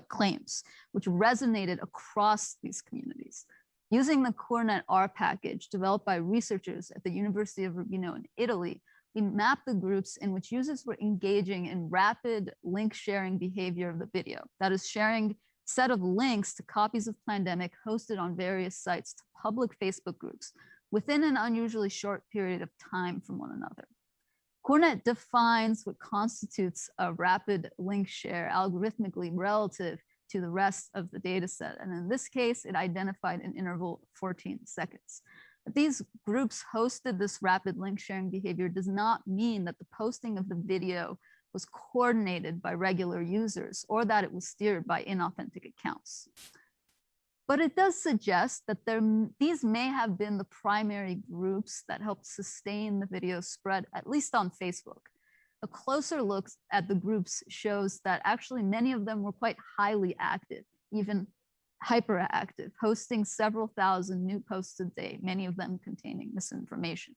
claims, which resonated across these communities. Using the CoreNet-R package developed by researchers at the University of Urbino in Italy, we mapped the groups in which users were engaging in rapid link sharing behavior of the video. That is, sharing set of links to copies of Plandemic hosted on various sites to public Facebook groups within an unusually short period of time from one another. CoreNet defines what constitutes a rapid link share algorithmically relative to the rest of the data set. And in this case, it identified an interval of 14 seconds. But these groups hosted this rapid link sharing behavior does not mean that the posting of the video was coordinated by regular users or that it was steered by inauthentic accounts. But it does suggest that these may have been the primary groups that helped sustain the video spread, at least on Facebook. A closer look at the groups shows that actually many of them were quite highly active, even hyperactive, hosting several thousand new posts a day, many of them containing misinformation.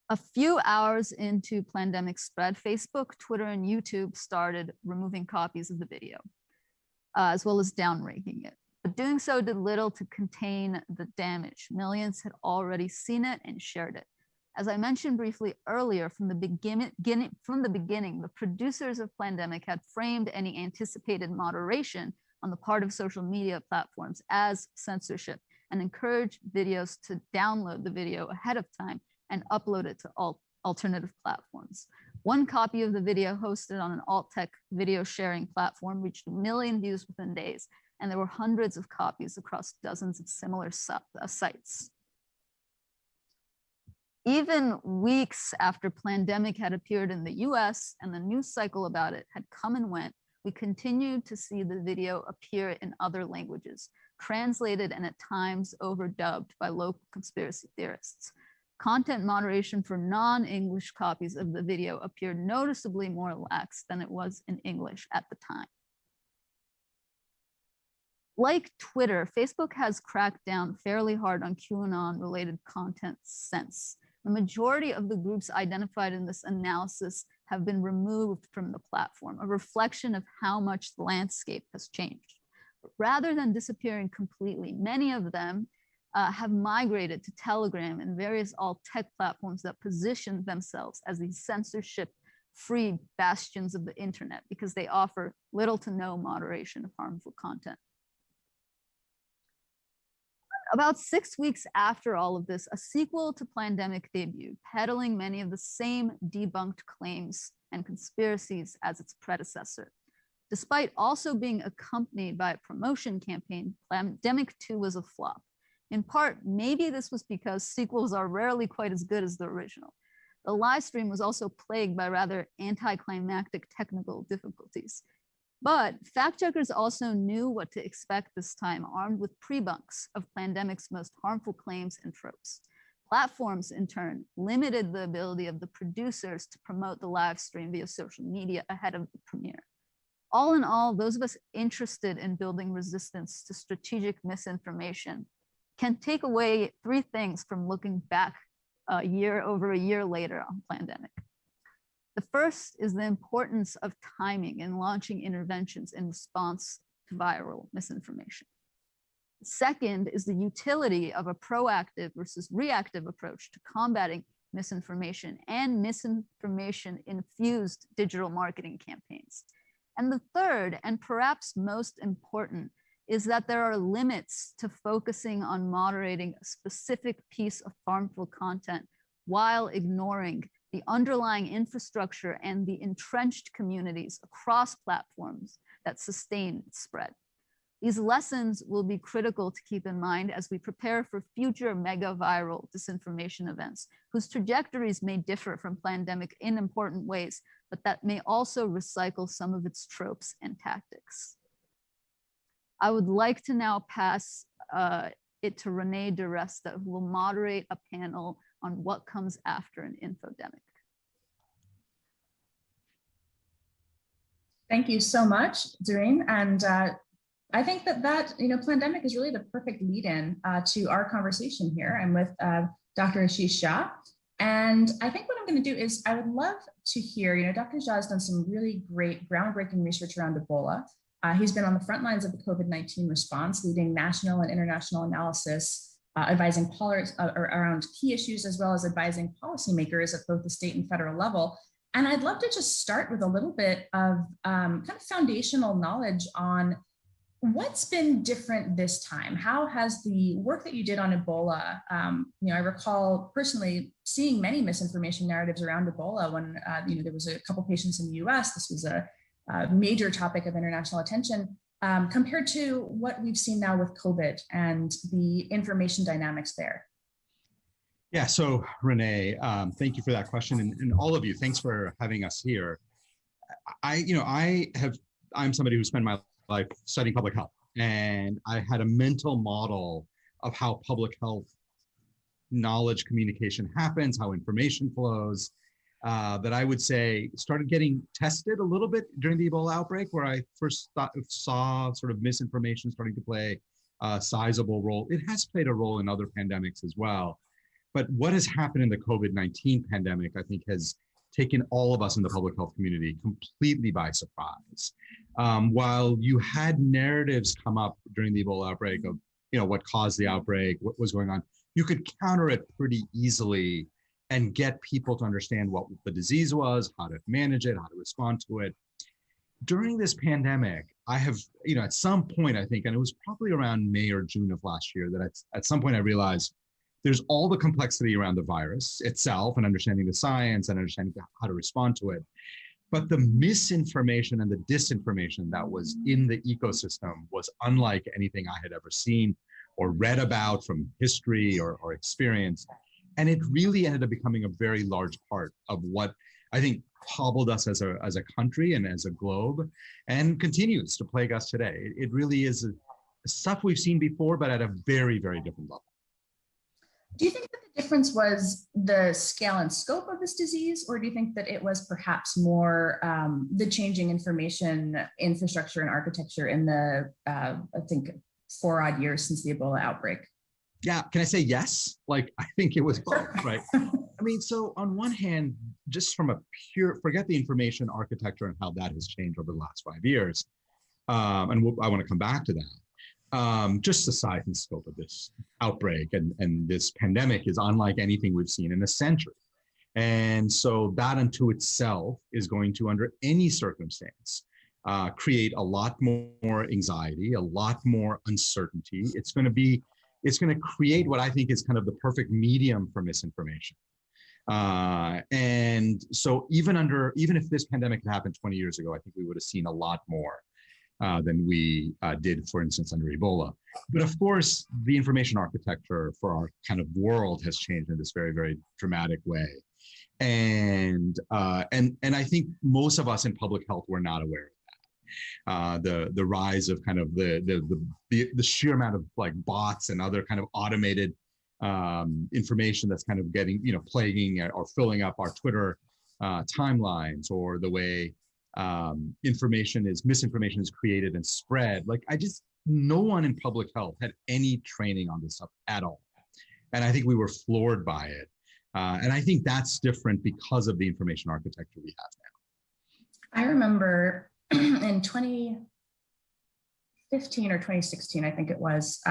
A few hours into pandemic spread, Facebook, Twitter, and YouTube started removing copies of the video, as well as downranking it. But doing so did little to contain the damage. Millions had already seen it and shared it. As I mentioned briefly earlier, from the beginning, the producers of Plandemic had framed any anticipated moderation on the part of social media platforms as censorship and encouraged videos to download the video ahead of time and upload it to alternative platforms. One copy of the video hosted on an alt-tech video sharing platform reached 1 million views within days, and there were hundreds of copies across dozens of similar sites. Even weeks after Plandemic had appeared in the US and the news cycle about it had come and went, we continued to see the video appear in other languages, translated and at times overdubbed by local conspiracy theorists. Content moderation for non-English copies of the video appeared noticeably more lax than it was in English at the time. Like Twitter, Facebook has cracked down fairly hard on QAnon-related content since. The majority of the groups identified in this analysis have been removed from the platform, a reflection of how much the landscape has changed. But rather than disappearing completely, many of them have migrated to Telegram and various alt-tech platforms that position themselves as these censorship-free bastions of the internet because they offer little to no moderation of harmful content. About 6 weeks after all of this, a sequel to Plandemic debuted, peddling many of the same debunked claims and conspiracies as its predecessor. Despite also being accompanied by a promotion campaign, Plandemic 2 was a flop. In part, maybe this was because sequels are rarely quite as good as the original. The live stream was also plagued by rather anticlimactic technical difficulties. But fact checkers also knew what to expect this time, armed with pre-bunks of Plandemic's most harmful claims and tropes. Platforms, in turn, limited the ability of the producers to promote the live stream via social media ahead of the premiere. All in all, those of us interested in building resistance to strategic misinformation can take away 3 things from looking back over a year later on pandemic. The first is the importance of timing in launching interventions in response to viral misinformation. The second is the utility of a proactive versus reactive approach to combating misinformation and misinformation-infused digital marketing campaigns. And the third, and perhaps most important, is that there are limits to focusing on moderating a specific piece of harmful content while ignoring the underlying infrastructure and the entrenched communities across platforms that sustain its spread. These lessons will be critical to keep in mind as we prepare for future mega viral disinformation events, whose trajectories may differ from pandemic in important ways, but that may also recycle some of its tropes and tactics. I would like to now pass it to Renee DiResta, who will moderate a panel on what comes after an infodemic. Thank you so much, Doreen. And I think that pandemic is really the perfect lead-in to our conversation here. I'm with Dr. Ashish Shah. And I think what I'm going to do is I would love to hear, Dr. Shah has done some really great groundbreaking research around Ebola. He's been on the front lines of the COVID-19 response, leading national and international analysis, advising around key issues, as well as advising policymakers at both the state and federal level. And I'd love to just start with a little bit of kind of foundational knowledge on what's been different this time. How has the work that you did on Ebola, I recall personally seeing many misinformation narratives around Ebola when there was a couple patients in the US. This was a major topic of international attention compared to what we've seen now with COVID and the information dynamics there. Yeah, so Renee, thank you for that question, and all of you, thanks for having us here. I'm somebody who spent my life studying public health, and I had a mental model of how public health knowledge communication happens, how information flows, that I would say started getting tested a little bit during the Ebola outbreak, where I first saw sort of misinformation starting to play a sizable role. It has played a role in other pandemics as well. But what has happened in the COVID-19 pandemic, I think, has taken all of us in the public health community completely by surprise. While you had narratives come up during the Ebola outbreak of, what caused the outbreak, what was going on, you could counter it pretty easily and get people to understand what the disease was, how to manage it, how to respond to it. During this pandemic, I have, at some point, I think, and it was probably around May or June of last year, that at some point I realized there's all the complexity around the virus itself and understanding the science and understanding how to respond to it. But the misinformation and the disinformation that was in the ecosystem was unlike anything I had ever seen or read about from history or experience. And it really ended up becoming a very large part of what I think hobbled us as a country and as a globe, and continues to plague us today. It really is stuff we've seen before, but at a very, very different level. Do you think that the difference was the scale and scope of this disease, or do you think that it was perhaps more the changing information infrastructure and architecture in the, I think, 4 odd years since the Ebola outbreak? Yeah, can I say yes? I think it was both, right? I mean, so on one hand, just from a forget the information architecture and how that has changed over the last 5 years, and I want to come back to that. Just the size and scope of this outbreak and this pandemic is unlike anything we've seen in a century. And so that unto itself is going to, under any circumstance, create a lot more anxiety, a lot more uncertainty. It's going to create what I think is kind of the perfect medium for misinformation. And so even if this pandemic had happened 20 years ago, I think we would have seen a lot more than we did, for instance, under Ebola. But of course, the information architecture for our kind of world has changed in this very, very dramatic way. And I think most of us in public health were not aware of that. The rise of kind of the sheer amount of bots and other kind of automated information that's kind of getting, plaguing or filling up our Twitter timelines, or the way misinformation is created and spread. Like no one in public health had any training on this stuff at all. And I think we were floored by it. And I think that's different because of the information architecture we have now. I remember in 2015 or 2016, I think it was,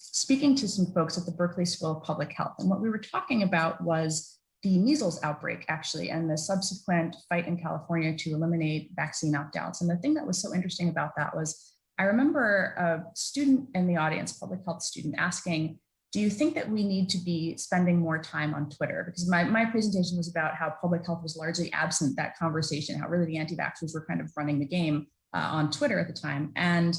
speaking to some folks at the Berkeley School of Public Health. And what we were talking about was the measles outbreak, actually, and the subsequent fight in California to eliminate vaccine opt-outs. And the thing that was so interesting about that was, I remember a student in the audience, public health student, asking, do you think that we need to be spending more time on Twitter? Because my presentation was about how public health was largely absent that conversation, how really the anti-vaxxers were kind of running the game on Twitter at the time. And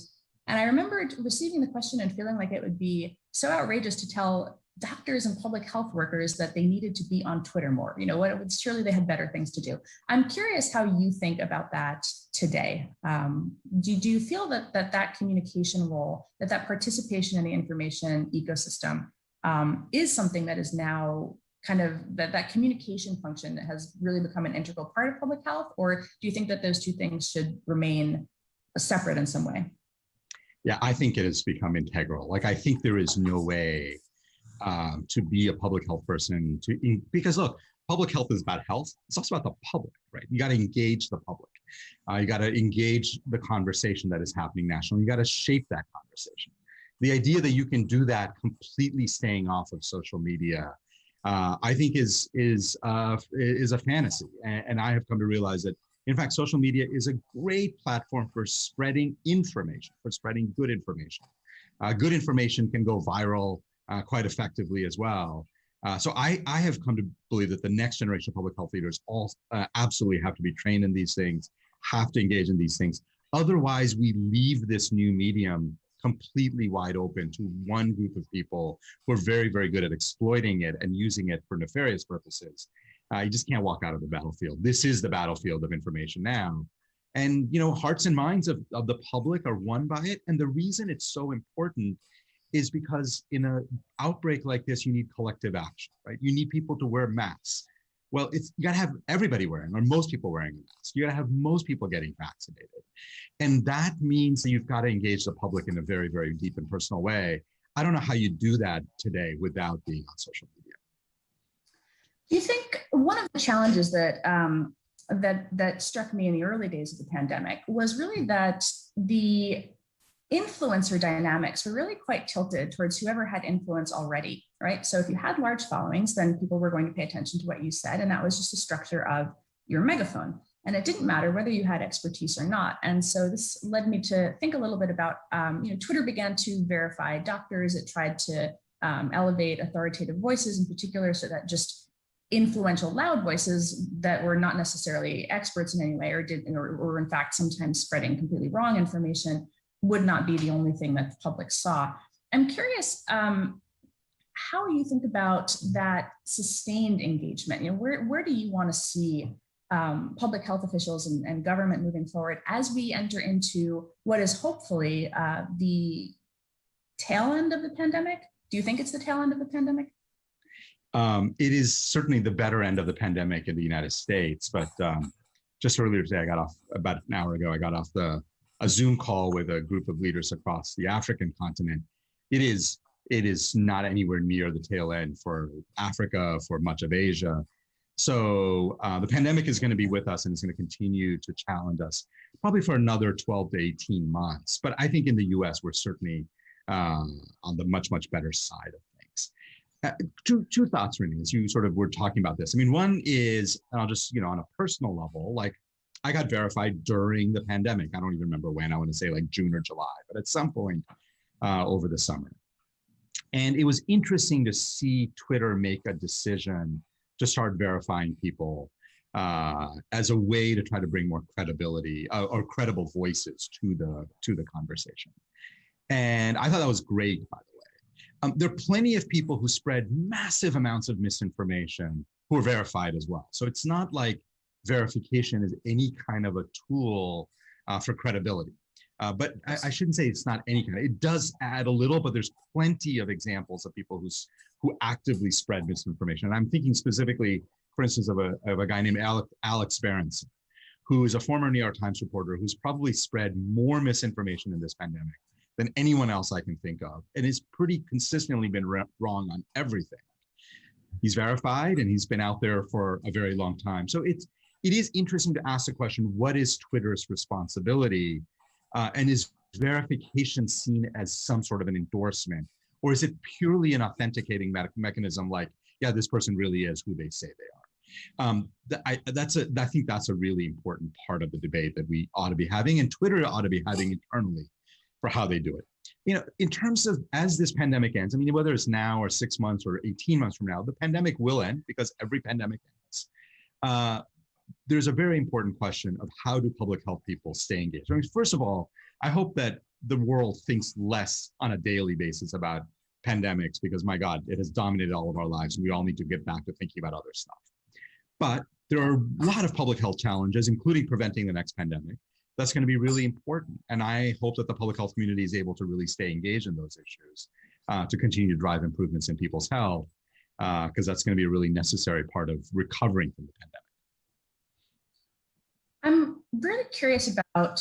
I remember receiving the question and feeling like it would be so outrageous to tell doctors and public health workers that they needed to be on Twitter more. You know, surely they had better things to do. I'm curious how you think about that today. Do you feel that communication role, that participation in the information ecosystem is something that is now kind of, that communication function has really become an integral part of public health? Or do you think that those two things should remain separate in some way? Yeah, I think it has become integral. Like, I think there is no way to be a public health person because look, public health is about health. It's also about the public, right? You got to engage the public. You got to engage the conversation that is happening nationally. You got to shape that conversation. The idea that you can do that completely staying off of social media, I think is a fantasy. And I have come to realize that, in fact, social media is a great platform for spreading information, for spreading good information. Good information can go viral quite effectively as well. So I have come to believe that the next generation of public health leaders all absolutely have to be trained in these things, have to engage in these things. Otherwise, we leave this new medium completely wide open to one group of people who are very, very good at exploiting it and using it for nefarious purposes. You just can't walk out of the battlefield. This is the battlefield of information now. And, you know, hearts and minds of the public are won by it. And the reason it's so important is because in an outbreak like this, you need collective action, right? You need people to wear masks. Well, you gotta have everybody wearing, or most people wearing a mask. You gotta have most people getting vaccinated. And that means that you've got to engage the public in a very, very deep and personal way. I don't know how you do that today without being on social media. Do you think one of the challenges that that struck me in the early days of the pandemic was really that the influencer dynamics were really quite tilted towards whoever had influence already, right? So if you had large followings, then people were going to pay attention to what you said, and that was just a structure of your megaphone. And it didn't matter whether you had expertise or not. And so this led me to think a little bit about, Twitter began to verify doctors. It tried to elevate authoritative voices in particular, so that just influential loud voices that were not necessarily experts in any way or in fact sometimes spreading completely wrong information would not be the only thing that the public saw. I'm curious how you think about that sustained engagement. You know, where do you want to see public health officials and government moving forward as we enter into what is hopefully the tail end of the pandemic? Do you think it's the tail end of the pandemic? It is certainly the better end of the pandemic in the United States, but just earlier today, about an hour ago, I got off a Zoom call with a group of leaders across the African continent. It is not anywhere near the tail end for Africa, for much of Asia. So the pandemic is going to be with us, and it's going to continue to challenge us probably for another 12 to 18 months. But I think in the US, we're certainly on the much, much better side of things. Two thoughts, Renee, as you sort of were talking about this. I mean, one is, and I'll just, on a personal level, like I got verified during the pandemic. I don't even remember when. I want to say like June or July, but at some point over the summer. And it was interesting to see Twitter make a decision to start verifying people as a way to try to bring more credibility or credible voices to the conversation. And I thought that was great, by the way. There are plenty of people who spread massive amounts of misinformation who are verified as well. So it's not like verification is any kind of a tool for credibility. But I shouldn't say it's not any kind. It does add a little, but there's plenty of examples of people who actively spread misinformation. And I'm thinking specifically, for instance, of a guy named Alex Berenson, who is a former New York Times reporter who's probably spread more misinformation in this pandemic than anyone else I can think of, and has pretty consistently been wrong on everything. He's verified and he's been out there for a very long time. So it is interesting to ask the question, what is Twitter's responsibility? And is verification seen as some sort of an endorsement? Or is it purely an authenticating mechanism like, yeah, this person really is who they say they are? I think that's a really important part of the debate that we ought to be having, and Twitter ought to be having internally for how they do it. You know, in terms of as this pandemic ends, I mean, whether it's now or 6 months or 18 months from now, the pandemic will end because every pandemic ends. There's a very important question of how do public health people stay engaged? I mean, first of all, I hope that the world thinks less on a daily basis about pandemics because, my God, it has dominated all of our lives and we all need to get back to thinking about other stuff. But there are a lot of public health challenges, including preventing the next pandemic. That's going to be really important. And I hope that the public health community is able to really stay engaged in those issues to continue to drive improvements in people's health, because that's going to be a really necessary part of recovering from the pandemic. I'm really curious about,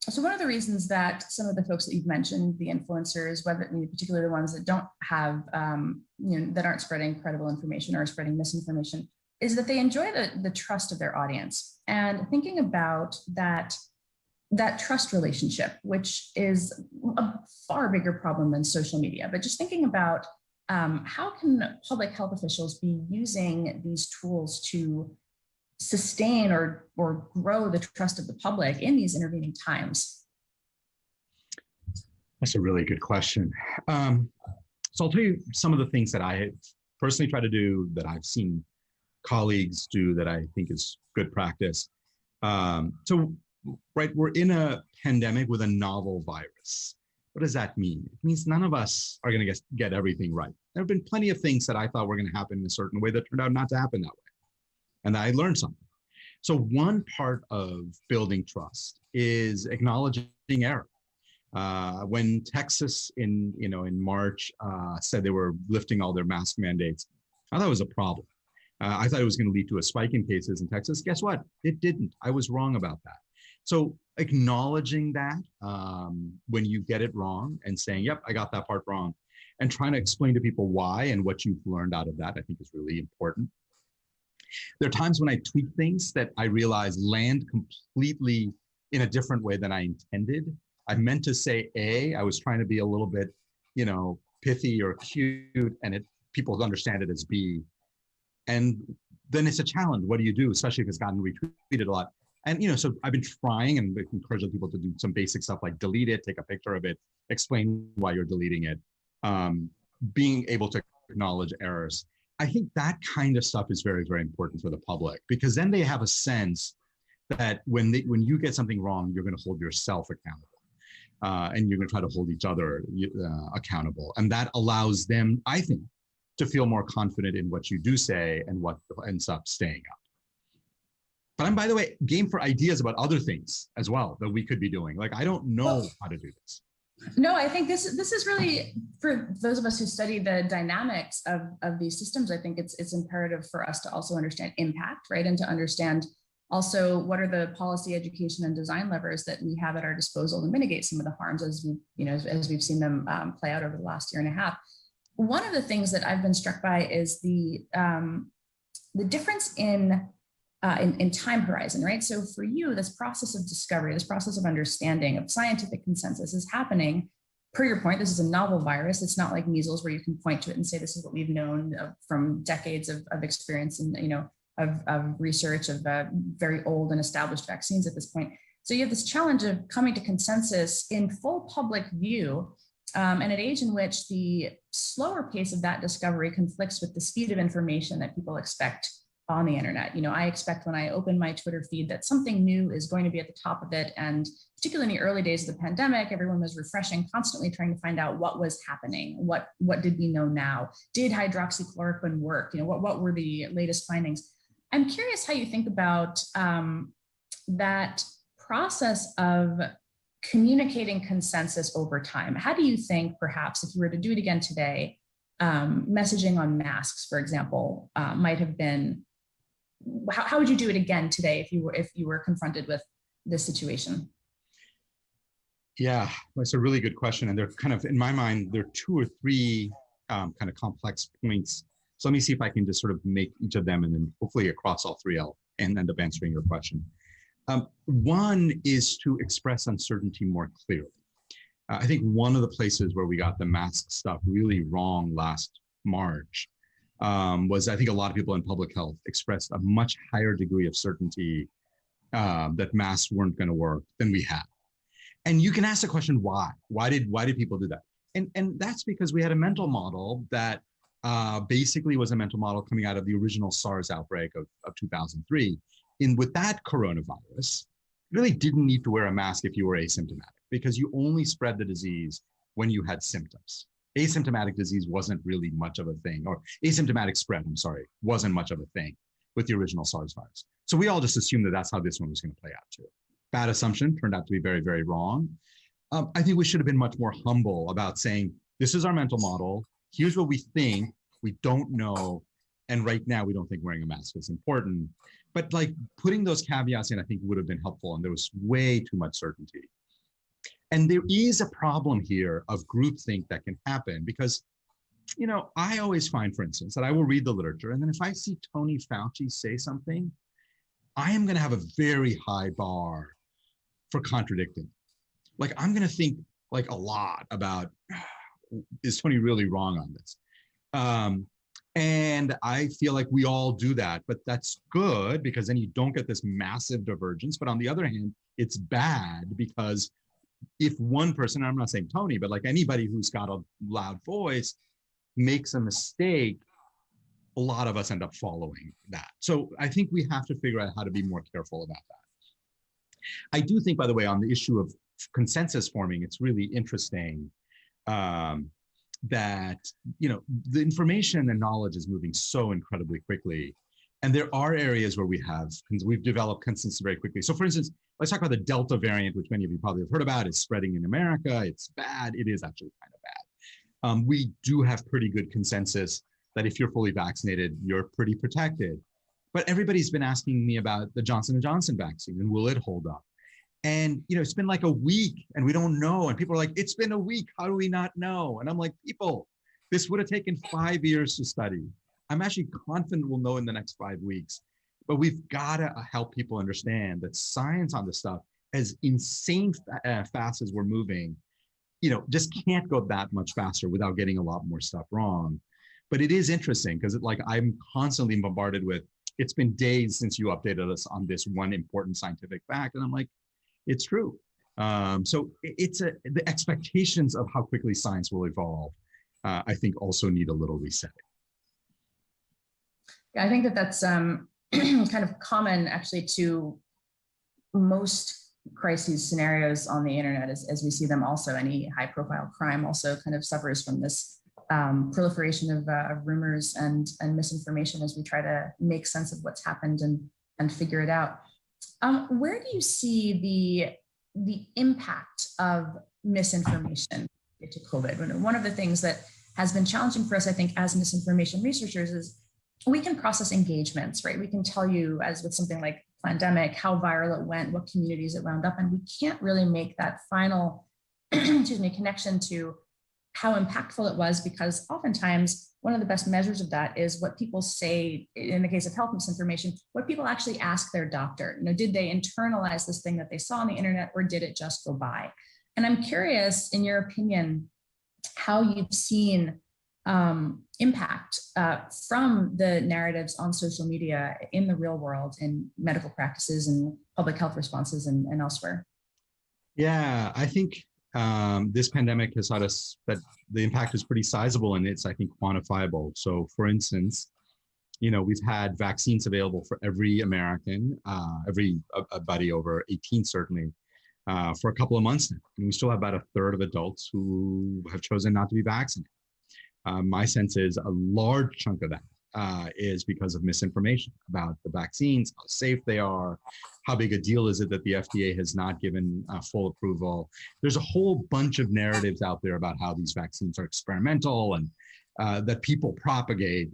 so one of the reasons that some of the folks that you've mentioned, the influencers, whether particularly the ones that don't have, that aren't spreading credible information or spreading misinformation, is that they enjoy the trust of their audience. And thinking about that trust relationship, which is a far bigger problem than social media, but just thinking about how can public health officials be using these tools to sustain or grow the trust of the public in these intervening times? That's a really good question. So I'll tell you some of the things that I have personally tried to do, that I've seen colleagues do, that I think is good practice. So, right, we're in a pandemic with a novel virus. What does that mean? It means none of us are going to get everything right. There have been plenty of things that I thought were going to happen in a certain way that turned out not to happen that way. And I learned something. So one part of building trust is acknowledging error. When Texas in March said they were lifting all their mask mandates, I thought it was a problem. I thought it was going to lead to a spike in cases in Texas. Guess what? It didn't. I was wrong about that. So acknowledging that when you get it wrong and saying, yep, I got that part wrong, and trying to explain to people why and what you've learned out of that, I think is really important. There are times when I tweak things that I realize land completely in a different way than I intended. I meant to say A, I was trying to be a little bit, pithy or cute, and people understand it as B. And then it's a challenge. What do you do, especially if it's gotten retweeted a lot? And, so I've been trying and encouraging people to do some basic stuff like delete it, take a picture of it, explain why you're deleting it, being able to acknowledge errors. I think that kind of stuff is very, very important for the public, because then they have a sense that when you get something wrong, you're going to hold yourself accountable, and you're going to try to hold each other accountable. And that allows them, I think, to feel more confident in what you do say and what ends up staying up. But I'm, by the way, game for ideas about other things as well that we could be doing. Like, I don't know how to do this. No, I think this is really, for those of us who study the dynamics of these systems, I think it's imperative for us to also understand impact, right? And to understand also what are the policy, education, and design levers that we have at our disposal to mitigate some of the harms as we've seen them play out over the last year and a half. One of the things that I've been struck by is the difference in time horizon, right? So for you, this process of discovery, this process of understanding, of scientific consensus is happening, per your point, this is a novel virus. It's not like measles where you can point to it and say, this is what we've known from decades of experience and, of research of very old and established vaccines at this point. So you have this challenge of coming to consensus in full public view, and an age in which the slower pace of that discovery conflicts with the speed of information that people expect on the internet. I expect when I open my Twitter feed that something new is going to be at the top of it. And particularly in the early days of the pandemic, everyone was refreshing, constantly trying to find out what was happening. What did we know now? Did hydroxychloroquine work? What were the latest findings? I'm curious how you think about that process of communicating consensus over time. How do you think, perhaps, if you were to do it again today, messaging on masks, for example, might have been how would you do it again today if you were confronted with this situation? Yeah, that's a really good question. And they're kind of, in my mind, there are 2 or 3 kind of complex points. So let me see if I can just sort of make each of them, and then hopefully across all 3 I'll end up answering your question. One is to express uncertainty more clearly. I think one of the places where we got the mask stuff really wrong last March was, I think a lot of people in public health expressed a much higher degree of certainty that masks weren't going to work than we had. And you can ask the question, why? Why did people do that? And that's because we had a mental model that basically was a mental model coming out of the original SARS outbreak of 2003. And with that coronavirus, you really didn't need to wear a mask if you were asymptomatic, because you only spread the disease when you had symptoms. Asymptomatic disease wasn't really much of a thing, or asymptomatic spread, I'm sorry, wasn't much of a thing with the original SARS virus. So we all just assumed that that's how this one was going to play out too. Bad assumption, turned out to be very, very wrong. I think we should have been much more humble about saying, this is our mental model, here's what we think, we don't know, and right now we don't think wearing a mask is important. But like putting those caveats in, I think would have been helpful, and there was way too much certainty. And there is a problem here of groupthink that can happen because, you know, I always find, for instance, that I will read the literature, and then if I see Tony Fauci say something, I am going to have a very high bar for contradicting. Like, I'm going to think like a lot about, is Tony really wrong on this? And I feel like we all do that, but that's good because then you don't get this massive divergence. But on the other hand, it's bad because if one person, I'm not saying Tony, but like anybody who's got a loud voice makes a mistake, a lot of us end up following that. So I think we have to figure out how to be more careful about that. I do think, by the way, on the issue of consensus forming, it's really interesting that, you know, the information and knowledge is moving so incredibly quickly. And there are areas where we've developed consensus very quickly. So for instance, let's talk about the Delta variant, which many of you probably have heard about. It's spreading in America. It's bad. It is actually kind of bad. We do have pretty good consensus that if you're fully vaccinated, you're pretty protected. But everybody's been asking me about the Johnson & Johnson vaccine and will it hold up? And, you know, it's been like a week and we don't know. And people are like, it's been a week. How do we not know? And I'm like, people, this would have taken 5 years to study. I'm actually confident we'll know in the next 5 weeks. But we've got to help people understand that science on this stuff, as insane fast as we're moving, you know, just can't go that much faster without getting a lot more stuff wrong. But it is interesting because I'm constantly bombarded with, it's been days since you updated us on this one important scientific fact. And I'm like, it's true. So the expectations of how quickly science will evolve, I think also need a little resetting. Yeah, I think that's kind of common actually to most crises scenarios on the internet as we see them also. Any high profile crime also kind of suffers from this proliferation of rumors and misinformation as we try to make sense of what's happened and figure it out. Where do you see the impact of misinformation to COVID? One of the things that has been challenging for us, I think, as misinformation researchers is we can process engagements, right? We can tell you, as with something like pandemic, how viral it went, what communities it wound up in. We can't really make that final connection to how impactful it was, because oftentimes one of the best measures of that is what people say in the case of health misinformation, what people actually ask their doctor. You know, did they internalize this thing that they saw on the internet, or did it just go by? And I'm curious, in your opinion, how you've seen impact from the narratives on social media in the real world, in medical practices and public health responses and elsewhere. Yeah, I think this pandemic has taught us that the impact is pretty sizable and it's, I think, quantifiable. So for instance, you know, we've had vaccines available for every American, everybody over 18 certainly, for a couple of months now. And we still have about a third of adults who have chosen not to be vaccinated. My sense is a large chunk of that is because of misinformation about the vaccines, how safe they are, how big a deal is it that the FDA has not given full approval. There's a whole bunch of narratives out there about how these vaccines are experimental and that people propagate.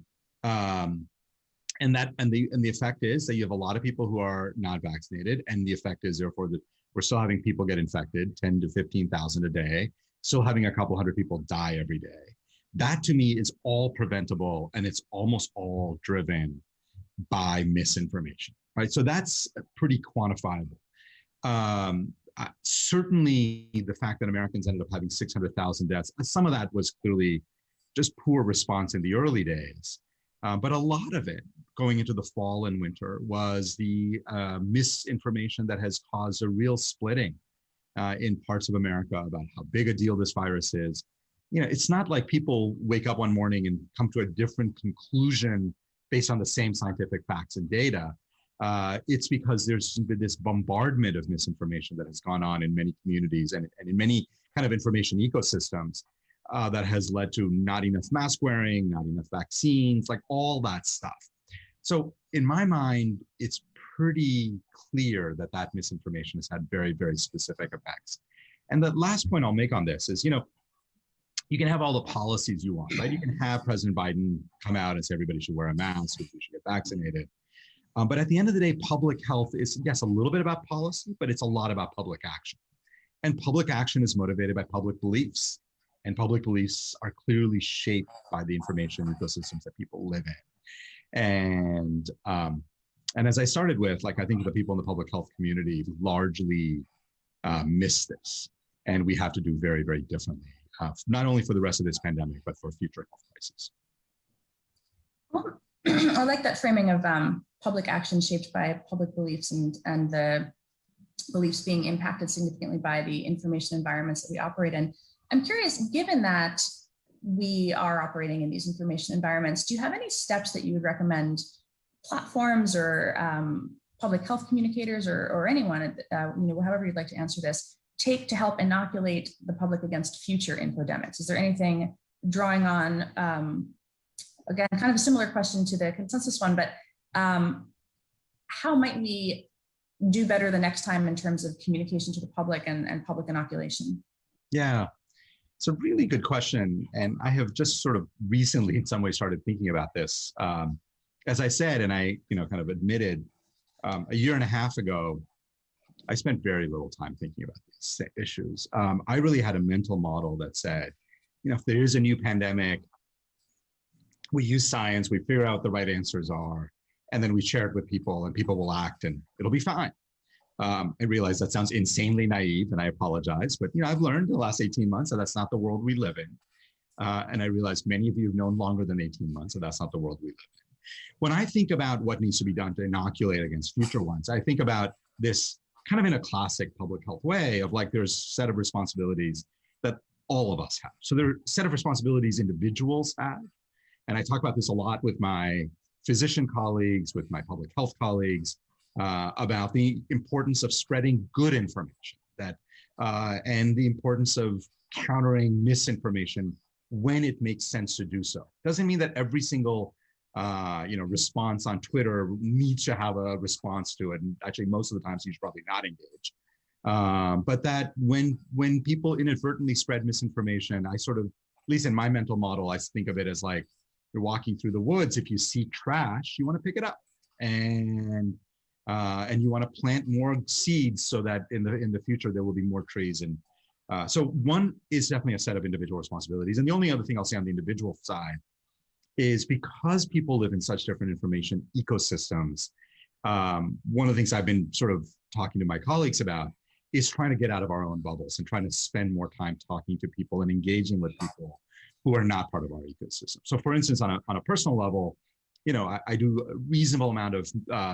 And the effect is that you have a lot of people who are not vaccinated, and the effect is therefore that we're still having people get infected, 10 to 15,000 a day, still having a couple hundred people die every day. That to me is all preventable, and it's almost all driven by misinformation, right? So that's pretty quantifiable. Certainly the fact that Americans ended up having 600,000 deaths, some of that was clearly just poor response in the early days. But a lot of it going into the fall and winter was the misinformation that has caused a real splitting in parts of America about how big a deal this virus is. You know, it's not like people wake up one morning and come to a different conclusion based on the same scientific facts and data. It's because there's been this bombardment of misinformation that has gone on in many communities and in many kind of information ecosystems that has led to not enough mask wearing, not enough vaccines, like all that stuff. So in my mind, it's pretty clear that that misinformation has had very, very specific effects. And the last point I'll make on this is, you know, you can have all the policies you want, right? You can have President Biden come out and say everybody should wear a mask, we should get vaccinated. But at the end of the day, public health is, yes, a little bit about policy, but it's a lot about public action. And public action is motivated by public beliefs. And public beliefs are clearly shaped by the information ecosystems that people live in. And as I started with, like, I think the people in the public health community largely miss this. And we have to do very, very differently, not only for the rest of this pandemic, but for future health crises. I like that framing of public action shaped by public beliefs and the beliefs being impacted significantly by the information environments that we operate in. I'm curious, given that we are operating in these information environments, do you have any steps that you would recommend platforms or public health communicators or anyone, however you'd like to answer this, take to help inoculate the public against future infodemics? Is there anything drawing on, again, kind of a similar question to the consensus one, but how might we do better the next time in terms of communication to the public and public inoculation? Yeah, it's a really good question. And I have just sort of recently in some ways started thinking about this. As I said, and I kind of admitted, a year and a half ago, I spent very little time thinking about these issues. I really had a mental model that said, if there is a new pandemic, we use science, we figure out what the right answers are, and then we share it with people and people will act and it'll be fine. I realize that sounds insanely naive and I apologize, but I've learned in the last 18 months that that's not the world we live in. And I realize many of you have known longer than 18 months, so that's not the world we live in. When I think about what needs to be done to inoculate against future ones, I think about this kind of in a classic public health way of like, there's a set of responsibilities that all of us have. So there are a set of responsibilities individuals have. And I talk about this a lot with my physician colleagues, with my public health colleagues, about the importance of spreading good information and the importance of countering misinformation when it makes sense to do so. Doesn't mean that every single response on Twitter needs to have a response to it. And actually, most of the times, you should probably not engage. But that when people inadvertently spread misinformation, I sort of, at least in my mental model, I think of it as like, you're walking through the woods. If you see trash, you want to pick it up, and you want to plant more seeds so that in the future there will be more trees. And so one is definitely a set of individual responsibilities. And the only other thing I'll say on the individual side is because people live in such different information ecosystems. One of the things I've been sort of talking to my colleagues about is trying to get out of our own bubbles and trying to spend more time talking to people and engaging with people who are not part of our ecosystem. So for instance, on a personal level, I do a reasonable amount of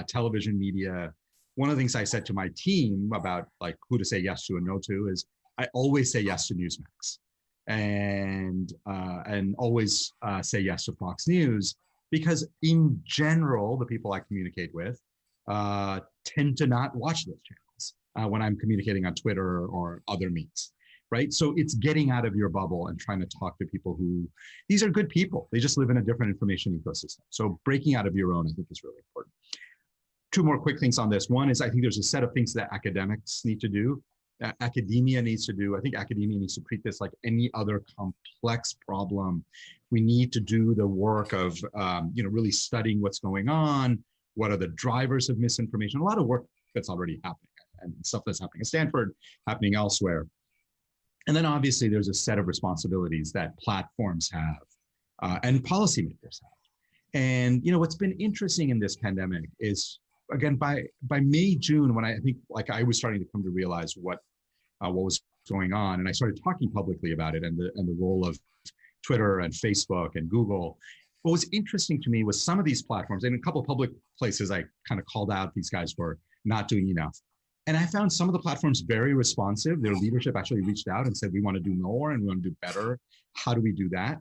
television media. One of the things I said to my team about like who to say yes to and no to is I always say yes to Newsmax and always say yes to Fox News, because in general, the people I communicate with tend to not watch those channels when I'm communicating on Twitter or other means. Right? So it's getting out of your bubble and trying to talk to people who, these are good people. They just live in a different information ecosystem. So breaking out of your own, I think, is really important. Two more quick things on this. One is I think there's a set of things that academics need to do. academia needs to do. I think academia needs to treat this like any other complex problem. We need to do the work of really studying what's going on, what are the drivers of misinformation, a lot of work that's already happening and stuff that's happening at Stanford, happening elsewhere. And then obviously there's a set of responsibilities that platforms have and policymakers have. And what's been interesting in this pandemic is, again, by May, June, when I think I was starting to come to realize what was going on, and I started talking publicly about it and the role of Twitter and Facebook and Google. What was interesting to me was some of these platforms, and a couple of public places I kind of called out these guys for not doing enough. And I found some of the platforms very responsive. Their leadership actually reached out and said, we want to do more and we want to do better. How do we do that?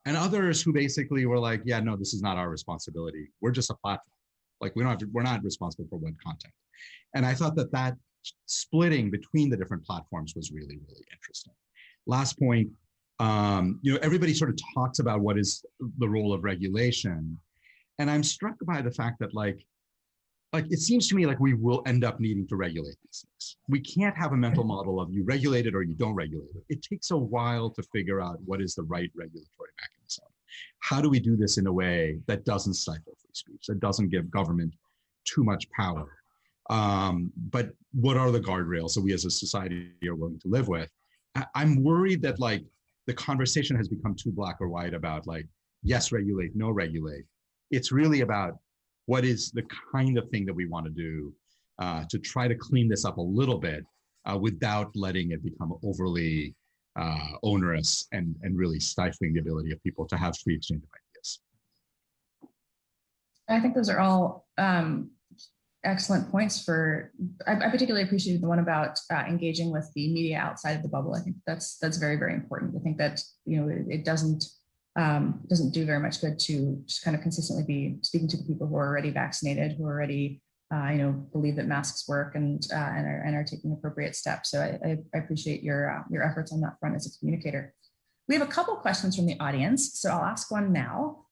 And others who basically were like, yeah, no, this is not our responsibility. We're just a platform. Like we're not responsible for web content. And I thought that splitting between the different platforms was really, really interesting. Last point, everybody sort of talks about what is the role of regulation. And I'm struck by the fact that it seems to me like we will end up needing to regulate these things. We can't have a mental model of you regulate it or you don't regulate it. It takes a while to figure out what is the right regulatory mechanism. How do we do this in a way that doesn't stifle free speech, that doesn't give government too much power? But what are the guardrails that we as a society are willing to live with? I'm worried that the conversation has become too black or white about yes, regulate, no regulate. It's really about what is the kind of thing that we want to do to try to clean this up a little bit without letting it become overly onerous and really stifling the ability of people to have free exchange of ideas. I think those are all excellent points I particularly appreciated the one about engaging with the media outside of the bubble. I think that's very, very important. I think that, it doesn't do very much good to just kind of consistently be speaking to the people who are already vaccinated, who already, believe that masks work and are taking appropriate steps. So I appreciate your efforts on that front as a communicator. We have a couple questions from the audience, so I'll ask one now.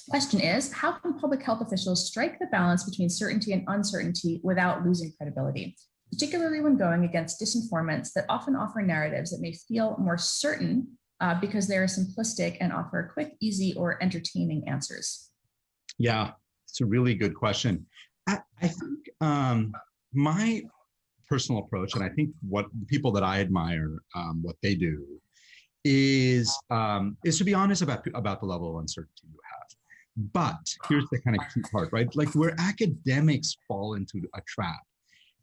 Question is, how can public health officials strike the balance between certainty and uncertainty without losing credibility, particularly when going against disinformants that often offer narratives that may feel more certain because they're simplistic and offer quick, easy, or entertaining answers? Yeah, it's a really good question. I think my personal approach, and I think what the people that I admire, what they do, is to be honest about the level of uncertainty you have. But here's the kind of key part, right? Where academics fall into a trap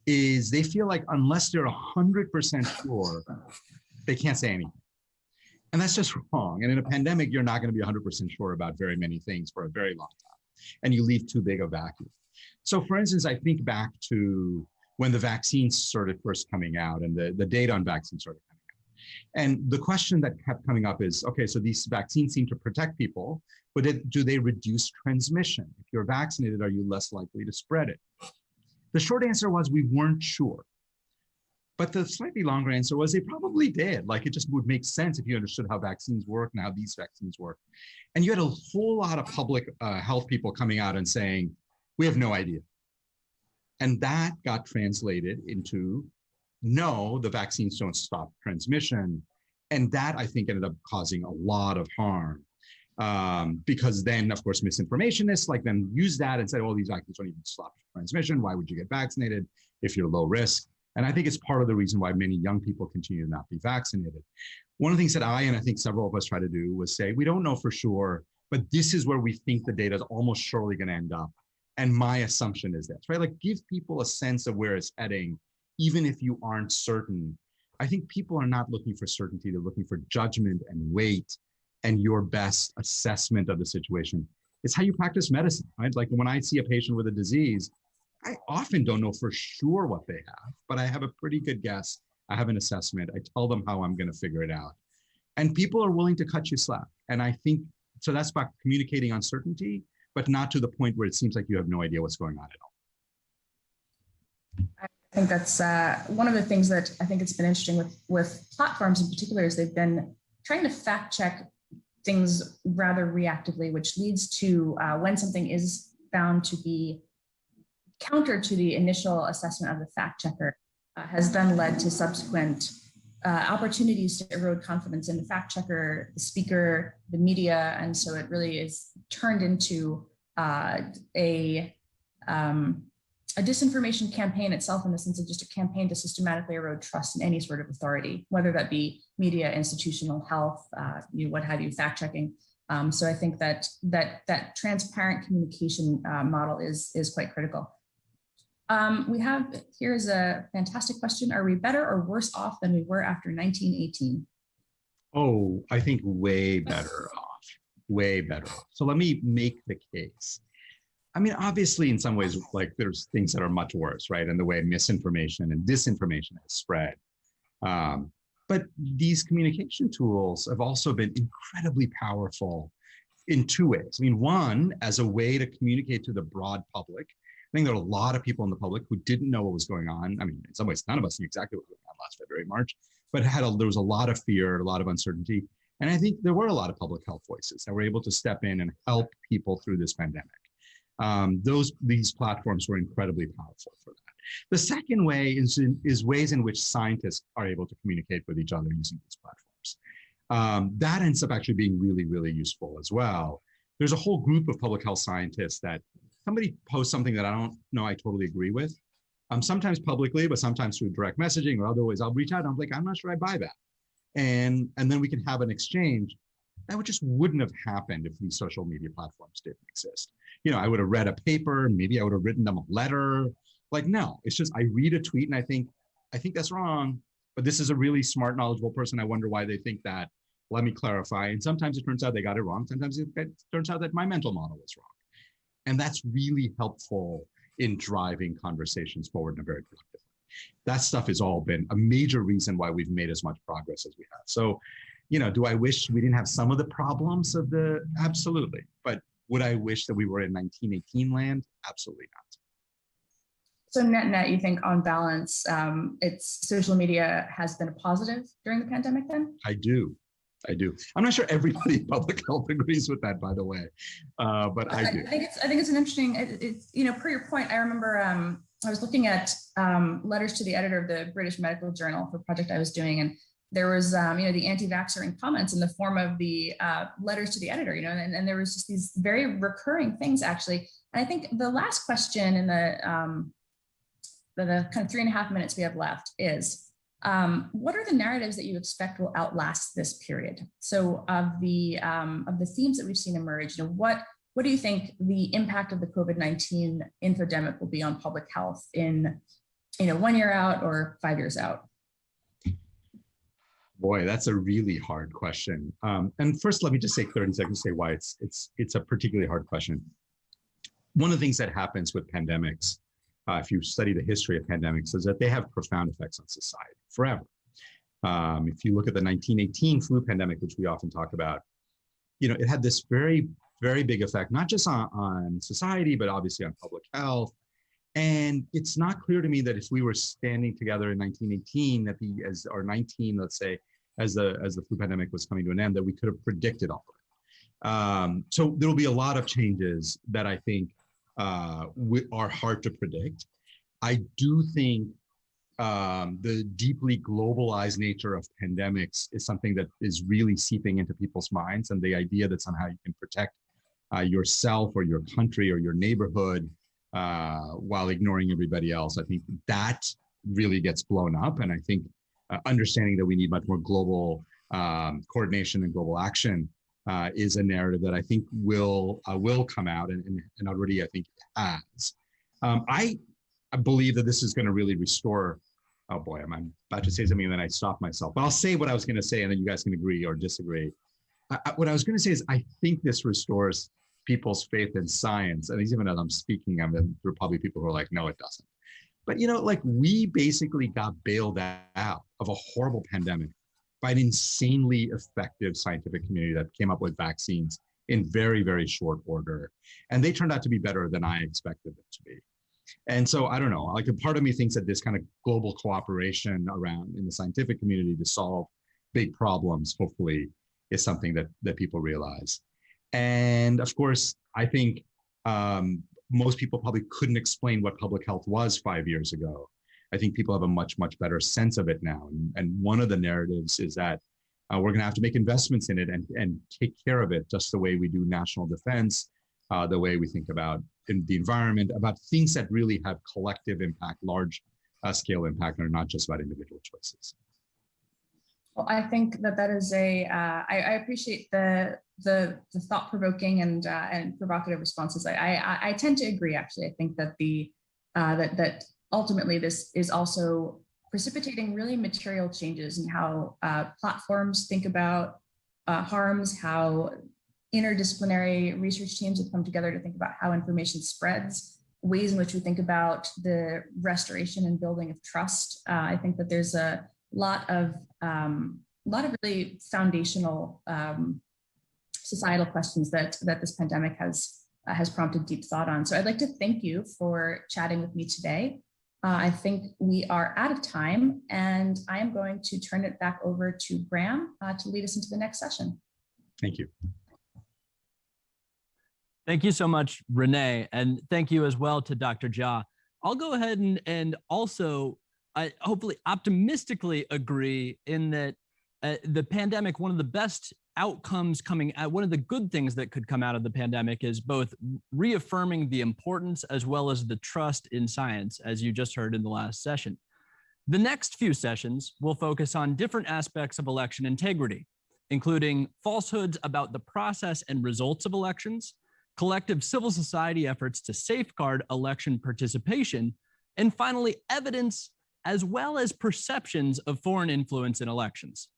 is they feel like unless they're 100% sure, they can't say anything. And that's just wrong. And in a pandemic, you're not going to be 100% sure about very many things for a very long time. And you leave too big a vacuum. So for instance, I think back to when the vaccines started first coming out and the data on vaccines started coming out. And the question that kept coming up is, okay, so these vaccines seem to protect people, but do they reduce transmission? If you're vaccinated, are you less likely to spread it? The short answer was we weren't sure. But the slightly longer answer was they probably did. It just would make sense if you understood how vaccines work and how these vaccines work. And you had a whole lot of public health people coming out and saying, we have no idea. And that got translated into, no, the vaccines don't stop transmission. And that, I think, ended up causing a lot of harm. Because then, of course, misinformationists then use that and say, well, these vaccines don't even stop transmission. Why would you get vaccinated if you're low risk? And I think it's part of the reason why many young people continue to not be vaccinated. One of the things that I think several of us try to do was say, we don't know for sure, but this is where we think the data is almost surely going to end up. And my assumption is this, right? Give people a sense of where it's heading, even if you aren't certain. I think people are not looking for certainty. They're looking for judgment and weight and your best assessment of the situation. It's how you practice medicine, right? When I see a patient with a disease, I often don't know for sure what they have, but I have a pretty good guess. I have an assessment. I tell them how I'm going to figure it out. And people are willing to cut you slack. And I think, so that's about communicating uncertainty, but not to the point where it seems like you have no idea what's going on at all. I think that's one of the things that I think it's been interesting with platforms in particular is they've been trying to fact check things rather reactively, which leads to when something is found to be counter to the initial assessment of the fact checker, has then led to subsequent opportunities to erode confidence in the fact checker, the speaker, the media. And so it really is turned into a disinformation campaign itself, in the sense of just a campaign to systematically erode trust in any sort of authority, whether that be media, institutional health, what have you, fact checking. So I think that transparent communication model is quite critical. Here's a fantastic question. Are we better or worse off than we were after 1918? Oh, I think way better off, way better off. So let me make the case. I mean, obviously, in some ways, like there's things that are much worse, right? And the way misinformation and disinformation has spread. But these communication tools have also been incredibly powerful in two ways. I mean, one, as a way to communicate to the broad public. I think there are a lot of people in the public who didn't know what was going on. I mean, in some ways, none of us knew exactly what was going on last February, March, but there was a lot of fear, a lot of uncertainty. And I think there were a lot of public health voices that were able to step in and help people through this pandemic. These platforms were incredibly powerful for that. The second way is ways in which scientists are able to communicate with each other using these platforms. That ends up actually being really, really useful as well. There's a whole group of public health scientists that somebody posts something that I don't know I totally agree with, sometimes publicly, but sometimes through direct messaging or other ways, I'll reach out and I'm like, I'm not sure I buy that. And then we can have an exchange. That just wouldn't have happened if these social media platforms didn't exist. I would have read a paper, maybe I would have written them a letter. Like, no, it's just, I read a tweet and I think that's wrong, but this is a really smart, knowledgeable person. I wonder why they think that. Let me clarify. And sometimes it turns out they got it wrong. Sometimes it turns out that my mental model was wrong. And that's really helpful in driving conversations forward in a very productive way. That stuff has all been a major reason why we've made as much progress as we have. So, do I wish we didn't have some of the problems of absolutely. But would I wish that we were in 1918 land? Absolutely not. So net, you think on balance, social media has been a positive during the pandemic then? I do. I'm not sure everybody in public health agrees with that, by the way, but I do. I think it's an interesting, per your point, I remember I was looking at letters to the editor of the British Medical Journal for a project I was doing, and there was, the anti-vaxxer comments in the form of the letters to the editor, and there was just these very recurring things actually. And I think the last question in the kind of 3.5 minutes we have left is, what are the narratives that you expect will outlast this period? So of the themes that we've seen emerge, what do you think the impact of the COVID-19 infodemic will be on public health in 1 year out or 5 years out? Boy, that's a really hard question. And first, let me just say 30 seconds to say why it's a particularly hard question. One of the things that happens with pandemics, if you study the history of pandemics, is that they have profound effects on society forever. If you look at the 1918 flu pandemic, which we often talk about, it had this very, very big effect, not just on society, but obviously on public health. And it's not clear to me that if we were standing together in 1918, or 19, let's say, as the flu pandemic was coming to an end, that we could have predicted all of it. So there will be a lot of changes that I think are hard to predict. I do think the deeply globalized nature of pandemics is something that is really seeping into people's minds, and the idea that somehow you can protect yourself or your country or your neighborhood while ignoring everybody else. I think that really gets blown up. And I think understanding that we need much more global coordination and global action is a narrative that I think will come out and already I think has. I believe that this is going to really restore, oh boy, I'm about to say something and then I stopped myself, but I'll say what I was going to say and then you guys can agree or disagree. What I was going to say is I think this restores people's faith in science. And even as I'm speaking, there are probably people who are like, no, it doesn't. But we basically got bailed out of a horrible pandemic by an insanely effective scientific community that came up with vaccines in very, very short order. And they turned out to be better than I expected them to be. And so I don't know, like a part of me thinks that this kind of global cooperation around in the scientific community to solve big problems, hopefully, is something that people realize. And of course, I think most people probably couldn't explain what public health was 5 years ago. I think people have a much, much better sense of it now. And one of the narratives is that we're going to have to make investments in it and take care of it just the way we do national defense, the way we think about in the environment, about things that really have collective impact, large scale impact, and are not just about individual choices. Well, I think that is I appreciate the thought-provoking and provocative responses. I tend to agree. Actually, I think that that ultimately this is also precipitating really material changes in how platforms think about harms, how interdisciplinary research teams have come together to think about how information spreads, ways in which we think about the restoration and building of trust. I think that there's a lot of really foundational societal questions that this pandemic has prompted deep thought on. So I'd like to thank you for chatting with me today. I think we are out of time, and I am going to turn it back over to Bram to lead us into the next session. Thank you. Thank you so much, Renee, and thank you as well to Dr. Jha. I'll go ahead and also hopefully optimistically agree in that the pandemic, one of the best outcomes coming out, one of the good things that could come out of the pandemic is both reaffirming the importance as well as the trust in science, as you just heard in the last session. The next few sessions will focus on different aspects of election integrity, including falsehoods about the process and results of elections, collective civil society efforts to safeguard election participation, and finally, evidence as well as perceptions of foreign influence in elections.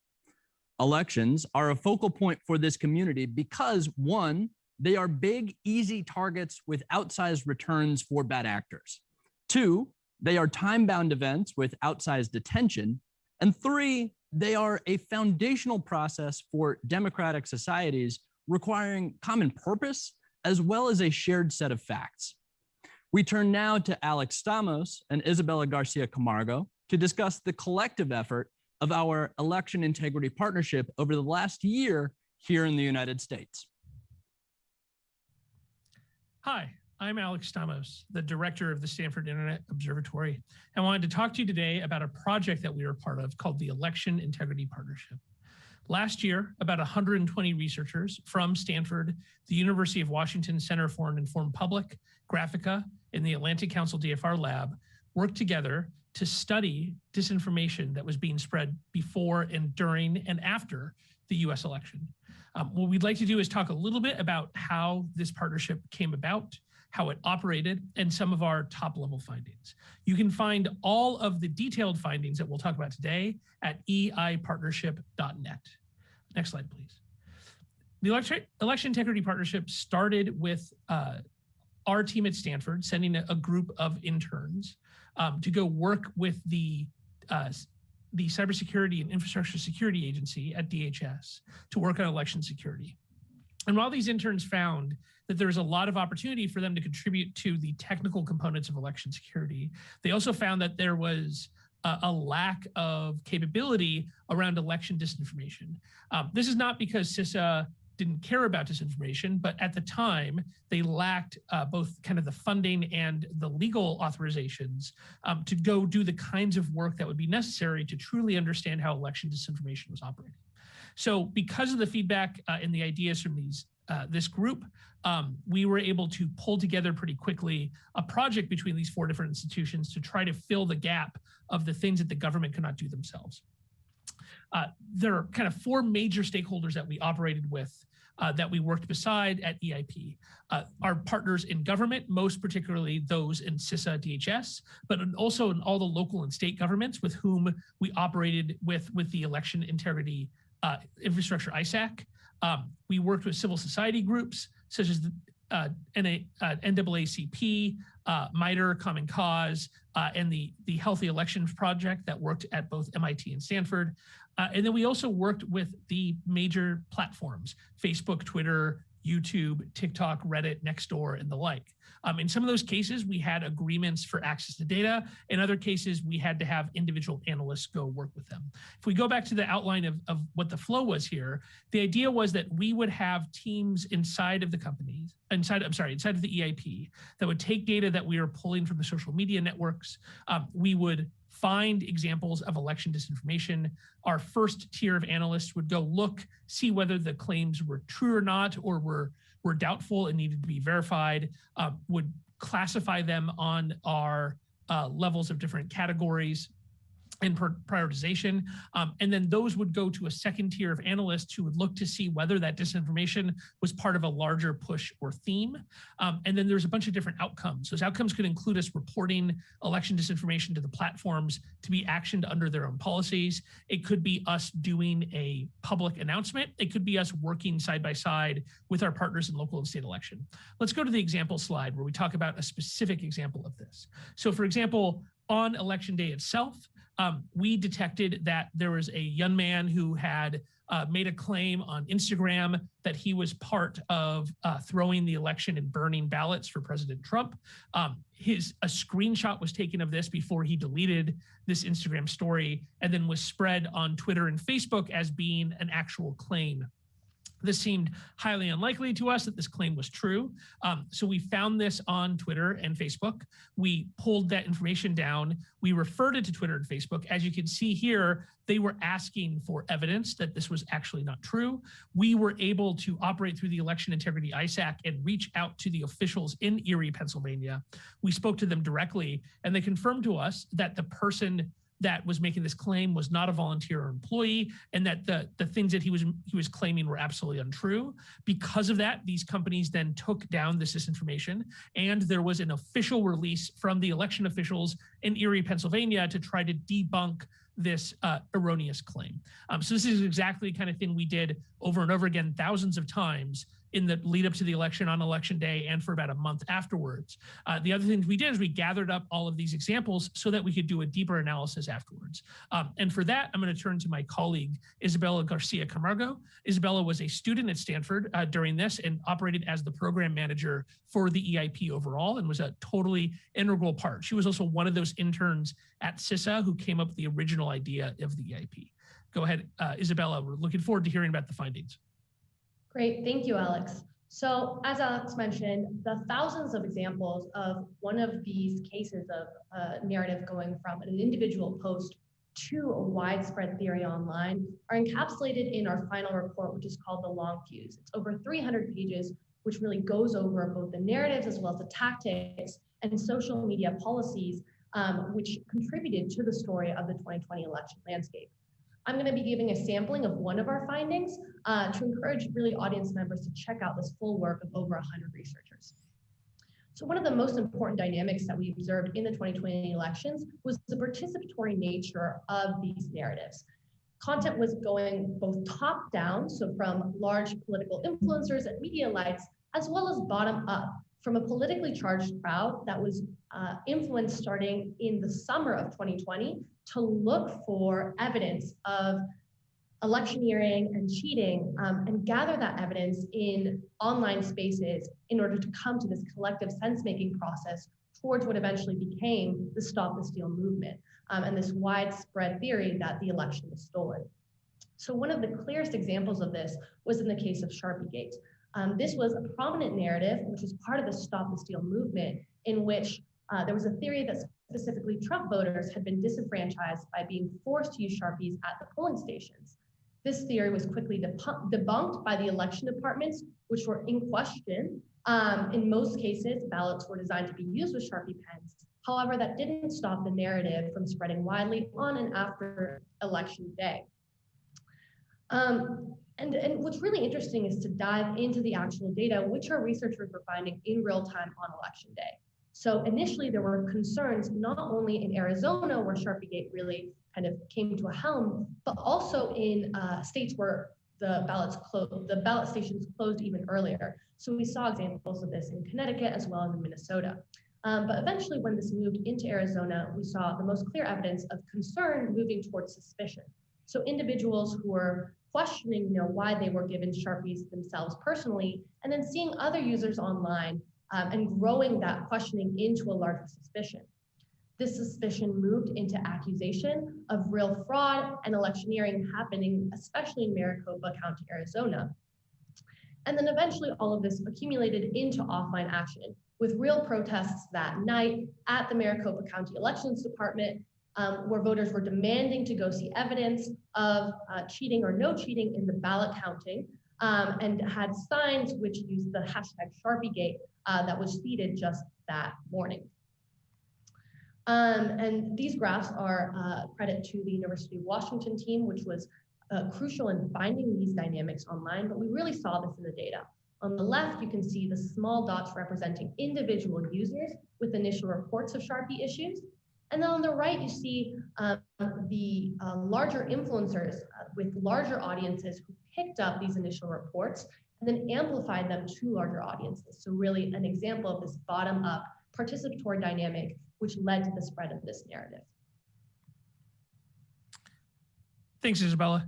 Elections are a focal point for this community because, one, they are big, easy targets with outsized returns for bad actors. Two, they are time-bound events with outsized attention. And three, they are a foundational process for democratic societies requiring common purpose as well as a shared set of facts. We turn now to Alex Stamos and Isabella Garcia Camargo to discuss the collective effort of our election integrity partnership over the last year here in the United States. Hi, I'm Alex Stamos, the director of the Stanford Internet Observatory. I wanted to talk to you today about a project that we were part of called the Election Integrity Partnership. Last year, about 120 researchers from Stanford, the University of Washington Center for an Informed Public, Graphica, and the Atlantic Council DFRLab worked together to study disinformation that was being spread before and during and after the US election. What we'd like to do is talk a little bit about how this partnership came about, how it operated, and some of our top level findings. You can find all of the detailed findings that we'll talk about today at eipartnership.net. Next slide, please. The Election Integrity Partnership started with our team at Stanford sending a group of interns to go work with the Cybersecurity and Infrastructure Security Agency at DHS to work on election security. And while these interns found that there was a lot of opportunity for them to contribute to the technical components of election security, they also found that there was a lack of capability around election disinformation. This is not because CISA didn't care about disinformation, but at the time they lacked both kind of the funding and the legal authorizations to go do the kinds of work that would be necessary to truly understand how election disinformation was operating. So because of the feedback and the ideas from this group, we were able to pull together pretty quickly a project between these 4 different institutions to try to fill the gap of the things that the government could not do themselves. There are kind of 4 major stakeholders that we operated with that we worked beside at EIP. Our partners in government, most particularly those in CISA, DHS, but also in all the local and state governments with whom we operated with the Election Integrity Infrastructure ISAC. We worked with civil society groups such as the NAACP, MITRE, Common Cause, and the Healthy Elections Project that worked at both MIT and Stanford. And then we also worked with the major platforms, Facebook, Twitter, YouTube, TikTok, Reddit, Nextdoor, and the like. In some of those cases, we had agreements for access to data. In other cases, we had to have individual analysts go work with them. If we go back to the outline of what the flow was here, the idea was that we would have teams inside of the companies, inside of the EIP, that would take data that we were pulling from the social media networks. We would find examples of election disinformation. Our first tier of analysts would go look, see whether the claims were true or not, or were doubtful and needed to be verified, would classify them on our levels of different categories and prioritization. And then those would go to a second tier of analysts who would look to see whether that disinformation was part of a larger push or theme. And then there's a bunch of different outcomes. Those outcomes could include us reporting election disinformation to the platforms to be actioned under their own policies. It could be us doing a public announcement. It could be us working side by side with our partners in local and state election. Let's go to the example slide where we talk about a specific example of this. So for example, on election day itself, we detected that there was a young man who had made a claim on Instagram that he was part of throwing the election and burning ballots for President Trump. A screenshot was taken of this before he deleted this Instagram story and then was spread on Twitter and Facebook as being an actual claim. This seemed highly unlikely to us that this claim was true. So we found this on Twitter and Facebook. We pulled that information down. We referred it to Twitter and Facebook. As you can see here, they were asking for evidence that this was actually not true. We were able to operate through the Election Integrity ISAC and reach out to the officials in Erie, Pennsylvania. We spoke to them directly, and they confirmed to us that the person that was making this claim was not a volunteer or employee, and that the things that he was claiming were absolutely untrue. Because of that, these companies then took down this disinformation, and there was an official release from the election officials in Erie, Pennsylvania to try to debunk this erroneous claim. So this is exactly the kind of thing we did over and over again, thousands of times in the lead up to the election on election day and for about a month afterwards. The other things we did is we gathered up all of these examples so that we could do a deeper analysis afterwards. And for that, I'm going to turn to my colleague, Isabella Garcia Camargo. Isabella was a student at Stanford during this and operated as the program manager for the EIP overall and was a totally integral part. She was also one of those interns at CISA who came up with the original idea of the EIP. Go ahead, Isabella. We're looking forward to hearing about the findings. Great, thank you, Alex. So as Alex mentioned, the thousands of examples of one of these cases of a narrative going from an individual post to a widespread theory online are encapsulated in our final report, which is called The Long Fuse. It's over 300 pages, which really goes over both the narratives as well as the tactics and social media policies, which contributed to the story of the 2020 election landscape. I'm going to be giving a sampling of one of our findings to encourage really audience members to check out this full work of over 100 researchers. So one of the most important dynamics that we observed in the 2020 elections was the participatory nature of these narratives. Content was going both top down, so from large political influencers and media lights, as well as bottom up, from a politically charged crowd that was influenced starting in the summer of 2020 to look for evidence of electioneering and cheating and gather that evidence in online spaces in order to come to this collective sense-making process towards what eventually became the Stop the Steal movement and this widespread theory that the election was stolen. So one of the clearest examples of this was in the case of Sharpiegate. This was a prominent narrative, which was part of the Stop the Steal movement, in which there was a theory that specifically Trump voters had been disenfranchised by being forced to use Sharpies at the polling stations. This theory was quickly debunked by the election departments, which were in question. In most cases, ballots were designed to be used with Sharpie pens. However, that didn't stop the narrative from spreading widely on and after election day. And what's really interesting is to dive into the actual data, which our researchers were finding in real time on election day. So initially there were concerns not only in Arizona where Sharpiegate really kind of came to a helm, but also in states where the ballot stations closed even earlier. So we saw examples of this in Connecticut as well as in Minnesota. But eventually when this moved into Arizona, we saw the most clear evidence of concern moving towards suspicion. So individuals who were questioning why they were given Sharpies themselves personally, and then seeing other users online and growing that questioning into a larger suspicion. This suspicion moved into accusation of real fraud and electioneering happening, especially in Maricopa County, Arizona. And then eventually all of this accumulated into offline action with real protests that night at the Maricopa County Elections Department where voters were demanding to go see evidence of cheating or no cheating in the ballot counting, and had signs which used the hashtag Sharpiegate that was seeded just that morning. And these graphs are credit to the University of Washington team, which was crucial in finding these dynamics online, but we really saw this in the data. On the left, you can see the small dots representing individual users with initial reports of Sharpie issues. And then on the right, you see the larger influencers with larger audiences who picked up these initial reports and then amplified them to larger audiences. So really an example of this bottom-up participatory dynamic which led to the spread of this narrative. Thanks, Isabella.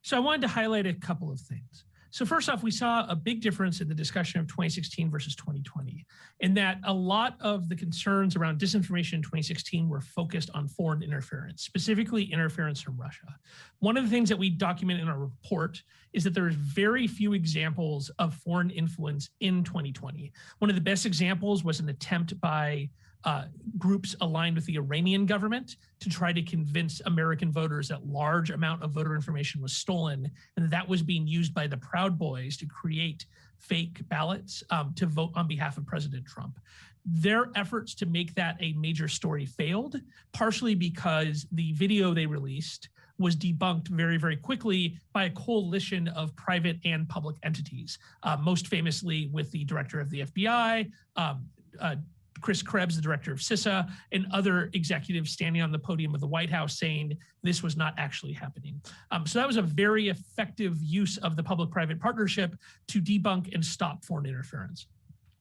So I wanted to highlight a couple of things. So first off, we saw a big difference in the discussion of 2016 versus 2020, in that a lot of the concerns around disinformation in 2016 were focused on foreign interference, specifically interference from Russia. One of the things that we document in our report is that there's very few examples of foreign influence in 2020. One of the best examples was an attempt by groups aligned with the Iranian government to try to convince American voters that large amount of voter information was stolen and that was being used by the Proud Boys to create fake ballots to vote on behalf of President Trump. Their efforts to make that a major story failed, partially because the video they released was debunked very, very quickly by a coalition of private and public entities, most famously with the director of the FBI, Chris Krebs, the director of CISA, and other executives standing on the podium of the White House saying this was not actually happening. So that was a very effective use of the public-private partnership to debunk and stop foreign interference.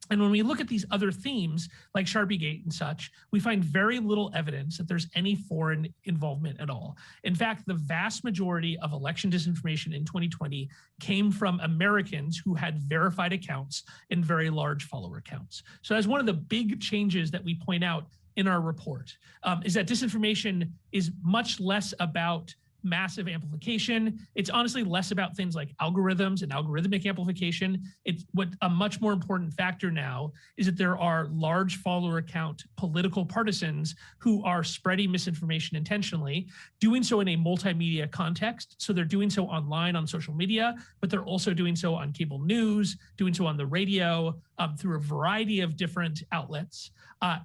And when we look at these other themes, like Sharpiegate and such, we find very little evidence that there's any foreign involvement at all. In fact, the vast majority of election disinformation in 2020 came from Americans who had verified accounts and very large follower counts. So that's one of the big changes that we point out in our report, is that disinformation is much less about massive amplification. It's honestly less about things like algorithms and algorithmic amplification. It's what a much more important factor now is that there are large follower count political partisans who are spreading misinformation intentionally, doing so in a multimedia context. So they're doing so online on social media, but they're also doing so on cable news, doing so on the radio, through a variety of different outlets,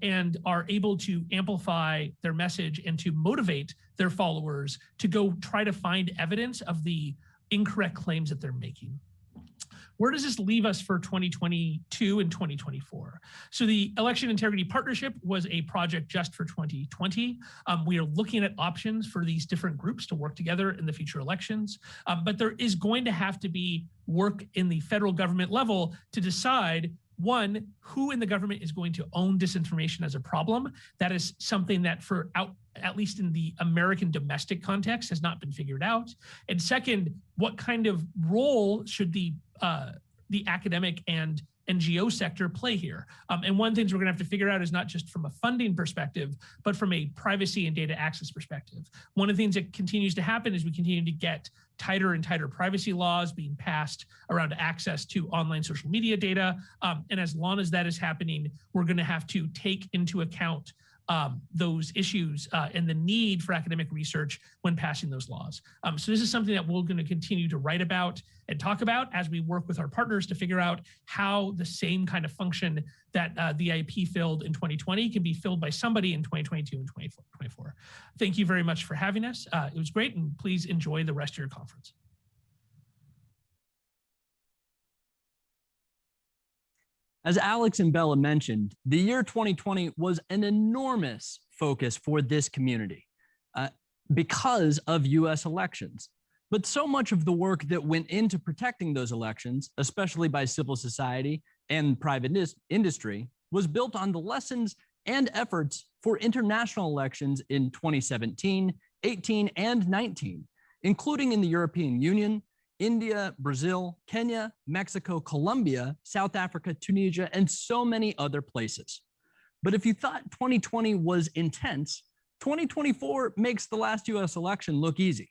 and are able to amplify their message and to motivate their followers to go try to find evidence of the incorrect claims that they're making. Where does this leave us for 2022 and 2024? So the Election Integrity Partnership was a project just for 2020. We are looking at options for these different groups to work together in the future elections, but there is going to have to be work in the federal government level to decide, one, who in the government is going to own disinformation as a problem. That is something that at least in the American domestic context has not been figured out. And second, what kind of role should the academic and NGO sector play here? And one of the things we're gonna have to figure out is not just from a funding perspective, but from a privacy and data access perspective. One of the things that continues to happen is we continue to get tighter and tighter privacy laws being passed around access to online social media data. And as long as that is happening, we're gonna have to take into account those issues and the need for academic research when passing those laws. So this is something that we're going to continue to write about and talk about as we work with our partners to figure out how the same kind of function that the IP filled in 2020 can be filled by somebody in 2022 and 2024. Thank you very much for having us. It was great, and please enjoy the rest of your conference. As Alex and Bella mentioned, the year 2020 was an enormous focus for this community because of US elections. But so much of the work that went into protecting those elections, especially by civil society and private industry, was built on the lessons and efforts for international elections in 2017, 18, and 19, including in the European Union, India, Brazil, Kenya, Mexico, Colombia, South Africa, Tunisia, and so many other places. But if you thought 2020 was intense, 2024 makes the last US election look easy.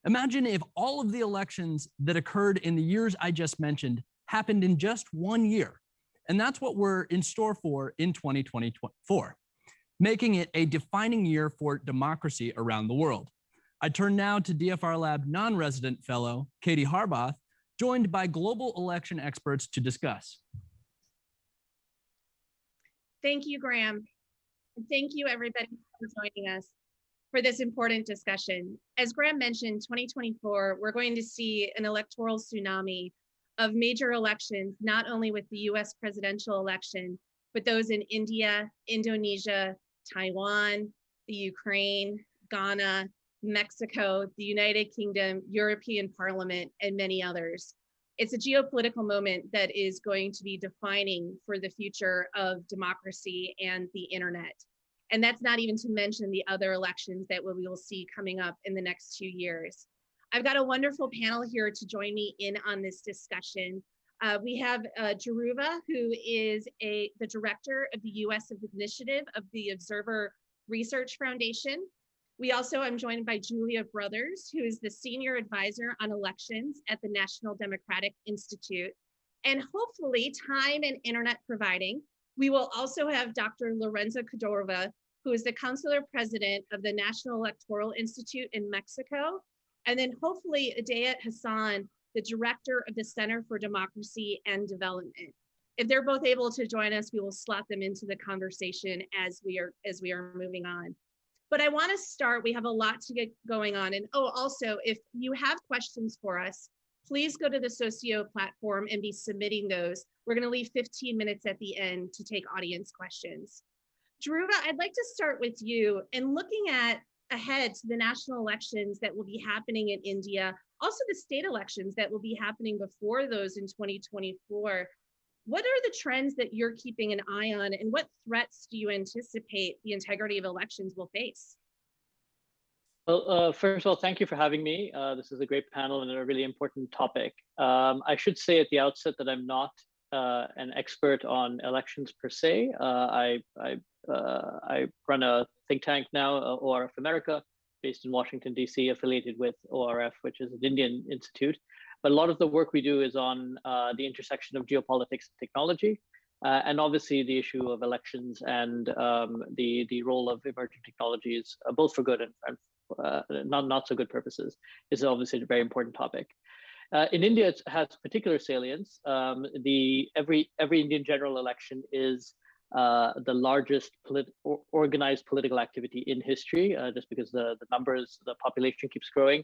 Imagine if all of the elections that occurred in the years I just mentioned happened in just 1 year. And that's what we're in store for in 2024. making it a defining year for democracy around the world. I turn now to DFRLab non-resident fellow, Katie Harbath, joined by global election experts to discuss. Thank you, Graham. And thank you, everybody, for joining us for this important discussion. As Graham mentioned, 2024, we're going to see an electoral tsunami of major elections, not only with the US presidential election, but those in India, Indonesia, Taiwan, the Ukraine, Ghana, Mexico, the United Kingdom, European Parliament, and many others. It's a geopolitical moment that is going to be defining for the future of democracy and the internet. And that's not even to mention the other elections that we will see coming up in the next 2 years. I've got a wonderful panel here to join me in on this discussion. We have Dhruva, who is the director of the US Initiative of the Observer Research Foundation. We also am joined by Julia Brothers, who is the senior advisor on elections at the National Democratic Institute. And hopefully, time and internet providing, we will also have Dr. Lorenza Cordova, who is the counselor president of the National Electoral Institute in Mexico. And then hopefully Adayat Hassan, the director of the Center for Democracy and Development. If they're both able to join us, we will slot them into the conversation as we are moving on. But I want to start, we have a lot to get going on. And also, if you have questions for us, please go to the Socio platform and be submitting those. We're going to leave 15 minutes at the end to take audience questions. Dhruva, I'd like to start with you and looking ahead to the national elections that will be happening in India, also the state elections that will be happening before those in 2024. What are the trends that you're keeping an eye on, and what threats do you anticipate the integrity of elections will face? Well, first of all, thank you for having me. This is a great panel and a really important topic. I should say at the outset that I'm not an expert on elections per se. I run a think tank now, ORF America, based in Washington, DC, affiliated with ORF, which is an Indian institute. But a lot of the work we do is on the intersection of geopolitics and technology, and obviously the issue of elections and the role of emerging technologies, both for good and not so good purposes, is obviously a very important topic. In India, it has particular salience. Every Indian general election is the largest organized political activity in history, just because the population keeps growing.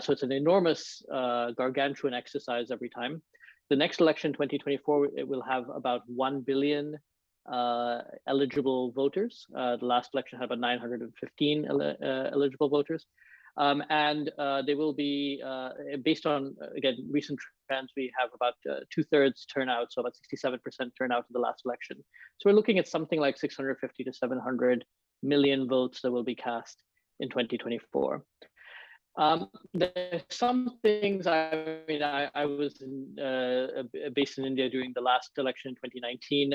So it's an enormous, gargantuan exercise every time. The next election, 2024, it will have about 1 billion eligible voters. The last election had about 915 eligible voters. And they will be, based on, again, recent trends, we have about 2/3 turnout, so about 67% turnout in the last election. So we're looking at something like 650 to 700 million votes that will be cast in 2024. There's some things, I was based in India during the last election in 2019,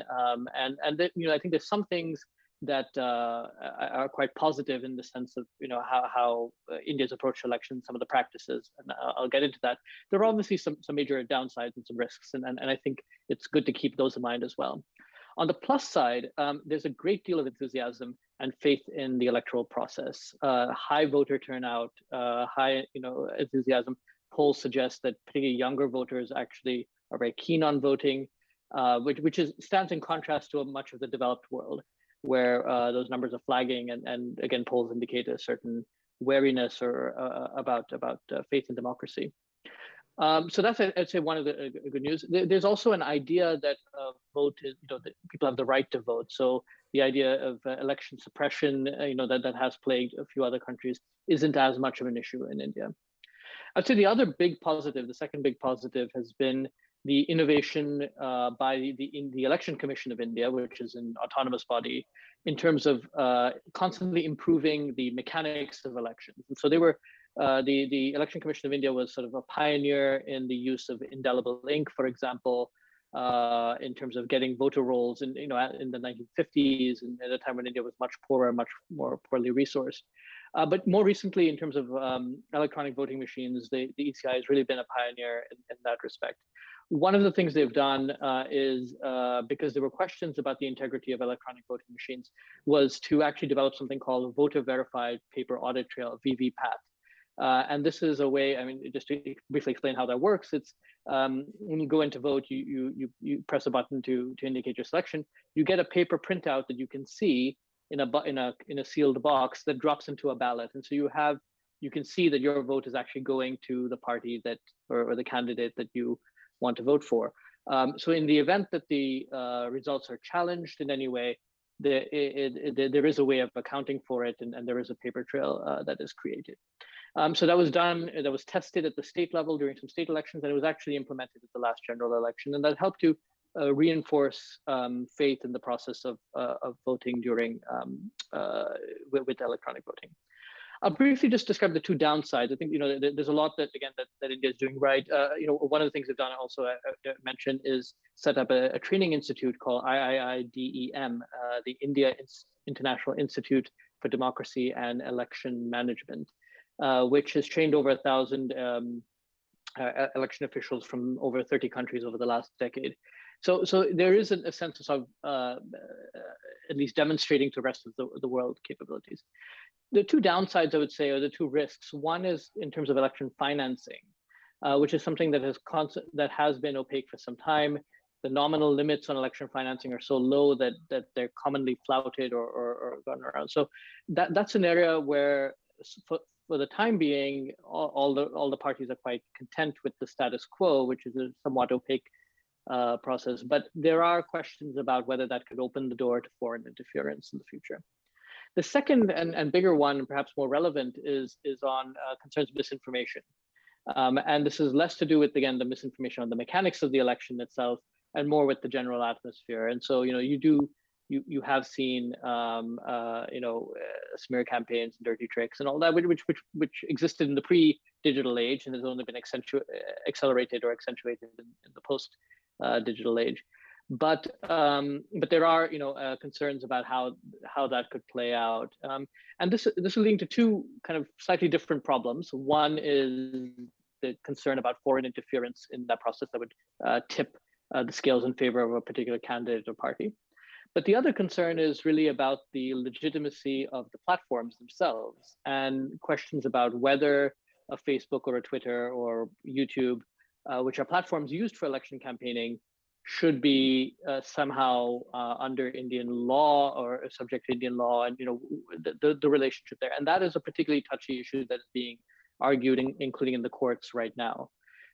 and I think there's some things that are quite positive in the sense of how India's approach to elections, some of the practices, and I'll get into that. There are obviously some major downsides and some risks, and I think it's good to keep those in mind as well. On the plus side, there's a great deal of enthusiasm and faith in the electoral process. High voter turnout, high enthusiasm. Polls suggest that particularly younger voters actually are very keen on voting, which stands in contrast to much of the developed world, where those numbers are flagging, and again, polls indicate a certain wariness or about faith in democracy. So that's, I'd say, one of the good news. There's also an idea that vote is, that people have the right to vote. So the idea of election suppression, that has plagued a few other countries, isn't as much of an issue in India. I'd say the other big positive, the second big positive, has been the innovation by the Election Commission of India, which is an autonomous body, in terms of constantly improving the mechanics of elections. And so they were, the Election Commission of India was sort of a pioneer in the use of indelible ink, for example, in terms of getting voter rolls in the 1950s, and at a time when India was much poorer, much more poorly resourced. But more recently, in terms of electronic voting machines, the ECI has really been a pioneer in that respect. One of the things they've done is, because there were questions about the integrity of electronic voting machines, was to actually develop something called a voter verified paper audit trail, VVPAT. And this is a way, I mean, just to briefly explain how that works, it's when you go in to vote, you press a button to indicate your selection. You get a paper printout that you can see in a sealed box that drops into a ballot. And so you can see that your vote is actually going to the party that, or the candidate that you want to vote for. So in the event that the results are challenged in any way, there is a way of accounting for it, and there is a paper trail that is created. So that was done, that was tested at the state level during some state elections, and it was actually implemented at the last general election, and that helped to reinforce faith in the process of voting during with electronic voting. I'll briefly just describe the two downsides. I think, you know, there's a lot that, again, that India is doing right. You know, one of the things they've done also mentioned is set up a training institute called IIIDEM, the India International Institute for Democracy and Election Management, which has trained over 1,000 election officials from over 30 countries over the last decade. So there is a sense of at least demonstrating to the rest of the world capabilities. The two downsides, I would say, are the two risks. One is in terms of election financing, which is something that has been opaque for some time. The nominal limits on election financing are so low that they're commonly flouted or gone around. So that's an area where, for the time being, all the parties are quite content with the status quo, which is a somewhat opaque process. But there are questions about whether that could open the door to foreign interference in the future. The second and bigger one, perhaps more relevant, is on concerns of misinformation. And this is less to do with, again, the misinformation on the mechanics of the election itself, and more with the general atmosphere. And so, you know, you have seen, you know, smear campaigns and dirty tricks and all that, which existed in the pre-digital age and has only been accelerated or accentuated in the post-digital age. But there are, you know, concerns about how that could play out, and this is leading to two kind of slightly different problems. One is the concern about foreign interference in that process that would tip the scales in favor of a particular candidate or party. But the other concern is really about the legitimacy of the platforms themselves, and questions about whether a Facebook or a Twitter or YouTube, which are platforms used for election campaigning, should be somehow under Indian law or subject to Indian law, and, you know, the relationship there. And that is a particularly touchy issue that is being argued, including in the courts right now.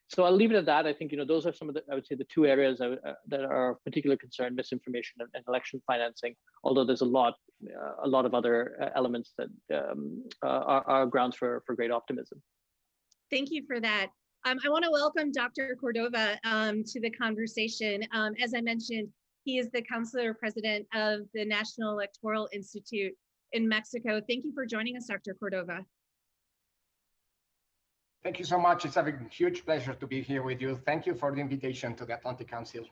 So I'll leave it at that. I think, you know, those are some of the, I would say, the two areas that are of particular concern: misinformation and election financing. Although there's a lot of other elements that are grounds for great optimism. Thank you for that. I want to welcome Dr. Cordova to the conversation. As I mentioned, he is the counselor president of the National Electoral Institute in Mexico. Thank you for joining us, Dr. Cordova. Thank you so much. It's a huge pleasure to be here with you. Thank you for the invitation to the Atlantic Council.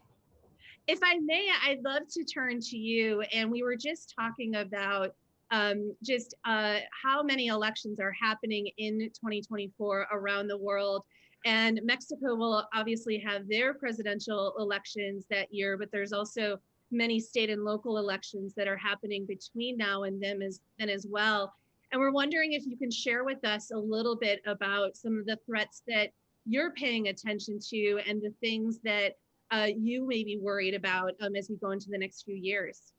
If I may, I'd love to turn to you. And we were just talking about how many elections are happening in 2024 around the world. And Mexico will obviously have their presidential elections that year, but there's also many state and local elections that are happening between now and then as well. And we're wondering if you can share with us a little bit about some of the threats that you're paying attention to and the things that you may be worried about as we go into the next few years.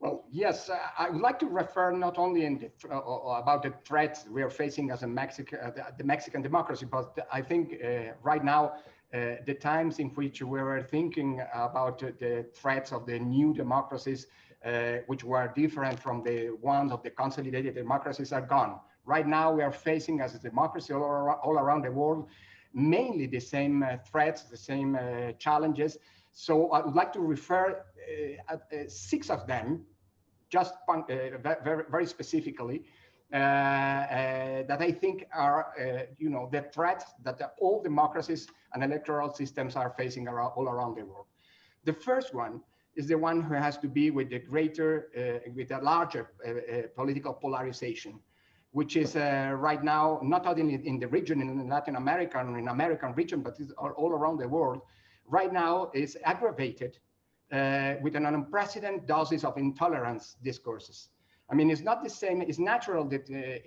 Well, yes, I would like to refer not only about the threats we are facing as the Mexican democracy, but I think right now, the times in which we were thinking about the threats of the new democracies, which were different from the ones of the consolidated democracies, are gone. Right now, we are facing as a democracy all around the world, mainly the same threats, the same challenges. So I would like to refer 6 of them, just very specifically, that I think are, you know, the threats that all democracies and electoral systems are facing all around the world. The first one is the one who has to be with the larger political polarization. which is right now, not only in the region, in Latin America and in American region, but it's all around the world, right now is aggravated with an unprecedented doses of intolerance discourses. I mean, it's not the same. It's natural that the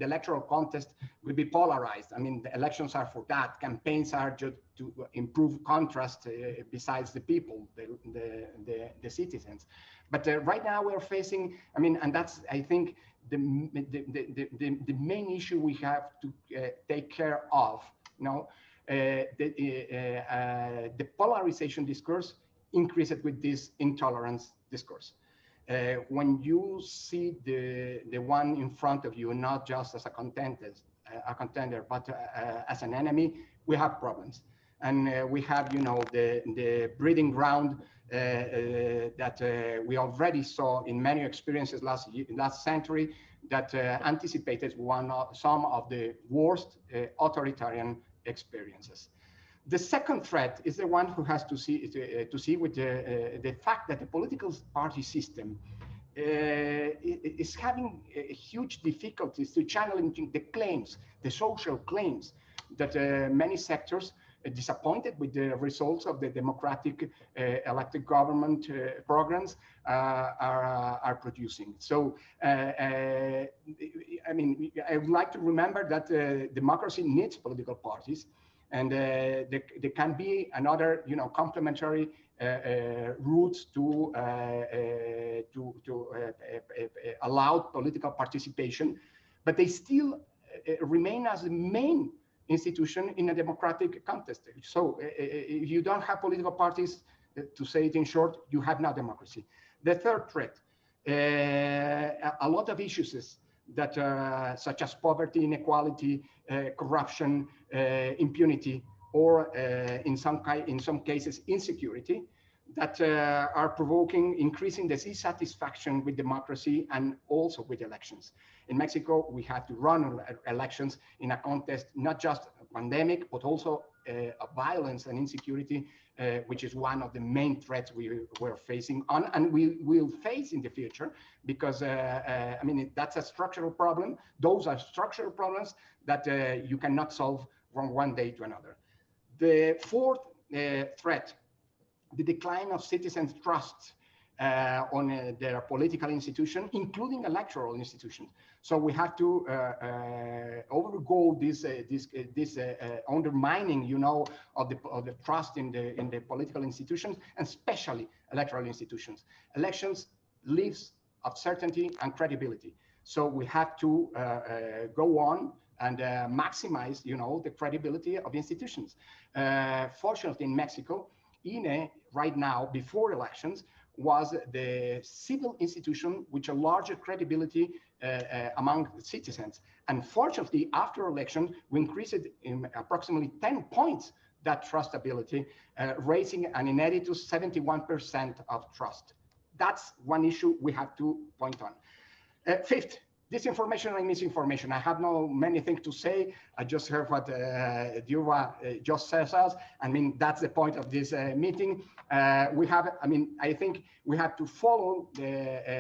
electoral contest will be polarized. I mean, the elections are for that. Campaigns are just to improve contrast besides the people, the citizens. But right now we're facing. I mean, and that's I think the main issue we have to take care of. You know, the polarization discourse increased with this intolerance discourse. When you see the one in front of you, not just as a contender, but as an enemy, we have problems. And we have, you know, the breeding ground that we already saw in many experiences last century that anticipated some of the worst authoritarian experiences. The second threat is the one who has to see with the fact that the political party system is having huge difficulties to challenging the claims, the social claims that many sectors disappointed with the results of the democratic elected government programs are producing. So, I mean, I would like to remember that democracy needs political parties. And there can be another, you know, complementary routes to allow political participation, but they still remain as the main institution in a democratic contest. So if you don't have political parties, to say it in short, you have no democracy. The third threat, a lot of issues that such as poverty, inequality, corruption, impunity, or in some cases insecurity, that are provoking increasing the dissatisfaction with democracy and also with elections. In Mexico, we have to run elections in a context not just a pandemic, but also a violence and insecurity, which is one of the main threats we're facing on, and we will face in the future, because I mean, that's a structural problem. Those are structural problems that you cannot solve from one day to another. The fourth threat, the decline of citizens' trust on their political institution, including electoral institutions. So we have to overgo this undermining, you know, of the trust in the political institutions, and especially electoral institutions. Elections lives of certainty and credibility. So we have to go on and maximize, you know, the credibility of institutions. Fortunately, in Mexico, INE right now, before elections, was the civil institution with a larger credibility among citizens. Unfortunately, after election, we increased it in approximately 10 points that trustability, raising an inedited 71% of trust. That's one issue we have to point on. Fifth, disinformation and misinformation. I have no many things to say. I just heard what Dura just says us. I mean, that's the point of this meeting. We have, I mean, I think we have to follow there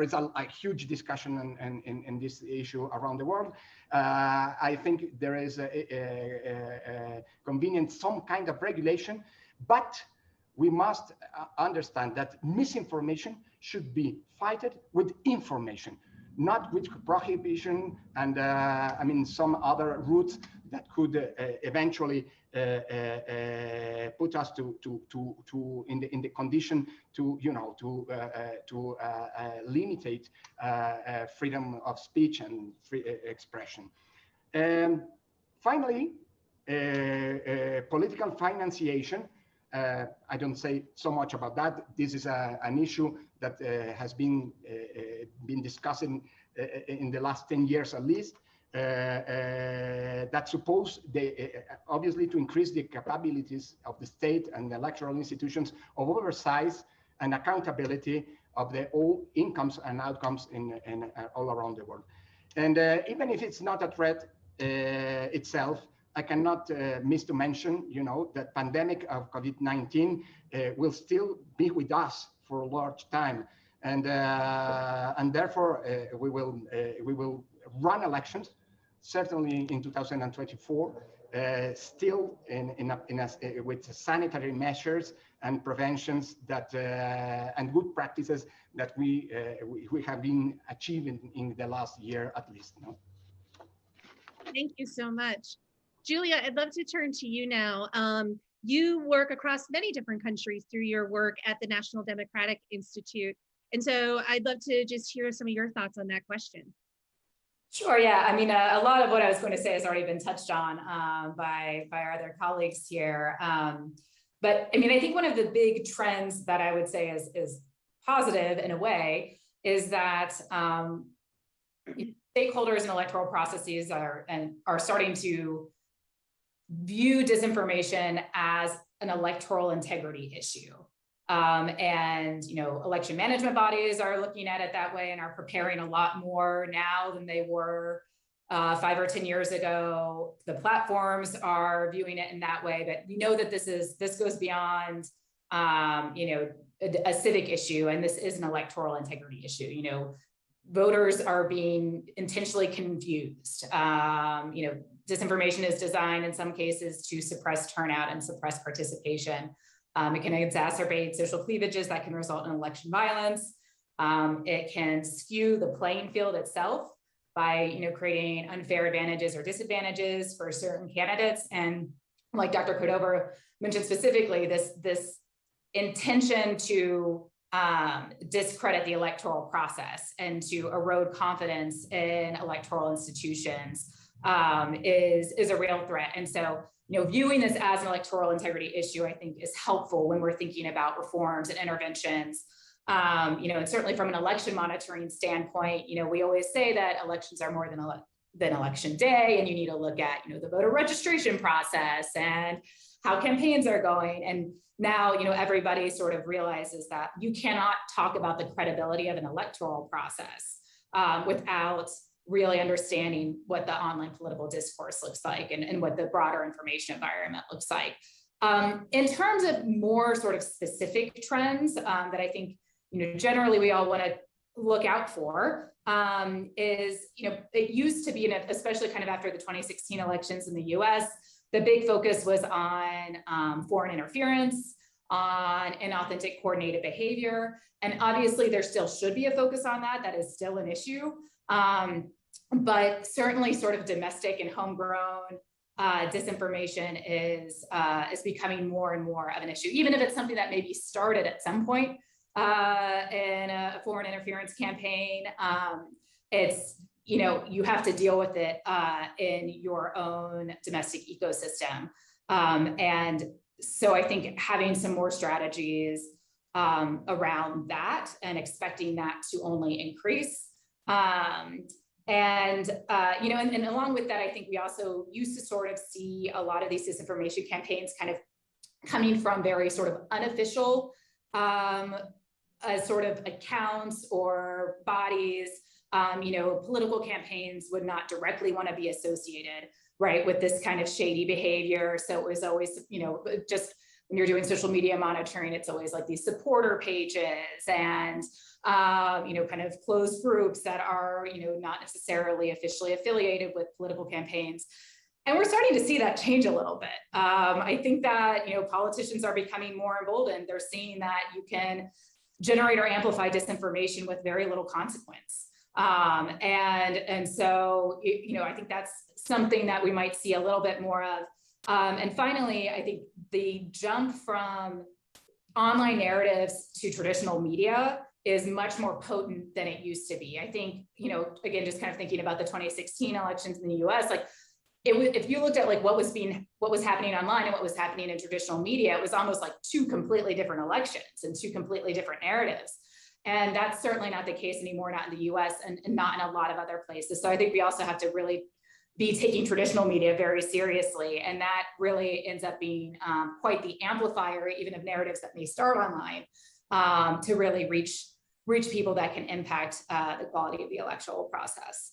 is a huge discussion in this issue around the world. I think there is a convenient, some kind of regulation, but we must understand that misinformation should be fighted with information, not with prohibition and I mean some other routes that could eventually put us in the condition to, you know, to limit freedom of speech and free expression. Finally, political financiation. I don't say so much about that. This is an issue that has been discussing in the last 10 years at least. That suppose obviously to increase the capabilities of the state and the electoral institutions of oversight and accountability of all incomes and outcomes in all around the world. And even if it's not a threat itself, I cannot miss to mention, you know, that pandemic of COVID-19 will still be with us for a large time. and therefore we will run elections certainly in 2024, still with sanitary measures and preventions that and good practices that we have been achieving in the last year at least. No? Thank you so much. Julia, I'd love to turn to you now. You work across many different countries through your work at the National Democratic Institute. And so I'd love to just hear some of your thoughts on that question. Sure, yeah. I mean, a lot of what I was going to say has already been touched on by our other colleagues here. But I mean, I think one of the big trends that I would say is positive in a way is that stakeholders in electoral processes are starting to view disinformation as an electoral integrity issue. And, you know, election management bodies are looking at it that way and are preparing a lot more now than they were 5 or 10 years ago. The platforms are viewing it in that way, but we know that this goes beyond, you know, a civic issue, and this is an electoral integrity issue. You know, voters are being intentionally confused. You know, disinformation is designed in some cases to suppress turnout and suppress participation. It can exacerbate social cleavages that can result in election violence. It can skew the playing field itself by, you know, creating unfair advantages or disadvantages for certain candidates. And like Dr. Cordova mentioned specifically, this intention to discredit the electoral process and to erode confidence in electoral institutions is a real threat. And so, you know, viewing this as an electoral integrity issue, I think, is helpful when we're thinking about reforms and interventions. You know, and certainly from an election monitoring standpoint, you know, we always say that elections are more than election day, and you need to look at, you know, the voter registration process and how campaigns are going. And now, you know, everybody sort of realizes that you cannot talk about the credibility of an electoral process without really understanding what the online political discourse looks like and what the broader information environment looks like. In terms of more sort of specific trends that I think, you know, generally we all want to look out for is, you know, it used to be, especially kind of after the 2016 elections in the US, the big focus was on foreign interference, on inauthentic coordinated behavior. And obviously there still should be a focus on that. That is still an issue. But certainly sort of domestic and homegrown disinformation is becoming more and more of an issue, even if it's something that maybe started at some point in a foreign interference campaign. It's, you know, you have to deal with it in your own domestic ecosystem. And so I think having some more strategies around that and expecting that to only increase. You know, and along with that, I think we also used to sort of see a lot of these disinformation campaigns kind of coming from very sort of unofficial sort of accounts or bodies. You know, political campaigns would not directly want to be associated, right, with this kind of shady behavior. So it was always, you know, just when you're doing social media monitoring, it's always like these supporter pages and you know, kind of closed groups that are, you know, not necessarily officially affiliated with political campaigns. And we're starting to see that change a little bit. I think that, you know, politicians are becoming more emboldened. They're seeing that you can generate or amplify disinformation with very little consequence. And so, you know, I think that's something that we might see a little bit more of. And finally, I think the jump from online narratives to traditional media is much more potent than it used to be. I think, you know, again, just kind of thinking about the 2016 elections in the US, like if you looked at like what was happening online and what was happening in traditional media, it was almost like two completely different elections and two completely different narratives. And that's certainly not the case anymore, not in the US and not in a lot of other places. So I think we also have to really be taking traditional media very seriously. And that really ends up being quite the amplifier, even of narratives that may start online, to really reach people that can impact the quality of the electoral process.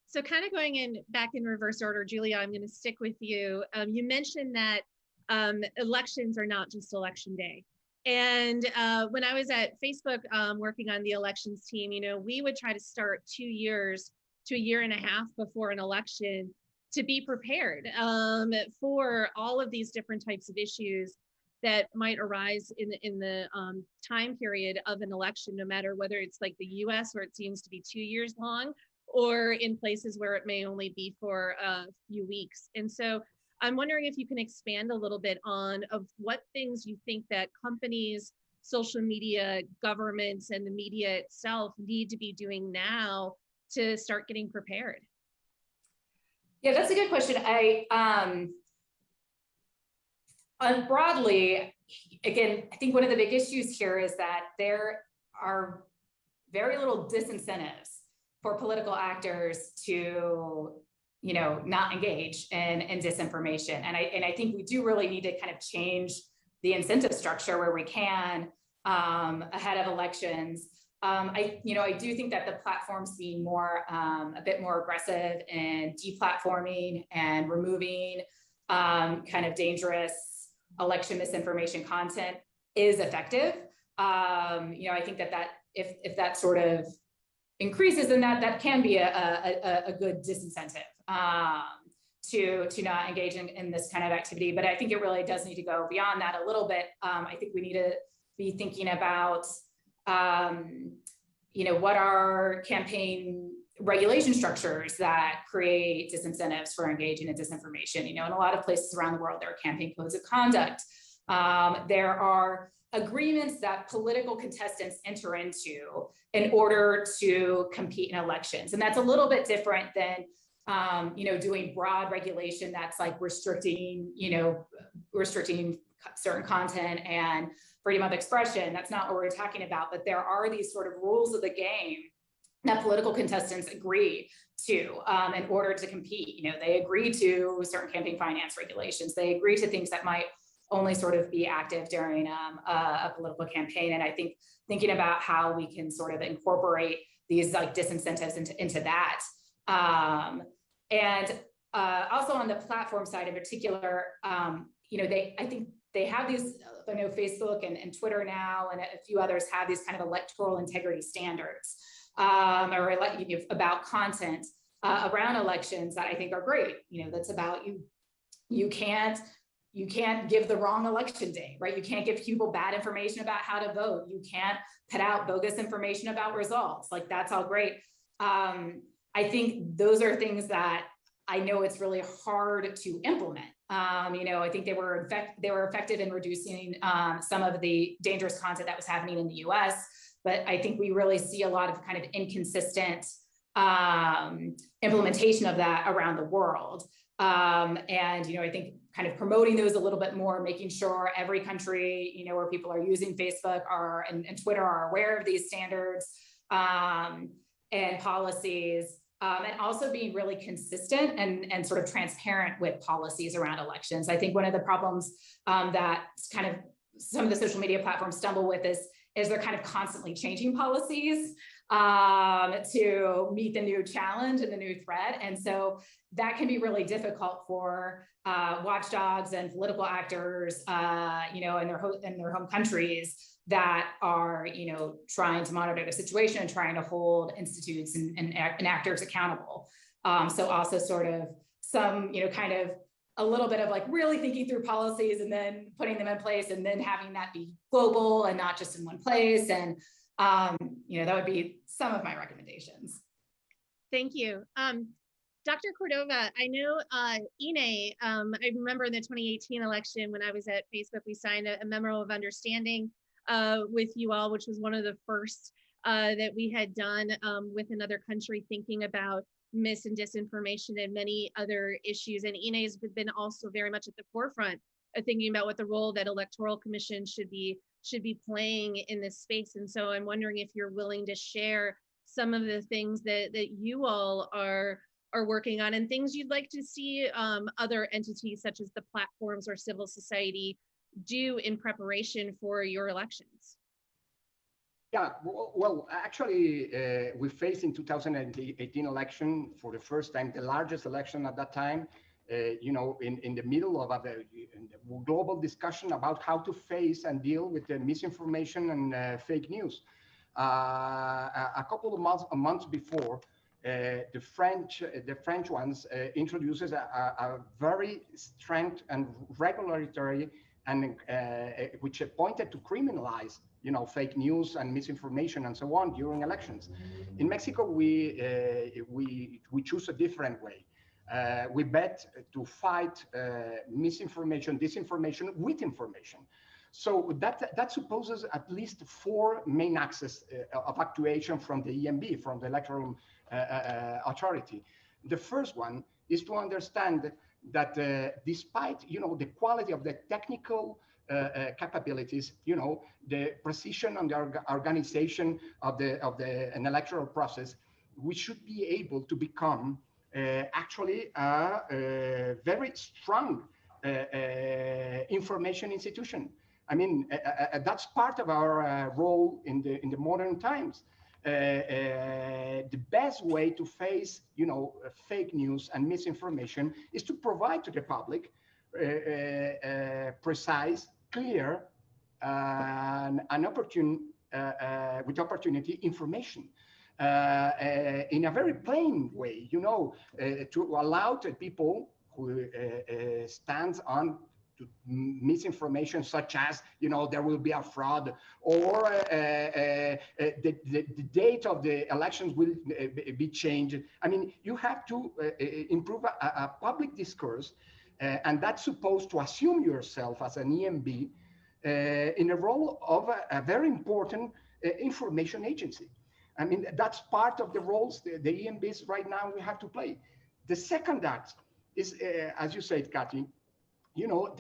So kind of going back in reverse order, Julia, I'm going to stick with you. You mentioned that elections are not just election day. And when I was at Facebook working on the elections team, we would try to start 2 years to a year and a half before an election to be prepared for all of these different types of issues that might arise in the time period of an election, no matter whether it's like the US where it seems to be 2 years long, or in places where it may only be for a few weeks. And so I'm wondering if you can expand a little bit on of what things you think that companies, social media, governments, and the media itself need to be doing now to start getting prepared. Yeah, that's a good question. Broadly, again, I think one of the big issues here is that there are very little disincentives for political actors to, not engage in disinformation. And I think we do really need to kind of change the incentive structure where we can ahead of elections. I do think that the platforms being a bit more aggressive in deplatforming and removing kind of dangerous election misinformation content is effective. I think that if that sort of increases, then that can be a good disincentive to not engage in this kind of activity. But I think it really does need to go beyond that a little bit. I think we need to be thinking about what are campaign regulation structures that create disincentives for engaging in disinformation. In a lot of places around the world, there are campaign codes of conduct. There are agreements that political contestants enter into in order to compete in elections. And that's a little bit different than doing broad regulation that's like restricting certain content and freedom of expression. That's not what we're talking about. But there are these sort of rules of the game that political contestants agree to in order to compete. They agree to certain campaign finance regulations. They agree to things that might only sort of be active during a political campaign. And I think thinking about how we can sort of incorporate these like disincentives into that. And also on the platform side in particular, I think they have these, I know Facebook and Twitter now and a few others have these kind of electoral integrity standards about content around elections that I think are great. That's about you can't give the wrong election day, right? You can't give people bad information about how to vote. You can't put out bogus information about results. Like that's all great. I think those are things that I know it's really hard to implement. I think they were effective in reducing some of the dangerous content that was happening in the US, but I think we really see a lot of kind of inconsistent implementation of that around the world. I think kind of promoting those a little bit more, making sure every country, where people are using Facebook and Twitter are aware of these standards and policies. And also being really consistent and sort of transparent with policies around elections. I think one of the problems that kind of some of the social media platforms stumble with is they're kind of constantly changing policies to meet the new challenge and the new threat. And so that can be really difficult for watchdogs and political actors, in their home countries that are, trying to monitor the situation and trying to hold institutes and actors accountable. So also sort of some, kind of a little bit of like really thinking through policies and then putting them in place and then having that be global and not just in one place. And, that would be some of my recommendations. Thank you. Dr. Cordova, I know Ine, I remember in the 2018 election when I was at Facebook, we signed a memo of understanding with you all, which was one of the first that we had done with another country thinking about mis and disinformation and many other issues. And Ine has been also very much at the forefront of thinking about what the role that Electoral Commission should be playing in this space. And so I'm wondering if you're willing to share some of the things that you all are working on and things you'd like to see other entities such as the platforms or civil society do in preparation for your elections? Yeah, well, actually, we faced in 2018 election for the first time, the largest election at that time in the middle of a global discussion about how to face and deal with the misinformation and fake news. A couple of months before, the French ones introduces a very strict and regulatory and which pointed to criminalize fake news and misinformation and so on during elections. In Mexico, we choose a different way. We bet to fight misinformation, disinformation with information. So that supposes at least 4 main axes of actuation from the EMB, from the Electoral Authority. The first one is to understand that despite the quality of the technical capabilities, the precision and the organization of an electoral process, we should be able to become actually a very strong information institution. I mean, that's part of our role in the modern times. The best way to face, fake news and misinformation is to provide to the public precise, clear, and with opportunity information in a very plain way, to allow the people who stands on to misinformation, such as there will be a fraud, or the date of the elections will be changed. I mean, you have to improve a public discourse, and that's supposed to assume yourself as an EMB in a role of a very important information agency. I mean, that's part of the roles the EMBs right now we have to play. The second act is, as you said, Kathy, to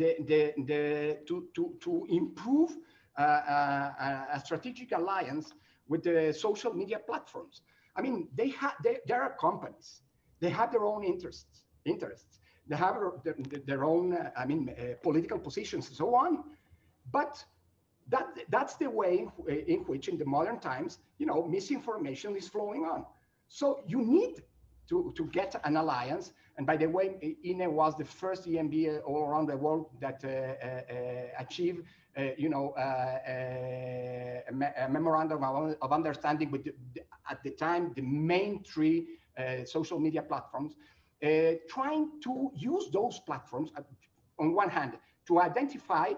improve a strategic alliance with the social media platforms. I mean, there are companies. They have their own interests. They have their own, political positions and so on. But that's the way in which, in the modern times, misinformation is flowing on. So you need to get an alliance. And by the way, INE was the first EMB all around the world that achieved, a memorandum of understanding with, at the time, the main 3 social media platforms, trying to use those platforms, on one hand, to identify,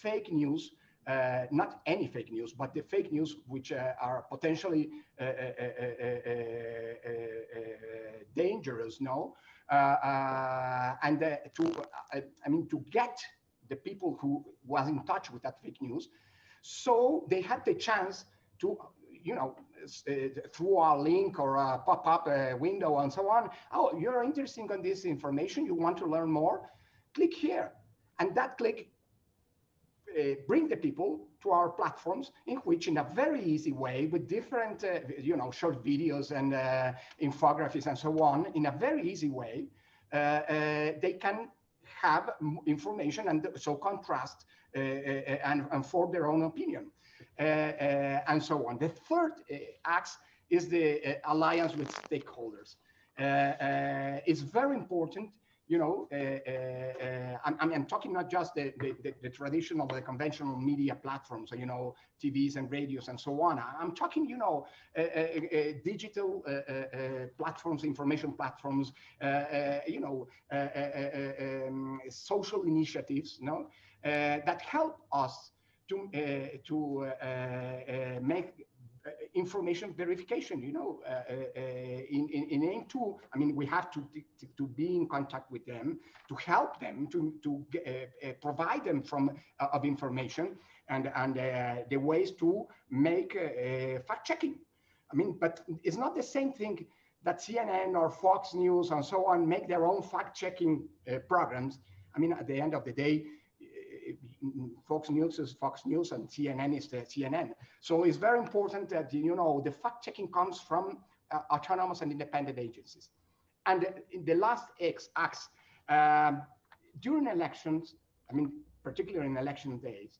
fake news, not any fake news, but the fake news which are potentially dangerous, and to get the people who was in touch with that fake news, so they had the chance to, through a link or a pop-up window and so on. Oh, you're interested in this information, you want to learn more? Click here, and that click bring the people to our platforms, in which, in a very easy way, with different, short videos and infographics and so on, in a very easy way, they can have information and so contrast and form their own opinion, and so on. The third axe is the alliance with stakeholders. It's very important. I'm talking not just the traditional, the conventional media platforms, TVs and radios and so on. I'm talking, digital platforms, information platforms, social initiatives, that help us to make information verification, in aim to, we have to be in contact with them, to help them, to provide them of information and the ways to make fact-checking. But it's not the same thing that CNN or Fox News and so on make their own fact-checking programs. At the end of the day, Fox News is Fox News and CNN is the CNN. So it's very important that, the fact-checking comes from autonomous and independent agencies. And in the last axe, during elections, particularly in election days,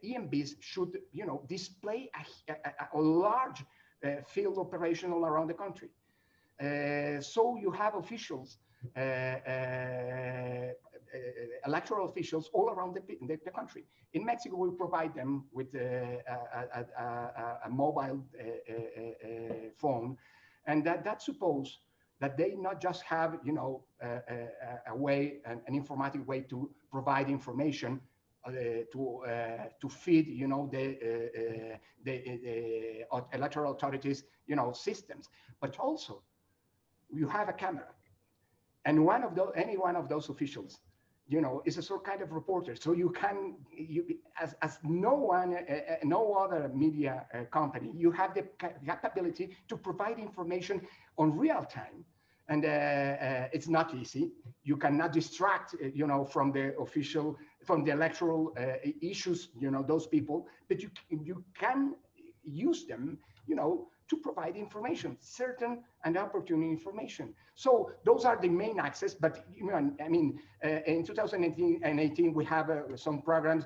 EMBs should, display a large field operational around the country. So you have officials, electoral officials all around the country. In Mexico, we provide them with a mobile phone, and that suppose that they not just have, you know, a way, an informatic way to provide information to feed, you know, the electoral authorities, you know, systems, but also you have a camera, and any one of those officials, you know, is a sort kind of reporter. So you can, as no one, no other media company, you have the capability to provide information on real time. And it's not easy. You cannot distract, you know, from the official, from the electoral issues, you know, those people, but you can use them, you know, to provide information, certain and opportune information. So those are the main access, but you know, I mean, in 2018, we have some programs.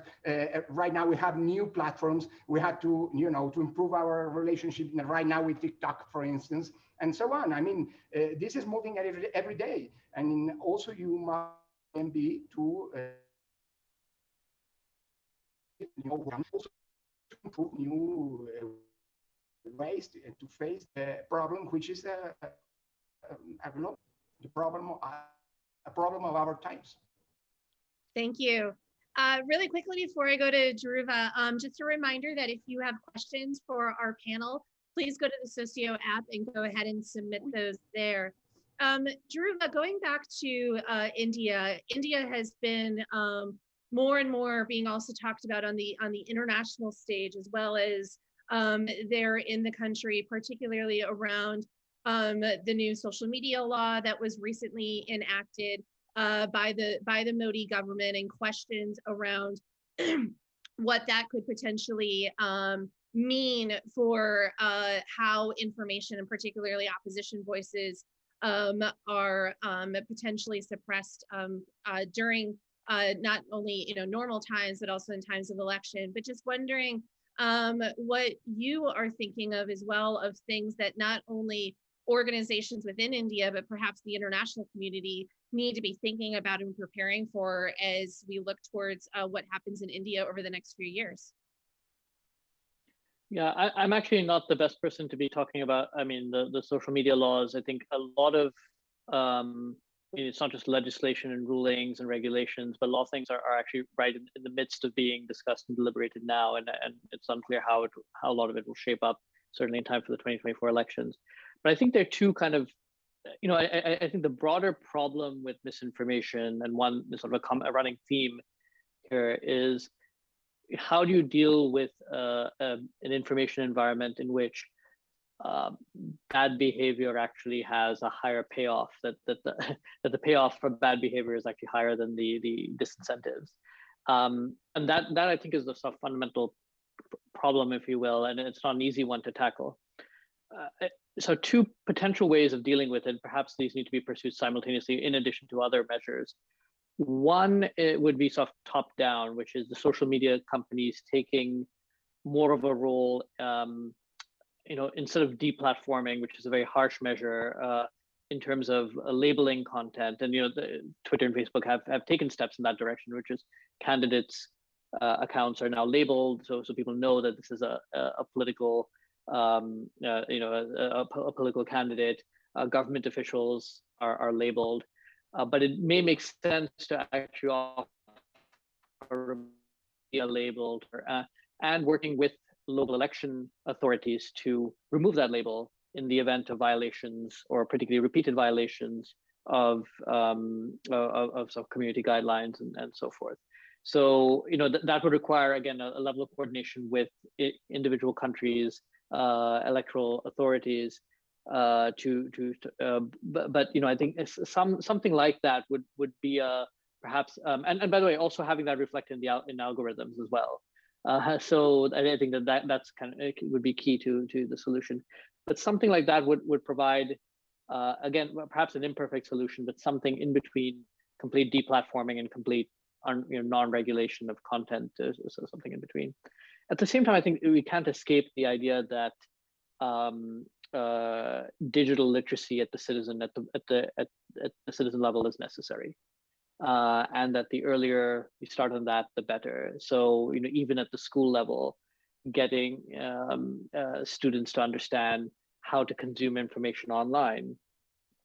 Right now we have new platforms. We have to, you know, to improve our relationship right now with TikTok, for instance, and so on. I mean, this is moving every day. And also you must be to also improve new ways to face the problem, which is a problem of our times. Thank you. Really quickly before I go to Dhruva, just a reminder that if you have questions for our panel, please go to the Socio app and go ahead and submit those there. Dhruva, going back to India, India has been more and more being also talked about on the international stage, as well as there in the country, particularly around the new social media law that was recently enacted by the Modi government, and questions around what that could potentially mean for how information, and particularly opposition voices, are potentially suppressed during not only, you know, normal times, but also in times of election. But just wondering what you are thinking of as well, of things that not only organizations within India, but perhaps the international community need to be thinking about and preparing for as we look towards what happens in India over the next few years. Yeah, I'm actually not the best person to be talking about, I mean, the social media laws. I think a lot of, it's not just legislation and rulings and regulations, but a lot of things are actually right in the midst of being discussed and deliberated now, and it's unclear how a lot of it will shape up, certainly in time for the 2024 elections. But I think there are two kind of, you know, I think the broader problem with misinformation, and one sort of a running theme here, is how do you deal with an information environment in which bad behavior actually has a higher payoff, that the payoff for bad behavior is actually higher than the disincentives, and that I think is the sort of fundamental problem, if you will, and it's not an easy one to tackle. So two potential ways of dealing with it, perhaps these need to be pursued simultaneously in addition to other measures. One, it would be sort of top down, which is the social media companies taking more of a role, you know, instead of deplatforming, which is a very harsh measure, in terms of labeling content. And, you know, Twitter and Facebook have taken steps in that direction, which is candidates' accounts are now labeled, so people know that this is a political, you know, a political candidate. Government officials are labeled. But it may make sense to actually offer a labeled, and working with local election authorities to remove that label in the event of violations, or particularly repeated violations of community guidelines and so forth. So, you know, that would require, again, a level of coordination with individual countries, electoral authorities, but you know, I think something like that would be perhaps, and by the way, also having that reflected in algorithms as well. So I think that's kind of, it would be key to the solution. But something like that would provide, again, perhaps an imperfect solution, but something in between complete deplatforming and complete non-regulation of content, so something in between. At the same time, I think we can't escape the idea that digital literacy at the citizen citizen level is necessary, and that the earlier we start on that, the better. So even at the school level, getting students to understand how to consume information online.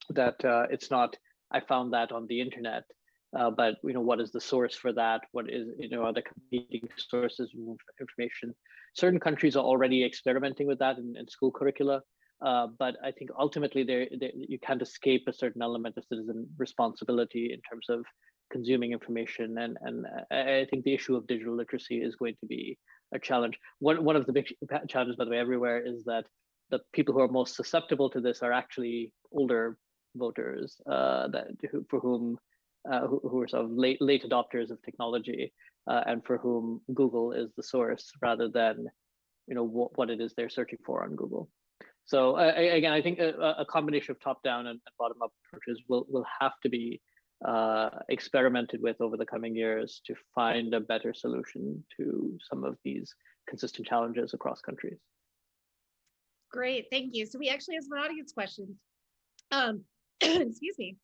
That it's not, I found that on the internet, but what is the source for that? What is are the competing sources of information? Certain countries are already experimenting with that in school curricula, but I think ultimately you can't escape a certain element of citizen responsibility in terms of consuming information, and I think the issue of digital literacy is going to be a challenge. One of the big challenges, by the way, everywhere is that the people who are most susceptible to this are actually older voters, who are sort of late adopters of technology, and for whom Google is the source rather than what it is they're searching for on Google. So again, I think a combination of top-down and bottom-up approaches will have to be experimented with over the coming years to find a better solution to some of these consistent challenges across countries. Great, thank you. So we actually have some audience questions. Excuse me.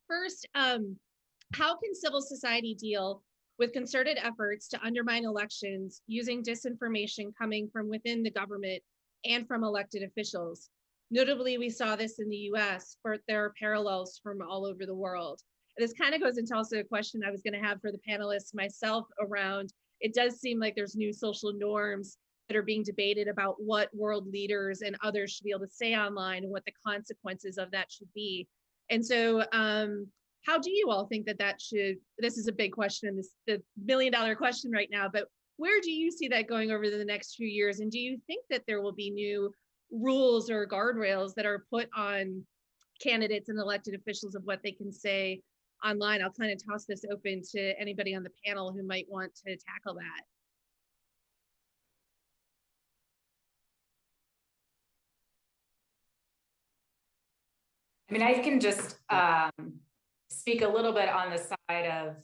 First, how can civil society deal with concerted efforts to undermine elections using disinformation coming from within the government and from elected officials? Notably, we saw this in the US, but there are parallels from all over the world. And this kind of goes into also a question I was going to have for the panelists myself around, it does seem like there's new social norms that are being debated about what world leaders and others should be able to say online and what the consequences of that should be. And so how do you all think that should, this is a big question, the $1 million question right now, but where do you see that going over the next few years? And do you think that there will be new rules or guardrails that are put on candidates and elected officials of what they can say online? I'll kind of toss this open to anybody on the panel who might want to tackle that. I mean, I can just speak a little bit on the side of,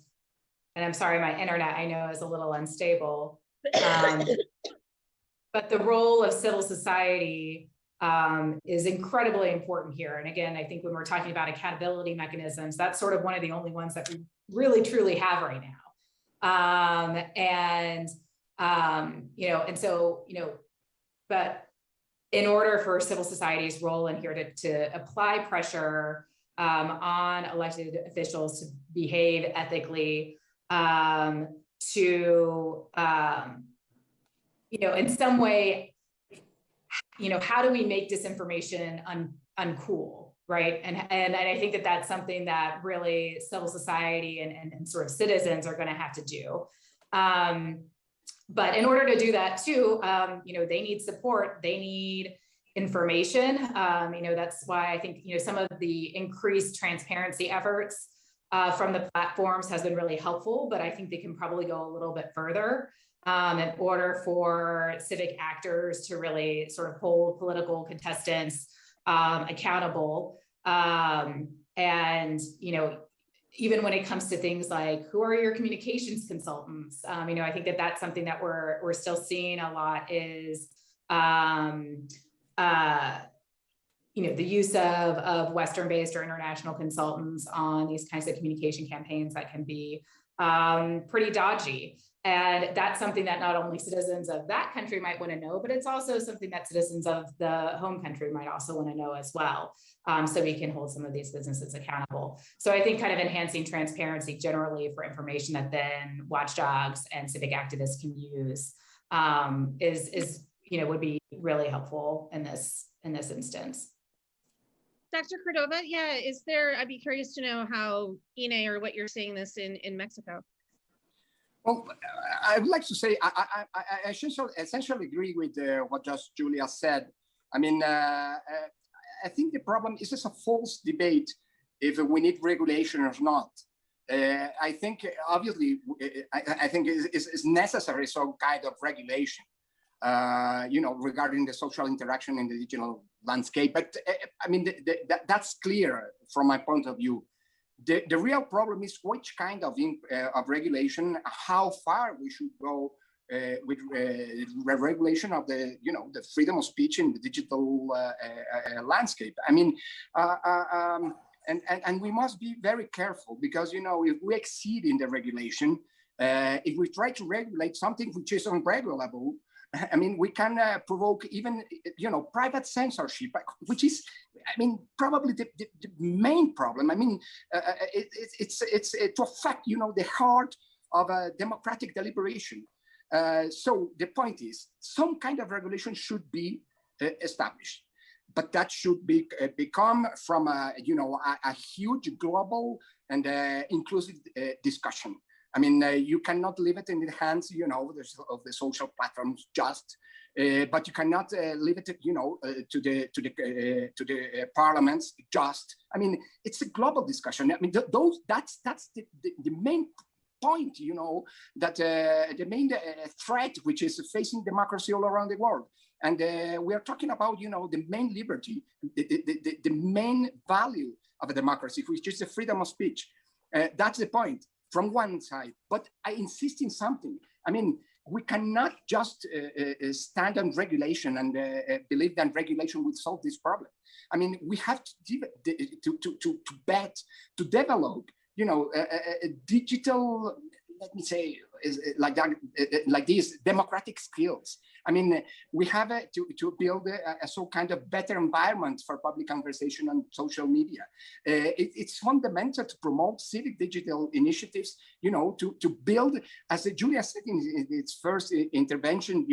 and I'm sorry, my internet I know is a little unstable, but the role of civil society is incredibly important here. And again, I think when we're talking about accountability mechanisms, that's sort of one of the only ones that we really truly have right now. But in order for civil society's role in here to apply pressure on elected officials to behave ethically, in some way, how do we make disinformation uncool, right? And I think that that's something that really civil society and sort of citizens are going to have to do. But in order to do that too, they need support, they need information. That's why I think, some of the increased transparency efforts from the platforms has been really helpful, but I think they can probably go a little bit further in order for civic actors to really sort of hold political contestants accountable. Even when it comes to things like, who are your communications consultants? I think that that's something that we're still seeing a lot is, the use of Western-based or international consultants on these kinds of communication campaigns that can be pretty dodgy. And that's something that not only citizens of that country might want to know, but it's also something that citizens of the home country might also want to know as well. So we can hold some of these businesses accountable. So I think kind of enhancing transparency generally for information that then watchdogs and civic activists can use would be really helpful in this instance. Dr. Cordova, I'd be curious to know how INE or what you're seeing this in Mexico. Well, I would like to say I essentially agree with what just Julia said. I mean, I think the problem is just a false debate if we need regulation or not. I think obviously, I think it's necessary some kind of regulation, regarding the social interaction in the digital landscape. But I mean, that's clear from my point of view. The real problem is which kind of regulation, how far we should go regulation of the the freedom of speech in the digital landscape. I mean, and we must be very careful because if we exceed in the regulation, if we try to regulate something which is unregulable, I mean, we can provoke even private censorship, which is, I mean, probably the main problem. I mean, it's to affect the heart of a democratic deliberation. So the point is, some kind of regulation should be established, but that should become from a huge global and inclusive discussion. I mean, you cannot leave it in the hands, of the social platforms just, but you cannot leave it, to the parliaments just. I mean, it's a global discussion. I mean, that's the main point, that the main threat which is facing democracy all around the world. And we are talking about, the main liberty, the main value of a democracy, which is the freedom of speech. That's the point from one side. But I insist in something. I mean, we cannot just stand on regulation and believe that regulation will solve this problem. I mean, we have to develop, a digital, let me say, like that, like these democratic skills. I mean, we have to build a so kind of better environment for public conversation on social media. It's fundamental to promote civic digital initiatives, to build, as Julia said in its first intervention,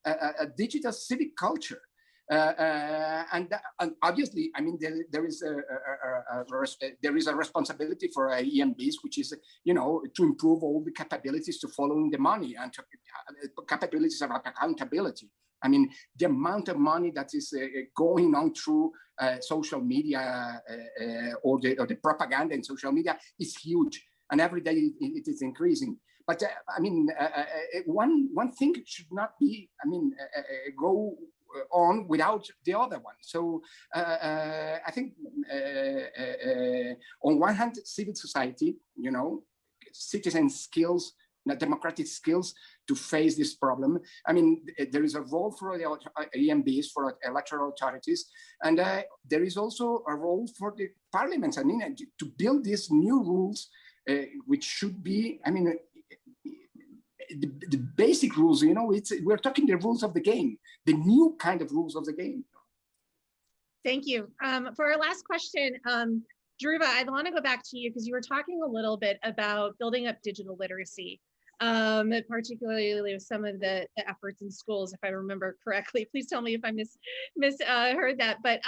a digital civic culture. And obviously, I mean, there is a responsibility for EMBs, which is, to improve all the capabilities to following the money and capabilities of accountability. I mean, the amount of money that is going on through social media or the propaganda in social media is huge, and every day it is increasing. But I mean, one thing should not be, I mean, go on without the other one. So I think on one hand, civil society, citizen skills, democratic skills to face this problem. I mean, there is a role for the EMBs, for electoral authorities, and there is also a role for the parliaments. I mean, to build these new rules, which should be, I mean, the basic rules, we're talking the rules of the game, the new kind of rules of the game. Thank you. For our last question, Dhruva, I want to go back to you because you were talking a little bit about building up digital literacy, particularly with some of the efforts in schools, if I remember correctly. Please tell me if I misheard that. But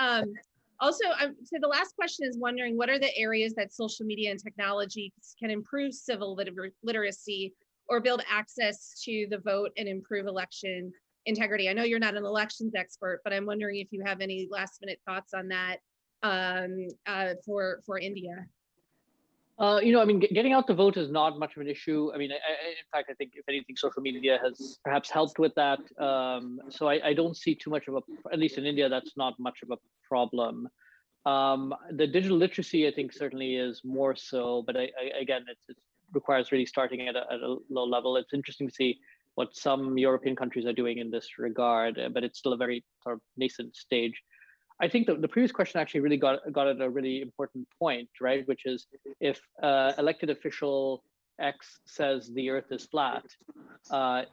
also, so the last question is wondering, what are the areas that social media and technology can improve civil literacy or build access to the vote and improve election integrity? I know you're not an elections expert, but I'm wondering if you have any last minute thoughts on that for India. I mean, getting out the vote is not much of an issue. I mean, in fact, I think if anything, social media has perhaps helped with that. So I don't see too much of at least in India, that's not much of a problem. The digital literacy, I think, certainly is more so, but again, it requires really starting at a low level. It's interesting to see what some European countries are doing in this regard, but it's still a very sort of nascent stage. I think the previous question actually really got at a really important point, right? Which is if elected official X says the Earth is flat,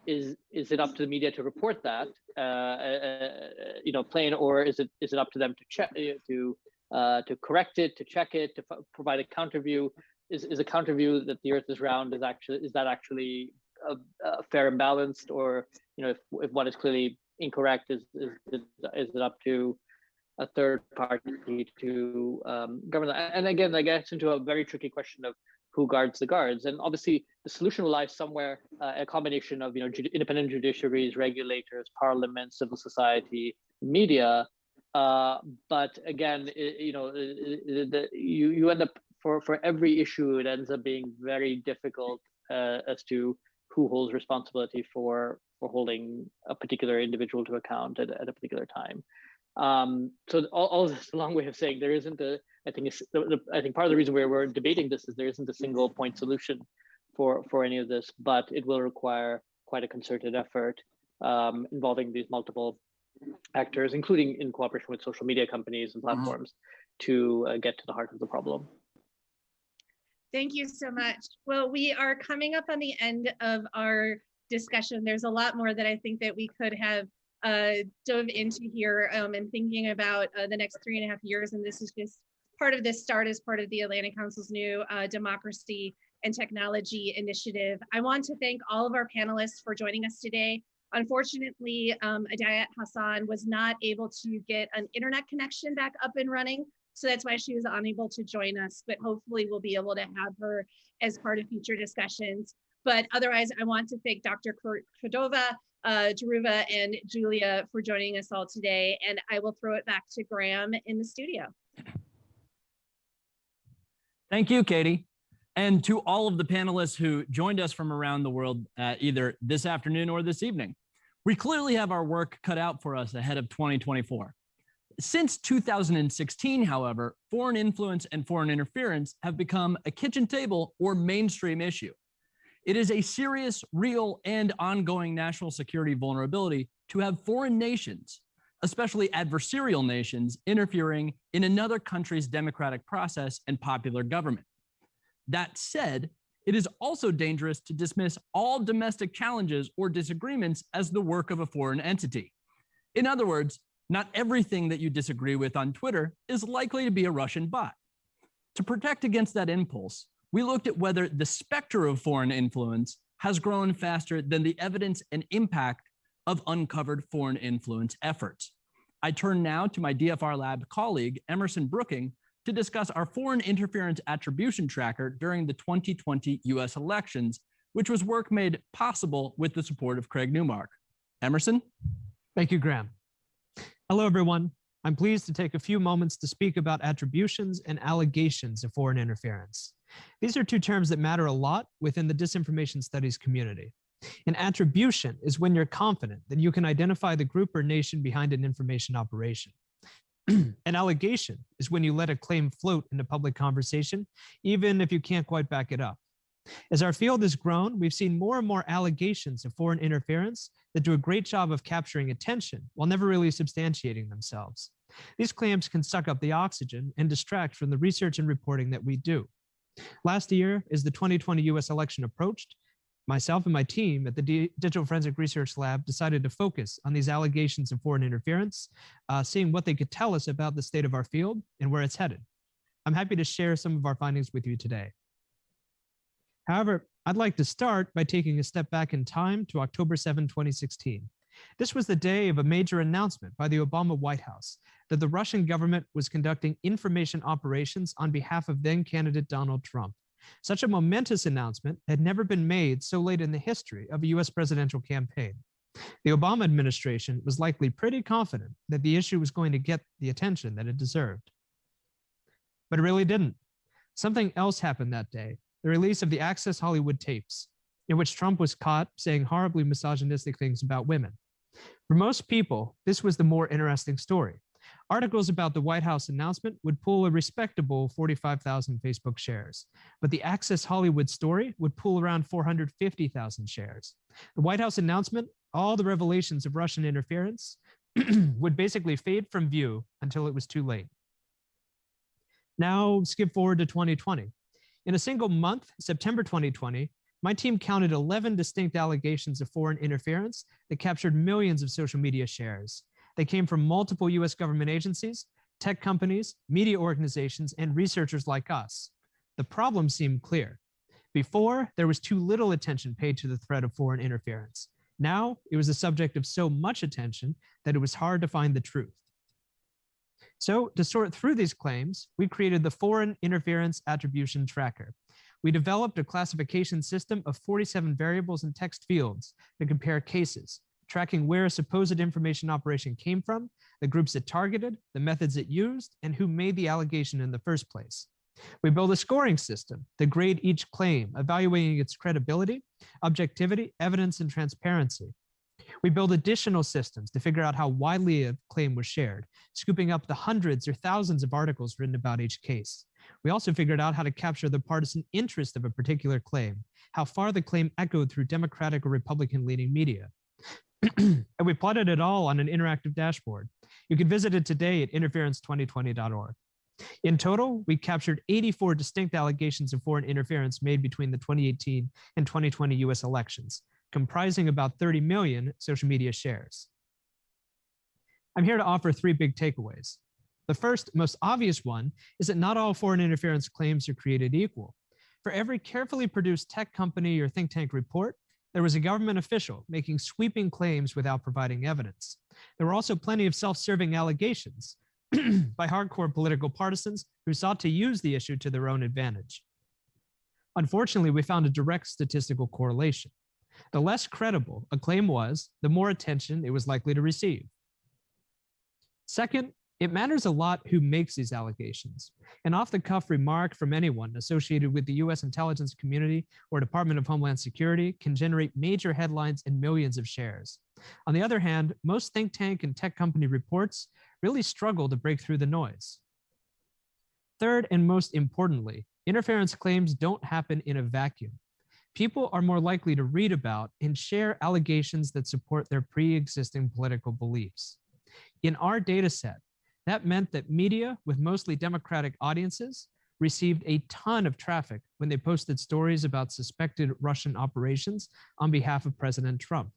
is it up to the media to report that, plain, or is it up to them to check, to correct it, to check it, to provide a counter view? Is a counter view that the Earth is round is that actually fair and balanced, or if one is clearly incorrect, is it up to a third party to govern that? And again, that gets into a very tricky question of who guards the guards. And obviously, the solution lies somewhere, a combination of independent judiciaries, regulators, parliament, civil society, media. But again, you end up for every issue, it ends up being very difficult as to who holds responsibility for holding a particular individual to account at a particular time. So all of this, a long way of saying there isn't I think part of the reason we're debating this is there isn't a single point solution for any of this, but it will require quite a concerted effort involving these multiple actors, including in cooperation with social media companies and platforms, to get to the heart of the problem. Thank you so much. Well, we are coming up on the end of our discussion. There's a lot more that I think that we could have dove into here and thinking about the next 3.5 years. And this is just part of this start as part of the Atlantic Council's new Democracy and Technology Initiative. I want to thank all of our panelists for joining us today. Unfortunately, Adayat Hassan was not able to get an internet connection back up and running. So that's why she was unable to join us, but hopefully we'll be able to have her as part of future discussions. But otherwise, I want to thank Dr. Cordova, Dhruva, and Julia for joining us all today. And I will throw it back to Graham in the studio. Thank you, Katie. And to all of the panelists who joined us from around the world, either this afternoon or this evening. We clearly have our work cut out for us ahead of 2024. Since 2016, however, foreign influence and foreign interference have become a kitchen table or mainstream issue. It is a serious, real, and ongoing national security vulnerability to have foreign nations, especially adversarial nations, interfering in another country's democratic process and popular government. That said, it is also dangerous to dismiss all domestic challenges or disagreements as the work of a foreign entity. In other words, not everything that you disagree with on Twitter is likely to be a Russian bot. To protect against that impulse, we looked at whether the specter of foreign influence has grown faster than the evidence and impact of uncovered foreign influence efforts. I turn now to my DFRLab colleague, Emerson Brooking, to discuss our foreign interference attribution tracker during the 2020 US elections, which was work made possible with the support of Craig Newmark. Emerson? Thank you, Graham. Hello, everyone. I'm pleased to take a few moments to speak about attributions and allegations of foreign interference. These are two terms that matter a lot within the disinformation studies community. An attribution is when you're confident that you can identify the group or nation behind an information operation. An allegation is when you let a claim float into public conversation, even if you can't quite back it up. As our field has grown, we've seen more and more allegations of foreign interference that do a great job of capturing attention while never really substantiating themselves. These claims can suck up the oxygen and distract from the research and reporting that we do. Last year, as the 2020 US election approached, myself and my team at the Digital Forensic Research Lab decided to focus on these allegations of foreign interference, seeing what they could tell us about the state of our field and where it's headed. I'm happy to share some of our findings with you today. However, I'd like to start by taking a step back in time to October 7, 2016. This was the day of a major announcement by the Obama White House that the Russian government was conducting information operations on behalf of then candidate Donald Trump. Such a momentous announcement had never been made so late in the history of a US presidential campaign. The Obama administration was likely pretty confident that the issue was going to get the attention that it deserved. But it really didn't. Something else happened that day, the release of the Access Hollywood tapes, in which Trump was caught saying horribly misogynistic things about women. For most people, this was the more interesting story. Articles about the White House announcement would pull a respectable 45,000 Facebook shares, but the Access Hollywood story would pull around 450,000 shares. The White House announcement, all the revelations of Russian interference, would basically fade from view until it was too late. Now, skip forward to 2020. In a single month, September 2020, my team counted 11 distinct allegations of foreign interference that captured millions of social media shares. They came from multiple US government agencies, tech companies, media organizations, and researchers like us. The problem seemed clear. Before, there was too little attention paid to the threat of foreign interference. Now, it was the subject of so much attention that it was hard to find the truth. So, to sort through these claims, we created the Foreign Interference Attribution Tracker. We developed a classification system of 47 variables and text fields to compare cases, tracking where a supposed information operation came from, the groups it targeted, the methods it used, and who made the allegation in the first place. We built a scoring system to grade each claim, evaluating its credibility, objectivity, evidence, and transparency. We built additional systems to figure out how widely a claim was shared, scooping up the hundreds or thousands of articles written about each case. We also figured out how to capture the partisan interest of a particular claim, how far the claim echoed through Democratic or Republican-leaning media. And we plotted it all on an interactive dashboard. You can visit it today at interference2020.org. In total, we captured 84 distinct allegations of foreign interference made between the 2018 and 2020 US elections, comprising about 30 million social media shares. I'm here to offer 3 big takeaways. The first, most obvious one, is that not all foreign interference claims are created equal. For every carefully produced tech company or think tank report, there was a government official making sweeping claims without providing evidence. There were also plenty of self-serving allegations by hardcore political partisans who sought to use the issue to their own advantage. Unfortunately, we found a direct statistical correlation. The less credible a claim was, the more attention it was likely to receive. Second, it matters a lot who makes these allegations. An off-the-cuff remark from anyone associated with the US intelligence community or Department of Homeland Security can generate major headlines and millions of shares. On the other hand, most think tank and tech company reports really struggle to break through the noise. Third, and most importantly, interference claims don't happen in a vacuum. People are more likely to read about and share allegations that support their pre-existing political beliefs. In our data set, that meant that media with mostly Democratic audiences received a ton of traffic when they posted stories about suspected Russian operations on behalf of President Trump.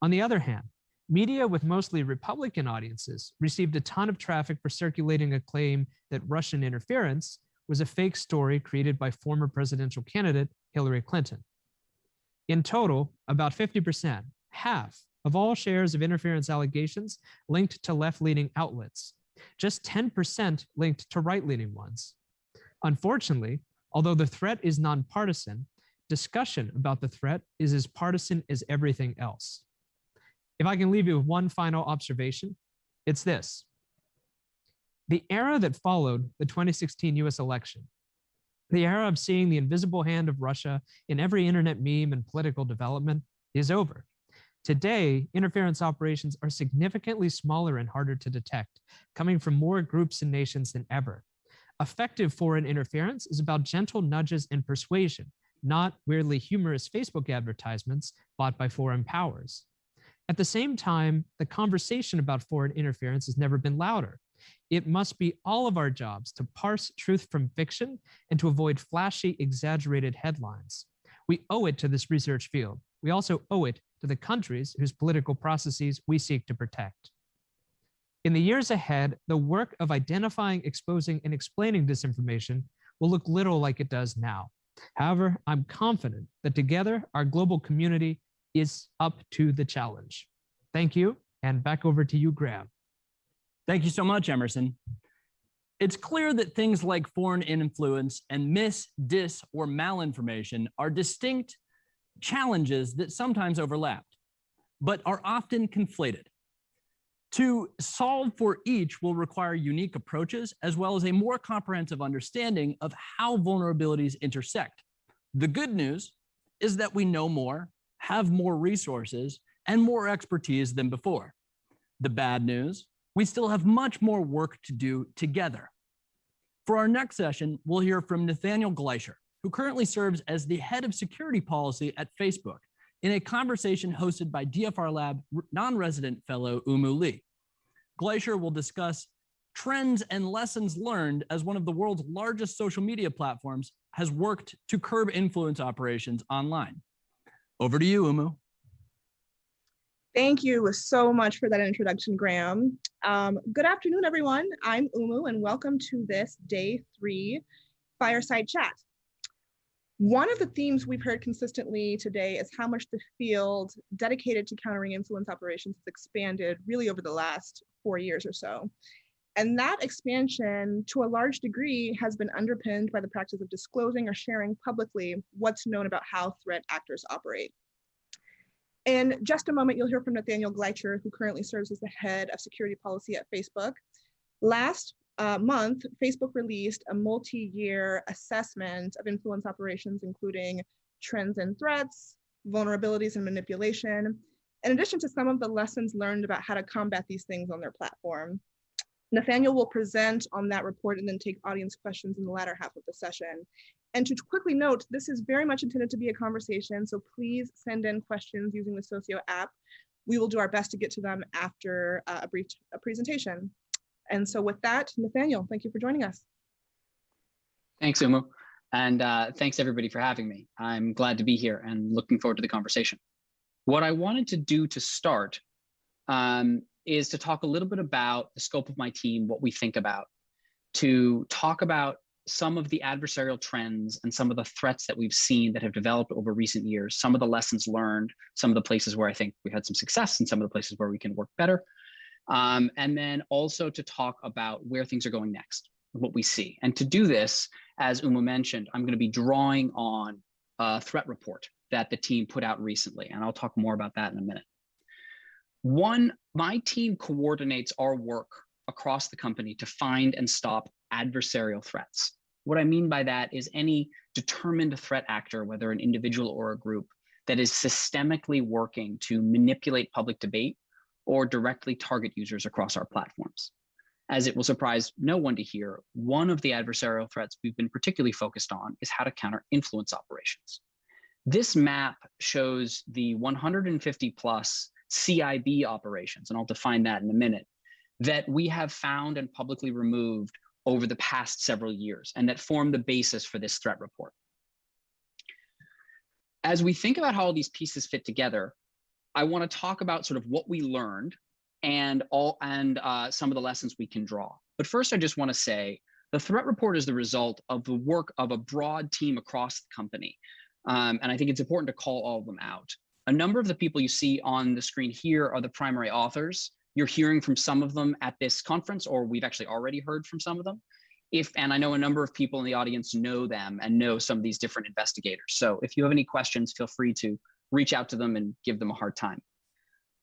On the other hand, media with mostly Republican audiences received a ton of traffic for circulating a claim that Russian interference was a fake story created by former presidential candidate Hillary Clinton. In total, about 50%, half of all shares of interference allegations linked to left-leaning outlets. Just 10% linked to right-leaning ones. Unfortunately, although the threat is nonpartisan, discussion about the threat is as partisan as everything else. If I can leave you with one final observation, it's this. The era that followed the 2016 US election, the era of seeing the invisible hand of Russia in every internet meme and political development, is over. Today, interference operations are significantly smaller and harder to detect, coming from more groups and nations than ever. Effective foreign interference is about gentle nudges and persuasion, not weirdly humorous Facebook advertisements bought by foreign powers. At the same time, the conversation about foreign interference has never been louder. It must be all of our jobs to parse truth from fiction and to avoid flashy, exaggerated headlines. We owe it to this research field. We also owe it to the countries whose political processes we seek to protect. In the years ahead, the work of identifying, exposing, and explaining disinformation will look little like it does now. However, I'm confident that together, our global community is up to the challenge. Thank you, and back over to you, Graham. Thank you so much, Emerson. It's clear that things like foreign influence and dis, or malinformation are distinct challenges that sometimes overlap, but are often conflated. To solve for each will require unique approaches, as well as a more comprehensive understanding of how vulnerabilities intersect. The good news is that we know more, have more resources, and more expertise than before. The bad news, we still have much more work to do together. For our next session, we'll hear from Nathaniel Gleicher, who currently serves as the head of security policy at Facebook, in a conversation hosted by DFRLab non-resident fellow Umu Lee. Gleicher will discuss trends and lessons learned as one of the world's largest social media platforms has worked to curb influence operations online. Over to you, Umu. Thank you so much for that introduction, Graham. Good afternoon, everyone. I'm Umu, and welcome to this Day 3 Fireside Chat. One of the themes we've heard consistently today is how much the field dedicated to countering influence operations has expanded really over the last 4 years or so. And that expansion, to a large degree, has been underpinned by the practice of disclosing or sharing publicly what's known about how threat actors operate. In just a moment, you'll hear from Nathaniel Gleicher, who currently serves as the head of security policy at Facebook. Last month, Facebook released a multi-year assessment of influence operations, including trends and threats, vulnerabilities and manipulation, in addition to some of the lessons learned about how to combat these things on their platform. Nathaniel will present on that report and then take audience questions in the latter half of the session. And to quickly note, this is very much intended to be a conversation, so please send in questions using the Socio app. We will do our best to get to them after a brief presentation. And so with that, Nathaniel, thank you for joining us. Thanks, Umu. And thanks everybody for having me. I'm glad to be here and looking forward to the conversation. What I wanted to do to start is to talk a little bit about the scope of my team, what we think about, to talk about some of the adversarial trends and some of the threats that we've seen that have developed over recent years, some of the lessons learned, some of the places where I think we've had some success and some of the places where we can work better. And then also to talk about where things are going next, what we see. And to do this, as Uma mentioned, I'm going to be drawing on a threat report that the team put out recently, and I'll talk more about that in a minute. One, my team coordinates our work across the company to find and stop adversarial threats. What I mean by that is any determined threat actor, whether an individual or a group, that is systemically working to manipulate public debate or directly target users across our platforms. As it will surprise no one to hear, one of the adversarial threats we've been particularly focused on is how to counter influence operations. This map shows the 150 plus CIB operations, and I'll define that in a minute, that we have found and publicly removed over the past several years, and that form the basis for this threat report. As we think about how all these pieces fit together, I want to talk about sort of what we learned and some of the lessons we can draw. But first, I just want to say the threat report is the result of the work of a broad team across the company. And I think it's important to call all of them out. A number of the people you see on the screen here are the primary authors. You're hearing from some of them at this conference, or we've actually already heard from some of them. And I know a number of people in the audience know them and know some of these different investigators. So if you have any questions, feel free to reach out to them and give them a hard time.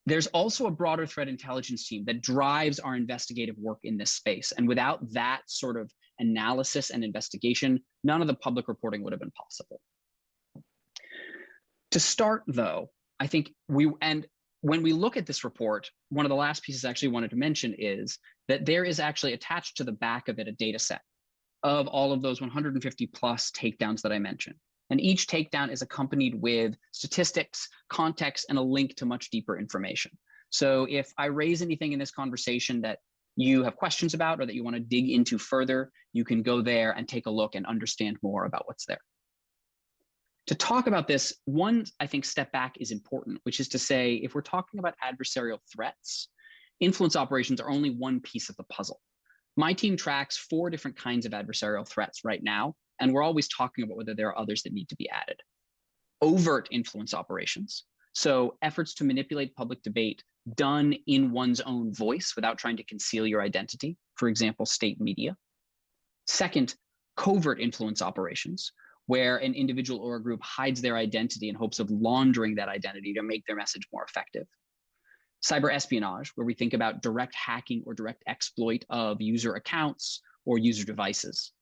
There's also a broader threat intelligence team that drives our investigative work in this space. And without that sort of analysis and investigation, none of the public reporting would have been possible. To start, though, I think when we look at this report, one of the last pieces I actually wanted to mention is that there is actually attached to the back of it a data set of all of those 150 plus takedowns that I mentioned. And each takedown is accompanied with statistics, context, and a link to much deeper information. So if I raise anything in this conversation that you have questions about or that you want to dig into further, you can go there and take a look and understand more about what's there. To talk about this, one, I think, step back is important, which is to say, if we're talking about adversarial threats, influence operations are only one piece of the puzzle. My team tracks 4 different kinds of adversarial threats right now, and we're always talking about whether there are others that need to be added. Overt influence operations, so efforts to manipulate public debate done in one's own voice without trying to conceal your identity, for example, state media. Second, covert influence operations, where an individual or a group hides their identity in hopes of laundering that identity to make their message more effective. Cyber espionage, where we think about direct hacking or direct exploit of user accounts or user devices.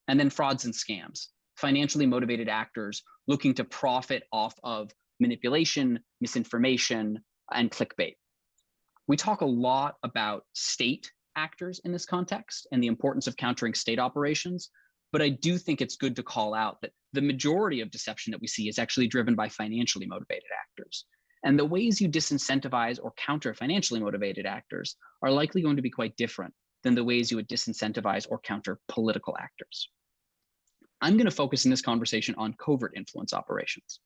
And then frauds and scams, financially motivated actors looking to profit off of manipulation, misinformation, and clickbait. We talk a lot about state actors in this context and the importance of countering state operations, but I do think it's good to call out that the majority of deception that we see is actually driven by financially motivated actors. And the ways you disincentivize or counter financially motivated actors are likely going to be quite different than the ways you would disincentivize or counter political actors. I'm going to focus in this conversation on covert influence operations.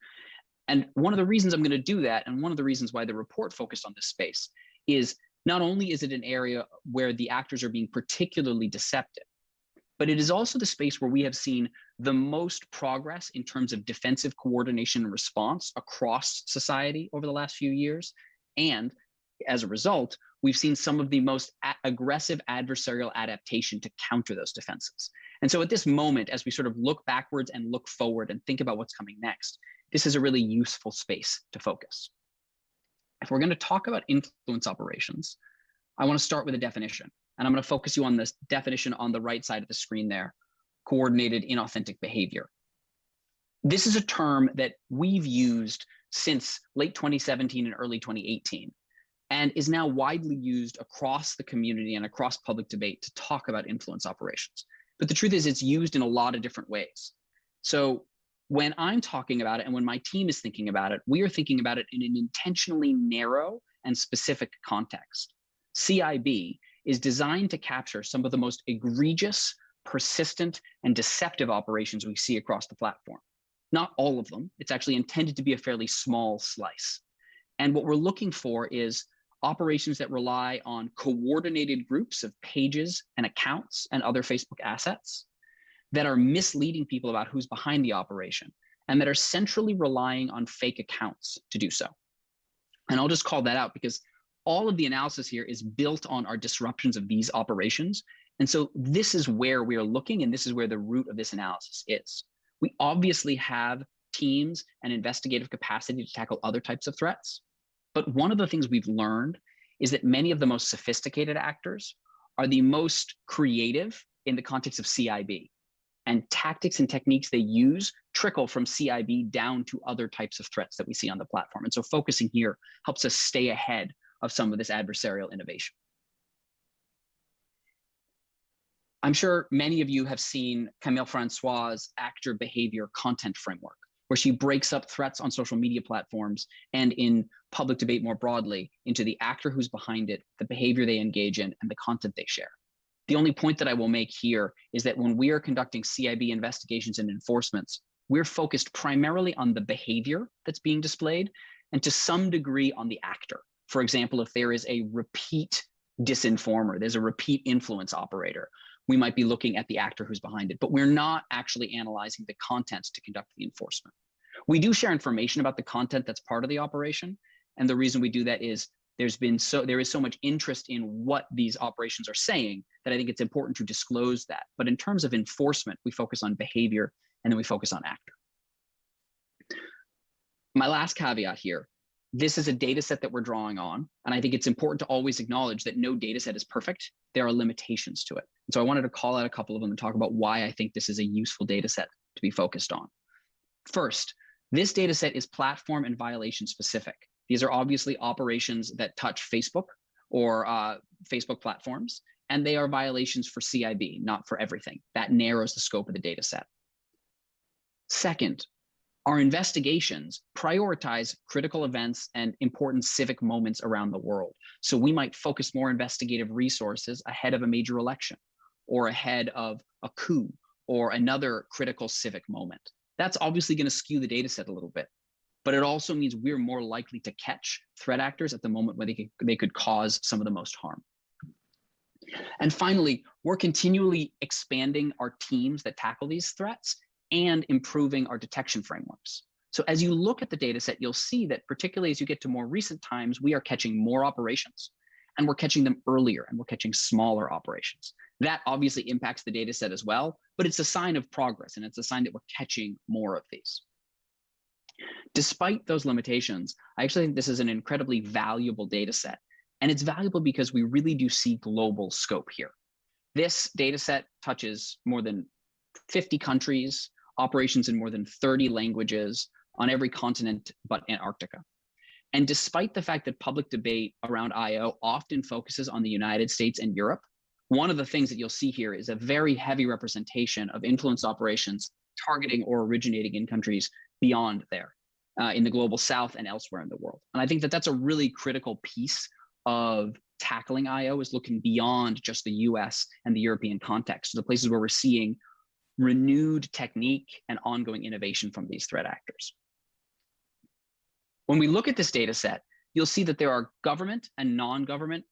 And one of the reasons I'm going to do that, and one of the reasons why the report focused on this space, is not only is it an area where the actors are being particularly deceptive, but it is also the space where we have seen the most progress in terms of defensive coordination and response across society over the last few years. And as a result, we've seen some of the most aggressive adversarial adaptation to counter those defenses. And so at this moment, as we sort of look backwards and look forward and think about what's coming next, this is a really useful space to focus. If we're going to talk about influence operations, I want to start with a definition. And I'm going to focus you on this definition on the right side of the screen there, coordinated inauthentic behavior. This is a term that we've used since late 2017 and early 2018. and is now widely used across the community and across public debate to talk about influence operations. But the truth is it's used in a lot of different ways. So when I'm talking about it and when my team is thinking about it, we are thinking about it in an intentionally narrow and specific context. CIB is designed to capture some of the most egregious, persistent, and deceptive operations we see across the platform. Not all of them. It's actually intended to be a fairly small slice. And what we're looking for is operations that rely on coordinated groups of pages and accounts and other Facebook assets that are misleading people about who's behind the operation and that are centrally relying on fake accounts to do so. And I'll just call that out because all of the analysis here is built on our disruptions of these operations. And so this is where we are looking, and this is where the root of this analysis is. We obviously have teams and investigative capacity to tackle other types of threats. But one of the things we've learned is that many of the most sophisticated actors are the most creative in the context of CIB. And tactics and techniques they use trickle from CIB down to other types of threats that we see on the platform. And so focusing here helps us stay ahead of some of this adversarial innovation. I'm sure many of you have seen Camille Francois's actor behavior content framework, where she breaks up threats on social media platforms and in public debate more broadly into the actor who's behind it, the behavior they engage in, and the content they share. The only point that I will make here is that when we are conducting CIB investigations and enforcements, we're focused primarily on the behavior that's being displayed and to some degree on the actor. For example, if there is a repeat disinformer, there's a repeat influence operator, we might be looking at the actor who's behind it, but we're not actually analyzing the content to conduct the enforcement. We do share information about the content that's part of the operation. And the reason we do that is there is so much interest in what these operations are saying that I think it's important to disclose that. But in terms of enforcement, we focus on behavior and then we focus on actor. My last caveat here, this is a data set that we're drawing on. And I think it's important to always acknowledge that no data set is perfect. There are limitations to it. And so I wanted to call out a couple of them and talk about why I think this is a useful data set to be focused on. First, this data set is platform and violation specific. These are obviously operations that touch Facebook or Facebook platforms, and they are violations for CIB, not for everything. That narrows the scope of the data set. Second, our investigations prioritize critical events and important civic moments around the world. So we might focus more investigative resources ahead of a major election or ahead of a coup or another critical civic moment. That's obviously going to skew the data set a little bit, but it also means we're more likely to catch threat actors at the moment where they could cause some of the most harm. And finally, we're continually expanding our teams that tackle these threats and improving our detection frameworks. So as you look at the data set, you'll see that particularly as you get to more recent times, we are catching more operations and we're catching them earlier and we're catching smaller operations. That obviously impacts the data set as well, but it's a sign of progress and it's a sign that we're catching more of these. Despite those limitations, I actually think this is an incredibly valuable data set. And it's valuable because we really do see global scope here. This data set touches more than 50 countries, operations in more than 30 languages on every continent but Antarctica. And despite the fact that public debate around IO often focuses on the United States and Europe, one of the things that you'll see here is a very heavy representation of influence operations targeting or originating in countries beyond there, in the global south and elsewhere in the world. And I think that that's a really critical piece of tackling IO, is looking beyond just the US and the European context, to the places where we're seeing renewed technique and ongoing innovation from these threat actors. When we look at this data set, you'll see that there are government and non-government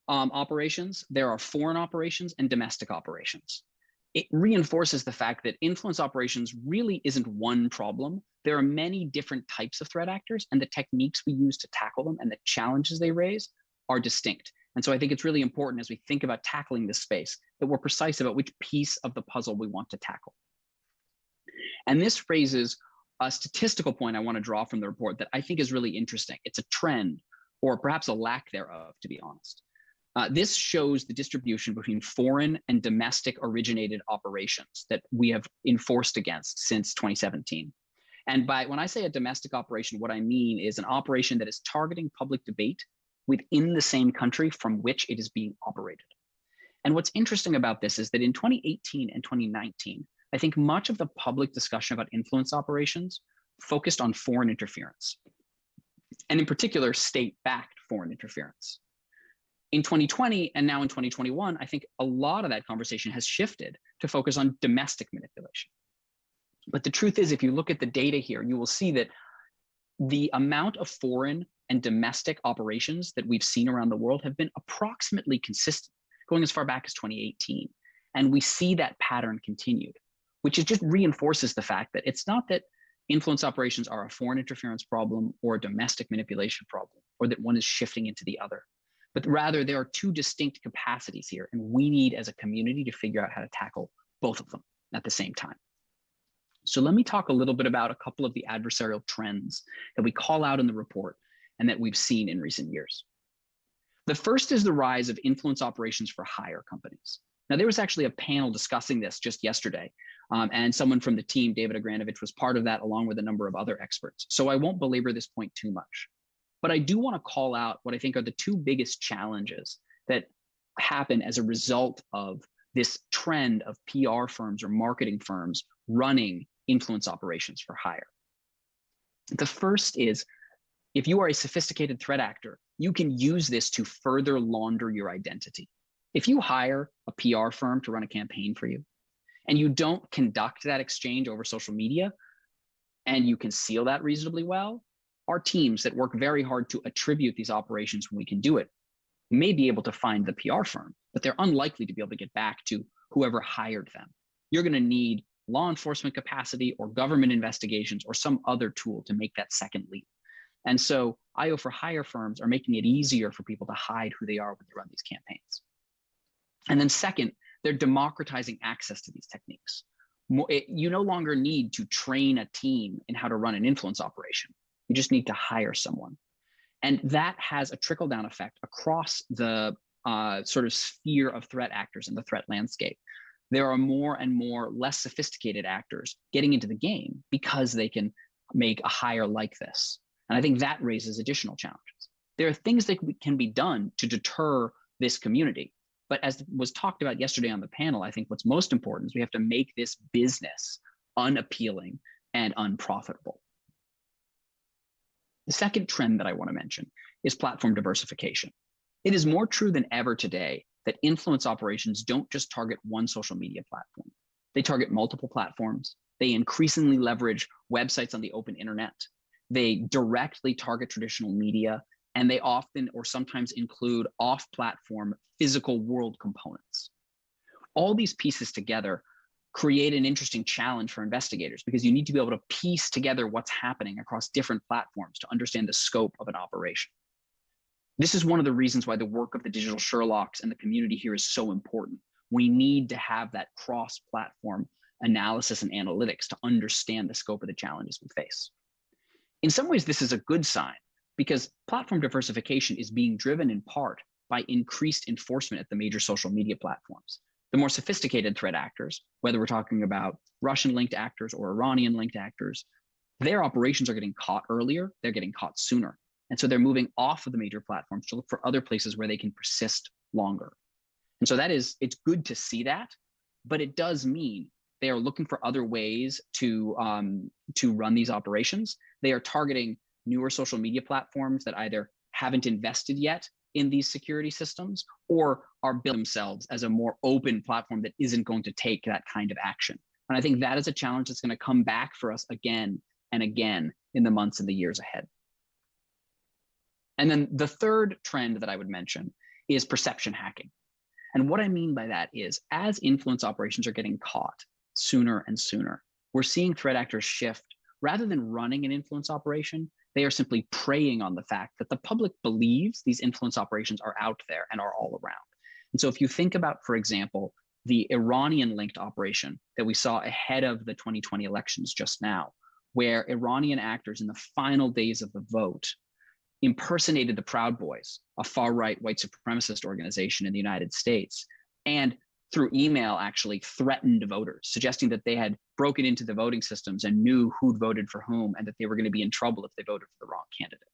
operations, there are foreign operations and domestic operations. It reinforces the fact that influence operations really isn't one problem. There are many different types of threat actors, and the techniques we use to tackle them and the challenges they raise are distinct. And so I think it's really important as we think about tackling this space that we're precise about which piece of the puzzle we want to tackle. And this raises a statistical point I want to draw from the report that I think is really interesting. It's a trend, or perhaps a lack thereof, to be honest. This shows the distribution between foreign and domestic originated operations that we have enforced against since 2017. And when I say a domestic operation, what I mean is an operation that is targeting public debate within the same country from which it is being operated. And what's interesting about this is that in 2018 and 2019, I think much of the public discussion about influence operations focused on foreign interference, and in particular, state-backed foreign interference. In 2020 and now in 2021, I think a lot of that conversation has shifted to focus on domestic manipulation. But the truth is, if you look at the data here, you will see that the amount of foreign and domestic operations that we've seen around the world have been approximately consistent, going as far back as 2018. And we see that pattern continued, which just reinforces the fact that it's not that influence operations are a foreign interference problem or a domestic manipulation problem, or that one is shifting into the other, but rather there are two distinct capacities here, and we need as a community to figure out how to tackle both of them at the same time. So let me talk a little bit about a couple of the adversarial trends that we call out in the report and that we've seen in recent years. The first is the rise of influence operations for hire companies. Now, there was actually a panel discussing this just yesterday, and someone from the team, David Agranovich, was part of that along with a number of other experts. So I won't belabor this point too much, but I do want to call out what I think are the two biggest challenges that happen as a result of this trend of PR firms or marketing firms running influence operations for hire. The first is, if you are a sophisticated threat actor, you can use this to further launder your identity. If you hire a PR firm to run a campaign for you, and you don't conduct that exchange over social media, and you conceal that reasonably well, our teams that work very hard to attribute these operations when we can do it may be able to find the PR firm, but they're unlikely to be able to get back to whoever hired them. You're going to need law enforcement capacity or government investigations or some other tool to make that second leap. And so IO for hire firms are making it easier for people to hide who they are when they run these campaigns. And then second, they're democratizing access to these techniques. You no longer need to train a team in how to run an influence operation. You just need to hire someone. And that has a trickle-down effect across the sort of sphere of threat actors in the threat landscape. There are more and more less sophisticated actors getting into the game because they can make a hire like this. And I think that raises additional challenges. There are things that can be done to deter this community. But as was talked about yesterday on the panel, I think what's most important is we have to make this business unappealing and unprofitable. The second trend that I want to mention is platform diversification. It is more true than ever today that influence operations don't just target one social media platform. They target multiple platforms. They increasingly leverage websites on the open internet. They directly target traditional media, and they often or sometimes include off-platform physical world components. All these pieces together create an interesting challenge for investigators because you need to be able to piece together what's happening across different platforms to understand the scope of an operation. This is one of the reasons why the work of the digital Sherlocks and the community here is so important. We need to have that cross-platform analysis and analytics to understand the scope of the challenges we face. In some ways, this is a good sign because platform diversification is being driven in part by increased enforcement at the major social media platforms. The more sophisticated threat actors, whether we're talking about Russian-linked actors or Iranian-linked actors, their operations are getting caught earlier, they're getting caught sooner. And so they're moving off of the major platforms to look for other places where they can persist longer. And so it's good to see that, but it does mean they are looking for other ways to run these operations. They are targeting newer social media platforms that either haven't invested yet in these security systems or are building themselves as a more open platform that isn't going to take that kind of action. And I think that is a challenge that's going to come back for us again and again in the months and the years ahead. And then the third trend that I would mention is perception hacking. And what I mean by that is as influence operations are getting caught sooner and sooner, we're seeing threat actors shift. Rather than running an influence operation, they are simply preying on the fact that the public believes these influence operations are out there and are all around. And so if you think about, for example, the Iranian-linked operation that we saw ahead of the 2020 elections just now, where Iranian actors in the final days of the vote impersonated the Proud Boys, a far-right white supremacist organization in the United States, and through email actually threatened voters, suggesting that they had broken into the voting systems and knew who'd voted for whom and that they were going to be in trouble if they voted for the wrong candidate.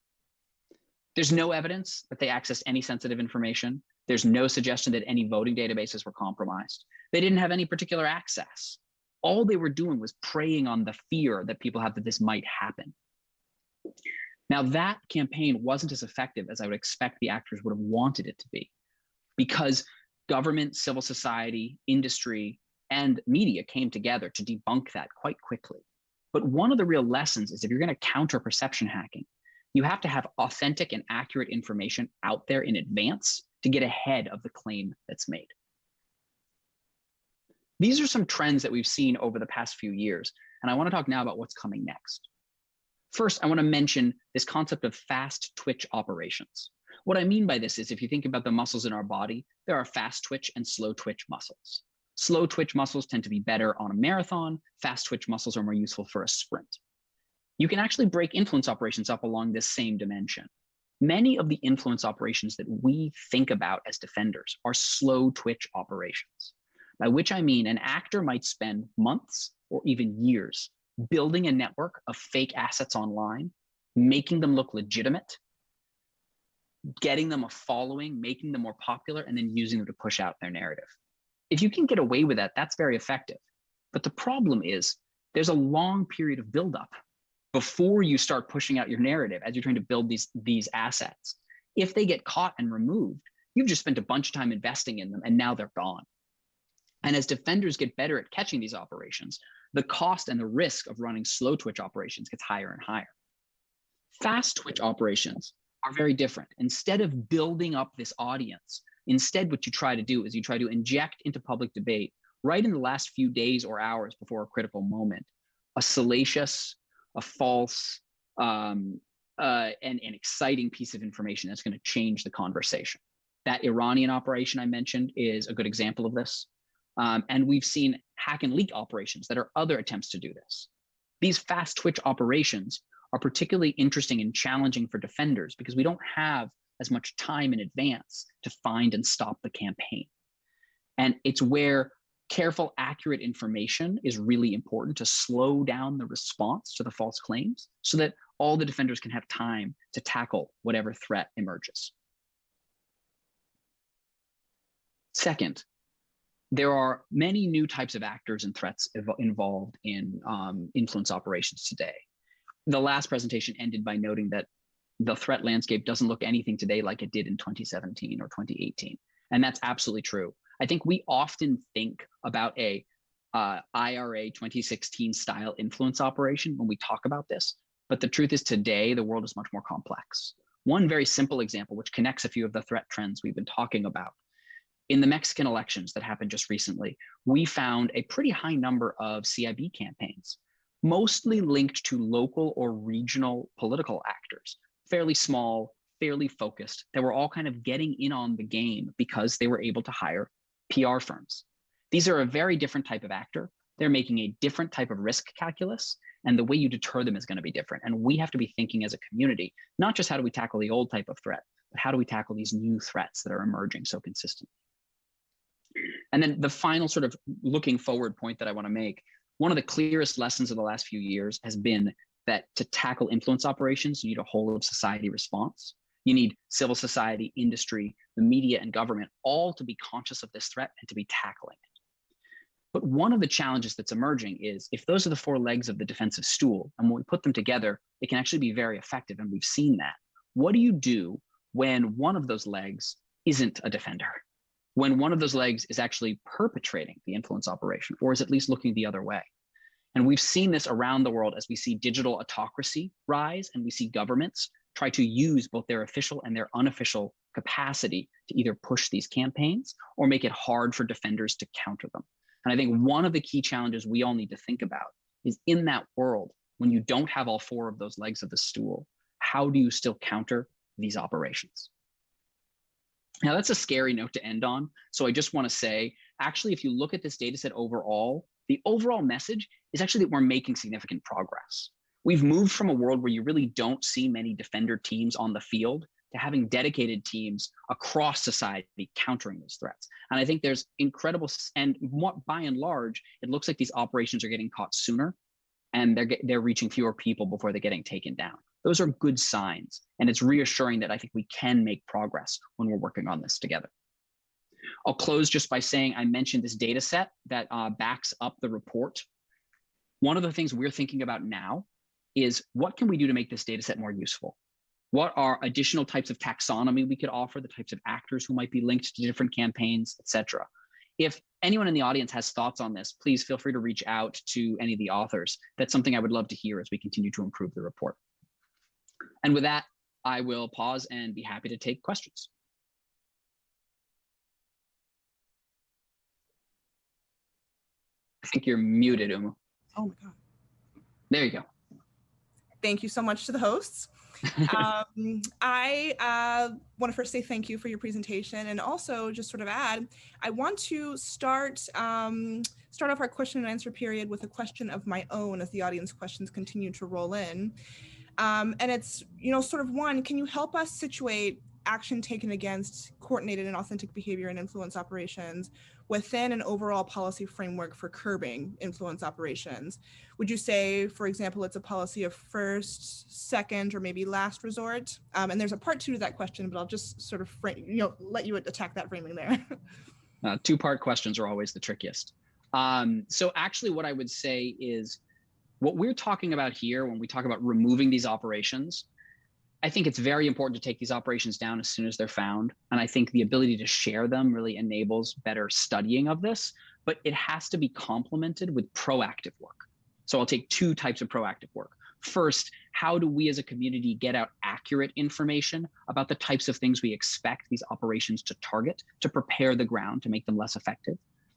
There's no evidence that they accessed any sensitive information. There's no suggestion that any voting databases were compromised. They didn't have any particular access. All they were doing was preying on the fear that people have that this might happen. Now, that campaign wasn't as effective as I would expect the actors would have wanted it to be, because government, civil society, industry, and media came together to debunk that quite quickly. But one of the real lessons is if you're going to counter perception hacking, you have to have authentic and accurate information out there in advance to get ahead of the claim that's made. These are some trends that we've seen over the past few years, and I want to talk now about what's coming next. First, I want to mention this concept of fast twitch operations. What I mean by this is if you think about the muscles in our body, there are fast twitch and slow twitch muscles. Slow twitch muscles tend to be better on a marathon. Fast twitch muscles are more useful for a sprint. You can actually break influence operations up along this same dimension. Many of the influence operations that we think about as defenders are slow twitch operations, by which I mean an actor might spend months or even years building a network of fake assets online, making them look legitimate, getting them a following, making them more popular, and then using them to push out their narrative. If you can get away with that, that's very effective. But the problem is there's a long period of buildup before you start pushing out your narrative as you're trying to build these assets. If they get caught and removed, you've just spent a bunch of time investing in them and now they're gone. And as defenders get better at catching these operations, the cost and the risk of running slow twitch operations gets higher and higher. Fast twitch operations are very different. Instead of building up this audience, instead what you try to do is you try to inject into public debate right in the last few days or hours before a critical moment, a salacious, a false, and exciting piece of information that's going to change the conversation. That Iranian operation I mentioned is a good example of this. And we've seen hack and leak operations that are other attempts to do this. These fast twitch operations are particularly interesting and challenging for defenders because we don't have as much time in advance to find and stop the campaign. And it's where careful, accurate information is really important to slow down the response to the false claims so that all the defenders can have time to tackle whatever threat emerges. Second, there are many new types of actors and threats involved in influence operations today. The last presentation ended by noting that the threat landscape doesn't look anything today like it did in 2017 or 2018. And that's absolutely true. I think we often think about a IRA 2016 style influence operation when we talk about this. But the truth is today, the world is much more complex. One very simple example, which connects a few of the threat trends we've been talking about. In the Mexican elections that happened just recently, we found a pretty high number of CIB campaigns, mostly linked to local or regional political actors, fairly small, fairly focused, that were all kind of getting in on the game because they were able to hire PR firms. These are a very different type of actor. They're making a different type of risk calculus, and the way you deter them is going to be different. And we have to be thinking as a community, not just how do we tackle the old type of threat, but how do we tackle these new threats that are emerging so consistently. And then the final sort of looking forward point that I want to make, one of the clearest lessons of the last few years has been that to tackle influence operations, you need a whole of society response. You need civil society, industry, the media, and government all to be conscious of this threat and to be tackling it. But one of the challenges that's emerging is if those are the four legs of the defensive stool, and when we put them together, it can actually be very effective, and we've seen that. What do you do when one of those legs isn't a defender? When one of those legs is actually perpetrating the influence operation, or is at least looking the other way? And we've seen this around the world as we see digital autocracy rise and we see governments try to use both their official and their unofficial capacity to either push these campaigns or make it hard for defenders to counter them. And I think one of the key challenges we all need to think about is in that world, when you don't have all four of those legs of the stool, how do you still counter these operations? Now, that's a scary note to end on. So I just want to say, actually, if you look at this data set overall, the overall message is actually that we're making significant progress. We've moved from a world where you really don't see many defender teams on the field to having dedicated teams across society countering those threats. And I think there's incredible, and by and large, it looks like these operations are getting caught sooner and they're reaching fewer people before they're getting taken down. Those are good signs. And it's reassuring that I think we can make progress when we're working on this together. I'll close just by saying I mentioned this data set that backs up the report. One of the things we're thinking about now is what can we do to make this data set more useful? What are additional types of taxonomy we could offer, the types of actors who might be linked to different campaigns, et cetera. If anyone in the audience has thoughts on this, please feel free to reach out to any of the authors. That's something I would love to hear as we continue to improve the report. And with that, I will pause and be happy to take questions. I think you're muted, Uma. Oh my God. There you go. Thank you so much to the hosts. I want to first say thank you for your presentation, and also just sort of add, I want to start off our question and answer period with a question of my own as the audience questions continue to roll in. And it's, sort of one, can you help us situate action taken against coordinated and authentic behavior and influence operations within an overall policy framework for curbing influence operations? Would you say, for example, it's a policy of first, second, or maybe last resort? And there's a part 2 to that question, but I'll just sort of let you attack that framing there. Two-part questions are always the trickiest. So actually what I would say is what we're talking about here when we talk about removing these operations, I think it's very important to take these operations down as soon as they're found. And I think the ability to share them really enables better studying of this, but it has to be complemented with proactive work. So I'll take 2 types of proactive work. First, how do we as a community get out accurate information about the types of things we expect these operations to target to prepare the ground to make them less effective?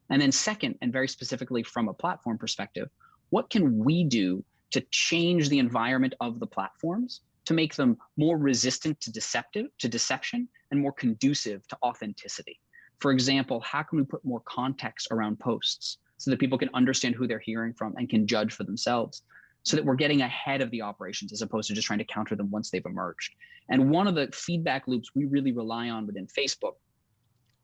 And then second, and very specifically from a platform perspective, what can we do to change the environment of the platforms to make them more resistant to deception and more conducive to authenticity? For example, how can we put more context around posts so that people can understand who they're hearing from and can judge for themselves, so that we're getting ahead of the operations as opposed to just trying to counter them once they've emerged? And one of the feedback loops we really rely on within Facebook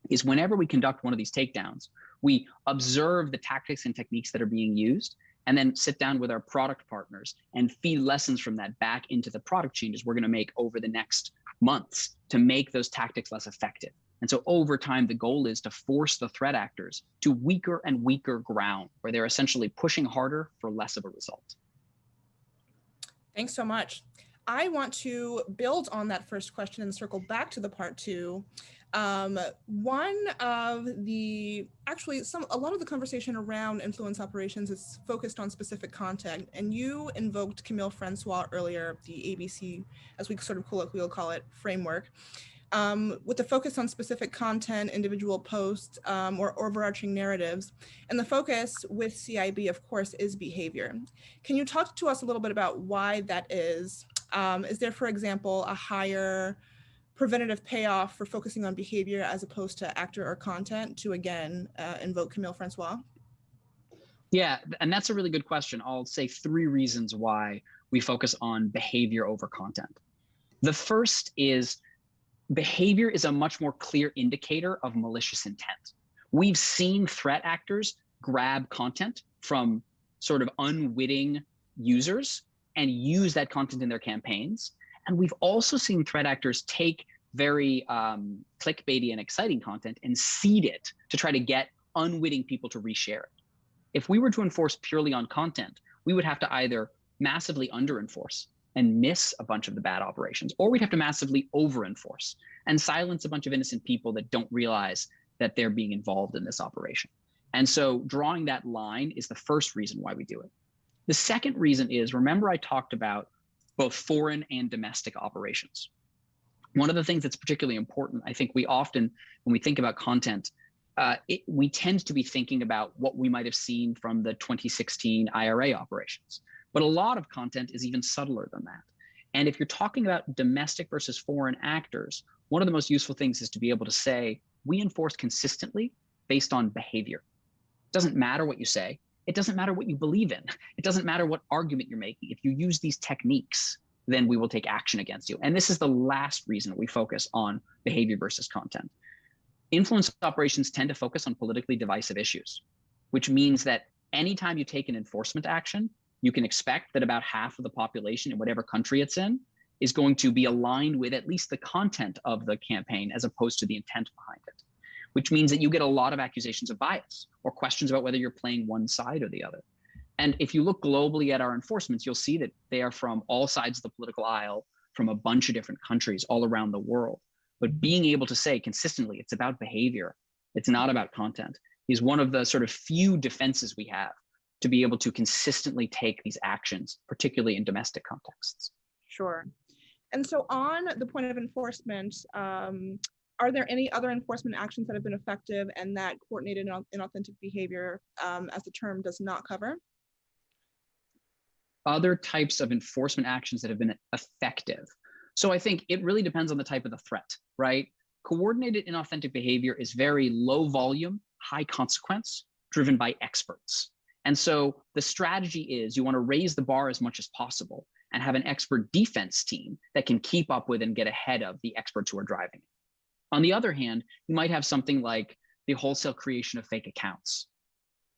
is whenever we conduct one of these takedowns, we observe the tactics and techniques that are being used, and then sit down with our product partners and feed lessons from that back into the product changes we're going to make over the next months to make those tactics less effective. And so over time, the goal is to force the threat actors to weaker and weaker ground, where they're essentially pushing harder for less of a result. Thanks so much. I want to build on that first question and circle back to the part 2. One of the, a lot of the conversation around influence operations is focused on specific content, and you invoked Camille Francois earlier, the ABC, as we sort of colloquially call it, framework, with the focus on specific content, individual posts, or overarching narratives. And the focus with CIB, of course, is behavior. Can you talk to us a little bit about why that is? Is there, for example, a higher preventative payoff for focusing on behavior as opposed to actor or content, to again invoke Camille Francois? Yeah, and that's a really good question. I'll say 3 reasons why we focus on behavior over content. The first is behavior is a much more clear indicator of malicious intent. We've seen threat actors grab content from sort of unwitting users and use that content in their campaigns. And we've also seen threat actors take very clickbaity and exciting content and seed it to try to get unwitting people to reshare it. If we were to enforce purely on content, we would have to either massively under-enforce and miss a bunch of the bad operations, or we'd have to massively over-enforce and silence a bunch of innocent people that don't realize that they're being involved in this operation. And so drawing that line is the first reason why we do it. The second reason is, remember I talked about both foreign and domestic operations. One of the things that's particularly important, I think we often, when we think about content, we tend to be thinking about what we might have seen from the 2016 IRA operations. But a lot of content is even subtler than that. And if you're talking about domestic versus foreign actors, one of the most useful things is to be able to say, we enforce consistently based on behavior. It doesn't matter what you say. It doesn't matter what you believe in. It doesn't matter what argument you're making. If you use these techniques, then we will take action against you. And this is the last reason we focus on behavior versus content. Influence operations tend to focus on politically divisive issues, which means that anytime you take an enforcement action, you can expect that about half of the population in whatever country it's in is going to be aligned with at least the content of the campaign as opposed to the intent behind it, which means that you get a lot of accusations of bias or questions about whether you're playing one side or the other. And if you look globally at our enforcements, you'll see that they are from all sides of the political aisle, from a bunch of different countries all around the world. But being able to say consistently, it's about behavior, it's not about content, is one of the sort of few defenses we have to be able to consistently take these actions, particularly in domestic contexts. Sure. And so on the point of enforcement, are there any other enforcement actions that have been effective and that coordinated and inauthentic behavior, as the term does not cover? Other types of enforcement actions that have been effective. So I think it really depends on the type of the threat, right? Coordinated inauthentic behavior is very low volume, high consequence, driven by experts. And so the strategy is you want to raise the bar as much as possible and have an expert defense team that can keep up with and get ahead of the experts who are driving it. On the other hand, you might have something like the wholesale creation of fake accounts.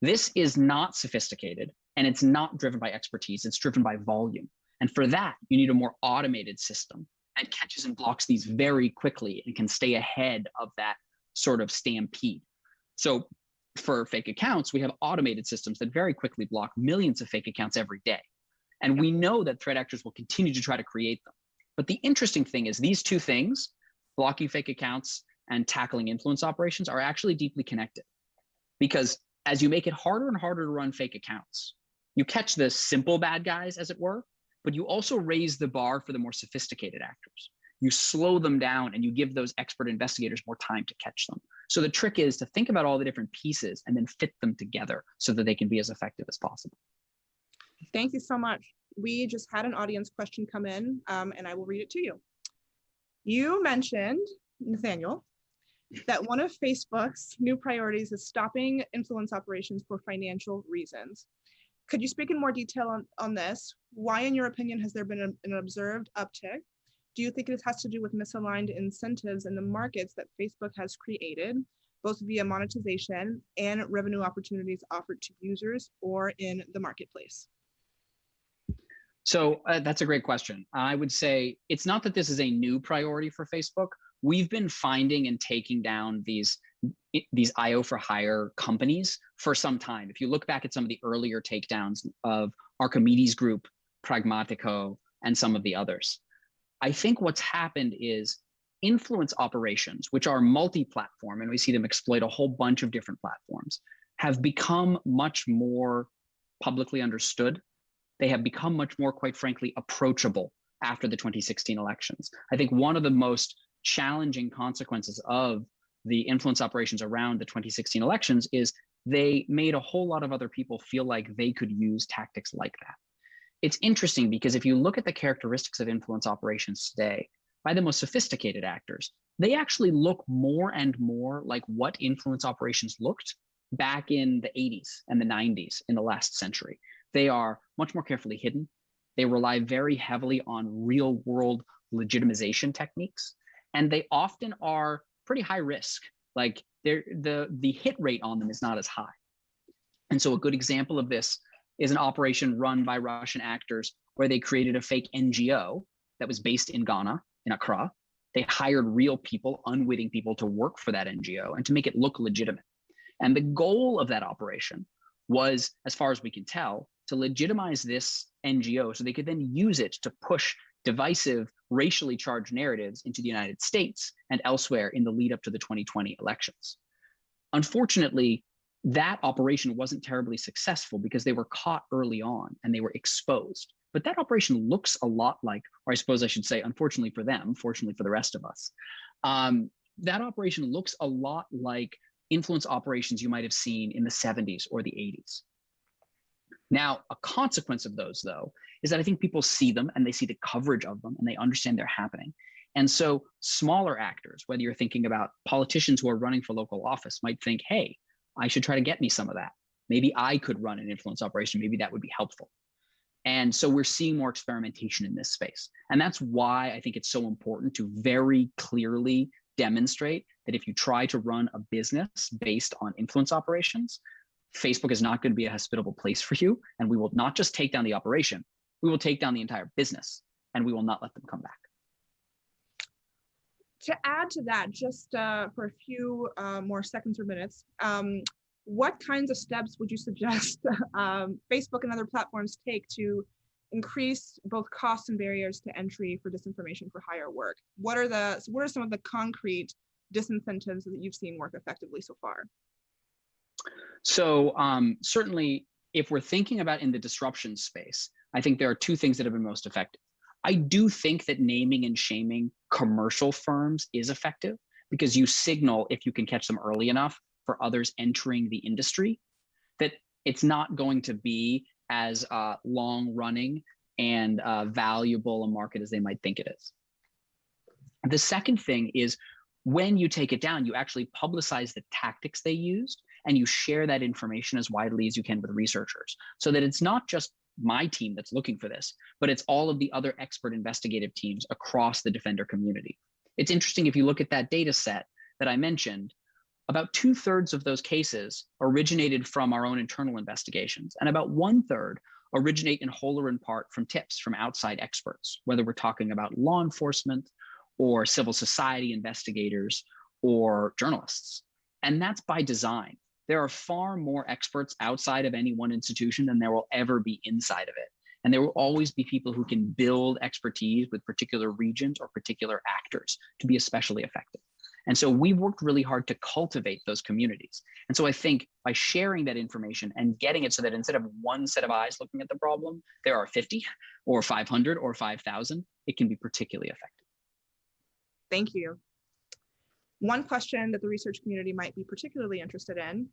This is not sophisticated and it's not driven by expertise, it's driven by volume. And for that, you need a more automated system that catches and blocks these very quickly and can stay ahead of that sort of stampede. So for fake accounts, we have automated systems that very quickly block millions of fake accounts every day. And we know that threat actors will continue to try to create them. But the interesting thing is these two things, blocking fake accounts and tackling influence operations, are actually deeply connected. Because as you make it harder and harder to run fake accounts, you catch the simple bad guys, as it were, but you also raise the bar for the more sophisticated actors. You slow them down and you give those expert investigators more time to catch them. So the trick is to think about all the different pieces and then fit them together so that they can be as effective as possible. Thank you so much. We just had an audience question come in, and I will read it to you. You mentioned, Nathaniel, that one of Facebook's new priorities is stopping influence operations for financial reasons. Could you speak in more detail on this? Why, in your opinion, has there been an observed uptick? Do you think it has to do with misaligned incentives in the markets that Facebook has created, both via monetization and revenue opportunities offered to users or in the marketplace? So that's a great question. I would say it's not that this is a new priority for Facebook. We've been finding and taking down these IO for hire companies for some time. If you look back at some of the earlier takedowns of Archimedes Group, Pragmatico, and some of the others, I think what's happened is influence operations, which are multi-platform, and we see them exploit a whole bunch of different platforms, have become much more publicly understood. They have become much more, quite frankly, approachable after the 2016 elections. I think one of the most challenging consequences of the influence operations around the 2016 elections is they made a whole lot of other people feel like they could use tactics like that. It's interesting because if you look at the characteristics of influence operations today by the most sophisticated actors, they actually look more and more like what influence operations looked back in the 80s and the 90s in the last century. They are much more carefully hidden. They rely very heavily on real world legitimization techniques, and they often are pretty high risk. Like the hit rate on them is not as high. And so a good example of this is an operation run by Russian actors where they created a fake NGO that was based in Ghana, in Accra. They hired real people, unwitting people, to work for that NGO and to make it look legitimate. And the goal of that operation was, as far as we can tell, to legitimize this NGO so they could then use it to push divisive, racially charged narratives into the United States and elsewhere in the lead up to the 2020 elections. Unfortunately, that operation wasn't terribly successful because they were caught early on and they were exposed. But that operation looks a lot like, or I suppose I should say, unfortunately for them, fortunately for the rest of us, that operation looks a lot like influence operations you might have seen in the 70s or the 80s. Now, a consequence of those, though, is that I think people see them and they see the coverage of them and they understand they're happening. And so smaller actors, whether you're thinking about politicians who are running for local office, might think, hey, I should try to get me some of that. Maybe I could run an influence operation. Maybe that would be helpful. And so we're seeing more experimentation in this space. And that's why I think it's so important to very clearly demonstrate that if you try to run a business based on influence operations, Facebook is not going to be a hospitable place for you, and we will not just take down the operation, we will take down the entire business, and we will not let them come back. To add to that, just for a few more seconds or minutes, what kinds of steps would you suggest Facebook and other platforms take to increase both costs and barriers to entry for disinformation for hire work? What are some of the concrete disincentives that you've seen work effectively so far? So certainly, if we're thinking about in the disruption space, I think there are two things that have been most effective. I do think that naming and shaming commercial firms is effective because you signal, if you can catch them early enough, for others entering the industry, that it's not going to be as long running and valuable a market as they might think it is. The second thing is when you take it down, you actually publicize the tactics they used and you share that information as widely as you can with researchers so that it's not just my team that's looking for this, but it's all of the other expert investigative teams across the Defender community. It's interesting if you look at that data set that I mentioned, about 2/3 of those cases originated from our own internal investigations, and about 1/3 originate in whole or in part from tips from outside experts, whether we're talking about law enforcement or civil society investigators or journalists. And that's by design. There are far more experts outside of any one institution than there will ever be inside of it. And there will always be people who can build expertise with particular regions or particular actors to be especially effective. And so we've worked really hard to cultivate those communities. And so I think by sharing that information and getting it so that instead of one set of eyes looking at the problem, there are 50 or 500 or 5,000, it can be particularly effective. Thank you. One question that the research community might be particularly interested in: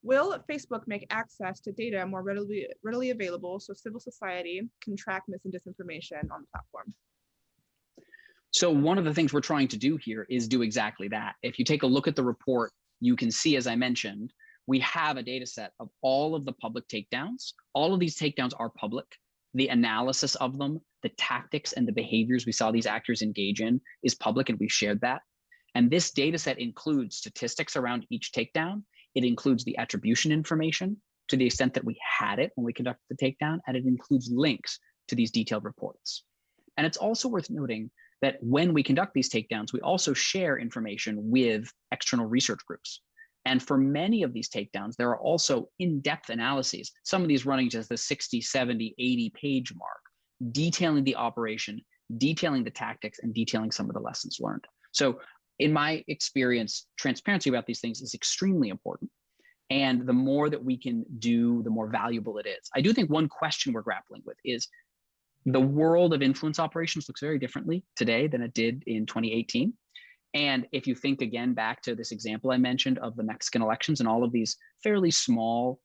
will Facebook make access to data more readily available so civil society can track mis and disinformation on the platform? So one of the things we're trying to do here is do exactly that. If you take a look at the report, you can see, as I mentioned, we have a data set of all of the public takedowns. All of these takedowns are public. The analysis of them, the tactics and the behaviors we saw these actors engage in is public, and we've shared that. And this data set includes statistics around each takedown. It includes the attribution information to the extent that we had it when we conducted the takedown, and it includes links to these detailed reports. And it's also worth noting that when we conduct these takedowns, we also share information with external research groups. And for many of these takedowns, there are also in-depth analyses, some of these running to the 60, 70, 80 page mark, detailing the operation, detailing the tactics, and detailing some of the lessons learned. So in my experience, transparency about these things is extremely important. And the more that we can do, the more valuable it is. I do think one question we're grappling with is the world of influence operations looks very differently today than it did in 2018. And if you think again back to this example I mentioned of the Mexican elections, and all of these fairly small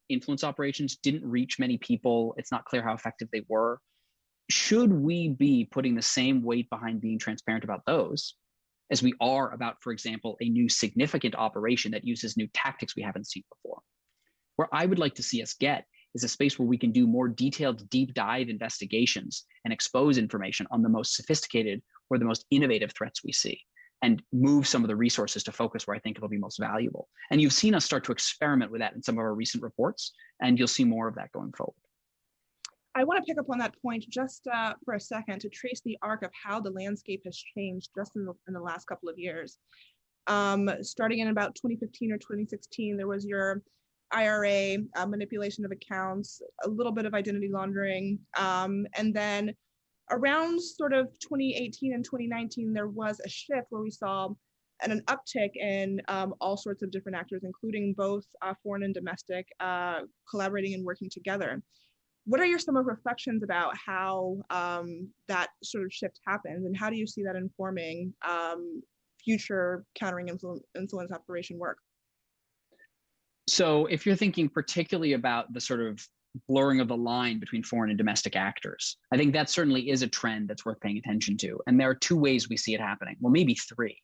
influence operations didn't reach many people, it's not clear how effective they were. Should we be putting the same weight behind being transparent about those as we are about, for example, a new significant operation that uses new tactics we haven't seen before? Where I would like to see us get is a space where we can do more detailed deep dive investigations and expose information on the most sophisticated or the most innovative threats we see, and move some of the resources to focus where I think it'll be most valuable. And you've seen us start to experiment with that in some of our recent reports, and you'll see more of that going forward. I want to pick up on that point just for a second to trace the arc of how the landscape has changed just in the last couple of years. Starting in about 2015 or 2016, there was your IRA, manipulation of accounts, a little bit of identity laundering. And then around sort of 2018 and 2019, there was a shift where we saw an uptick in all sorts of different actors, including both foreign and domestic, collaborating and working together. What are your some of reflections about how that sort of shift happened, and how do you see that informing future countering influence operation work? So if you're thinking particularly about the sort of blurring of the line between foreign and domestic actors, I think that certainly is a trend that's worth paying attention to. And there are two ways we see it happening. Well, maybe three.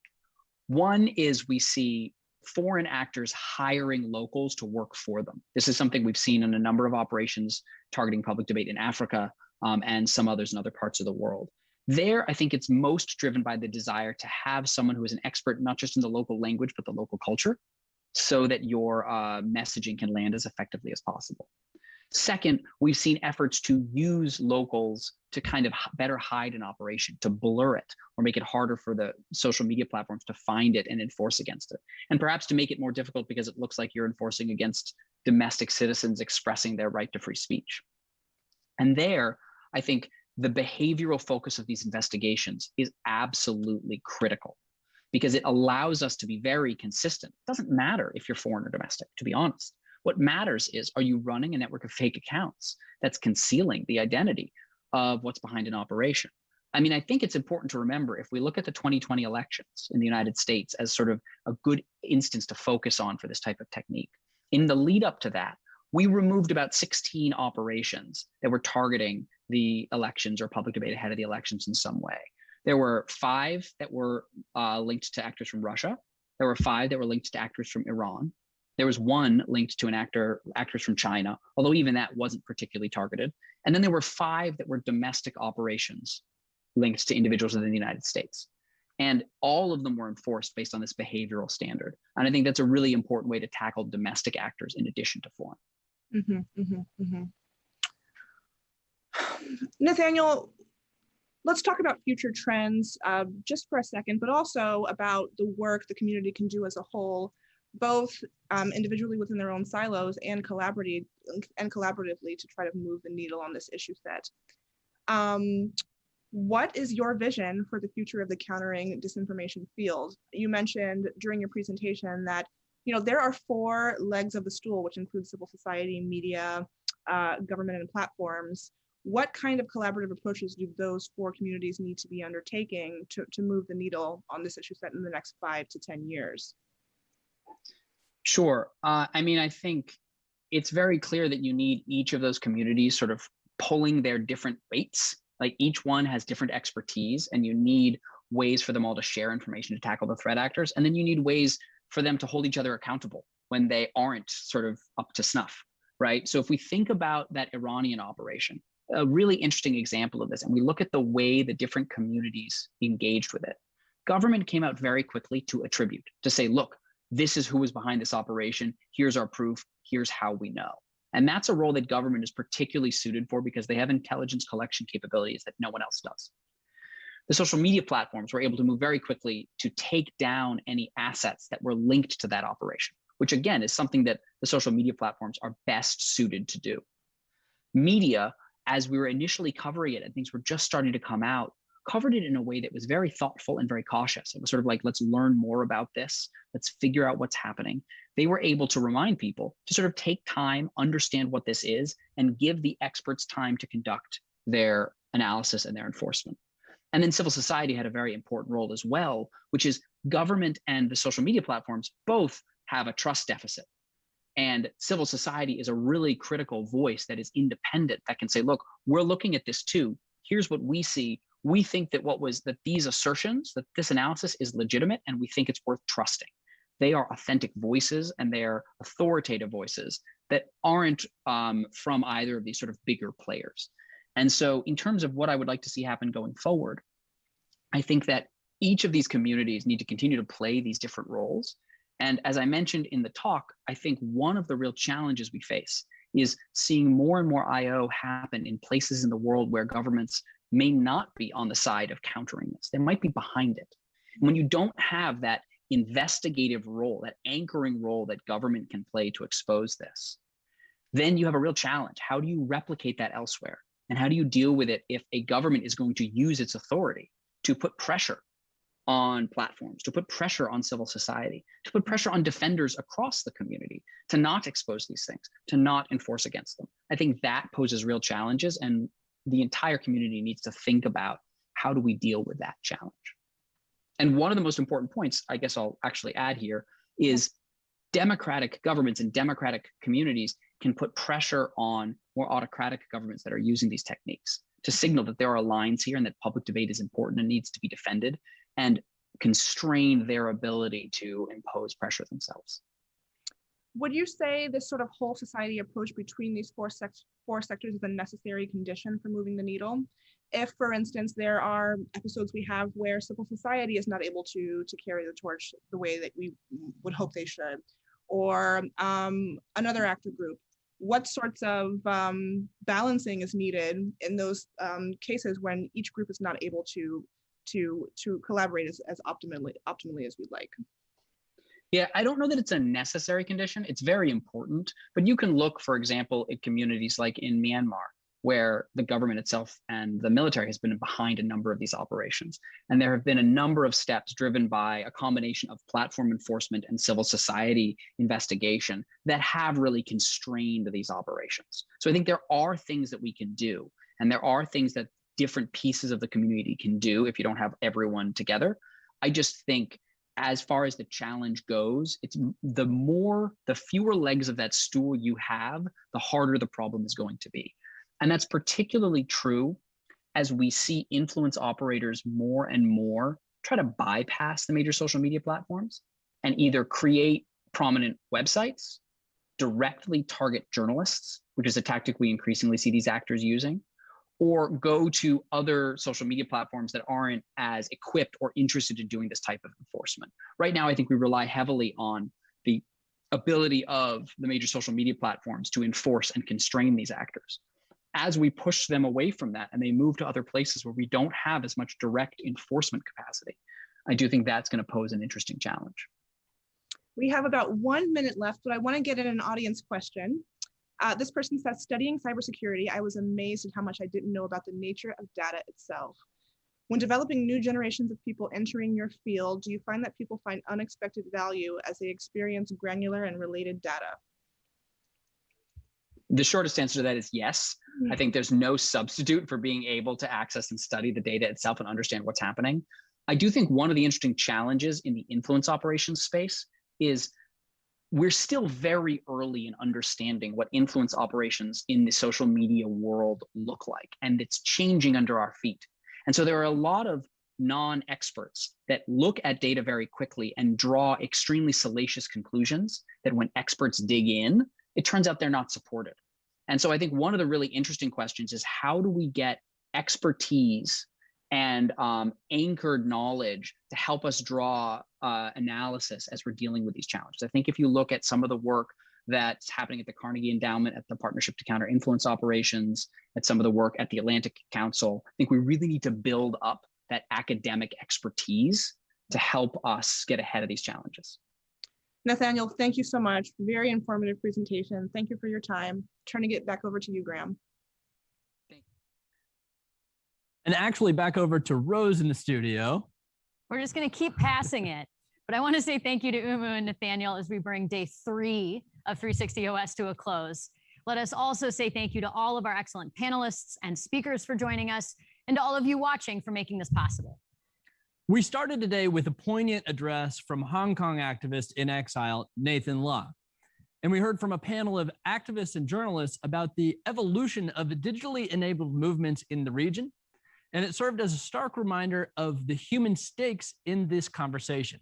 One is we see foreign actors hiring locals to work for them. This is something we've seen in a number of operations targeting public debate in Africa and some others in other parts of the world. There, I think it's most driven by the desire to have someone who is an expert, not just in the local language, but the local culture, so that your messaging can land as effectively as possible. Second, we've seen efforts to use locals to kind of better hide an operation, to blur it or make it harder for the social media platforms to find it and enforce against it. And perhaps to make it more difficult because it looks like you're enforcing against domestic citizens expressing their right to free speech. And there, I think the behavioral focus of these investigations is absolutely critical because it allows us to be very consistent. It doesn't matter if you're foreign or domestic, to be honest. What matters is, are you running a network of fake accounts that's concealing the identity of what's behind an operation? I mean, I think it's important to remember, if we look at the 2020 elections in the United States as sort of a good instance to focus on for this type of technique, in the lead up to that, we removed about 16 operations that were targeting the elections or public debate ahead of the elections in some way. There were 5 that were linked to actors from Russia. There were 5 that were linked to actors from Iran. There was 1 linked to actors from China, although even that wasn't particularly targeted. And then there were 5 that were domestic operations linked to individuals within the United States. And all of them were enforced based on this behavioral standard. And I think that's a really important way to tackle domestic actors in addition to foreign. Nathaniel, let's talk about future trends just for a second, but also about the work the community can do as a whole, both individually within their own silos and collaboratively to try to move the needle on this issue set. What is your vision for the future of the countering disinformation field? You mentioned during your presentation that there are 4 legs of the stool, which include civil society, media, government, and platforms. What kind of collaborative approaches do those 4 communities need to be undertaking to move the needle on this issue set in the next 5 to 10 years? Sure. I mean, I think it's very clear that you need each of those communities sort of pulling their different weights. Like each one has different expertise, and you need ways for them all to share information to tackle the threat actors. And then you need ways for them to hold each other accountable when they aren't sort of up to snuff, right? So if we think about that Iranian operation, a really interesting example of this, and we look at the way the different communities engaged with it, government came out very quickly to attribute, to say, look, this is who was behind this operation. Here's our proof. Here's how we know. And that's a role that government is particularly suited for because they have intelligence collection capabilities that no one else does. The social media platforms were able to move very quickly to take down any assets that were linked to that operation, which again is something that the social media platforms are best suited to do. Media, as we were initially covering it and things were just starting to come out, covered it in a way that was very thoughtful and very cautious. It was sort of like, let's learn more about this. Let's figure out what's happening. They were able to remind people to sort of take time, understand what this is, and give the experts time to conduct their analysis and their enforcement. And then civil society had a very important role as well, which is government and the social media platforms both have a trust deficit. And civil society is a really critical voice that is independent, that can say, look, we're looking at this too. Here's what we see. We think that these assertions, that this analysis is legitimate, and we think it's worth trusting. They are authentic voices, and they are authoritative voices that aren't from either of these sort of bigger players. And so in terms of what I would like to see happen going forward, I think that each of these communities need to continue to play these different roles. And as I mentioned in the talk, I think one of the real challenges we face is seeing more and more IO happen in places in the world where governments may not be on the side of countering this. They might be behind it. When you don't have that investigative role, that anchoring role that government can play to expose this, then you have a real challenge. How do you replicate that elsewhere? And how do you deal with it if a government is going to use its authority to put pressure on platforms, to put pressure on civil society, to put pressure on defenders across the community to not expose these things, to not enforce against them? I think that poses real challenges, and the entire community needs to think about how do we deal with that challenge. And one of the most important points, I guess I'll actually add here, is democratic governments and democratic communities can put pressure on more autocratic governments that are using these techniques to signal that there are lines here and that public debate is important and needs to be defended, and constrain their ability to impose pressure themselves. Would you say this sort of whole society approach between these four sectors is a necessary condition for moving the needle? If, for instance, there are episodes we have where civil society is not able to carry the torch the way that we would hope they should, or another actor group? What sorts of balancing is needed in those cases when each group is not able to collaborate as optimally as we'd like? Yeah, I don't know that it's a necessary condition. It's very important, but you can look, for example, at communities like in Myanmar, where the government itself and the military has been behind a number of these operations. And there have been a number of steps driven by a combination of platform enforcement and civil society investigation that have really constrained these operations. So I think there are things that we can do, and there are things that different pieces of the community can do if you don't have everyone together. I just think as far as the challenge goes, it's the fewer legs of that stool you have, the harder the problem is going to be. And that's particularly true as we see influence operators more and more try to bypass the major social media platforms and either create prominent websites, directly target journalists, which is a tactic we increasingly see these actors using, or go to other social media platforms that aren't as equipped or interested in doing this type of enforcement. Right now, I think we rely heavily on the ability of the major social media platforms to enforce and constrain these actors. As we push them away from that and they move to other places where we don't have as much direct enforcement capacity, I do think that's going to pose an interesting challenge. We have about 1 minute left, but I want to get in an audience question. This person says, studying cybersecurity, I was amazed at how much I didn't know about the nature of data itself. When developing new generations of people entering your field, do you find that people find unexpected value as they experience granular and related data? The shortest answer to that is yes. I think there's no substitute for being able to access and study the data itself and understand what's happening. I do think one of the interesting challenges in the influence operations space is we're still very early in understanding what influence operations in the social media world look like, and it's changing under our feet. And so there are a lot of non-experts that look at data very quickly and draw extremely salacious conclusions that when experts dig in, it turns out they're not supported. And so I think one of the really interesting questions is how do we get expertise and anchored knowledge to help us draw analysis as we're dealing with these challenges. I think if you look at some of the work that's happening at the Carnegie Endowment, at the Partnership to Counter Influence Operations, at some of the work at the Atlantic Council, I think we really need to build up that academic expertise to help us get ahead of these challenges. Nathaniel, thank you so much. Very informative presentation. Thank you for your time. Turning it back over to you, Graham. And actually back over to Rose in the studio. We're just going to keep passing it. But I want to say thank you to Umu and Nathaniel as we bring day 3 of 360 OS to a close. Let us also say thank you to all of our excellent panelists and speakers for joining us, and to all of you watching for making this possible. We started today with a poignant address from Hong Kong activist in exile, Nathan Law. And we heard from a panel of activists and journalists about the evolution of the digitally enabled movements in the region. And it served as a stark reminder of the human stakes in this conversation.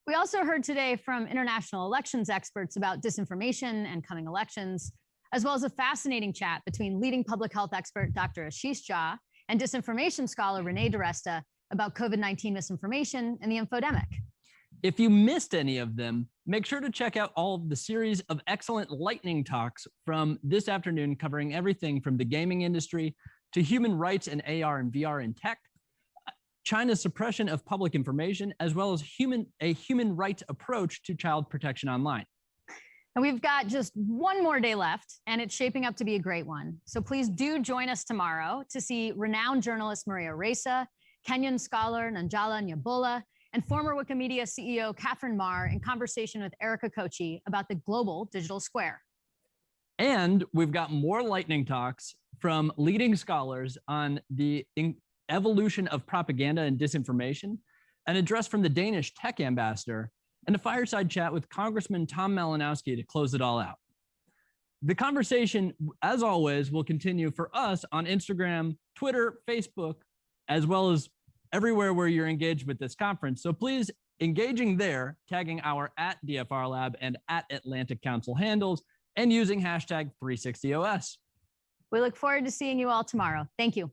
We also heard today from international elections experts about disinformation and coming elections, as well as a fascinating chat between leading public health expert Dr. Ashish Jha and disinformation scholar Renee DiResta about COVID-19 misinformation and the infodemic. If you missed any of them, make sure to check out all of the series of excellent lightning talks from this afternoon, covering everything from the gaming industry to human rights and AR and VR in tech, China's suppression of public information, as well as a human rights approach to child protection online. And we've got just one more day left, and it's shaping up to be a great one. So please do join us tomorrow to see renowned journalist Maria Ressa, Kenyan scholar Nanjala Nyabola, and former Wikimedia CEO Catherine Marr in conversation with Erica Kochi about the global digital square. And we've got more lightning talks from leading scholars on the evolution of propaganda and disinformation, an address from the Danish tech ambassador, and a fireside chat with Congressman Tom Malinowski to close it all out. The conversation, as always, will continue for us on Instagram, Twitter, Facebook, as well as everywhere where you're engaged with this conference. So please, engaging there, tagging our @DFRLab and @Atlantic Council handles, and using hashtag 360OS. We look forward to seeing you all tomorrow. Thank you.